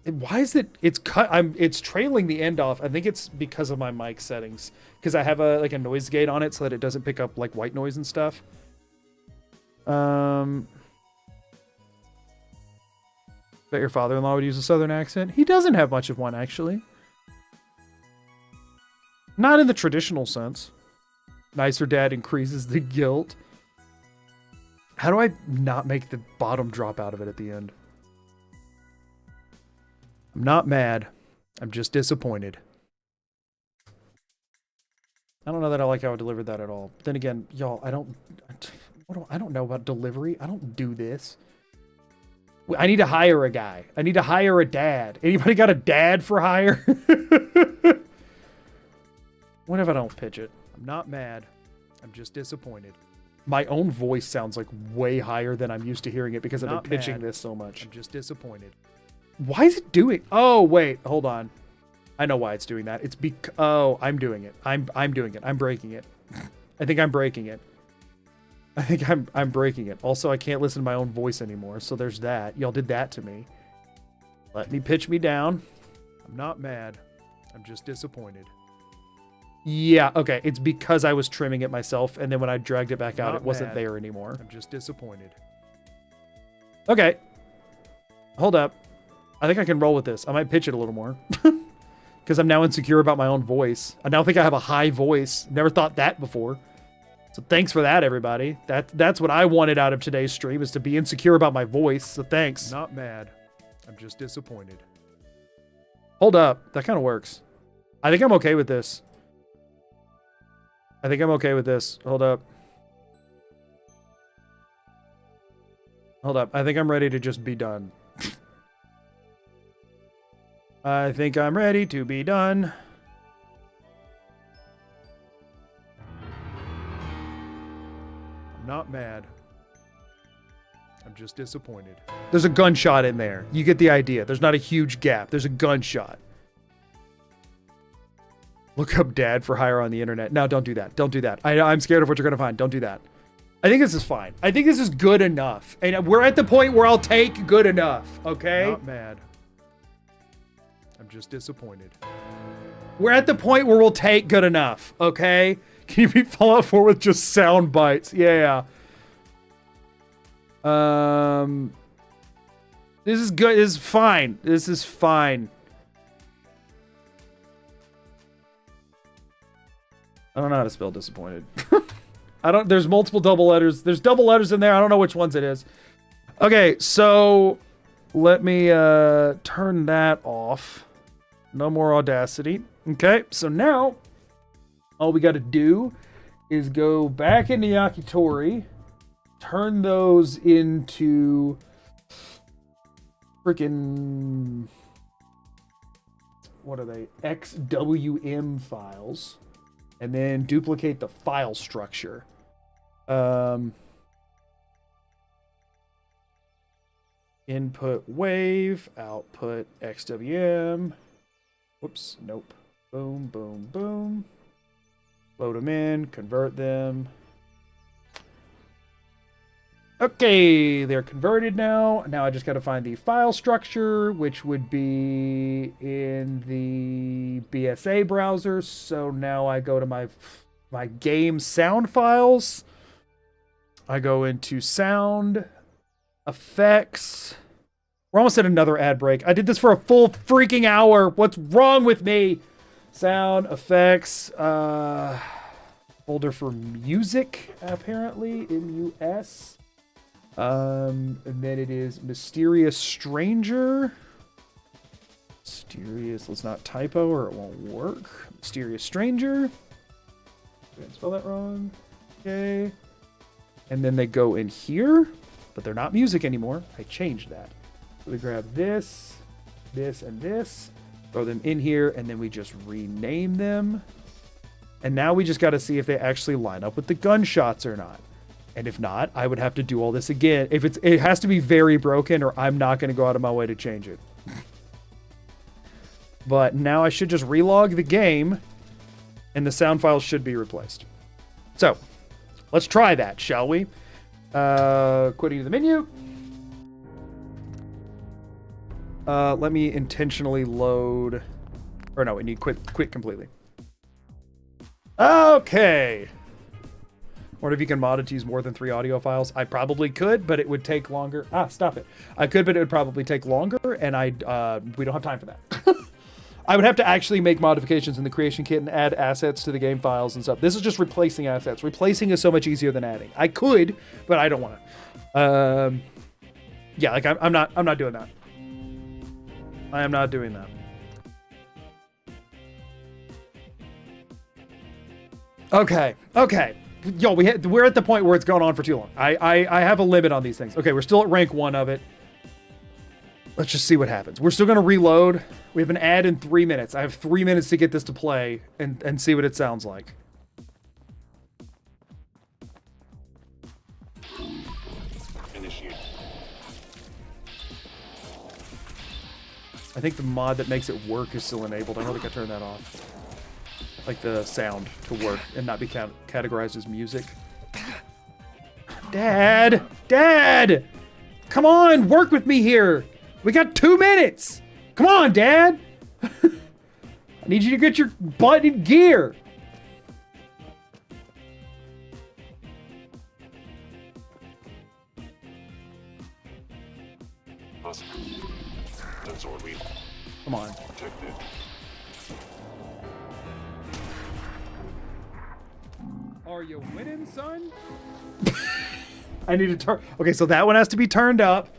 Why is it... It's trailing the end off. I think it's because of my mic settings. Because I have a noise gate on it so that it doesn't pick up, like, white noise and stuff. Bet your father-in-law would use a southern accent. He doesn't have much of one, actually. Not in the traditional sense. Nicer dad increases the guilt. How do I not make the bottom drop out of it at the end? I'm not mad. I'm just disappointed. I don't know that I like how I delivered that at all. Then again, y'all, I don't know about delivery. I don't do this. I need to hire a guy. I need to hire a dad. Anybody got a dad for hire? What if I don't pitch it? I'm not mad. I'm just disappointed. My own voice sounds like way higher than I'm used to hearing it because I've been pitching this so much. I'm just disappointed. Why is it doing... Oh, wait. Hold on. I know why it's doing that. It's because... Oh, I'm doing it. I'm doing it. I'm breaking it. I think I'm breaking it. I think I'm breaking it. Also, I can't listen to my own voice anymore, so there's that. Y'all did that to me. Let me pitch me down. I'm not mad. I'm just disappointed. Yeah, okay. It's because I was trimming it myself, and then when I dragged it back out, it wasn't there anymore. I'm just disappointed. Okay. Hold up. I think I can roll with this. I might pitch it a little more. Because I'm now insecure about my own voice. I now think I have a high voice. Never thought that before. So thanks for that, everybody. That's what I wanted out of today's stream, is to be insecure about my voice. So thanks. I'm not mad. I'm just disappointed. Hold up. That kind of works. I think I'm okay with this. I think I'm okay with this. Hold up. Hold up. I think I'm ready to just be done. I think I'm ready to be done. I'm not mad. I'm just disappointed. There's a gunshot in there. You get the idea. There's not a huge gap. There's a gunshot. Look up dad for hire on the internet. No, don't do that. Don't do that. I'm scared of what you're going to find. Don't do that. I think this is fine. I think this is good enough. And we're at the point where I'll take good enough. Okay? Not mad. I'm just disappointed. We're at the point where we'll take good enough, okay? Can you beat Fallout 4 with just sound bites? Yeah. This is good. This is fine. This is fine. I don't know how to spell disappointed. There's multiple double letters. There's double letters in there. I don't know which ones it is. Okay, so let me turn that off. No more Audacity. Okay, so now all we got to do is go back into Yakitori, turn those into freaking, what are they? XWM files, and then duplicate the file structure. Input wave, output XWM. Whoops, nope. Boom, boom, boom. Load them in, convert them. Okay, they're converted now. Now I just got to find the file structure, which would be in the BSA browser. So now I go to my game sound files. I go into sound, effects. We're almost at another ad break. I did this for a full freaking hour. What's wrong with me? Sound, effects, folder for music, apparently, MUS. And then it is Mysterious Stranger. Mysterious, let's not typo or it won't work. Mysterious Stranger. Did I spell that wrong? Okay. And then they go in here, but they're not music anymore. I changed that. So we grab this, this, and this, throw them in here, and then we just rename them. And now we just got to see if they actually line up with the gunshots or not. And if not, I would have to do all this again. If it has to be very broken, or I'm not going to go out of my way to change it. But now I should just relog the game, and the sound files should be replaced. So, let's try that, shall we? Quitting to the menu. Let me intentionally load... Or no, we need quit completely. Okay. Wonder if you can mod it to use more than 3 audio files. I probably could, but it would take longer. Stop it. I could, but it would probably take longer, and we don't have time for that. I would have to actually make modifications in the creation kit and add assets to the game files and stuff. This is just replacing assets. Replacing is so much easier than adding. I could, but I don't want to. Yeah, like I'm not doing that. I am not doing that. Okay. Yo, we're at the point where it's gone on for too long. I have a limit on these things. Okay, we're still at rank 1 of it. Let's just see what happens. We're still going to reload. We have an ad in 3 minutes. I have 3 minutes to get this to play and see what it sounds like. Initiate. I think the mod that makes it work is still enabled. I don't think I turned that off. Like the sound to work and not be categorized as music. Dad! Come on, work with me here. We got 2 minutes. Come on, Dad. I need you to get your butt in gear. Come on. Are you winning, son? I need to turn... Okay, so that one has to be turned up.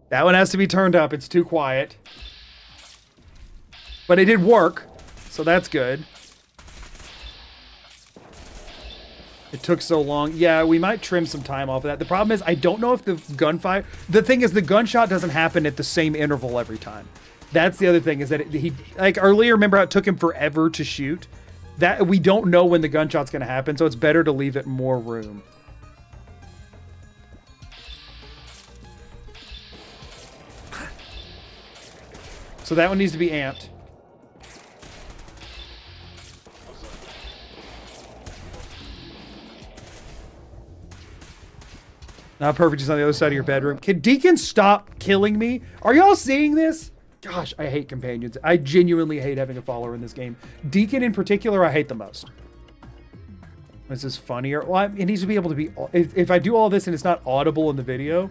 That one has to be turned up. It's too quiet. But it did work, so that's good. It took so long. Yeah, we might trim some time off of that. The problem is I don't know if the gunfire... The thing is the gunshot doesn't happen at the same interval every time. That's the other thing, is that he... Like earlier, remember how it took him forever to shoot? That we don't know when the gunshot's going to happen, so it's better to leave it more room. So that one needs to be amped. Now perfect is on the other side of your bedroom. Can Deacon stop killing me? Are y'all seeing this? Gosh, I hate companions. I genuinely hate having a follower in this game. Deacon in particular, I hate the most. This is funnier. Well, it needs to be able to be... If I do all this and it's not audible in the video,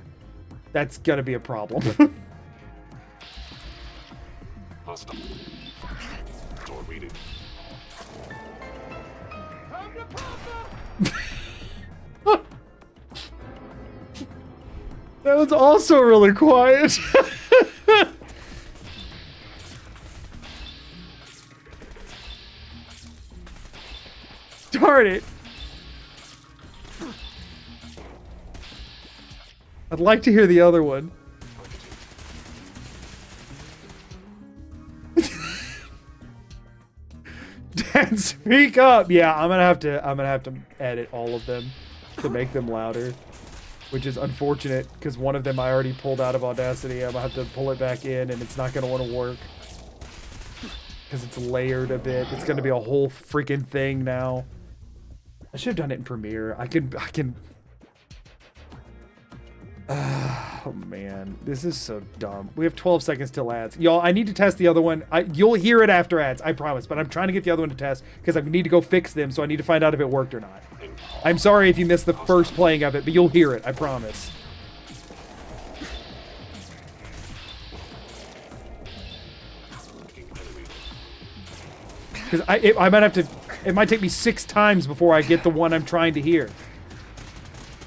that's going to be a problem. Hostile. Door reading. That was also really quiet. Darn it. I'd like to hear the other one. Dad, speak up. Yeah, I'm gonna have to edit all of them to make them louder, which is unfortunate because one of them I already pulled out of Audacity. I'm gonna have to pull it back in, and it's not gonna want to work because it's layered a bit. It's gonna be a whole freaking thing now. I should have done it in Premiere. I can. Oh man, this is so dumb. We have 12 seconds till ads. Y'all, I need to test the other one. You'll hear it after ads, I promise. But I'm trying to get the other one to test because I need to go fix them, so I need to find out if it worked or not. I'm sorry if you missed the first playing of it, but you'll hear it, I promise. Because I might have to... It might take me 6 times before I get the one I'm trying to hear.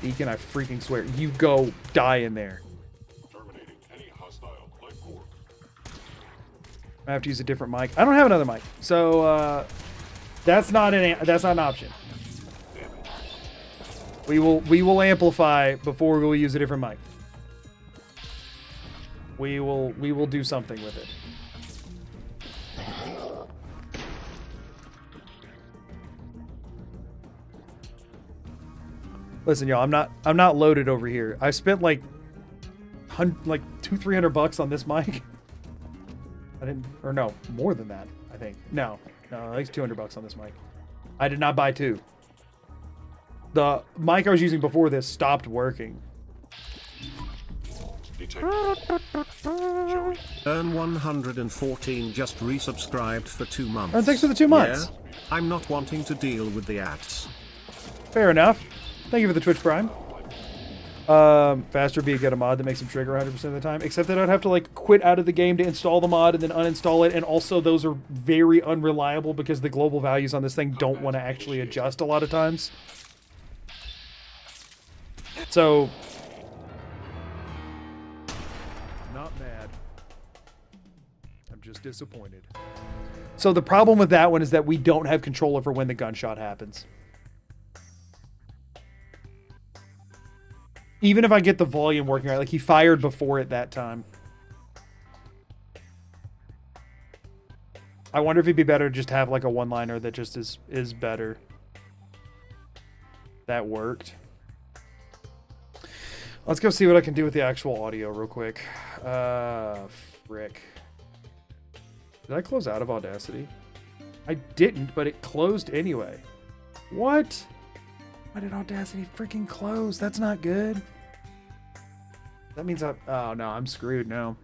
Deacon, I freaking swear. You go die in there. Terminating any hostile life form. I have to use a different mic. I don't have another mic, so that's not an option. We will amplify before we will use a different mic. We will do something with it. Listen, y'all, I'm not loaded over here. I spent like $200-300 on this mic. I didn't, or no, more than that, I think. No, at least $200 on this mic. I did not buy 2. The mic I was using before this stopped working. Earn 114 just resubscribed for 2 months. Oh, thanks for the 2 months. Yeah? I'm not wanting to deal with the ads. Fair enough. Thank you for the Twitch Prime. Faster be get a mod that makes him trigger 100% of the time. Except that I'd have to like quit out of the game to install the mod and then uninstall it. And also those are very unreliable because the global values on this thing don't want to actually adjust a lot of times. So... Not mad. I'm just disappointed. So the problem with that one is that we don't have control over when the gunshot happens. Even if I get the volume working right, like he fired before it that time. I wonder if it'd be better to just have like a one-liner that just is better. That worked. Let's go see what I can do with the actual audio real quick. Frick. Did I close out of Audacity? I didn't, but it closed anyway. What? Why did Audacity freaking close? That's not good. That means oh no, I'm screwed now.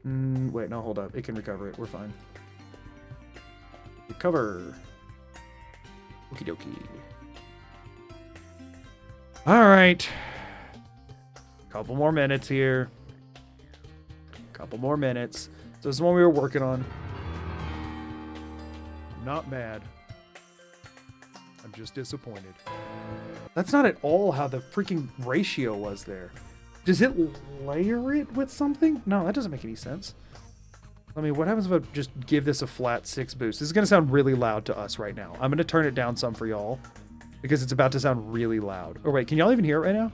Wait, no, hold up. It can recover it. We're fine. Recover. Okie dokie. Alright. Couple more minutes here. Couple more minutes. So this is one we were working on. Not mad. I'm just disappointed. That's not at all how the freaking ratio was there. Does it layer it with something? No, that doesn't make any sense. I mean, what happens if I just give this a flat 6 boost? This is going to sound really loud to us right now. I'm going to turn it down some for y'all because it's about to sound really loud. Oh, wait, can y'all even hear it right now?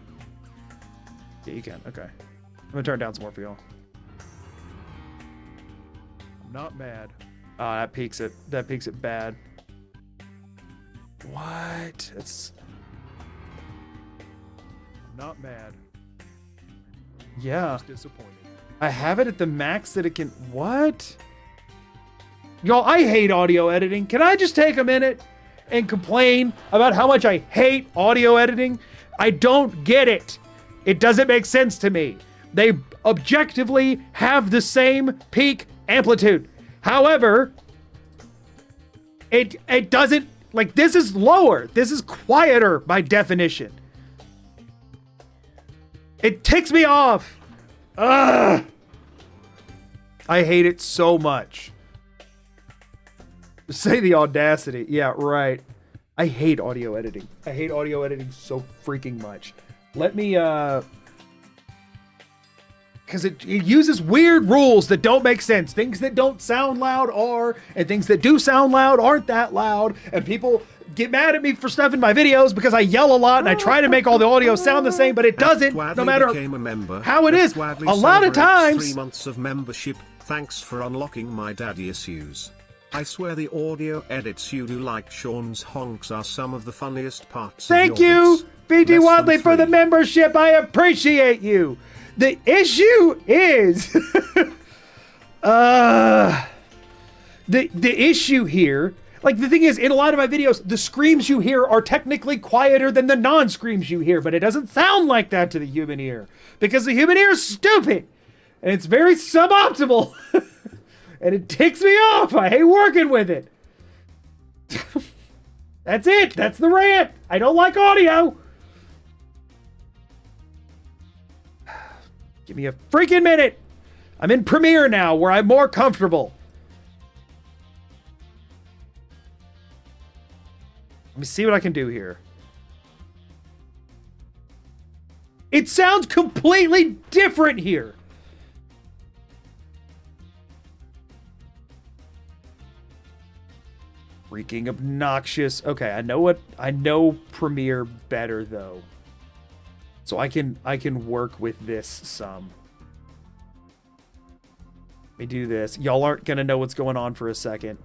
Yeah, you can. Okay. I'm going to turn it down some more for y'all. I'm not mad. That peaks it. That peaks it bad. What? It's... Not mad. Yeah. Just disappointed. I have it at the max that it can... What? Y'all, I hate audio editing. Can I just take a minute and complain about how much I hate audio editing? I don't get it. It doesn't make sense to me. They objectively have the same peak amplitude. However, it doesn't, like, this is lower. This is quieter by definition. It ticks me off. Ugh. I hate it so much. Say the audacity. Yeah, right. I hate audio editing. I hate audio editing so freaking much. Let me, because it uses weird rules that don't make sense. Things that don't sound loud are, and things that do sound loud aren't that loud. And people get mad at me for stuff in my videos because I yell a lot and I try to make all the audio sound the same, but it doesn't, no matter how it is. A lot of times. 3 months of membership. Thanks for unlocking my daddy issues. I swear the audio edits you do like Sean's honks are some of the funniest parts. Thank you, BD Wadley, for the membership. I appreciate you. The issue is, the issue here, like, the thing is, in a lot of my videos, the screams you hear are technically quieter than the non-screams you hear, but it doesn't sound like that to the human ear because the human ear is stupid and it's very suboptimal and it ticks me off. I hate working with it. That's it. That's the rant. I don't like audio. Give me a freaking minute. I'm in Premiere now where I'm more comfortable. Let me see what I can do here. It sounds completely different here. Freaking obnoxious. Okay, I know Premiere better though. So I can work with this some. Let me do this. Y'all aren't gonna know what's going on for a second.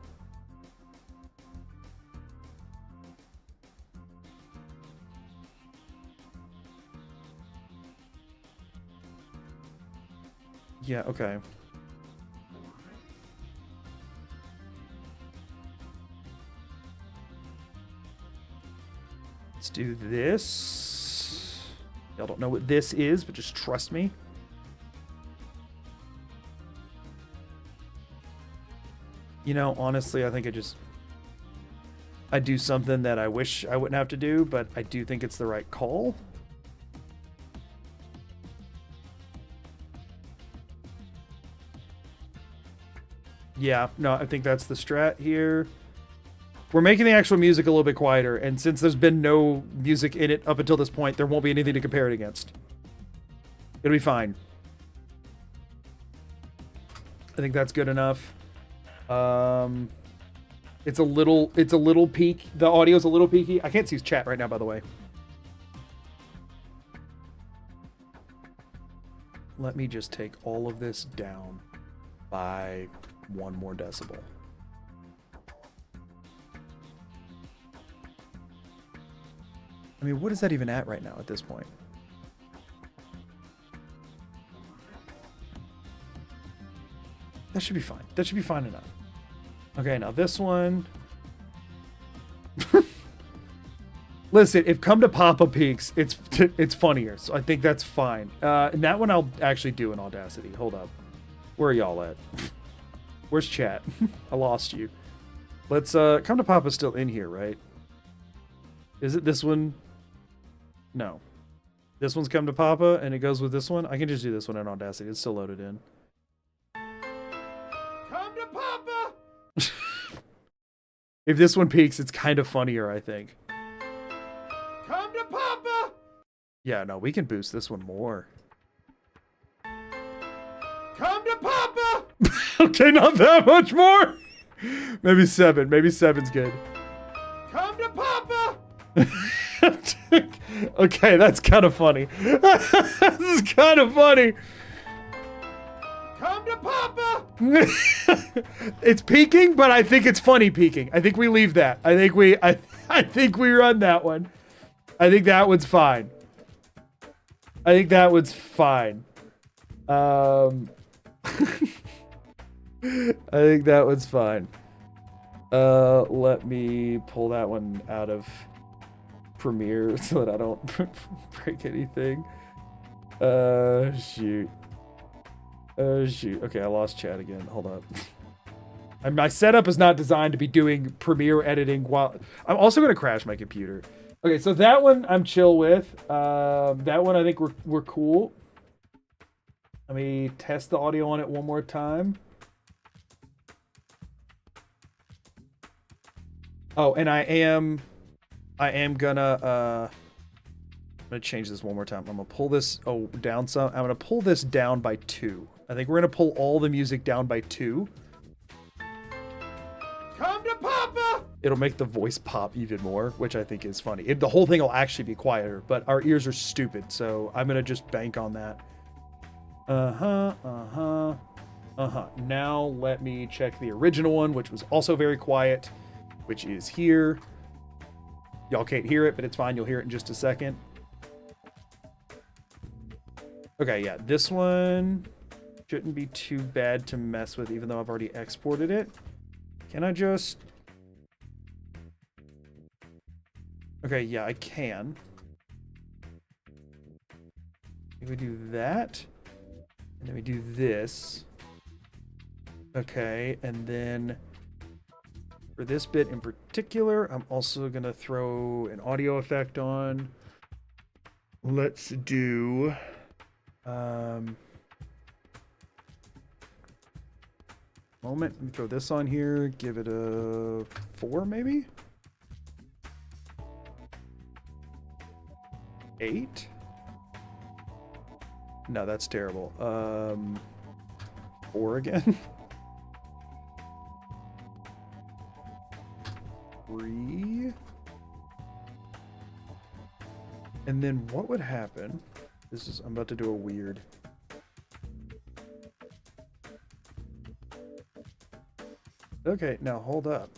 Yeah, okay. Let's do this. Y'all don't know what this is, but just trust me. You know, honestly, I think I do something that I wish I wouldn't have to do, but I do think it's the right call. Yeah, no, I think that's the strat here. We're making the actual music a little bit quieter, and since there's been no music in it up until this point, there won't be anything to compare it against. It'll be fine. I think that's good enough. It's a little peak. The audio's a little peaky. I can't see his chat right now, by the way. Let me just take all of this down by 1 more decibel. I mean, what is that even at right now at this point? That should be fine. That should be fine enough. Okay, now this one. Listen, if Come to Papa peaks, it's funnier, so I think that's fine. And that one I'll actually do in Audacity. Hold up. Where are y'all at? Where's chat? I lost you. Let's, Come to Papa's still in here, right? Is it this one? No. This one's Come to Papa, and it goes with this one. I can just do this one in Audacity. It's still loaded in. Come to Papa! If this one peaks, it's kind of funnier, I think. Come to Papa! Yeah, no, we can boost this one more. Come to Papa! Okay, not that much more. Maybe 7. Maybe 7's good. Come to Papa! Okay, that's kind of funny. This is kind of funny. Come to Papa! It's peaking, but I think it's funny peaking. I think we leave that. I think we run that one. I think that one's fine. I think that one's fine. I think that one's fine. Let me pull that one out of Premiere so that I don't break anything. Shoot. Shoot. Okay, I lost chat again. Hold up. My setup is not designed to be doing Premiere editing while... I'm also going to crash my computer. Okay, so that one I'm chill with. That one I think we're cool. Let me test the audio on it one more time. Oh, and I am gonna change this one more time. I'm gonna pull this down some. I'm gonna pull this down by 2. I think we're gonna pull all the music down by 2. Come to Papa! It'll make the voice pop even more, which I think is funny. The whole thing will actually be quieter, but our ears are stupid, so I'm gonna just bank on that. Now let me check the original one, which was also very quiet, which is here. Y'all can't hear it, but it's fine. You'll hear it in just a second. Okay, yeah, this one shouldn't be too bad to mess with, even though I've already exported it. Can I just... Okay, yeah, I can. If we do that, and then we do this. Okay, and then for this bit in particular, I'm also going to throw an audio effect on. Let's do... moment. Let me throw this on here. Give it a 4, maybe? 8? No, that's terrible. 4 again. 3. And then what would happen? I'm about to do a weird. Okay, now hold up.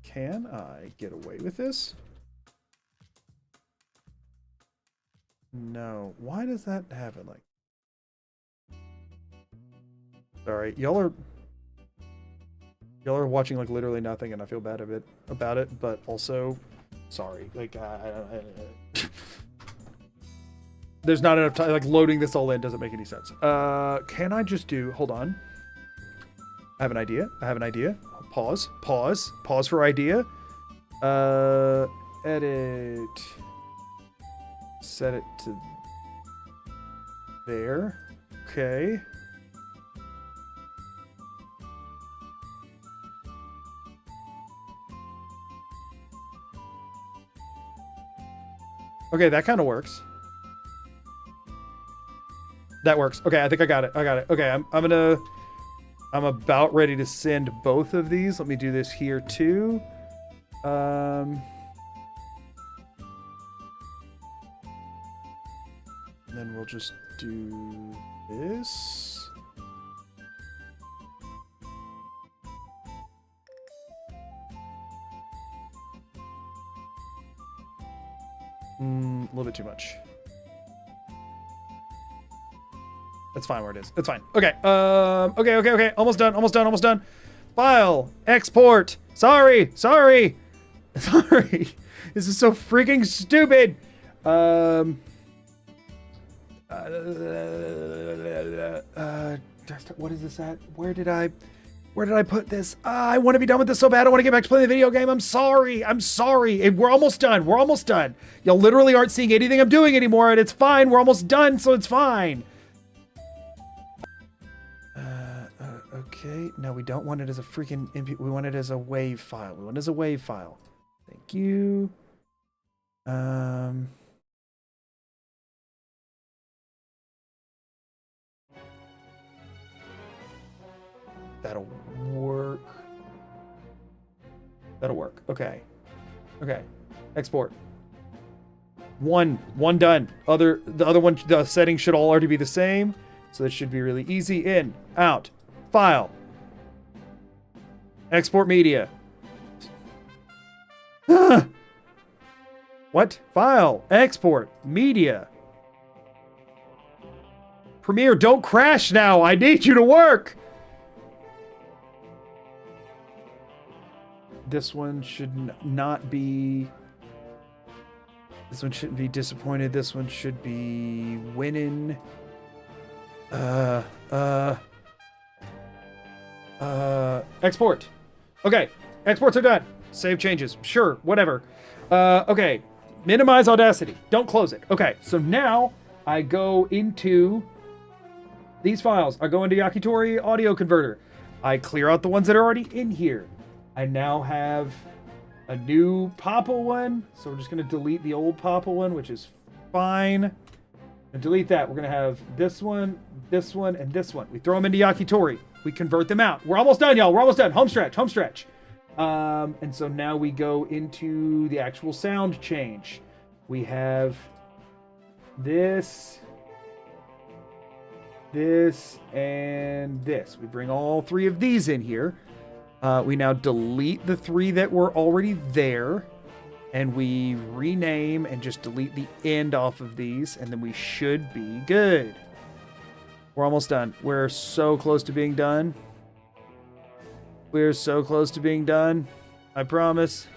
Can I get away with this? No. Why does that happen? Like, sorry, y'all are watching like literally nothing, and I feel bad about it. But also, sorry. Like, there's not enough time. Like, loading this all in doesn't make any sense. Can I just do? Hold on. I have an idea. Pause for idea. Edit. Set it to there. Okay. Okay, that kind of works. That works. Okay, I think I got it. Okay, I'm about ready to send both of these. Let me do this here too. And then we'll just do this. A little bit too much. That's fine where it is. It's fine. Okay. Okay. Almost done. File. Export. Sorry. This is so freaking stupid. What is this at? Where did I put this? I want to be done with this so bad. I want to get back to playing the video game. I'm sorry. We're almost done. Y'all literally aren't seeing anything I'm doing anymore, and it's fine. We're almost done, so it's fine. Okay, no, we don't want it as a freaking MP. We want it as a WAV file. Thank you. That'll work. Okay. Export. One done. The other one, the settings should all already be the same. So that should be really easy. In, out, file. Export media. What? File, export, media. Premiere, don't crash now. I need you to work. This one should not be... This one shouldn't be disappointed. This one should be winning. Export. Okay, exports are done. Save changes. Sure, whatever. Okay, minimize Audacity. Don't close it. Okay, so now I go into these files. I go into Yakitori Audio Converter. I clear out the ones that are already in here. I now have a new Papa one, so we're just going to delete the old Papa one, which is fine. And delete that. We're going to have this one, and this one. We throw them into Yakitori. We convert them out. We're almost done, y'all. We're almost done. Home stretch, home stretch. And so now we go into the actual sound change. We have this, and this. We bring all three of these in here. We now delete the three that were already there, and we rename and just delete the end off of these, and then we should be good. We're almost done. We're so close to being done. We're so close to being done. I promise.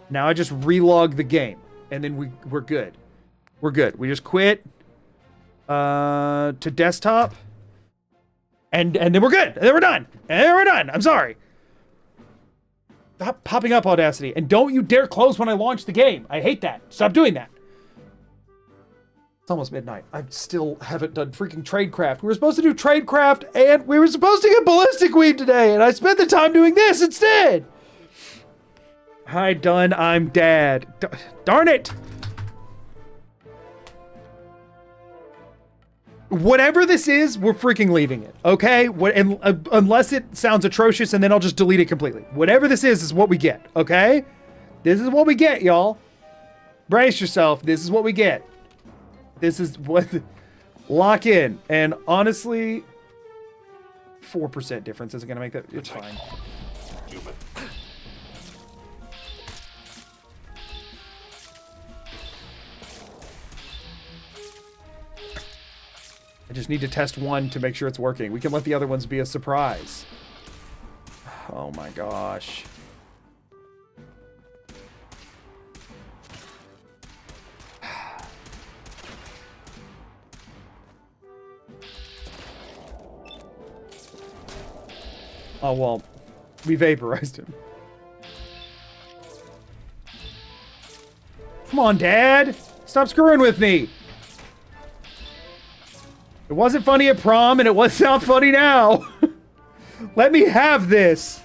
Now I just relog the game, and then we're good. We're good. We just quit to desktop, and then we're good. And then we're done. And then we're done. I'm sorry. Stop popping up Audacity, and don't you dare close when I launch the game. I hate that. Stop doing that. It's almost midnight. I still haven't done freaking Tradecraft. We were supposed to do Tradecraft, and we were supposed to get Ballistic Weed today, and I spent the time doing this instead. Hi, done. I'm dad. Darn it. Whatever this is, we're freaking leaving it, okay? Unless it sounds atrocious, and then I'll just delete it completely. Whatever this is what we get, okay? This is what we get, y'all. Brace yourself. This is what we get. This is what... Lock in. And honestly, 4% difference isn't going to make that... It's fine. I just need to test one to make sure it's working. We can let the other ones be a surprise. Oh my gosh. Oh, well, we vaporized him. Come on, Dad! Stop screwing with me! It wasn't funny at prom, and it was not funny now. Let me have this.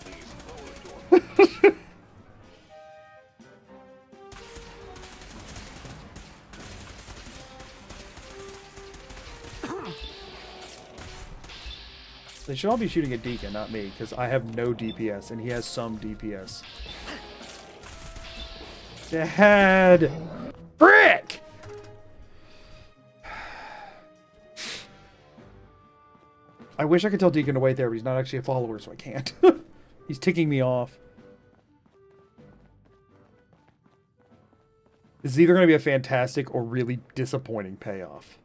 They should all be shooting at Deacon, not me, because I have no DPS, and he has some DPS. Dad! Frick! I wish I could tell Deacon to wait there, but he's not actually a follower, so I can't. He's ticking me off. This is either going to be a fantastic or really disappointing payoff.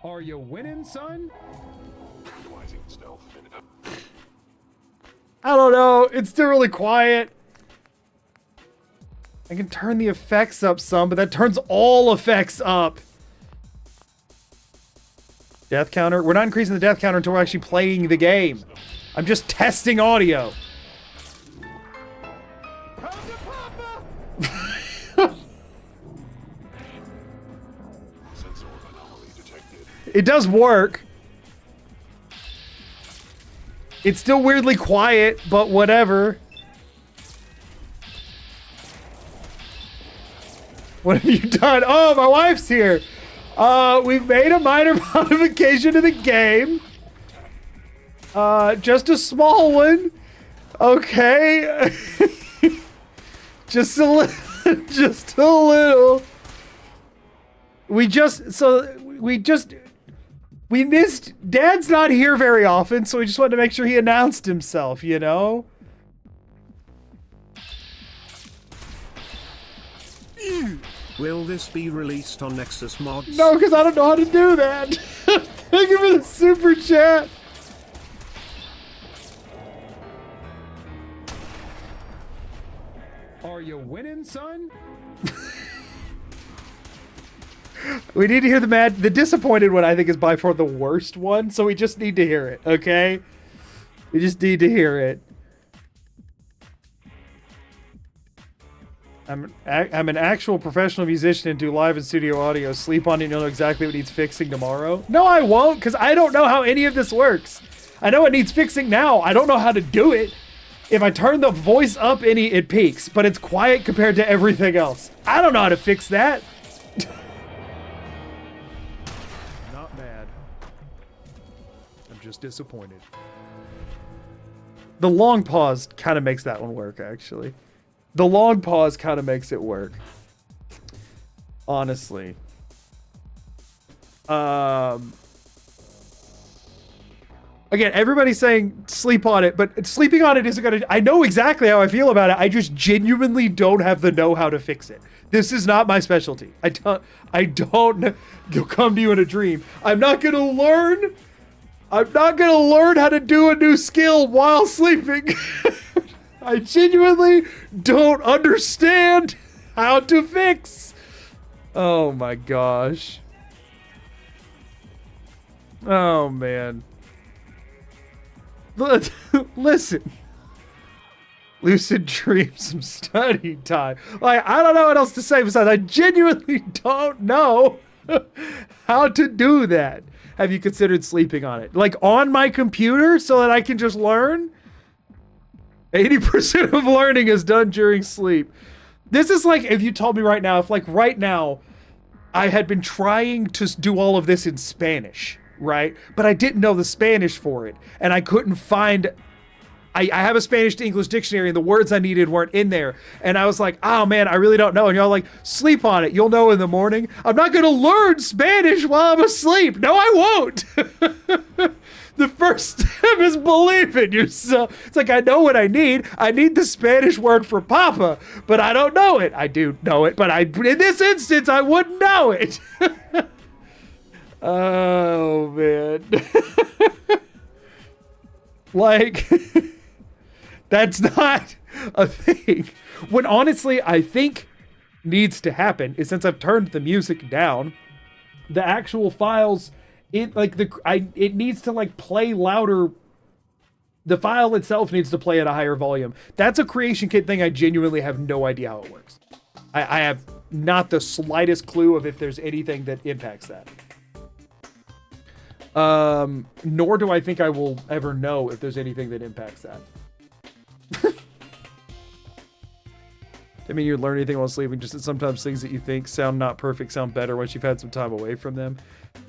Are you winning, son? I don't know. It's still really quiet. I can turn the effects up some, but that turns all effects up. Death counter. We're not increasing the death counter until we're actually playing the game. I'm just testing audio. It does work. It's still weirdly quiet, but whatever. What have you done? Oh, my wife's here. We've made a minor modification to the game. Just a small one. Okay. Just a little. Just a little. We missed... Dad's not here very often, so we just wanted to make sure he announced himself, you know? Will this be released on Nexus Mods? No, because I don't know how to do that. Thank you for the super chat. Are you winning, son? We need to hear the disappointed one. I think is by far the worst one. So we just need to hear it. Okay. We just need to hear it. I'm an actual professional musician and do live and studio audio. Sleep on it, you'll know exactly what needs fixing tomorrow. No, I won't, because I don't know how any of this works. I know it needs fixing now. I don't know how to do it. If I turn the voice up any, it peaks, but it's quiet compared to everything else. I don't know how to fix that. Not mad. I'm just disappointed. The long pause kind of makes that one work, actually. The long pause kind of makes it work. Honestly. Again, everybody's saying sleep on it, but sleeping on it isn't gonna... I know exactly how I feel about it. I just genuinely don't have the know-how to fix it. This is not my specialty. I don't... You'll come to you in a dream. I'm not gonna learn how to do a new skill while sleeping. I genuinely don't understand how to fix. Oh my gosh. Oh man. Listen. Lucid dreams, some study time. Like, I don't know what else to say besides I genuinely don't know how to do that. Have you considered sleeping on it? Like on my computer so that I can just learn? 80% of learning is done during sleep. This is like if you told me right now, if like right now I had been trying to do all of this in Spanish, right? But I didn't know the Spanish for it. And I couldn't find... I have a Spanish to English dictionary and the words I needed weren't in there. And I was like, oh man, I really don't know. And y'all like, sleep on it. You'll know in the morning. I'm not going to learn Spanish while I'm asleep. No, I won't. The first step is believe in yourself. It's like, I know what I need. I need the Spanish word for papa, but I don't know it. I do know it, but in this instance, I wouldn't know it. Oh, man. Like, that's not a thing. What honestly I think needs to happen is since I've turned the music down, the actual files... It needs to like play louder. The file itself needs to play at a higher volume. That's a creation kit thing. I genuinely have no idea how it works. I have not the slightest clue of if there's anything that impacts that. Nor do I think I will ever know if there's anything that impacts that. I mean, you learn anything while sleeping, just that sometimes things that you think sound not perfect sound better once you've had some time away from them.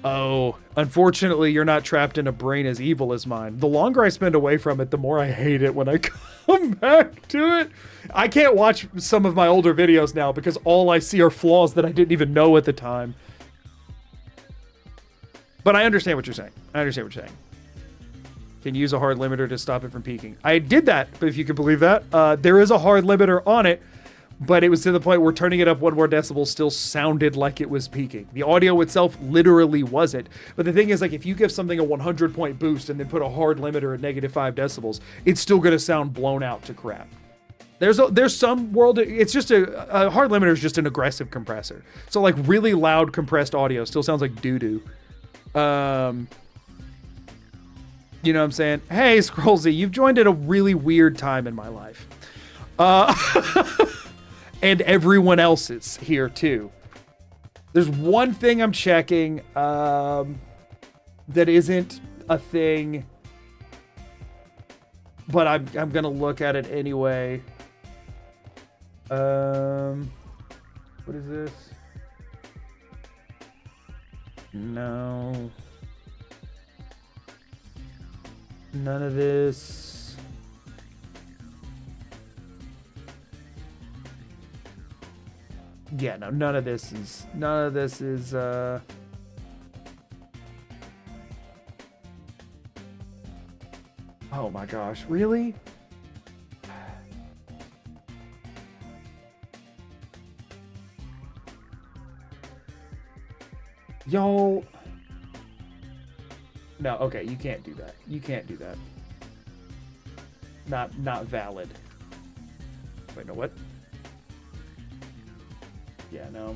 Oh, unfortunately, you're not trapped in a brain as evil as mine. The longer I spend away from it, the more I hate it when I come back to it. I can't watch some of my older videos now because all I see are flaws that I didn't even know at the time. But I understand what you're saying. Can you use a hard limiter to stop it from peaking? I did that, but if you can believe that. There is a hard limiter on it, but it was to the point where turning it up 1 more decibel still sounded like it was peaking. The audio itself literally wasn't. But the thing is, like, if you give something a 100-point boost and then put a hard limiter at -5 decibels, it's still going to sound blown out to crap. There's some world, it's just a hard limiter is just an aggressive compressor. So like really loud compressed audio still sounds like doo-doo. You know what I'm saying? Hey, Scrollsy, you've joined at a really weird time in my life. And everyone else's here too. There's one thing I'm checking that isn't a thing, but I'm gonna look at it anyway. What is this? No. None of this. Yeah, no, none of this is, oh my gosh, really? Y'all. No, okay, you can't do that. You can't do that. Not valid. Wait, no, what? Yeah, no.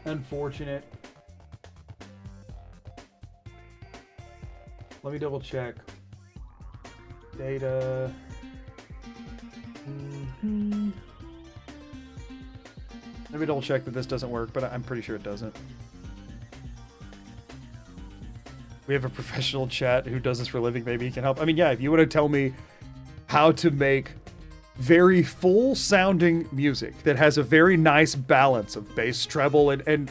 Unfortunate. Let me double check. Data. Let me double check that this doesn't work, but I'm pretty sure it doesn't. We have a professional chat who does this for a living. Maybe he can help. I mean, yeah, if you want to tell me how to make very full sounding music that has a very nice balance of bass, treble, and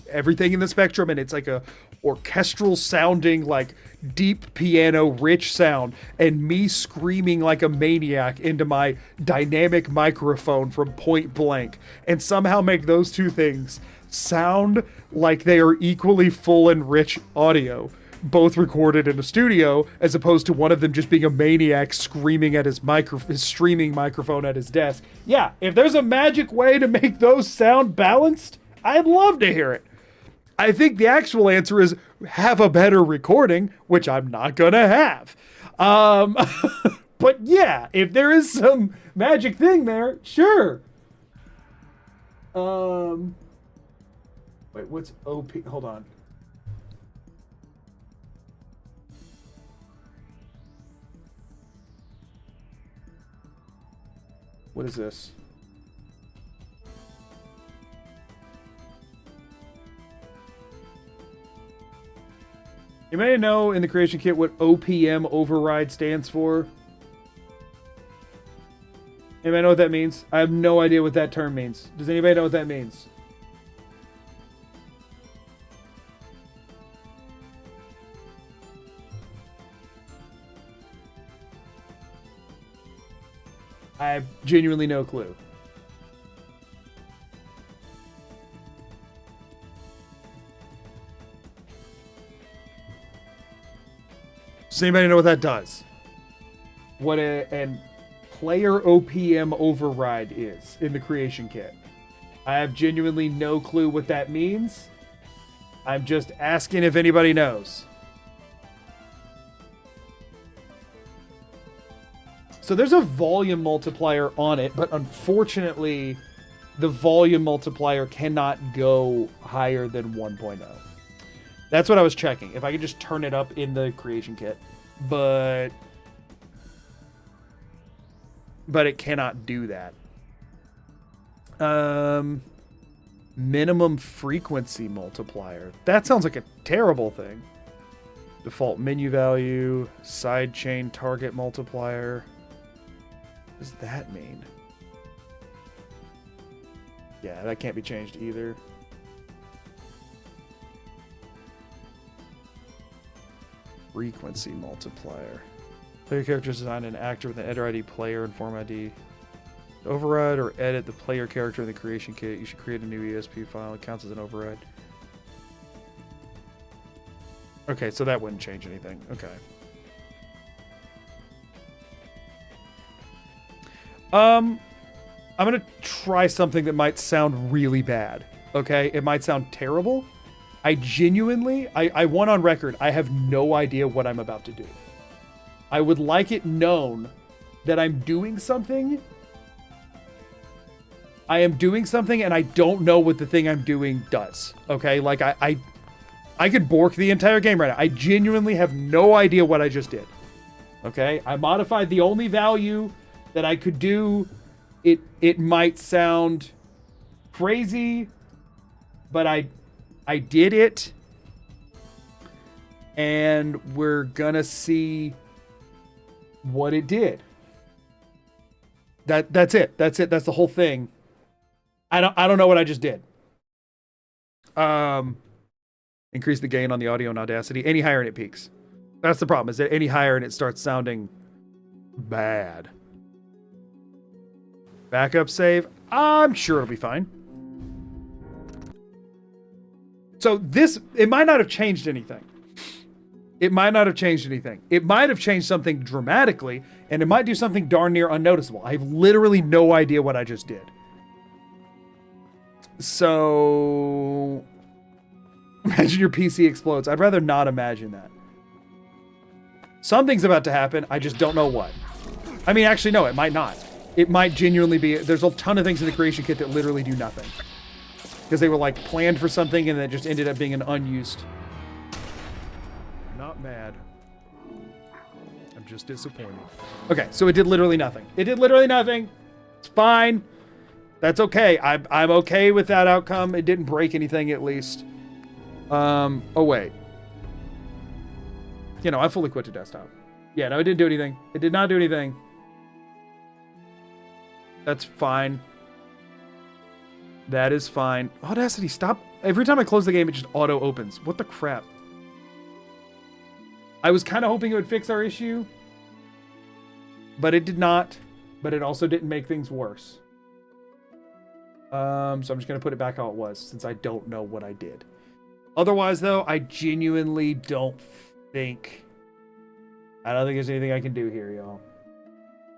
everything in the spectrum, and it's like a orchestral sounding, like deep piano rich sound, and me screaming like a maniac into my dynamic microphone from point blank, and somehow make those two things sound like they are equally full and rich audio, both recorded in a studio, as opposed to one of them just being a maniac screaming at his streaming microphone at his desk. Yeah, if there's a magic way to make those sound balanced, I'd love to hear it. I think the actual answer is have a better recording, which I'm not gonna have. But yeah, if there is some magic thing there, sure. Wait, what's OP? Hold on. What is this? You may know in the creation kit what OPM override stands for. Anybody know what that means? I have no idea what that term means. Does anybody know what that means? I have genuinely no clue. Does anybody know what that does? What an player OPM override is in the creation kit. I have genuinely no clue what that means. I'm just asking if anybody knows. So there's a volume multiplier on it, but unfortunately, the volume multiplier cannot go higher than 1.0. That's what I was checking. If I could just turn it up in the creation kit. But it cannot do that. Minimum frequency multiplier. That sounds like a terrible thing. Default menu value, sidechain target multiplier. What does that mean? Yeah, that can't be changed either. Frequency multiplier. Player characters design an actor with an enter ID player and form ID. To override or edit the player character in the creation kit, you should create a new ESP file. It counts as an override. Okay, so that wouldn't change anything. Okay. I'm gonna try something that might sound really bad. Okay, it might sound terrible. I genuinely, I want on record, I have no idea what I'm about to do. I would like it known that I'm doing something. I am doing something and I don't know what the thing I'm doing does. Okay, like I could bork the entire game right now. I genuinely have no idea what I just did. Okay, I modified the only value that I could do. It might sound crazy, but I did it, and we're gonna see what it did. That's it. That's the whole thing. I don't know what I just did. Increase the gain on the audio and Audacity. Any higher and it peaks. That's the problem, is that any higher and it starts sounding bad. Backup save. I'm sure it'll be fine. So this, it might not have changed anything. It might not have changed anything. It might have changed something dramatically, and it might do something darn near unnoticeable. I have literally no idea what I just did. So, imagine your PC explodes. I'd rather not imagine that. Something's about to happen. I just don't know what. I mean, actually, no, it might not. It might genuinely be. There's a ton of things in the creation kit that literally do nothing. because they were like planned for something and that just ended up being an unused. Not mad. I'm just disappointed. Okay, so it did literally nothing. It did literally nothing. It's fine. That's okay. I'm okay with that outcome. It didn't break anything, at least. Oh wait. You know, I fully quit to desktop. Yeah, no, it didn't do anything. It did not do anything. That's fine. That is fine. Audacity, stop. Every time I close the game, it just auto opens. What the crap? I was kind of hoping it would fix our issue, but it did not. But it also didn't make things worse. So I'm just going to put it back how it was, since I don't know what I did. Otherwise, though, I genuinely don't think... I don't think there's anything I can do here, y'all.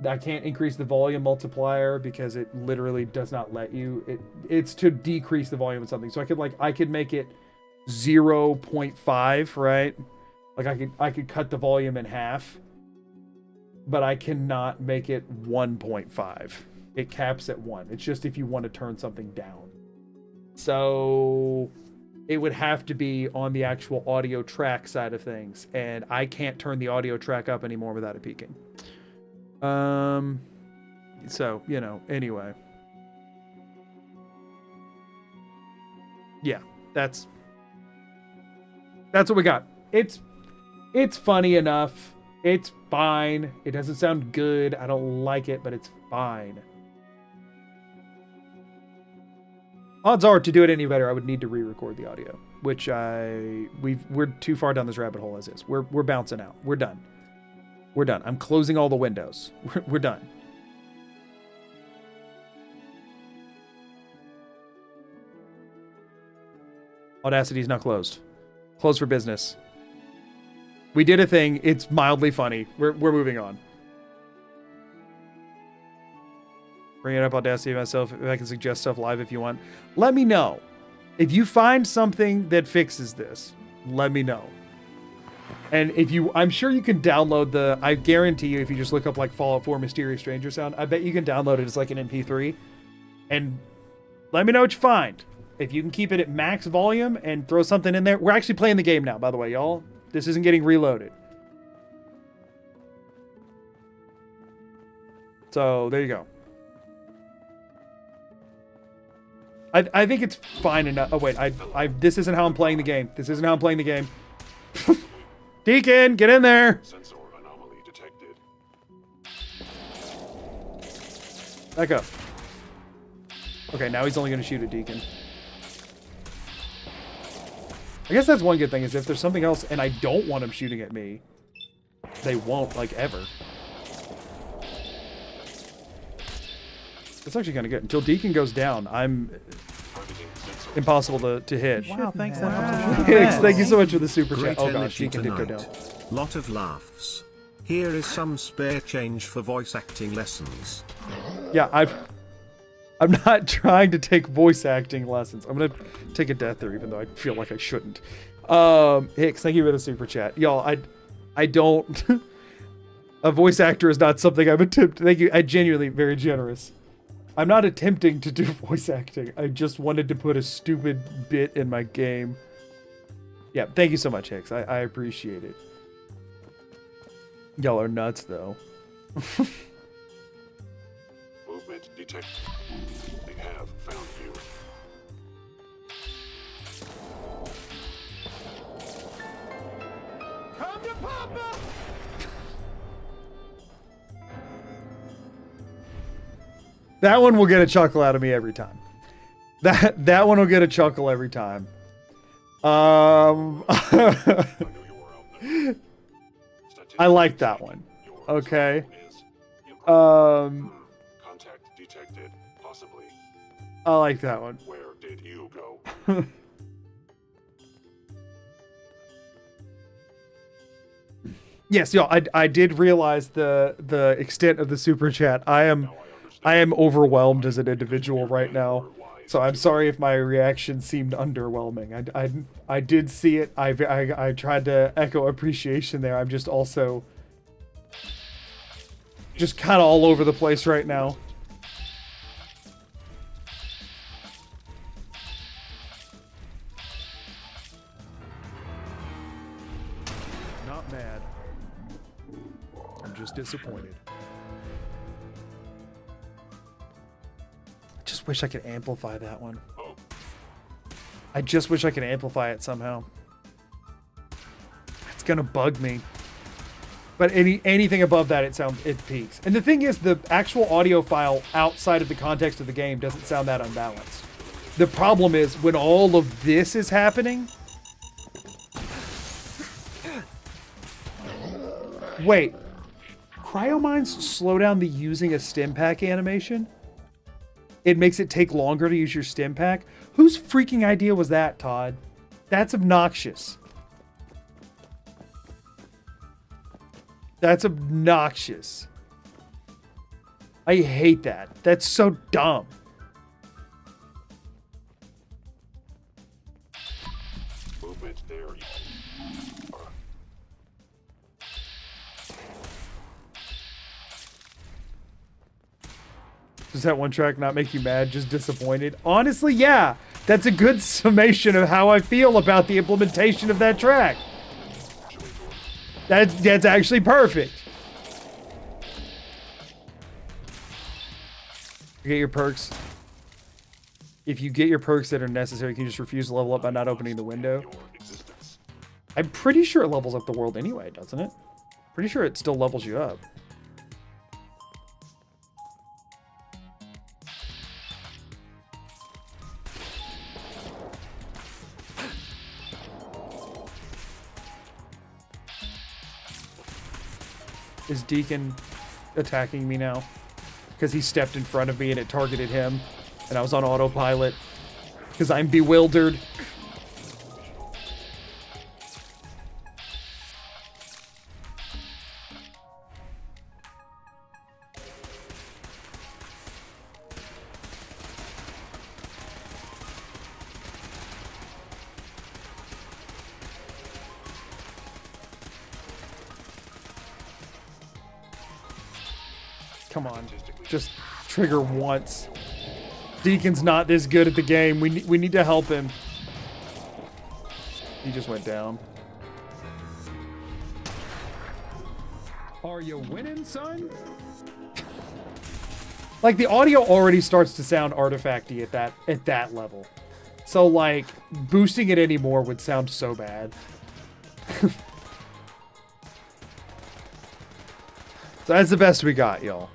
I can't increase the volume multiplier because it literally does not let you. It's to decrease the volume of something. So I could make it 0.5, right? Like I could cut the volume in half, but I cannot make it 1.5. It caps at 1. It's just if you want to turn something down. So it would have to be on the actual audio track side of things, and I can't turn the audio track up anymore without it peaking. So, you know, anyway. Yeah, that's what we got. It's funny enough. It's fine. It doesn't sound good. I don't like it, but it's fine. Odds are, to do it any better, I would need to re-record the audio, which we're too far down this rabbit hole as is. We're bouncing out. We're done. We're done. I'm closing all the windows. We're done. Audacity's not closed. Closed for business. We did a thing. It's mildly funny. We're moving on. Bring it up, Audacity myself. If I can suggest stuff live if you want. Let me know. If you find something that fixes this, let me know. And I'm sure you can download I guarantee you, if you just look up like Fallout 4 Mysterious Stranger Sound, I bet you can download it as like an MP3. And let me know what you find. If you can keep it at max volume and throw something in there. We're actually playing the game now, by the way, y'all. This isn't getting reloaded. So, there you go. I think it's fine enough. Oh, wait. This isn't how I'm playing the game. This isn't how I'm playing the game. Deacon, get in there. Sensor anomaly detected. Back up. Okay, now he's only going to shoot at Deacon. I guess that's one good thing, is if there's something else and I don't want him shooting at me, they won't, like, ever. That's actually kind of good. Until Deacon goes down, I'm impossible to hit. Wow, thanks. Thank you so much for the super Great chat. Oh gosh, energy Deacon did go down. tonight. Lot of laughs. Here is some spare change for voice acting lessons. Yeah, I'm not trying to take voice acting lessons. I'm gonna take a death there, even though I feel like I shouldn't. Hicks, thank you for the super chat, y'all. I don't. A voice actor is not something I'm attempting. Thank you. I genuinely very generous. I'm not attempting to do voice acting. I just wanted to put a stupid bit in my game. Yeah, thank you so much, Hicks. I appreciate it. Y'all are nuts, though. Movement detected. They have found you. Come to Papa! That one will get a chuckle out of me every time. That one will get a chuckle every time. I like that one. Okay. Contact detected. Possibly. I like that one. Where did you go? Yes, y'all. I did realize the extent of the super chat. I am overwhelmed as an individual right now. So I'm sorry if my reaction seemed underwhelming. I did see it. I tried to echo appreciation there. I'm just also just kind of all over the place right now. just disappointed. I just wish I could amplify that one. I just wish I could amplify it somehow. It's gonna bug me. But anything above that, it peaks. And the thing is, the actual audio file outside of the context of the game doesn't sound that unbalanced. The problem is when all of this is happening. Wait, cryomines slow down the using a stim pack animation? It makes it take longer to use your stim pack? Whose freaking idea was that, Todd? That's obnoxious. That's obnoxious. I hate that. That's so dumb. Movement there. Does that one track not make you mad, just disappointed? Honestly, yeah. That's a good summation of how I feel about the implementation of that track. That's actually perfect. Get your perks. If you get your perks that are necessary, can you just refuse to level up by not opening the window? I'm pretty sure it levels up the world anyway, doesn't it? Pretty sure it still levels you up. Is Deacon attacking me now? Because he stepped in front of me and it targeted him. And I was on autopilot. Because I'm bewildered. Come on, just trigger once. Deacon's not this good at the game. We need to help him. He just went down. Are you winning, son? Like the audio already starts to sound artifacty at that level. So like boosting it anymore would sound so bad. So that's the best we got, y'all.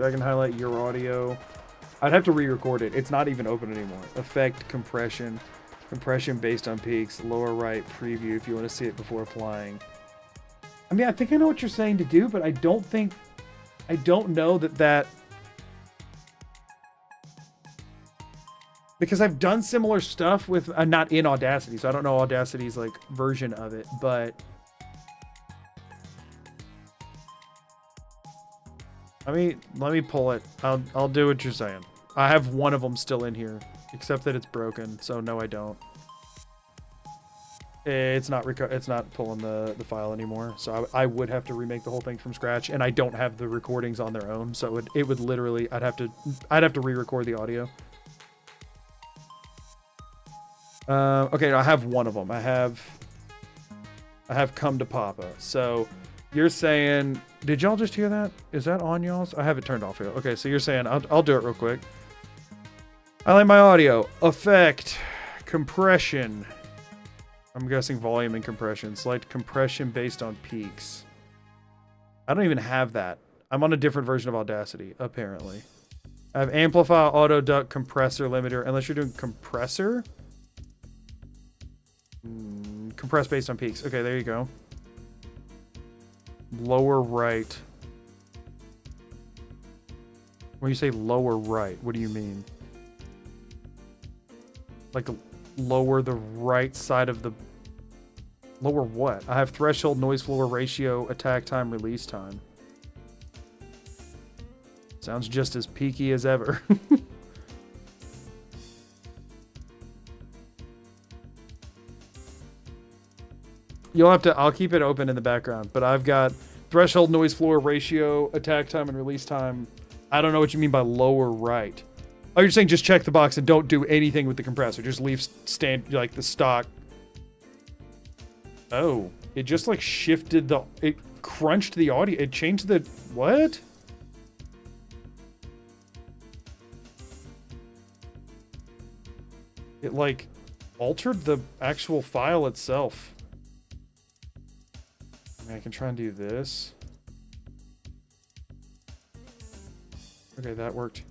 I can highlight your audio. I'd have to re-record it. It's not even open anymore. Effect, compression. Compression based on peaks. Lower right, preview if you want to see it before applying. I mean, I think I know what you're saying to do, but I don't know that... Because I've done similar stuff with... not in Audacity, so I don't know Audacity's, like, version of it, but... Let me pull it. I'll do what you're saying. I have one of them still in here, except that it's broken. So no, I don't. It's not pulling the file anymore. So I would have to remake the whole thing from scratch, and I don't have the recordings on their own. So it would literally I'd have to re-record the audio. Okay, I have one of them. I have Come to Papa. So you're saying. Did y'all just hear that? Is that on y'all's? I have it turned off here. Okay, so you're saying, I'll do it real quick. I like my audio. Effect. Compression. I'm guessing volume and compression. Select compression based on peaks. I don't even have that. I'm on a different version of Audacity, apparently. I have amplify, auto duct, compressor, limiter. Unless you're doing compressor? Compress based on peaks. Okay, there you go. Lower right. When you say lower right, what do you mean? Like lower the right side of the... Lower what? I have threshold, noise floor ratio, attack time, release time. Sounds just as peaky as ever. I'll keep it open in the background, but I've got threshold, noise floor, ratio, attack time, and release time. I don't know what you mean by lower right. Oh, you're saying just check the box and don't do anything with the compressor. Just leave like the stock. Oh, It just like shifted the, it crunched the audio. It changed the, what? It like altered the actual file itself. I mean, I can try and do this. Okay, that worked.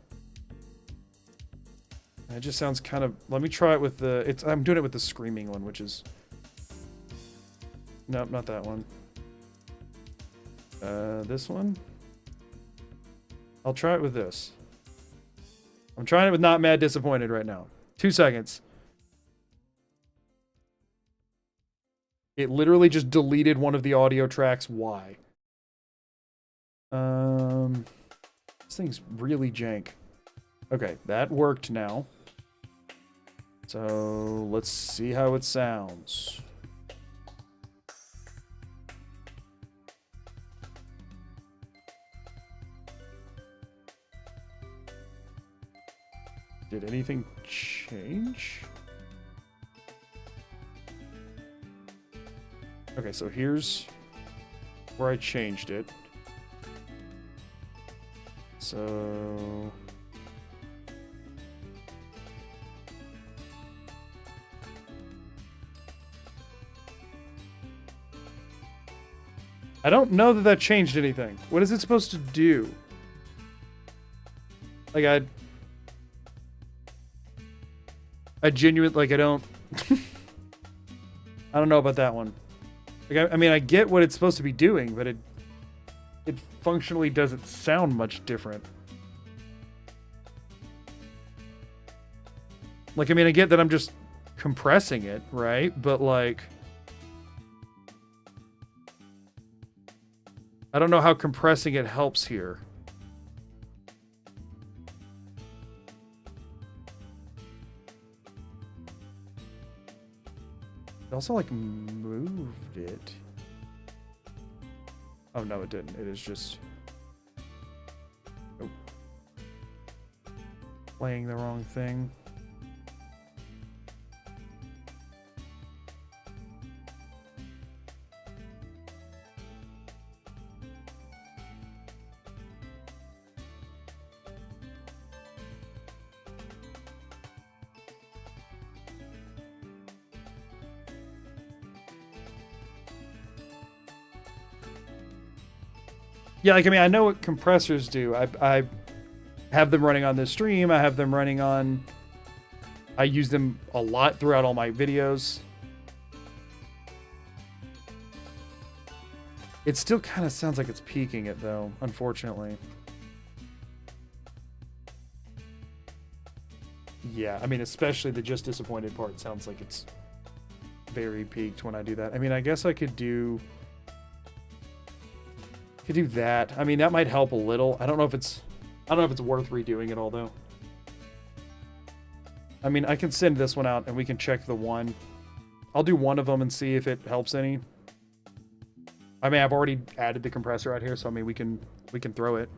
It just sounds kind of, let me try it with the, I'm doing it with the screaming one, which is, nope, not that one. This one. I'll try it with this. I'm trying it with Not Mad Disappointed right now. 2 seconds. It literally just deleted one of the audio tracks. Why? This thing's really jank. Okay, that worked now. So let's see how it sounds. Did anything change? Okay, so here's where I changed it. So I don't know that that changed anything. What is it supposed to do? Like I genuinely, like, I don't know about that one. Like, I mean, I get what it's supposed to be doing, but it functionally doesn't sound much different. Like, I mean, I get that I'm just compressing it, right? But, like, I don't know how compressing it helps here. It also, like, moved it. Oh, no, it didn't. It is just... Nope. Playing the wrong thing. Yeah, like, I mean, I know what compressors do. I have them running on this stream. I have them running on... I use them a lot throughout all my videos. It still kind of sounds like it's peaking it, though, unfortunately. Yeah, I mean, especially the just disappointed part sounds like it's very peaked when I do that. I mean, I guess I could do... Could do that. I mean, that might help a little. I don't know if it's worth redoing it all, though. I mean, I can send this one out and we can check the one. I'll do one of them and see if it helps any. I mean, I've already added the compressor out here, so I mean, we can throw it.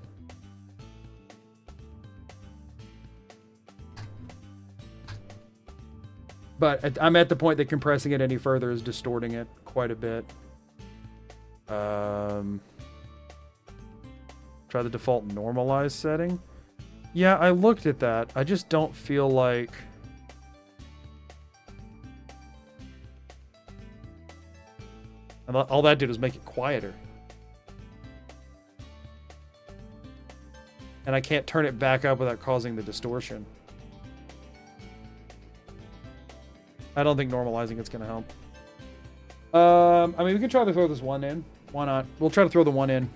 But I'm at the point that compressing it any further is distorting it quite a bit. Try the default normalized setting. Yeah, I looked at that. I just don't feel like... And all that did was make it quieter. And I can't turn it back up without causing the distortion. I don't think normalizing it's going to help. I mean, we can try to throw this one in. Why not? We'll try to throw the one in.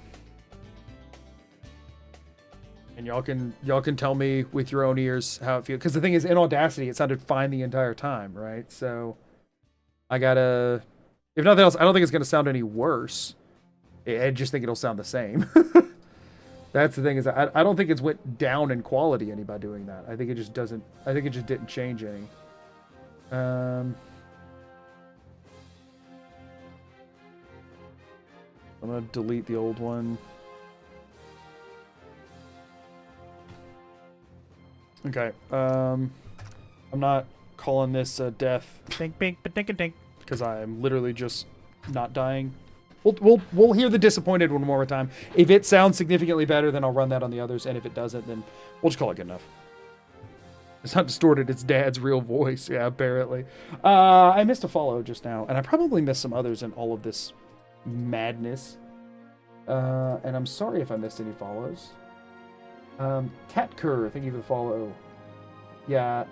And y'all can tell me with your own ears how it feels. Because the thing is, in Audacity, it sounded fine the entire time, right? So I gotta... If nothing else, I don't think it's going to sound any worse. I just think it'll sound the same. That's the thing, is I don't think it's went down in quality any by doing that. I think it just doesn't... I think it just didn't change any. I'm going to delete the old one. Okay, I'm not calling this death dink bink but dink a dink because I am literally just not dying. We'll hear the disappointed one more time. If it sounds significantly better, then I'll run that on the others, and if it doesn't, then we'll just call it good enough. It's not distorted, it's Dad's real voice. Yeah, apparently. I missed a follow just now, and I probably missed some others in all of this madness. And I'm sorry if I missed any follows. Cat Kerr, thank you for the follow. Yeah.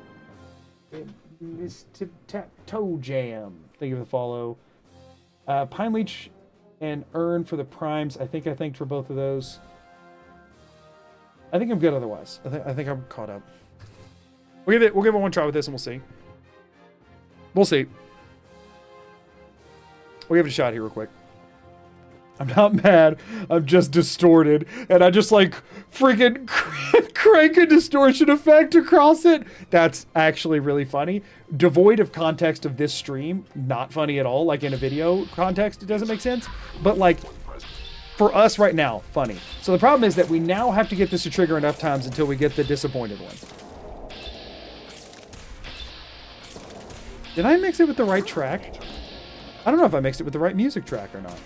Mr. Toe Jam, thank you for the follow. Pine Leech and Earn for the primes. I think I thanked for both of those. I think I'm good otherwise. I think I'm caught up. We'll give it one try with this and we'll see. We'll see. We'll give it a shot here real quick. I'm not mad. I'm just distorted. And I just like freaking crank a distortion effect across it. That's actually really funny. Devoid of context of this stream. Not funny at all. Like in a video context, it doesn't make sense. But like for us right now, funny. So the problem is that we now have to get this to trigger enough times until we get the disappointed one. Did I mix it with the right track? I don't know if I mixed it with the right music track or not.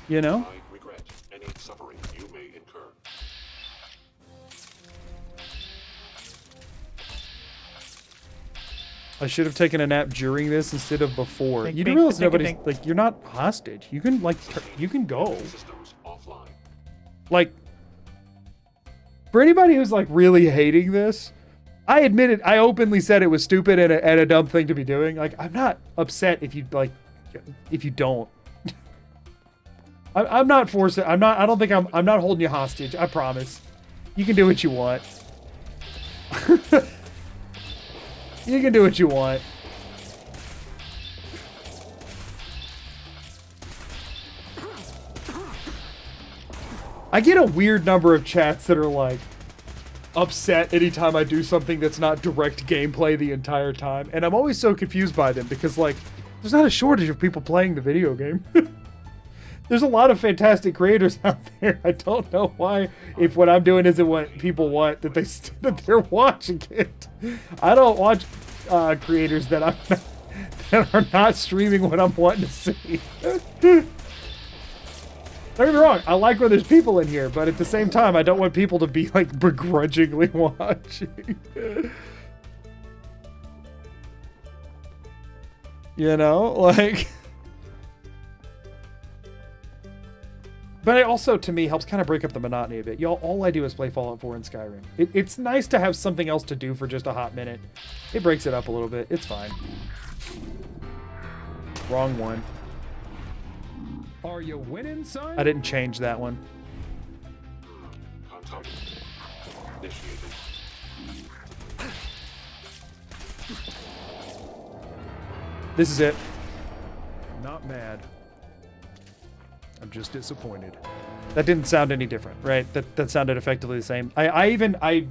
You know? I regret any suffering you may incur. I should have taken a nap during this instead of before. Think, You do think, realize think, nobody's think. like you're not hostage. You can like you can go. Systems offline. Like for anybody who's like really hating this, I admit it. I openly said it was stupid and a dumb thing to be doing. Like I'm not upset if you don't. I'm not forcing. I don't think I'm not holding you hostage. I promise. You can do what you want. You can do what you want. I get a weird number of chats that are like upset anytime I do something that's not direct gameplay the entire time. And I'm always so confused by them because like there's not a shortage of people playing the video game. There's a lot of fantastic creators out there. I don't know why, if what I'm doing isn't what people want, that they're watching it. I don't watch creators that that are not streaming what I'm wanting to see. Don't get me wrong, I like when there's people in here, but at the same time, I don't want people to be like begrudgingly watching. You know, like. But it also, to me, helps kind of break up the monotony a bit. Y'all, all I do is play Fallout 4 and Skyrim. It's nice to have something else to do for just a hot minute. It breaks it up a little bit. It's fine. Wrong one. Are you winning, son? I didn't change that one. Contact initiated. This is it. Not mad. I'm just disappointed. That didn't sound any different, right? That sounded effectively the same. I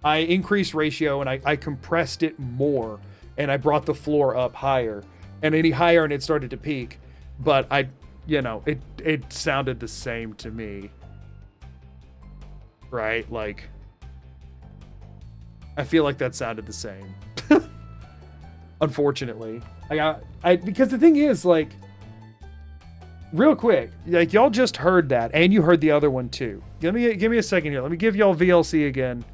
increased ratio and I compressed it more and I brought the floor up higher and any higher and it started to peak, but it sounded the same to me, right? Like, I feel like that sounded the same. Unfortunately, because the thing is, like, real quick, like y'all just heard that, and you heard the other one too. Give me a second here. Let me give y'all VLC again.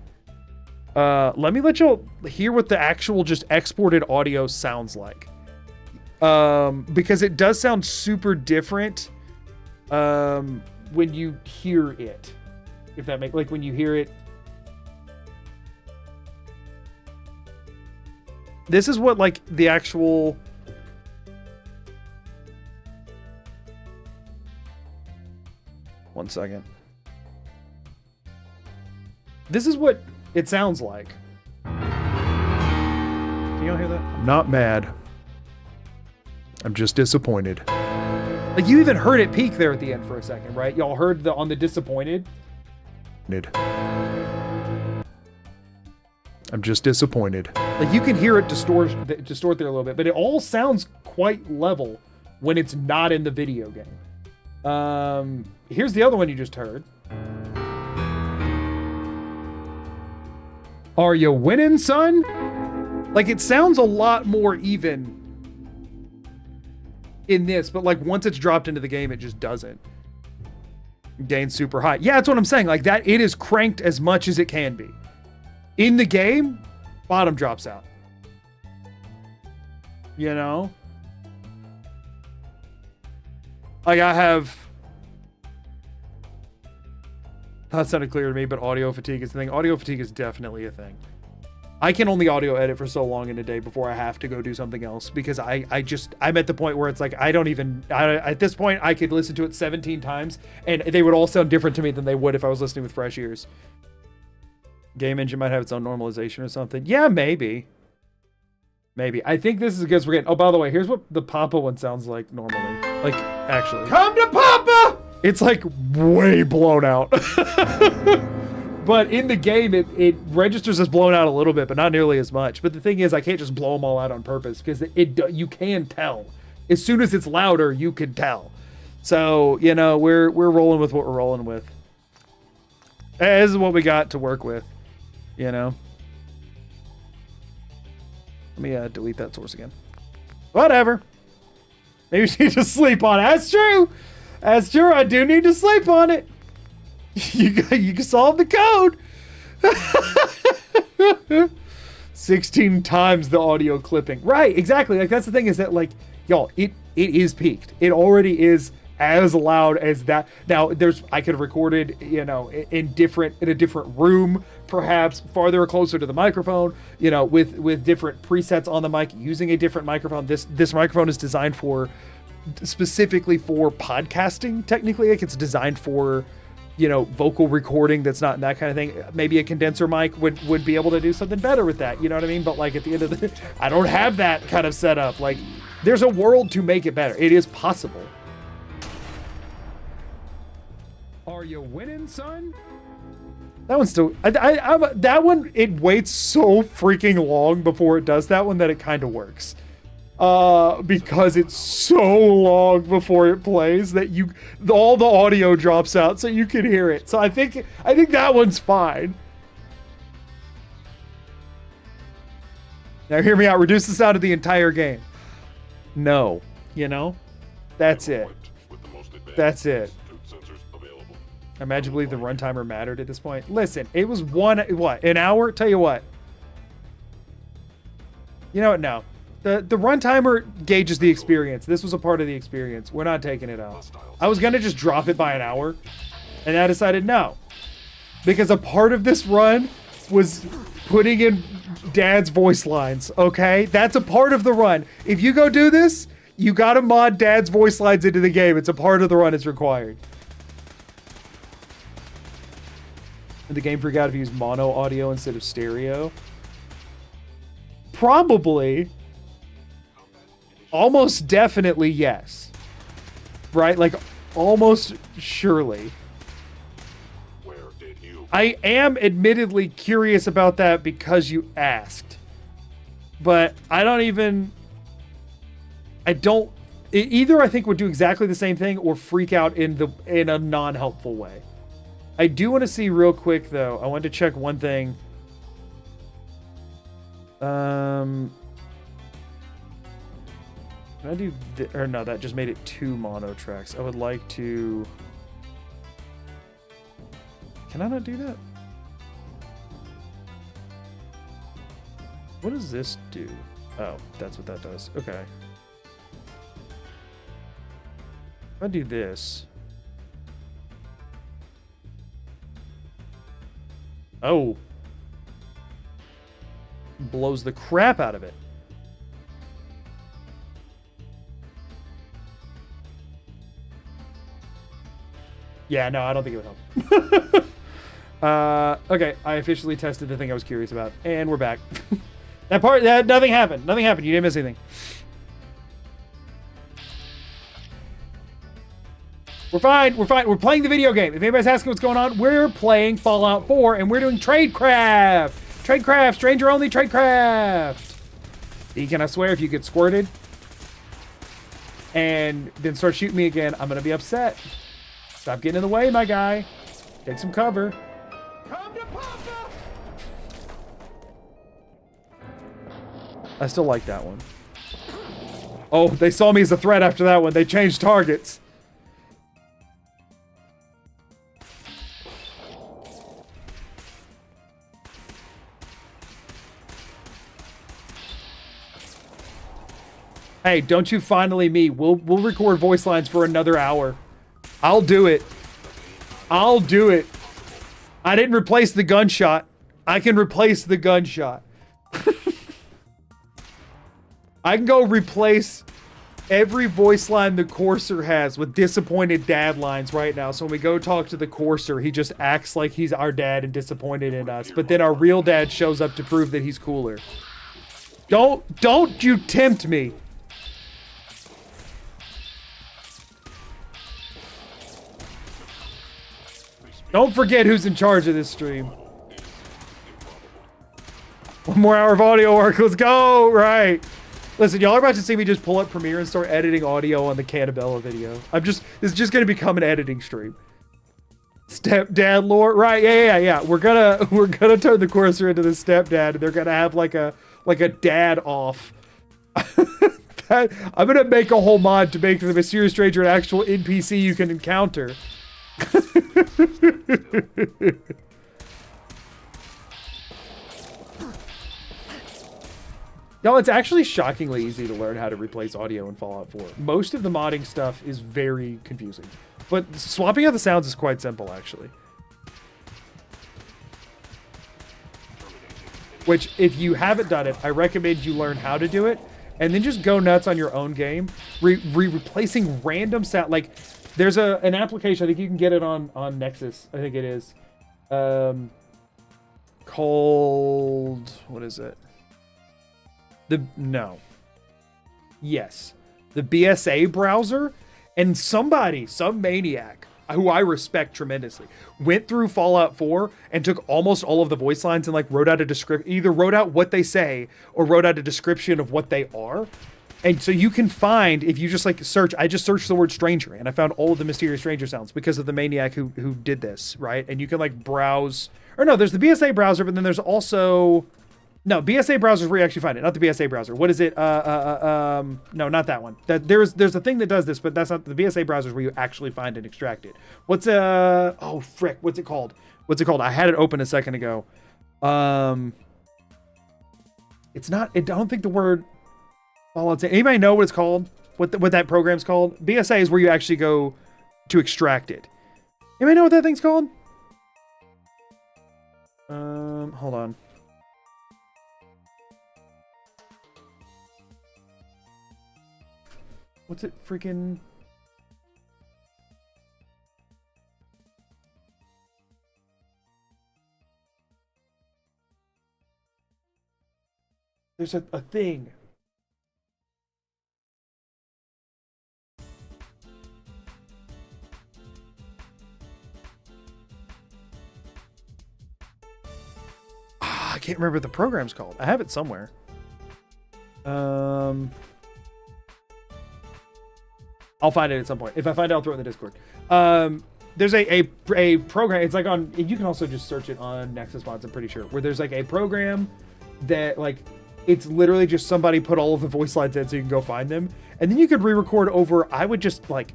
Let me let y'all hear what the actual just exported audio sounds like. Because it does sound super different when you hear it. If that makes, like, when you hear it. This is what like the actual. One second. This is what it sounds like. Can y'all hear that? I'm not mad. I'm just disappointed. Like, you even heard it peak there at the end for a second, right? Y'all heard on the disappointed? I'm just disappointed. Like, you can hear it distort there a little bit, but it all sounds quite level when it's not in the video game. Here's the other one you just heard. Are you winning, son? Like, it sounds a lot more even in this, but like once it's dropped into the game, it just doesn't. Gain super high. Yeah, that's what I'm saying. Like that, it is cranked as much as it can be. In the game, bottom drops out. You know? Like I have... That sounded clear to me, but audio fatigue is the thing. Audio fatigue is definitely a thing. I can only audio edit for so long in a day before I have to go do something else because I'm at the point where it's like, at this point, I could listen to it 17 times and they would all sound different to me than they would if I was listening with fresh ears. Game engine might have its own normalization or something. Yeah, maybe. Maybe. I think this is because we're getting, oh, by the way, here's what the Papa one sounds like normally. Like, actually. Come to Papa! It's like way blown out. But in the game, it registers as blown out a little bit, but not nearly as much. But the thing is, I can't just blow them all out on purpose because you can tell. As soon as it's louder, you can tell. So, you know, we're rolling with what we're rolling with. This is what we got to work with, you know. Let me delete that source again. Whatever. Maybe you need to sleep on it. That's true. That's true. I do need to sleep on it. You can solve the code. 16 times the audio clipping. Right, exactly. Like that's the thing is that like, y'all, it is peaked. It already is as loud as that. Now I could have recorded, you know, in a different room, perhaps farther or closer to the microphone, you know, with different presets on the mic, using a different microphone. This microphone is designed specifically for podcasting. Technically, like it's designed for, you know, vocal recording that's not that kind of thing. Maybe a condenser mic would be able to do something better with that, you know what I mean? But like at the end of the I don't have that kind of setup. Like there's a world to make it better. It is possible. Are you winning, son? That one's still that one, it waits so freaking long before it does that one that it kind of works. Because it's so long before it plays that all the audio drops out so you can hear it. So I think that one's fine. Now hear me out. Reduce the sound of the entire game. No, you know, that's it. That's it. I imagine believe the run timer mattered at this point. Listen, it was an hour? Tell you what. You know what? No. The run timer gauges the experience. This was a part of the experience. We're not taking it out. I was going to just drop it by an hour, and I decided no. Because a part of this run was putting in Dad's voice lines, okay? That's a part of the run. If you go do this, you got to mod Dad's voice lines into the game. It's a part of the run. It's required. And the game forgot if you use mono audio instead of stereo. Probably... Almost definitely yes. Right? Like, almost surely. Where did you... I am admittedly curious about that because you asked. But I don't... Either I think would do exactly the same thing or freak out in a non-helpful way. I do want to see real quick, though. I want to check one thing. Can I do or no, that just made it 2 mono tracks. I would like to... Can I not do that? What does this do? Oh, that's what that does. Okay. If I do this... Oh. Blows the crap out of it. Yeah, no, I don't think it would help. Okay, I officially tested the thing I was curious about, and we're back. Nothing happened. Nothing happened. You didn't miss anything. We're fine. We're fine. We're playing the video game. If anybody's asking what's going on, we're playing Fallout 4, and we're doing Tradecraft. Tradecraft, stranger only Tradecraft. Deacon, I swear, if you get squirted and then start shooting me again, I'm gonna be upset. Stop getting in the way, my guy. Take some cover. Come to Papa! I still like that one. Oh, they saw me as a threat after that one. They changed targets. Hey, don't you finally me. We'll record voice lines for another hour. I'll do it. I'll do it. I didn't replace the gunshot. I can replace the gunshot. I can go replace every voice line the Courser has with disappointed dad lines right now. So when we go talk to the Courser, he just acts like he's our dad and disappointed in us. But then our real dad shows up to prove that he's cooler. Don't you tempt me. Don't forget who's in charge of this stream. One more hour of audio work. Let's go. Right. Listen, y'all are about to see me just pull up Premiere and start editing audio on the Cannabella video. This is just going to become an editing stream. Stepdad lore. Right. Yeah. We're gonna turn the Courser into the stepdad, and they're gonna have like a dad off. I'm gonna make a whole mod to make the Mysterious Stranger an actual NPC you can encounter. No, it's actually shockingly easy to learn how to replace audio in Fallout 4. Most of the modding stuff is very confusing, but swapping out the sounds is quite simple, actually. Which, if you haven't done it, I recommend you learn how to do it, and then just go nuts on your own game, replacing random sound. Like, there's an application, I think you can get it on Nexus, I think it is, called, what is it? The BSA browser, and some maniac who I respect tremendously went through Fallout 4 and took almost all of the voice lines and like wrote out a description, either wrote out what they say or wrote out a description of what they are. And so you can find, if you just like search, I just searched the word stranger and I found all of the Mysterious Stranger sounds because of the maniac who did this, right? And you can like browse, or no, there's the BSA browser, but then there's also, no, BSA browser is where you actually find it, not the BSA browser. What is it? No, not that one. There's a thing that does this, but that's not the BSA browser is where you actually find and extract it. What's oh frick, what's it called? I had it open a second ago. It's not, I don't think the word Fallout. Anybody know what it's called? What that program's called? BSA is where you actually go to extract it. Anybody know what that thing's called? Hold on. What's it freaking? There's a thing. I can't remember what the program's called. I have it somewhere. I'll find it at some point. If I find it, I'll throw it in the Discord. There's a program. It's like on. You can also just search it on Nexus Mods. I'm pretty sure where there's like a program that like it's literally just somebody put all of the voice lines in so you can go find them, and then you could re-record over. I would just like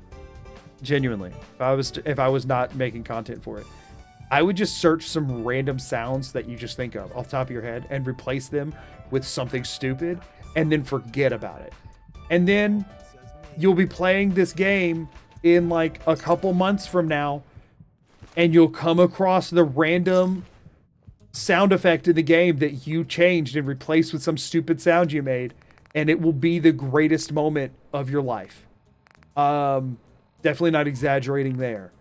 genuinely, if I was not making content for it, I would just search some random sounds that you just think of off the top of your head and replace them with something stupid, and then forget about it, and then you'll be playing this game in like a couple months from now, and you'll come across the random sound effect in the game that you changed and replaced with some stupid sound you made, and it will be the greatest moment of your life. Definitely not exaggerating there.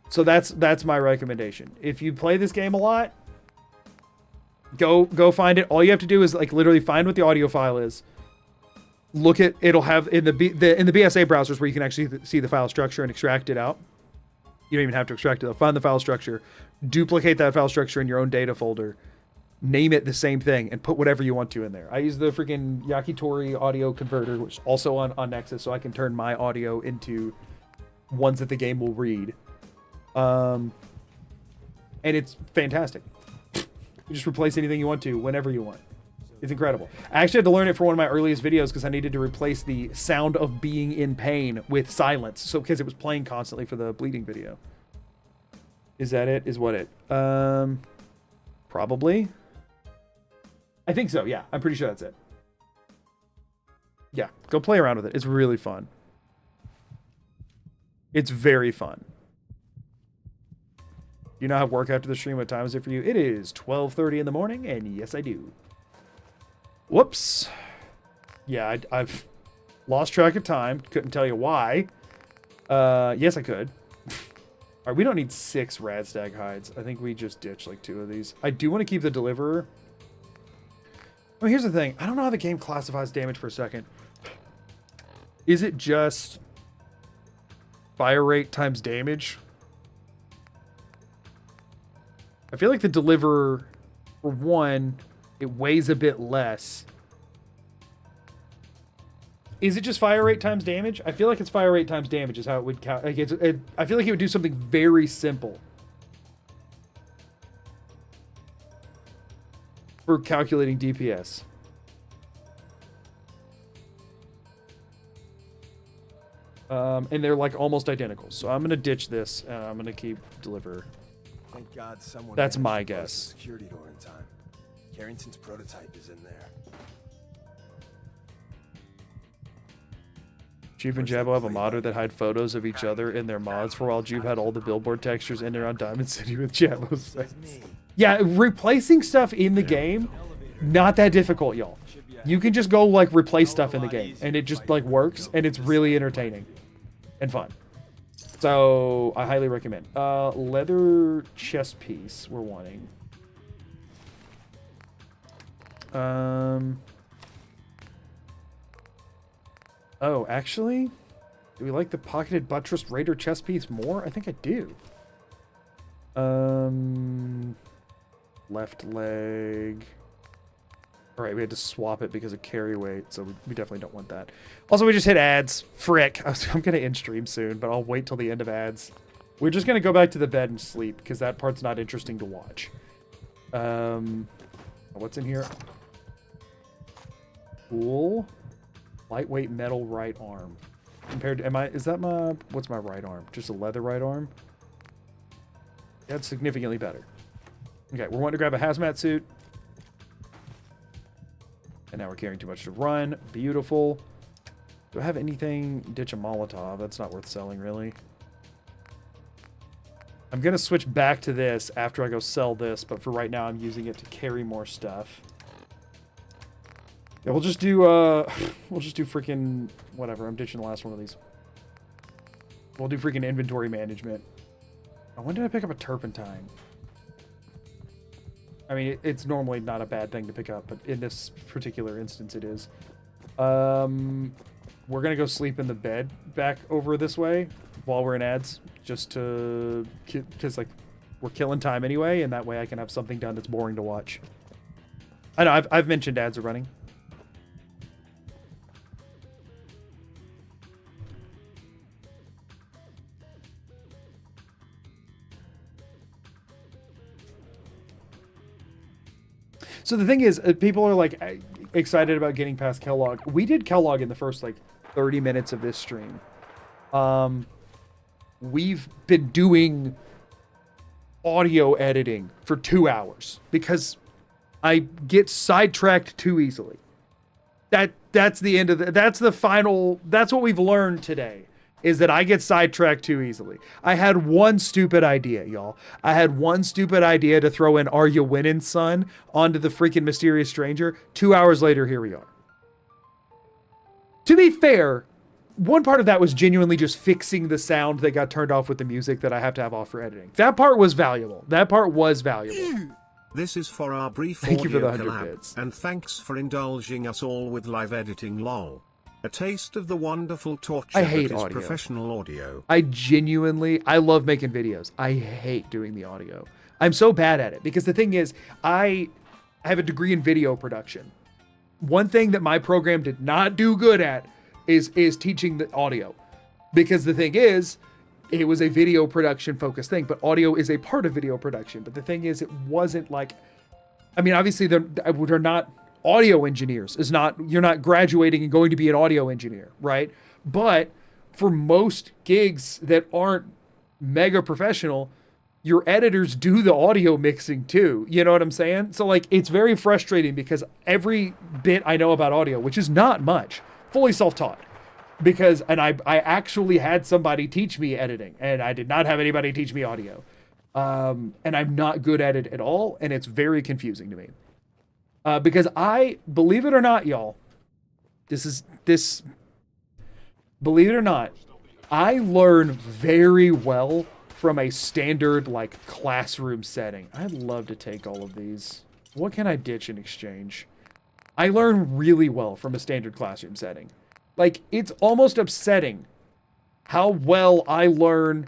So that's my recommendation. If you play this game a lot, go find it. All you have to do is like literally find what the audio file is. Look at, it'll have in the BSA browsers where you can actually see the file structure and extract it out. You don't even have to extract it. Find the file structure, duplicate that file structure in your own data folder, name it the same thing, and put whatever you want to in there. I use the freaking Yakitori audio converter, which is also on Nexus, so I can turn my audio into ones that the game will read. And it's fantastic. You just replace anything you want to, whenever you want. It's incredible. I actually had to learn it for one of my earliest videos because I needed to replace the sound of being in pain with silence. So because it was playing constantly for the bleeding video. Is that it? Is what it? Probably. I think so, yeah. I'm pretty sure that's it. Yeah, go play around with it. It's really fun. It's very fun. You know how work after the stream? What time is it for you? It is 12:30 in the morning, and yes, I do. Whoops. Yeah, I've lost track of time. Couldn't tell you why. Yes, I could. All right, we don't need 6 Radstag hides. I think we just ditch like 2 of these. I do want to keep the Deliverer. I mean, here's the thing. I don't know how the game classifies damage for a second. Is it just fire rate times damage? I feel like the Deliverer, for one, it weighs a bit less. Is it just fire rate times damage? I feel like it's fire rate times damage is how it would count. Like I feel like it would do something very simple for calculating DPS. And they're like almost identical. So I'm going to ditch this and I'm going to keep Deliver. Thank God someone That's managed my to close guess. the security door in time. Carrington's prototype is in there. Juve and Jabbo have a modder that hide photos of each other in their mods for a while. Juve had all the billboard textures in there on Diamond City with Jabbo's face. Yeah, replacing stuff in the game, not that difficult, y'all. You can just go like replace stuff in the game and it just like works and it's really entertaining and fun. So I highly recommend. Leather chest piece we're wanting. Oh, actually, do we like the pocketed buttressed raider chest piece more? I think I do. Left leg. All right, we had to swap it because of carry weight, so we definitely don't want that. Also, we just hit ads. Frick. I'm going to end stream soon, but I'll wait till the end of ads. We're just going to go back to the bed and sleep because that part's not interesting to watch. What's in here? Cool. Lightweight metal right arm. Compared to, what's my right arm? Just a leather right arm? That's significantly better. Okay, we're wanting to grab a hazmat suit. And now we're carrying too much to run. Beautiful. Do I have anything? Ditch a Molotov. That's not worth selling, really. I'm going to switch back to this after I go sell this, but for right now, I'm using it to carry more stuff. Yeah, we'll just do freaking whatever. I'm ditching the last one of these. We'll do freaking inventory management. Oh, when did I pick up a turpentine? I mean, it's normally not a bad thing to pick up, but in this particular instance, it is. We're gonna go sleep in the bed back over this way while we're in ads, just to, because like we're killing time anyway, and that way I can have something done that's boring to watch. I know I've mentioned ads are running. So the thing is, people are like excited about getting past Kellogg. We did Kellogg in the first like 30 minutes of this stream. We've been doing audio editing for 2 hours because I get sidetracked too easily. That's the end of that's the final. That's what we've learned today. Is that I get sidetracked too easily. I had one stupid idea, y'all. I had one stupid idea to throw in Are You Winning, Son? Onto the freaking Mysterious Stranger. 2 hours later, here we are. To be fair, one part of that was genuinely just fixing the sound that got turned off with the music that I have to have off for editing. That part was valuable. That part was valuable. This is for our brief Thank you for the audio 100 collab, bits. and thanks for indulging us all with live editing lol. A taste of the wonderful torture I hate that is audio. professional audio. I love making videos. I hate doing the audio. I'm so bad at it because the thing is, I have a degree in video production. One thing that my program did not do good at is teaching the audio. Because the thing is, it was a video production focused thing, but audio is a part of video production. But the thing is, it wasn't like, I mean, obviously they're not audio engineers. You're not graduating and going to be an audio engineer, right? But for most gigs that aren't mega professional, your editors do the audio mixing too. You know what I'm saying? So like, it's very frustrating because every bit I know about audio, which is not much, fully self-taught. Because, and I actually had somebody teach me editing, and I did not have anybody teach me audio. And I'm not good at it at all, and it's very confusing to me. Because believe it or not, y'all, believe it or not, I learn very well from a standard, like, classroom setting. I'd love to take all of these. What can I ditch in exchange? I learn really well from a standard classroom setting. Like, it's almost upsetting how well I learn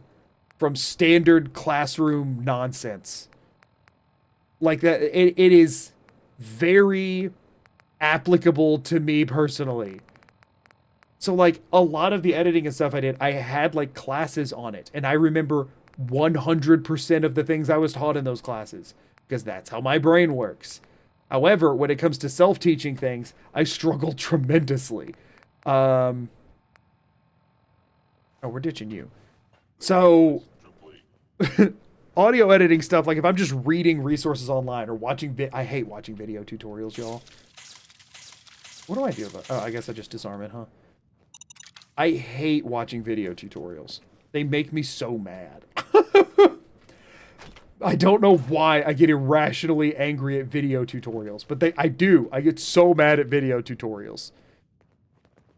from standard classroom nonsense. Like, that, it is very applicable to me personally. So, like, a lot of the editing and stuff I did, I had, like, classes on it. And I remember 100% of the things I was taught in those classes. Because that's how my brain works. However, when it comes to self-teaching things, I struggle tremendously. Oh, we're ditching you. So, audio editing stuff, like if I'm just reading resources online or watching I hate watching video tutorials, y'all. What do I do about? Oh, I guess I just disarm it, huh? I hate watching video tutorials. They make me so mad. I don't know why I get irrationally angry at video tutorials, but I do. I get so mad at video tutorials.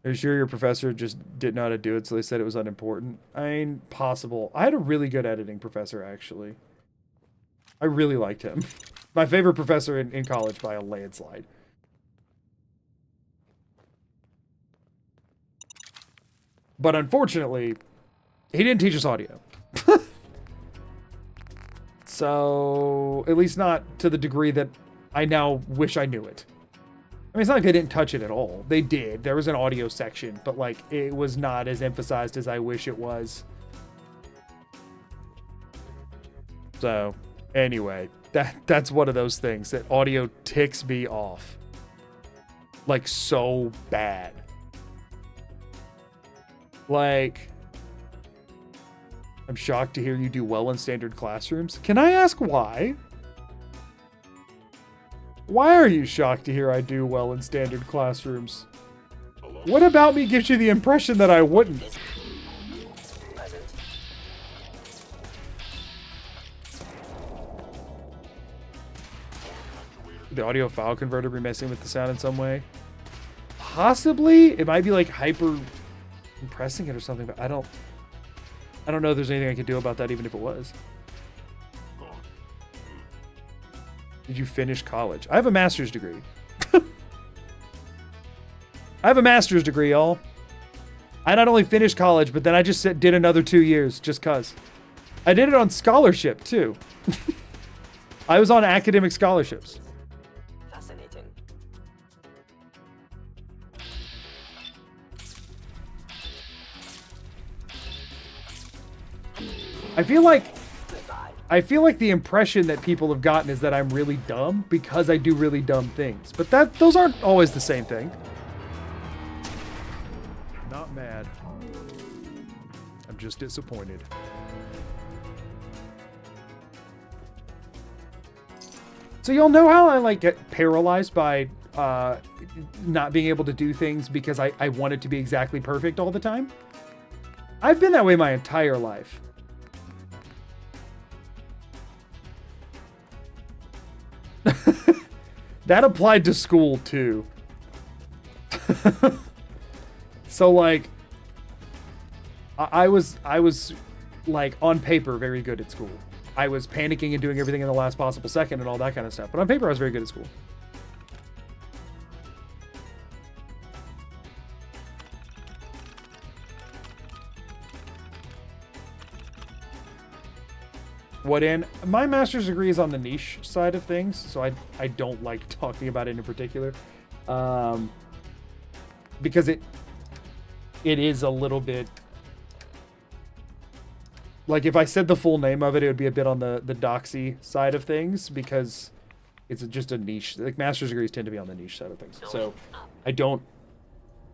Are you sure your professor just didn't know how to do it, so they said it was unimportant? I mean, possible. I had a really good editing professor, actually. I really liked him. My favorite professor in college by a landslide. But unfortunately, he didn't teach us audio. So, at least not to the degree that I now wish I knew it. I mean, it's not like they didn't touch it at all. They did. There was an audio section, but, like, it was not as emphasized as I wish it was. So, anyway, that's one of those things that audio ticks me off. Like, so bad. Like, I'm shocked to hear you do well in standard classrooms. Can I ask why? Why are you shocked to hear I do well in standard classrooms? What about me gives you the impression that I wouldn't? The audio file converter be messing with the sound in some way? Possibly. It might be like hyper compressing it or something, but I don't know if there's anything I could do about that, even if it was. Did you finish college? I have a master's degree. I have a master's degree, y'all. I not only finished college, but then I just did another 2 years just cuz. I did it on scholarship, too. I was on academic scholarships. Fascinating. I feel like the impression that people have gotten is that I'm really dumb because I do really dumb things. But those aren't always the same thing. Not mad. I'm just disappointed. So y'all know how I like get paralyzed by not being able to do things because I want it to be exactly perfect all the time? I've been that way my entire life. That applied to school too. So like I was like on paper very good at school. I was panicking and doing everything in the last possible second and all that kind of stuff. But on paper I was very good at school. What in? My master's degree is on the niche side of things, so I don't like talking about it in particular. Because it is a little bit... Like, if I said the full name of it, it would be a bit on the doxy side of things, because It's just a niche. Like master's degrees tend to be on the niche side of things. So I don't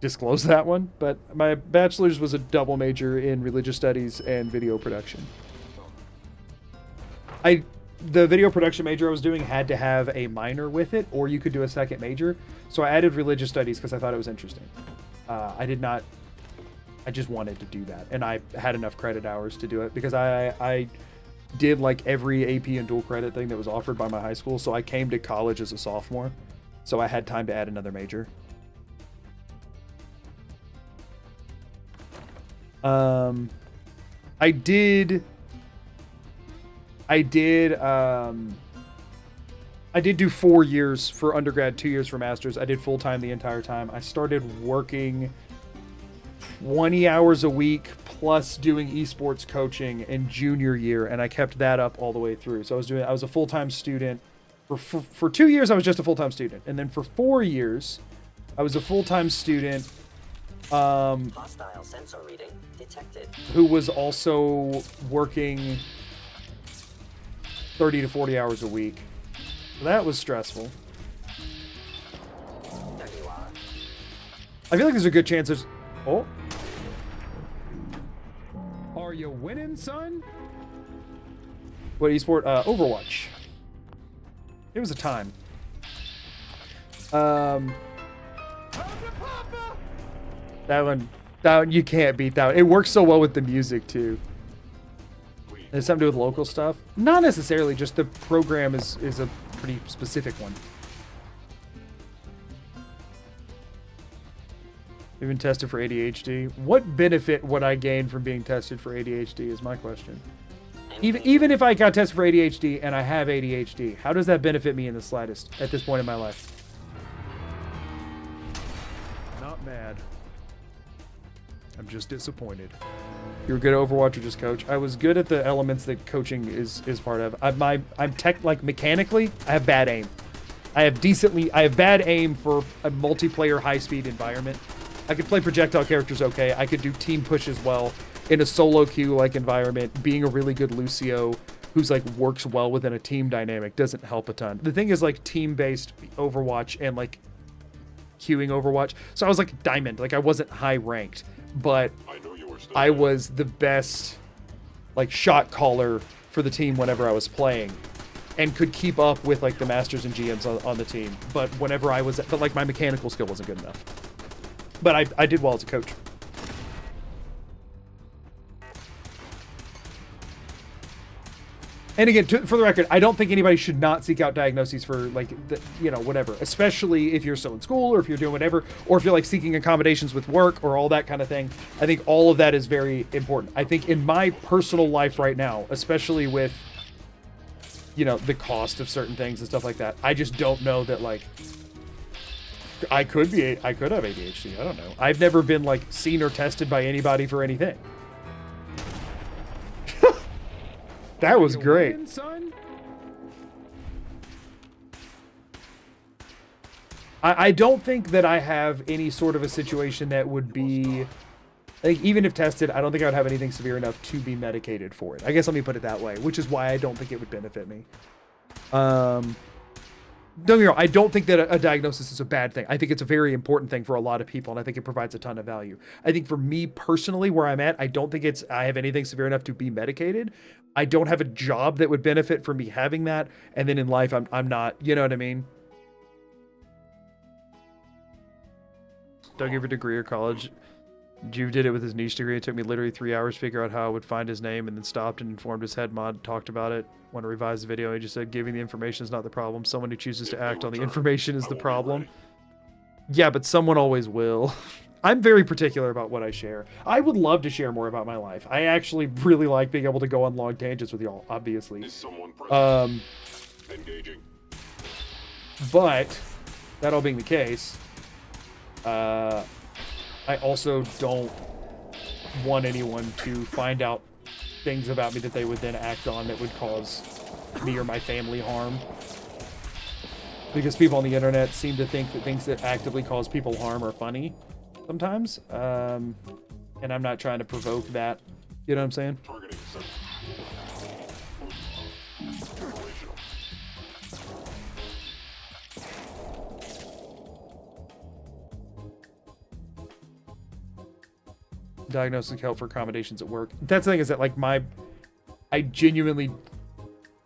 disclose that one, but my bachelor's was a double major in religious studies and video production. The video production major I was doing had to have a minor with it, or you could do a second major. So I added religious studies because I thought it was interesting. I just wanted to do that, and I had enough credit hours to do it because I did like every AP and dual credit thing that was offered by my high school. So I came to college as a sophomore, so I had time to add another major. I did do 4 years for undergrad, 2 years for master's. I did full time the entire time. I started working 20 hours a week plus doing esports coaching in junior year, and I kept that up all the way through. So I was a full-time student. For 2 years I was just a full-time student, and then for 4 years I was a full-time student Hostile sensor reading detected. who was also working 30 to 40 hours a week. So that was stressful. There you are. I feel like there's a good chance there's... Oh. Are you winning, son? What esport? Overwatch. It was a time. That one, you can't beat that one. It works so well with the music too. Has something to do with local stuff? Not necessarily, just the program is a pretty specific one. You've been tested for ADHD. What benefit would I gain from being tested for ADHD is my question. Even if I got tested for ADHD and I have ADHD, how does that benefit me in the slightest at this point in my life? Not mad. I'm just disappointed. You were good at Overwatch or just coach? I was good at the elements that coaching is part of. I'm like mechanically, I have bad aim. I have bad aim for a multiplayer high-speed environment. I could play projectile characters okay. I could do team push as well in a solo queue like environment. Being a really good Lucio who's like works well within a team dynamic doesn't help a ton. The thing is like team-based Overwatch and like queuing Overwatch. So I was like diamond, like I wasn't high ranked, but I was the best like shot caller for the team whenever I was playing and could keep up with like the masters and GMs on the team. But whenever but like my mechanical skill wasn't good enough. But I did well as a coach. And again, for the record, I don't think anybody should not seek out diagnoses for like, whatever, especially if you're still in school or if you're doing whatever, or if you're like seeking accommodations with work or all that kind of thing. I think all of that is very important. I think in my personal life right now, especially with, the cost of certain things and stuff like that, I just don't know that like, I could have ADHD. I don't know. I've never been like seen or tested by anybody for anything. That was great. I don't think that I have any sort of a situation that would be, like, even if tested, I don't think I would have anything severe enough to be medicated for it. I guess let me put it that way, which is why I don't think it would benefit me. Don't get me wrong, I don't think that a diagnosis is a bad thing. I think it's a very important thing for a lot of people, and I think it provides a ton of value. I think for me personally, where I'm at, I don't think I have anything severe enough to be medicated. I don't have a job that would benefit from me having that, and then in life, I'm not, you know what I mean? Don't give a degree or college. Juve did it with his niche degree. It took me literally 3 hours to figure out how I would find his name, and then stopped and informed his head mod, talked about it, want to revise the video. He just said, giving the information is not the problem. Someone who chooses to act on the information is the problem. Yeah, but someone always will. I'm very particular about what I share. I would love to share more about my life. I actually really like being able to go on long tangents with y'all, obviously. Engaging. But, that all being the case, I also don't want anyone to find out things about me that they would then act on that would cause me or my family harm. Because people on the internet seem to think that things that actively cause people harm are funny sometimes. And I'm not trying to provoke that. You know what I'm saying? Diagnosis help for accommodations at work. That's the thing, is that like I genuinely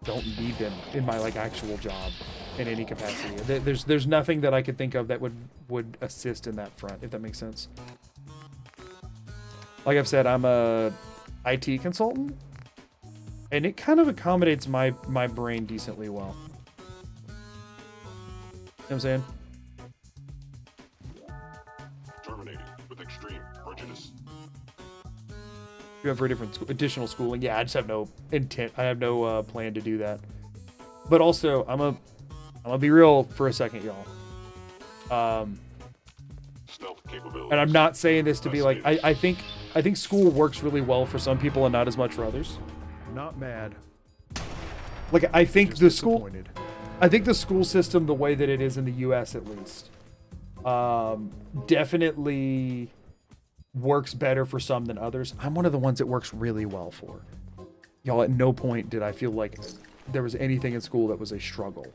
don't need them in my like actual job in any capacity. There's nothing that I could think of that would assist in that front, if that makes sense. Like I've said, I'm a IT consultant, and it kind of accommodates my brain decently well. You know what I'm saying? Terminating with extreme prejudice. You have for different additional schooling. Yeah, I just have no intent. I have no plan to do that. But also, I'm gonna be real for a second, y'all. Stealth capabilities. And I'm not saying this to be like, I think school works really well for some people and not as much for others. Not mad. Like I think Just the school, disappointed. I think the school system, the way that it is in the U.S. at least, definitely works better for some than others. I'm one of the ones it works really well for. Y'all, at no point did I feel like there was anything in school that was a struggle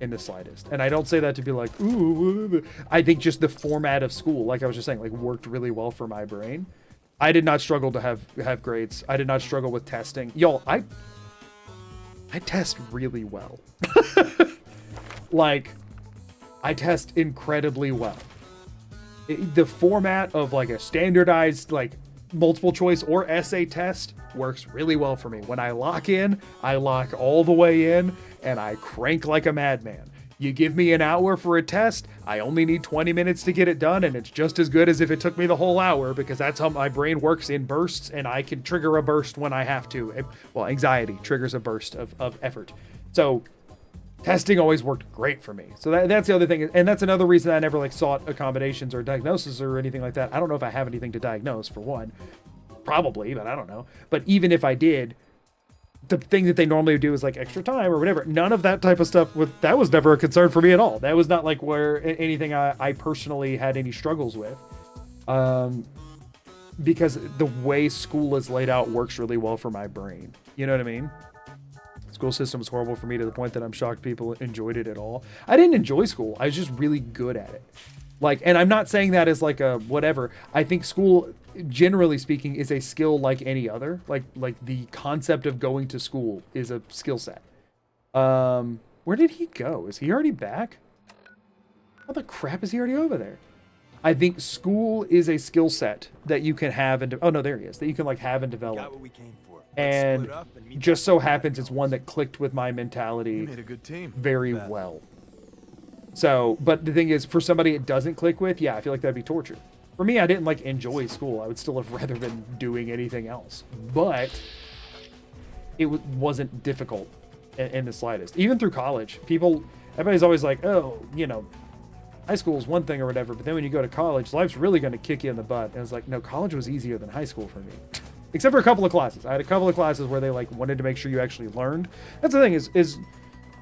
in the slightest. And I don't say that to be like, ooh, I think just the format of school, like I was just saying, like worked really well for my brain. I did not struggle to have grades. I did not struggle with testing. Y'all, I test really well. Like, I test incredibly well. The format of like a standardized like multiple choice or essay test works really well for me. When I lock in, I lock all the way in and I crank like a madman. You give me an hour for a test, I only need 20 minutes to get it done, and it's just as good as if it took me the whole hour, because that's how my brain works in bursts, and I can trigger a burst when I have to. Well, anxiety triggers a burst of effort. So testing always worked great for me. So that's the other thing, and that's another reason I never like sought accommodations or diagnosis or anything like that. I don't know if I have anything to diagnose, for one. Probably, but I don't know. But even if I did, the thing that they normally do is like extra time or whatever. None of that type of stuff, that was never a concern for me at all. That was not like where anything I personally had any struggles with. Because the way school is laid out works really well for my brain. You know what I mean? School system was horrible for me to the point that I'm shocked people enjoyed it at all. I didn't enjoy school. I was just really good at it. Like, and I'm not saying that as like a whatever. I think school, generally speaking, is a skill like any other. Like the concept of going to school is a skill set. Where did he go? Is he already back? How the crap is he already over there? I think school is a skill set that you can have and oh no, there he is. That you can like have and develop. Got what we came for. And just so happens it's one that clicked with my mentality You made a good team. very well. So, but the thing is, for somebody it doesn't click with, yeah, I feel like that'd be torture. For me, I didn't like enjoy school. I would still have rather been doing anything else. But it wasn't difficult in the slightest. Even through college, everybody's always like, oh, you know, high school is one thing or whatever, but then when you go to college, life's really going to kick you in the butt. And it's like, no, college was easier than high school for me. Except for a couple of classes. I had a couple of classes where they like wanted to make sure you actually learned. That's the thing is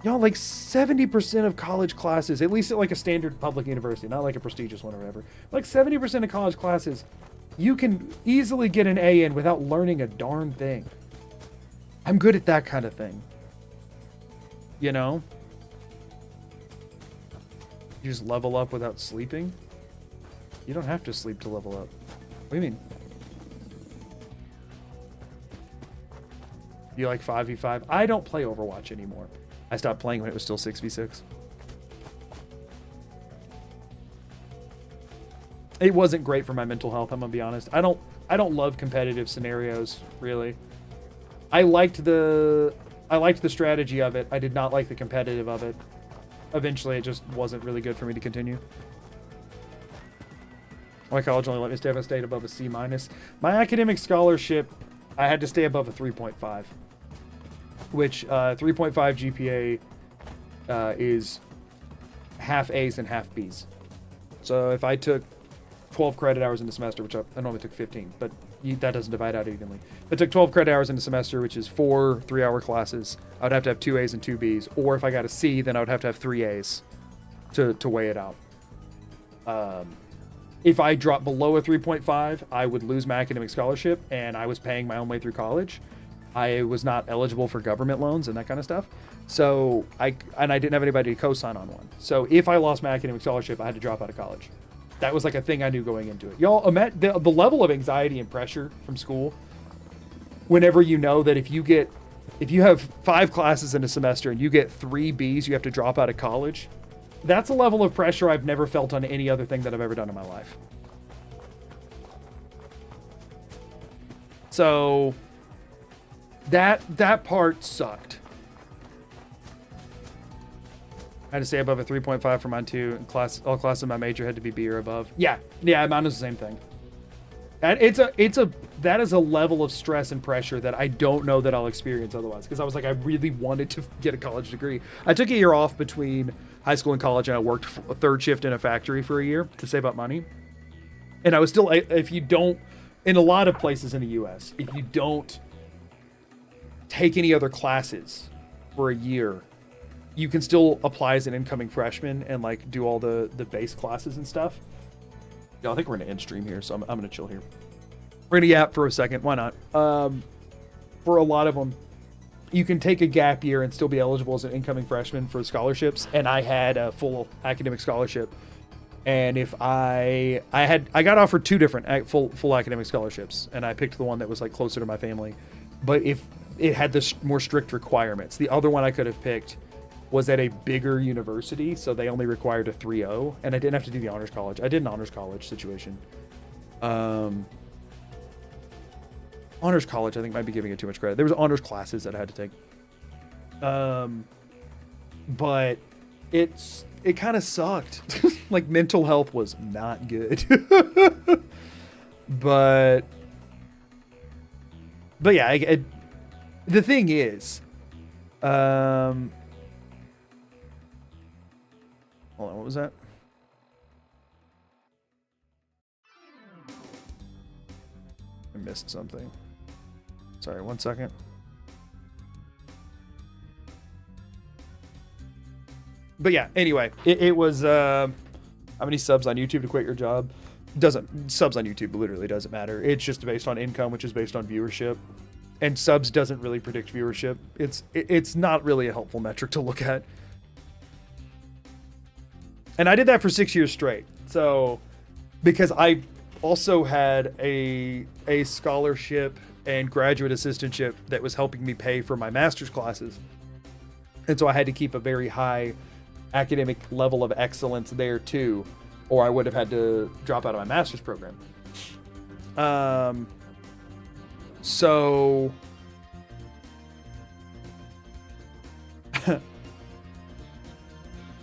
y'all, like 70% of college classes, at least at like a standard public university, not like a prestigious one or whatever, like 70% of college classes, you can easily get an A in without learning a darn thing. I'm good at that kind of thing. You know? You just level up without sleeping? You don't have to sleep to level up. What do you mean? You like 5v5? I don't play Overwatch anymore. I stopped playing when it was still 6v6. It wasn't great for my mental health, I'm gonna be honest. I don't love competitive scenarios, really. I liked the strategy of it. I did not like the competitive of it. Eventually it just wasn't really good for me to continue. My college only let me stay above a C-. My academic scholarship, I had to stay above a 3.5. Which 3.5 GPA is half A's and half B's. So if I took 12 credit hours in a semester, which I normally took 15, but that doesn't divide out evenly. If I took 12 credit hours in a semester, which is 4 3-hour classes, I would have to have 2 A's and 2 B's. Or if I got a C, then I would have to have 3 A's to weigh it out. If I dropped below a 3.5, I would lose my academic scholarship, and I was paying my own way through college. I was not eligible for government loans and that kind of stuff. So I didn't have anybody to co-sign on one. So if I lost my academic scholarship, I had to drop out of college. That was like a thing I knew going into it. Y'all, the level of anxiety and pressure from school, whenever you know that if you have 5 classes in a semester and you get 3 Bs, you have to drop out of college. That's a level of pressure I've never felt on any other thing that I've ever done in my life. So that part sucked. I had to stay above a 3.5 for mine too. All classes in my major had to be B or above. Yeah, mine was the same thing. That is a level of stress and pressure that I don't know that I'll experience otherwise. Because I was like, I really wanted to get a college degree. I took a year off between high school and college, and I worked a 3rd shift in a factory for a year to save up money. And I was still, if you don't, in a lot of places in the U.S., if you don't take any other classes for a year, you can still apply as an incoming freshman and like do all the base classes and stuff. Yeah, I think we're gonna end stream here, so I'm gonna chill here. We're gonna yap for a second. Why not? For a lot of them, you can take a gap year and still be eligible as an incoming freshman for scholarships. And I had a full academic scholarship. And if I got offered 2 different full academic scholarships, and I picked the one that was like closer to my family. But if it had the more strict requirements, the other one I could have picked was at a bigger university, so they only required a 3.0, and I didn't have to do the honors college. I did an honors college situation. Honors college, I think, might be giving it too much credit. There was honors classes that I had to take. But it kind of sucked. Like, mental health was not good. but yeah, the thing is, hold on, what was that? I missed something. Sorry, 1 second. But yeah, anyway, it was, how many subs on YouTube to quit your job? Subs on YouTube literally doesn't matter. It's just based on income, which is based on viewership. And subs doesn't really predict viewership. It's not really a helpful metric to look at. And I did that for 6 years straight. So, because I also had a scholarship and graduate assistantship that was helping me pay for my master's classes. And so I had to keep a very high academic level of excellence there too, or I would have had to drop out of my master's program. So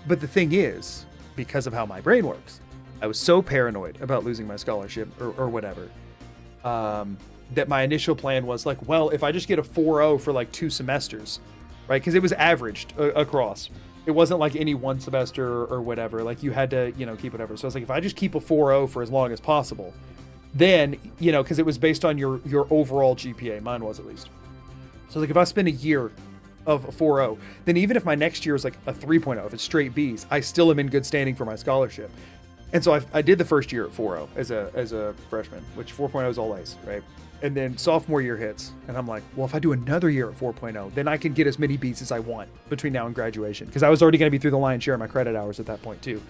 but the thing is, because of how my brain works, I was so paranoid about losing my scholarship or whatever, that my initial plan was like, well, if I just get a 4.0 for like 2 semesters, right? Because it was averaged across. It wasn't like any one semester or whatever. Like you had to, keep whatever. So I was like, if I just keep a 4.0 for as long as possible, then, because it was based on your overall GPA. Mine was at least. So like if I spend a year of a 4.0, then even if my next year is like a 3.0, if it's straight Bs, I still am in good standing for my scholarship. And so I did the first year at 4.0 as a freshman, which 4.0 is all A's, right? And then sophomore year hits, and I'm like, well, if I do another year at 4.0, then I can get as many Bs as I want between now and graduation, because I was already going to be through the lion's share of my credit hours at that point too.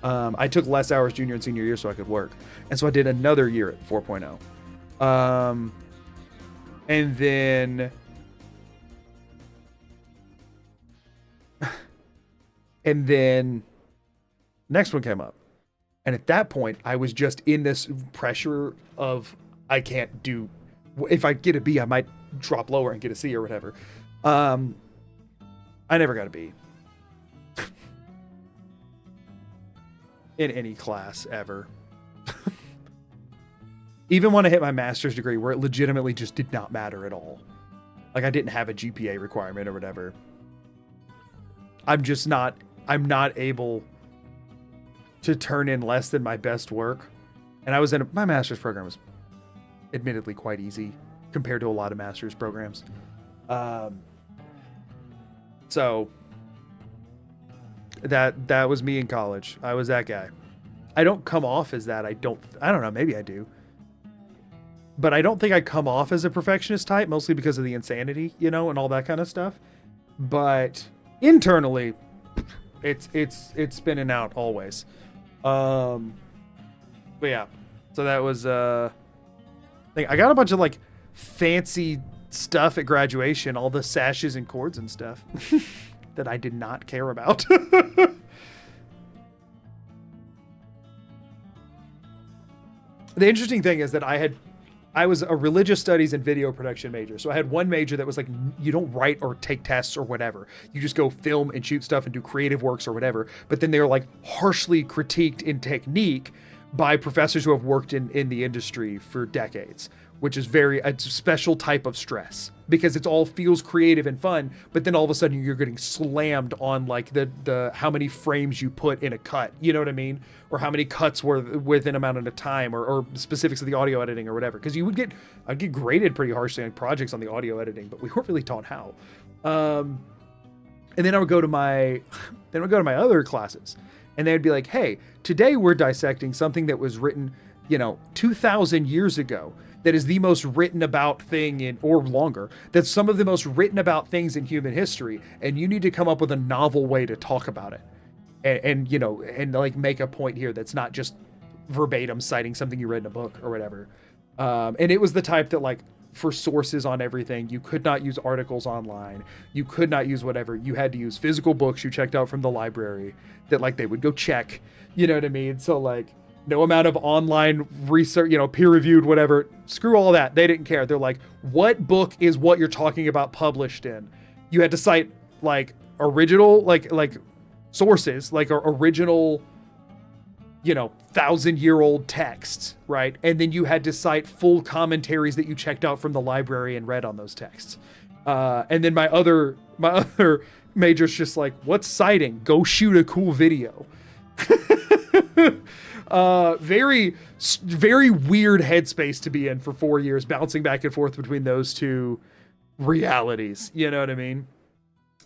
I took less hours junior and senior year so I could work, and so I did another year at 4.0. And then next one came up. And at that point, I was just in this pressure of, I can't do, if I get a B, I might drop lower and get a C or whatever. I never got a B. In any class ever. Even when I hit my master's degree, where it legitimately just did not matter at all. Like I didn't have a GPA requirement or whatever. I'm not able to turn in less than my best work. And I was in my master's program was admittedly quite easy compared to a lot of master's programs. So that was me in college. I was that guy. I don't come off as that. I don't know. Maybe I do. But I don't think I come off as a perfectionist type, mostly because of the insanity, and all that kind of stuff. But internally, it's spinning out always. But yeah, so that was thing. I got a bunch of like fancy stuff at graduation, all the sashes and cords and stuff that I did not care about. The interesting thing is that I was a religious studies and video production major. So I had one major that was like, you don't write or take tests or whatever. You just go film and shoot stuff and do creative works or whatever. But then they're like harshly critiqued in technique by professors who have worked in the industry for decades, which is a special type of stress because it all feels creative and fun. But then all of a sudden you're getting slammed on like the how many frames you put in a cut, you know what I mean? Or how many cuts were within amount of time or specifics of the audio editing or whatever. Cause I'd get graded pretty harshly on projects on the audio editing, but we weren't really taught how. And then I would go to my other classes and they'd be like, hey, today we're dissecting something that was written, 2,000 years ago. That is the most written about thing or longer. That's some of the most written about things in human history. And you need to come up with a novel way to talk about it. And like make a point here that's not just verbatim citing something you read in a book or whatever. And it was the type that like for sources on everything, you could not use articles online. You could not use whatever. You had to use physical books you checked out from the library that like they would go check, you know what I mean? So like, no amount of online research, peer-reviewed, whatever. Screw all that. They didn't care. They're like, what book is what you're talking about published in? You had to cite like original, like sources, like original, 1,000-year-old texts, right? And then you had to cite full commentaries that you checked out from the library and read on those texts. And then my other major's just like, what's citing? Go shoot a cool video. Very, very weird headspace to be in for 4 years, bouncing back and forth between those two realities. You know what I mean?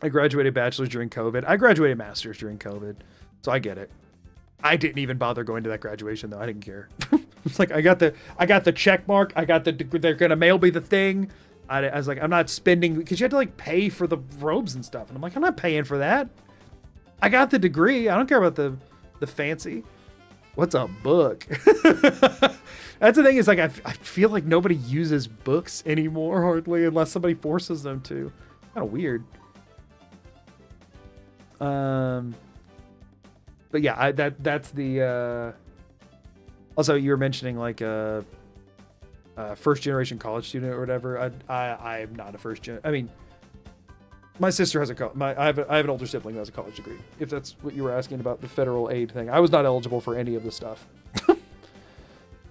I graduated bachelor's during COVID. I graduated master's during COVID. So I get it. I didn't even bother going to that graduation though. I didn't care. It's like, I got the check mark. They're going to mail me the thing. I was like, I'm not spending, because you had to like pay for the robes and stuff. And I'm like, I'm not paying for that. I got the degree. I don't care about the fancy. What's a book? That's the thing is like, I feel like nobody uses books anymore hardly unless somebody forces them to. Kind of weird. But yeah, that's the, also you were mentioning like a first generation college student or whatever. I'm not a first gen. I mean, my sister has I have an older sibling who has a college degree. If that's what you were asking about the federal aid thing, I was not eligible for any of the stuff. The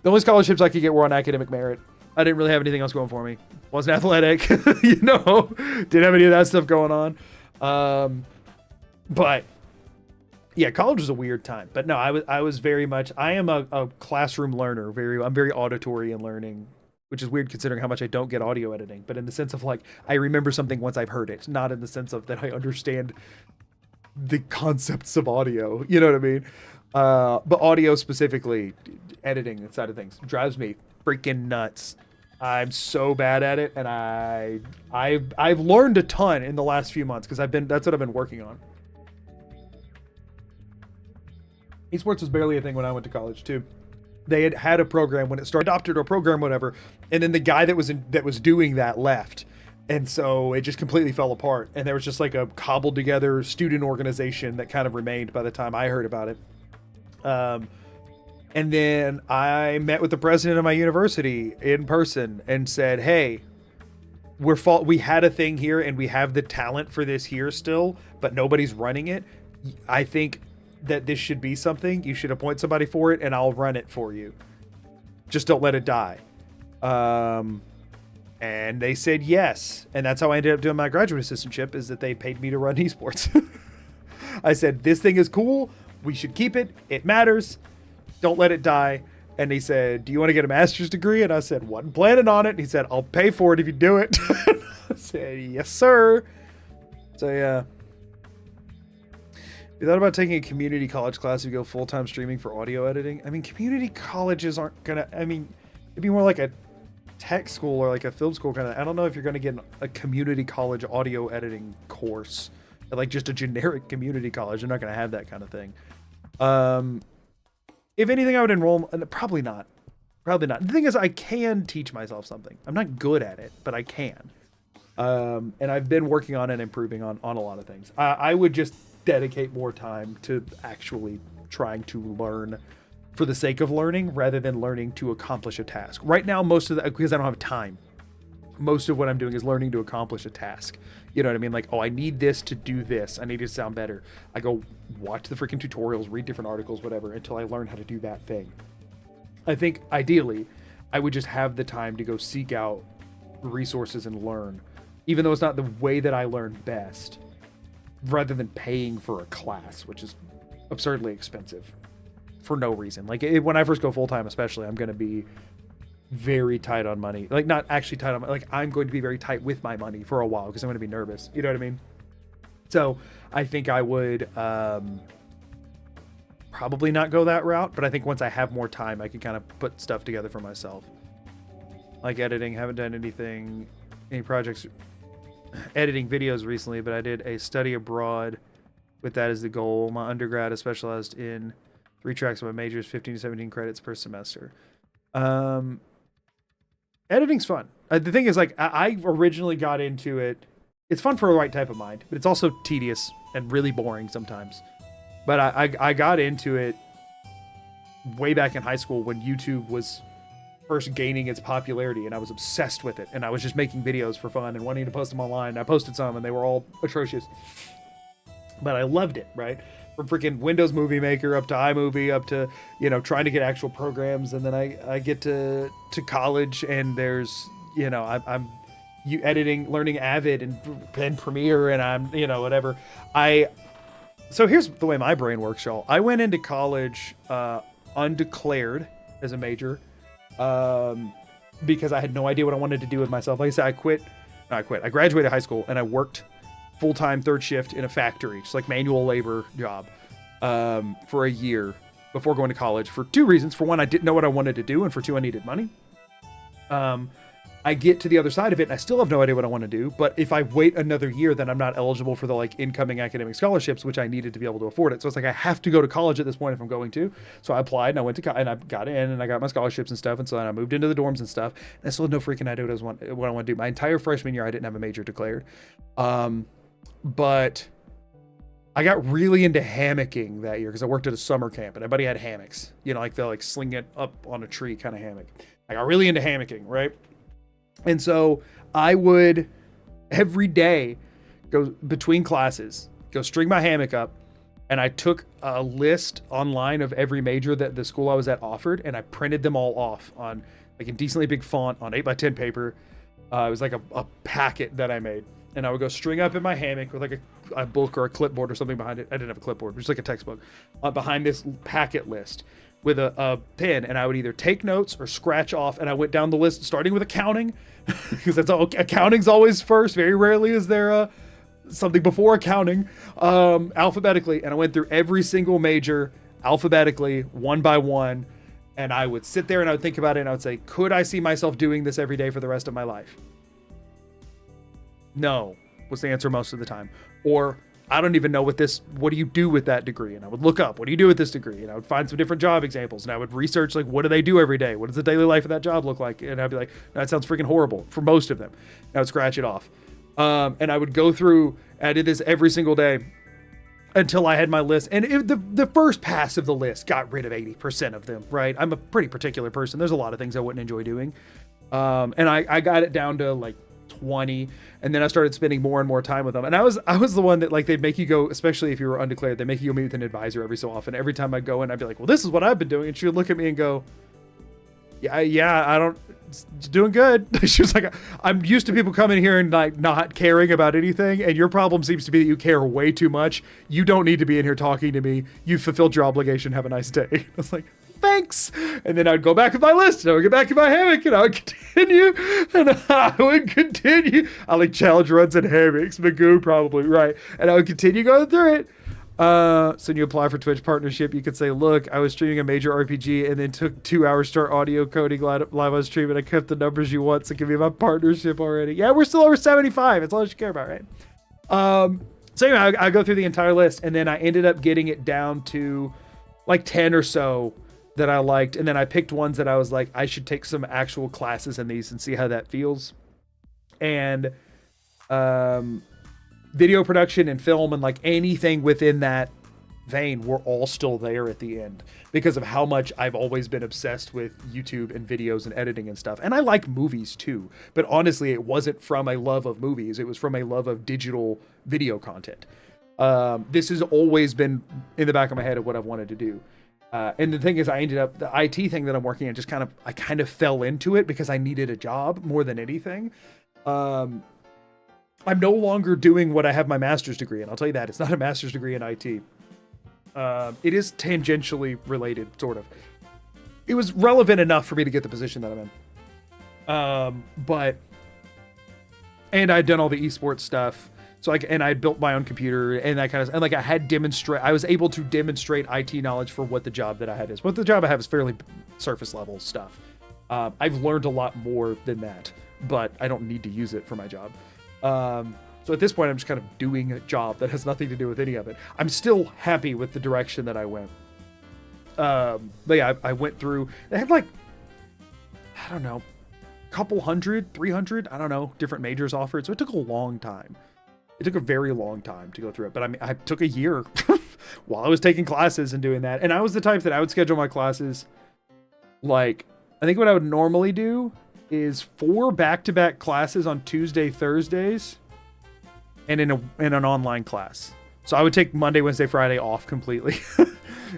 only scholarships I could get were on academic merit. I didn't really have anything else going for me. Wasn't athletic, didn't have any of that stuff going on. But yeah, college was a weird time. But no, I was very much, I am a classroom learner. I'm very auditory in learning, which is weird considering how much I don't get audio editing, but in the sense of like, I remember something once I've heard it, not in the sense of that I understand the concepts of audio, you know what I mean? But audio specifically, editing side of things drives me freaking nuts. I'm so bad at it. And I've learned a ton in the last few months because that's what I've been working on. Esports was barely a thing when I went to college too. They had a program when it started, adopted a program, whatever. And then the guy that was doing that left. And so it just completely fell apart. And there was just like a cobbled together student organization that kind of remained by the time I heard about it. And then I met with the president of my university in person and said, hey, we had a thing here and we have the talent for this here still, but nobody's running it. I think that this should be something. You should appoint somebody for it and I'll run it for you. Just don't let it die. And they said yes. And that's how I ended up doing my graduate assistantship, is that they paid me to run esports. I said, this thing is cool. We should keep it. It matters. Don't let it die. And he said, do you want to get a master's degree? And I said, wasn't planning on it. And he said, I'll pay for it if you do it. I said, yes, sir. So yeah. You thought about taking a community college class if you go full-time streaming for audio editing? I mean, community colleges aren't gonna, it'd be more like a tech school or like a film school kind of. I don't know if you're gonna get a community college audio editing course, like just a generic community college. They're not gonna have that kind of thing. if anything, I would enroll. Probably not. Probably not. The thing is, I can teach myself something. I'm not good at it, but I can. And I've been working on and improving on a lot of things. I would just dedicate more time to actually trying to learn for the sake of learning rather than learning to accomplish a task. Right now, most of that, because I don't have time, most of what I'm doing is learning to accomplish a task. You know what I mean? Like, oh, I need this to do this. I need it to sound better. I go watch the freaking tutorials, read different articles, whatever, until I learn how to do that thing. I think ideally, I would just have the time to go seek out resources and learn, even though it's not the way that I learn best, rather than paying for a class, which is absurdly expensive for no reason. Like, when I first go full-time, especially, I'm going to be very tight on money. Like, not actually tight on money. Like, I'm going to be very tight with my money for a while because I'm going to be nervous. You know what I mean? So I think I would probably not go that route, but I think once I have more time, I can kind of put stuff together for myself. Like editing, haven't done any projects editing videos recently, but I did a study abroad with that as the goal. My undergrad is specialized in 3 tracks of my majors, 15 to 17 credits per semester. Editing's fun. The thing is, like, I originally got into it. It's fun for the right type of mind, but it's also tedious and really boring sometimes. But I got into it way back in high school when YouTube was first gaining its popularity, and I was obsessed with it. And I was just making videos for fun and wanting to post them online. I posted some, and they were all atrocious. But I loved it, right? From freaking Windows Movie Maker up to iMovie, up to, you know, trying to get actual programs. And then I get to college, and there's, you know, I'm editing, learning Avid and Premiere, and I'm, you know, whatever. So here's the way my brain works, y'all. I went into college undeclared as a major because I had no idea what I wanted to do with myself. Like I said, I graduated high school, and I worked full-time third shift in a factory, just like manual labor job, for a year before going to college for 2 reasons. For one, I didn't know what I wanted to do, and for 2, I needed money. I get to the other side of it, and I still have no idea what I want to do. But if I wait another year, then I'm not eligible for the like incoming academic scholarships, which I needed to be able to afford it. So it's like I have to go to college at this point if I'm going to. So I applied, and I went to and I got in, and I got my scholarships and stuff. And so then I moved into the dorms and stuff. And I still had no freaking idea what I want to do. My entire freshman year, I didn't have a major declared. But I got really into hammocking that year because I worked at a summer camp, and everybody had hammocks. You know, like they'll like sling it up on a tree kind of hammock. I got really into hammocking, right? And so I would every day go between classes, go string my hammock up, and I took a list online of every major that the school I was at offered, and I printed them all off on like in decently big font on 8x10 paper. It was like a packet that I made, and I would go string up in my hammock with like a book or a clipboard or something behind it. I didn't have a clipboard, it was like a textbook behind this packet list with a pen, and I would either take notes or scratch off, and I went down the list starting with accounting because that's all. Accounting's always first. Very rarely is there something before accounting, alphabetically, and I went through every single major alphabetically, one by one, and I would sit there and I would think about it, and I would say, could I see myself doing this every day for the rest of my life? No, was the answer most of the time. Or, I don't even know what do you do with that degree? And I would look up, what do you do with this degree? And I would find some different job examples, and I would research, like, what do they do every day? What does the daily life of that job look like? And I'd be like, that sounds freaking horrible for most of them. And I would scratch it off. And I would go through, I did this every single day until I had my list. And the first pass of the list got rid of 80% of them, right? I'm a pretty particular person. There's a lot of things I wouldn't enjoy doing. And I got it down to like 20, and then I started spending more and more time with them. And I was the one that, like, they'd make you go, especially if you were undeclared, they make you go meet with an advisor every so often. Every time I'd go in, I'd be like, well, this is what I've been doing. And she would look at me and go, it's doing good. She was like, I'm used to people coming here and like not caring about anything, and your problem seems to be that you care way too much. You don't need to be in here talking to me. You've fulfilled your obligation. Have a nice day. I was like, thanks. And then I'd go back with my list, and I would get back in my hammock, and I would continue, I like challenge runs and hammocks, Magoo probably, right? And I would continue going through it. So when you apply for Twitch partnership, you could say, look, I was streaming a major RPG and then took 2 hours to start audio coding live on stream, and I kept the numbers you want, so give me my partnership already. Yeah, we're still over 75. It's all you care about, right? So anyway, I go through the entire list, and then I ended up getting it down to like 10 or so that I liked, and then I picked ones that I was like, I should take some actual classes in these and see how that feels. And video production and film and like anything within that vein were all still there at the end because of how much I've always been obsessed with YouTube and videos and editing and stuff. And I like movies too, but honestly, it wasn't from a love of movies. It was from a love of digital video content. This has always been in the back of my head of what I've wanted to do. And the thing is, I ended up, the IT thing that I'm working on, I kind of fell into it because I needed a job more than anything. I'm no longer doing what I have my master's degree in. I'll tell you that. It's not a master's degree in IT. It is tangentially related, sort of. It was relevant enough for me to get the position that I'm in. And I'd done all the esports stuff. So I built my own computer and that kind of, and like I was able to demonstrate IT knowledge for what the job that I had is. What the job I have is fairly surface level stuff. I've learned a lot more than that, but I don't need to use it for my job. So at this point, I'm just kind of doing a job that has nothing to do with any of it. I'm still happy with the direction that I went. But yeah, I went through, they had like, I don't know, a couple hundred, 300, I don't know, different majors offered. So it took a long time. It took a very long time to go through it, but I mean, I took a year while I was taking classes and doing that. And I was the type that I would schedule my classes. Like, I think what I would normally do is 4 back-to-back classes on Tuesday, Thursdays, and in an online class. So I would take Monday, Wednesday, Friday off completely.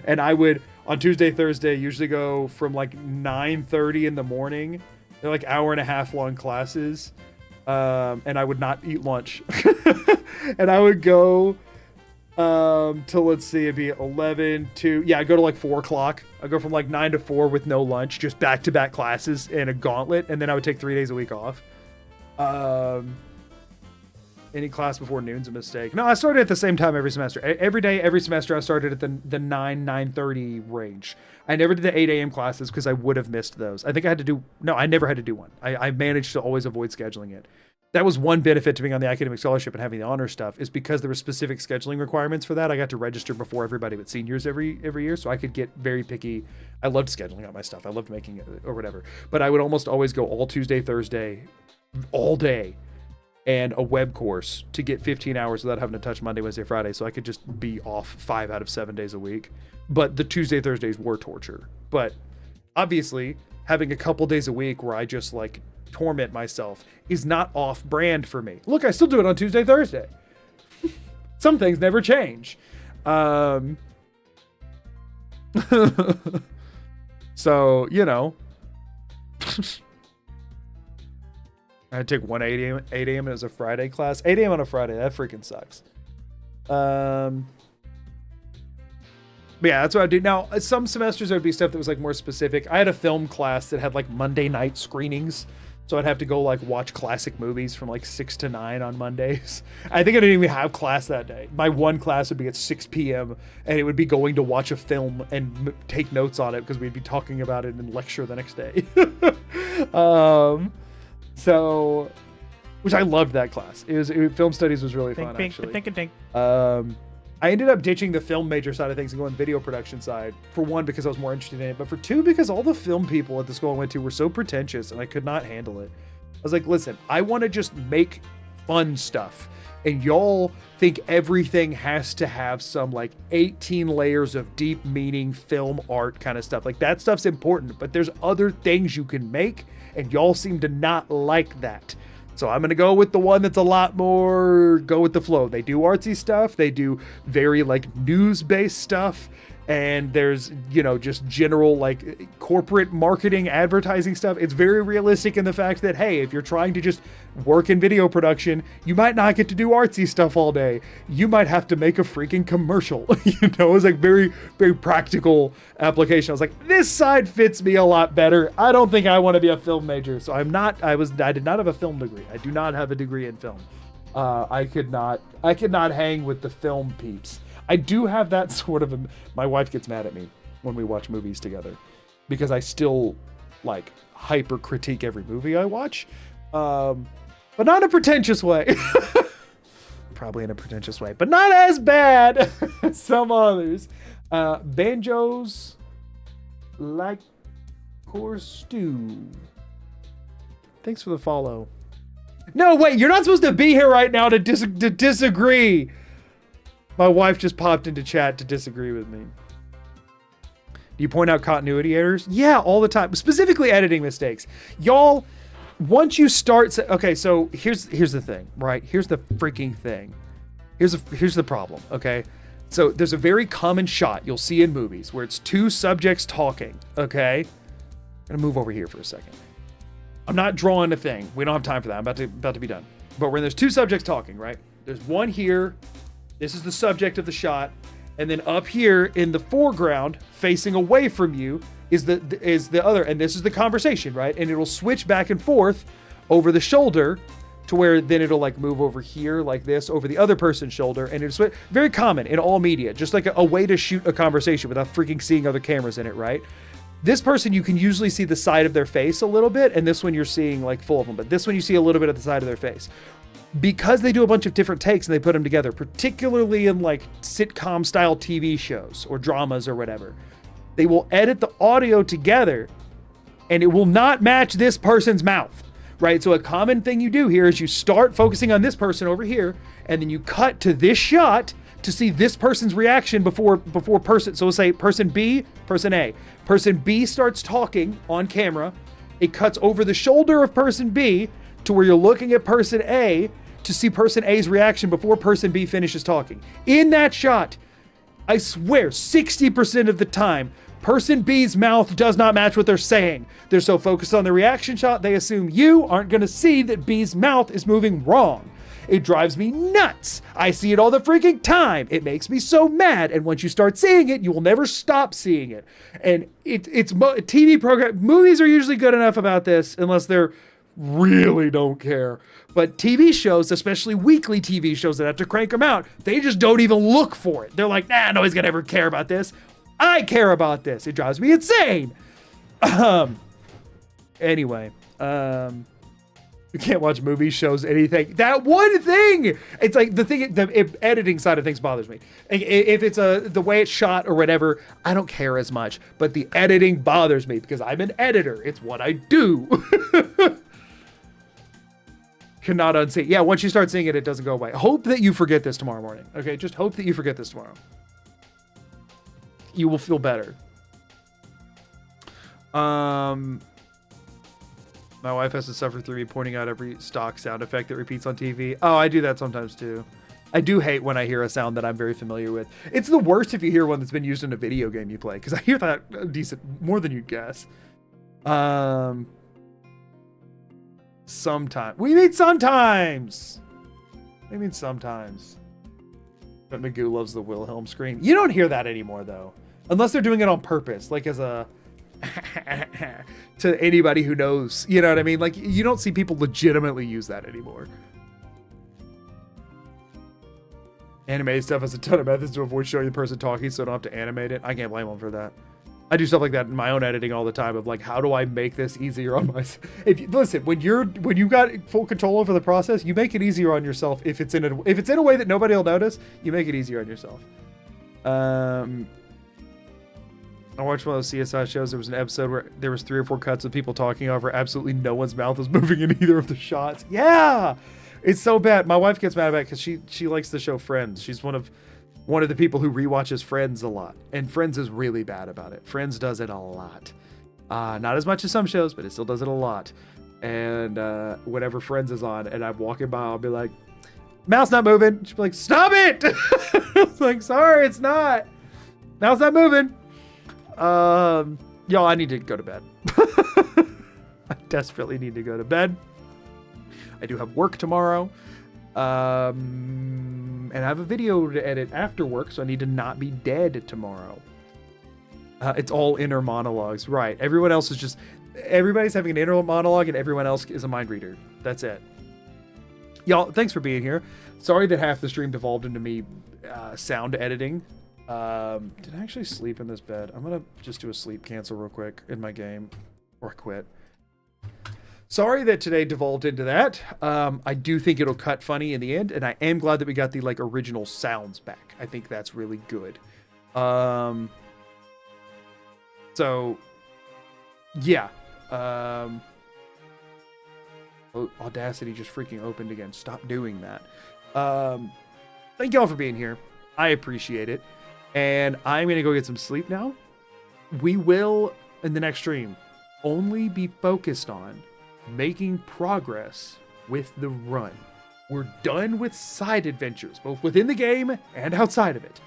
And I would, on Tuesday, Thursday, usually go from like 9:30 in the morning. They're like hour and a half long classes. And I would not eat lunch. And I would go till, let's see, it'd be 11 to, yeah, I go to like 4 o'clock. I go from like 9 to 4 with no lunch, just back-to-back classes in a gauntlet. And then I would take 3 days a week off. Any class before noon's a mistake. No, I started at the same time every semester. Every day, every semester, I started at the 9:30 range. I never did the 8 a.m. classes because I would have missed those. I think I had to do, no, I never had to do one. I managed to always avoid scheduling it. That was one benefit to being on the academic scholarship and having the honor stuff, is because there were specific scheduling requirements for that. I got to register before everybody but seniors every year, so I could get very picky. I loved scheduling out my stuff. I loved making it or whatever. But I would almost always go all Tuesday, Thursday, all day, and a web course to get 15 hours without having to touch Monday, Wednesday, Friday, so I could just be off 5 out of 7 days a week. But the Tuesday, Thursdays were torture. But obviously, having a couple days a week where I just like torment myself is not off brand for me. Look, I still do it on Tuesday, Thursday. Some things never change. So, you know. I take one 8 a.m. and it was a Friday class. 8 a.m. on a Friday, that freaking sucks. But yeah, that's what I do. Now, some semesters there would be stuff that was like more specific. I had a film class that had like Monday night screenings. So I'd have to go like watch classic movies from like 6 to 9 on Mondays. I think I didn't even have class that day. My one class would be at 6 p.m. and it would be going to watch a film and take notes on it because we'd be talking about it in lecture the next day. So, which I loved that class. Film studies was really fun, actually. I ended up ditching the film major side of things and going the video production side. For one, because I was more interested in it, but for two, because all the film people at the school I went to were so pretentious and I could not handle it. I was like, listen, I want to just make fun stuff. And y'all think everything has to have some like 18 layers of deep meaning film art kind of stuff. Like that stuff's important, but there's other things you can make and y'all seem to not like that. So I'm going to go with the one that's a lot more go with the flow. They do artsy stuff. They do very like news-based stuff. And there's, you know, just general like corporate marketing, advertising stuff. It's very realistic in the fact that, hey, if you're trying to just work in video production, you might not get to do artsy stuff all day. You might have to make a freaking commercial. You know, it's like very, very practical application. I was like, this side fits me a lot better. I don't think I want to be a film major. So I did not have a film degree. I do not have a degree in film. I could not hang with the film peeps. I do have that sort of my wife gets mad at me when we watch movies together because I still like hyper critique every movie I watch. But not in a pretentious way. Probably in a pretentious way, but not as bad as some others. Banjos. like course stew. Thanks for the follow. No, wait, you're not supposed to be here right now to disagree. My wife just popped into chat to disagree with me. Do you point out continuity errors? Yeah, all the time. Specifically editing mistakes. Y'all, once you start... Okay, so here's the thing, right? Here's the freaking thing. Here's the problem, okay? So there's a very common shot you'll see in movies where it's two subjects talking, okay? I'm gonna move over here for a second. I'm not drawing a thing. We don't have time for that. I'm about to be done. But when there's two subjects talking, right? There's one here. This is the subject of the shot. And then up here in the foreground, facing away from you, is the other. And this is the conversation, right? And it'll switch back and forth over the shoulder to where then it'll like move over here like this over the other person's shoulder. And it's very common in all media, just like a way to shoot a conversation without freaking seeing other cameras in it, right? This person, you can usually see the side of their face a little bit, and this one you're seeing like full of them, but this one you see a little bit of the side of their face. Because they do a bunch of different takes and they put them together, particularly in like sitcom style TV shows or dramas or whatever, they will edit the audio together and it will not match this person's mouth, right? So a common thing you do here is you start focusing on this person over here, and then you cut to this shot to see this person's reaction before person. So we'll say person B, person A. Person B starts talking on camera. It cuts over the shoulder of person B to where you're looking at person A to see person A's reaction before person B finishes talking. In that shot, I swear 60% of the time, person B's mouth does not match what they're saying. They're so focused on the reaction shot, they assume you aren't going to see that B's mouth is moving wrong. It drives me nuts. I see it all the freaking time. It makes me so mad. And once you start seeing it, you will never stop seeing it. And it's TV program. Movies are usually good enough about this unless they're really don't care. But TV shows, especially weekly TV shows that have to crank them out, they just don't even look for it. They're like, nah, nobody's gonna ever care about this. I care about this. It drives me insane. Anyway, you can't watch movies, shows, anything. That one thing, it's like the editing side of things bothers me. If it's the way it's shot or whatever, I don't care as much. But the editing bothers me because I'm an editor. It's what I do. Cannot unsee. Yeah, once you start seeing it, it doesn't go away. Hope that you forget this tomorrow morning. Okay, just hope that you forget this tomorrow. You will feel better. My wife has to suffer through me pointing out every stock sound effect that repeats on TV. Oh, I do that sometimes too. I do hate when I hear a sound that I'm very familiar with. It's the worst if you hear one that's been used in a video game you play, because I hear that decent, more than you'd guess. Sometimes. We mean sometimes. I mean sometimes. But Magoo loves the Wilhelm scream. You don't hear that anymore though. Unless they're doing it on purpose, like as a to anybody who knows, you know what I mean? Like you don't see people legitimately use that anymore. Animated stuff has a ton of methods to avoid showing the person talking, so I don't have to animate it. I can't blame them for that. I do stuff like that in my own editing all the time of like, how do I make this easier on myself? Listen, when you got full control over the process, you make it easier on yourself. If it's in a way that nobody will notice, you make it easier on yourself. I watched one of those CSI shows. There was an episode where there was 3 or 4 cuts of people talking over absolutely no one's mouth was moving in either of the shots. Yeah, it's so bad. My wife gets mad about it because she likes the show Friends. She's one of the people who rewatches Friends a lot, and Friends is really bad about it. Friends does it a lot, not as much as some shows, but it still does it a lot. And whenever Friends is on, and I'm walking by, I'll be like, "Mouth's not moving." She'll be like, "Stop it!" It's like, "Sorry, it's not. Mouth's not moving." Y'all, I need to go to bed. I desperately need to go to bed. I do have work tomorrow. And I have a video to edit after work, so I need to not be dead tomorrow. It's all inner monologues. Right. Everybody's having an inner monologue and everyone else is a mind reader. That's it. Y'all, thanks for being here. Sorry that half the stream devolved into me sound editing. Did I actually sleep in this bed? I'm gonna just do a sleep cancel real quick in my game, or quit. Sorry that today devolved into that. I do think it'll cut funny in the end, and I am glad that we got the like original sounds back. I think that's really good. So yeah. Audacity just freaking opened again. Stop doing that. Thank y'all for being here. I appreciate it. And I'm going to go get some sleep now. We will, in the next stream, only be focused on making progress with the run. We're done with side adventures, both within the game and outside of it.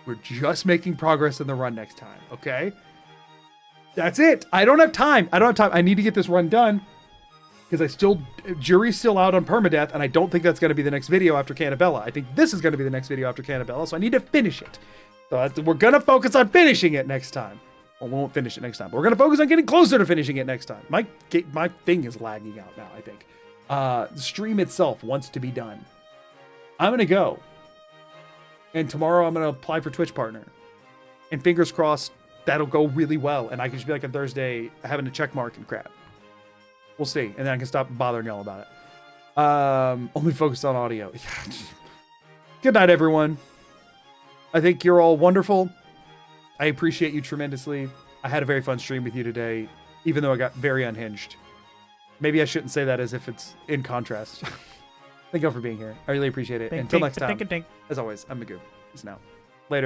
We're just making progress in the run next time, okay? That's it. I don't have time. I need to get this run done because jury's still out on permadeath, and I don't think that's going to be the next video after Cannabella. I think this is going to be the next video after Cannabella, so I need to finish it. So we're going to focus on finishing it next time. Well, we won't finish it next time, but we're going to focus on getting closer to finishing it next time. My thing is lagging out now, I think. The stream itself wants to be done. I'm going to go. And tomorrow I'm going to apply for Twitch partner. And fingers crossed, that'll go really well. And I can just be like on Thursday having a check mark and crap. We'll see. And then I can stop bothering y'all about it. Only focused on audio. Good night, everyone. I think you're all wonderful. I appreciate you tremendously. I had a very fun stream with you today, even though I got very unhinged. Maybe I shouldn't say that as if it's in contrast. Thank y'all for being here. I really appreciate it. Until next time, as always, I'm Magoo. Peace out. Later.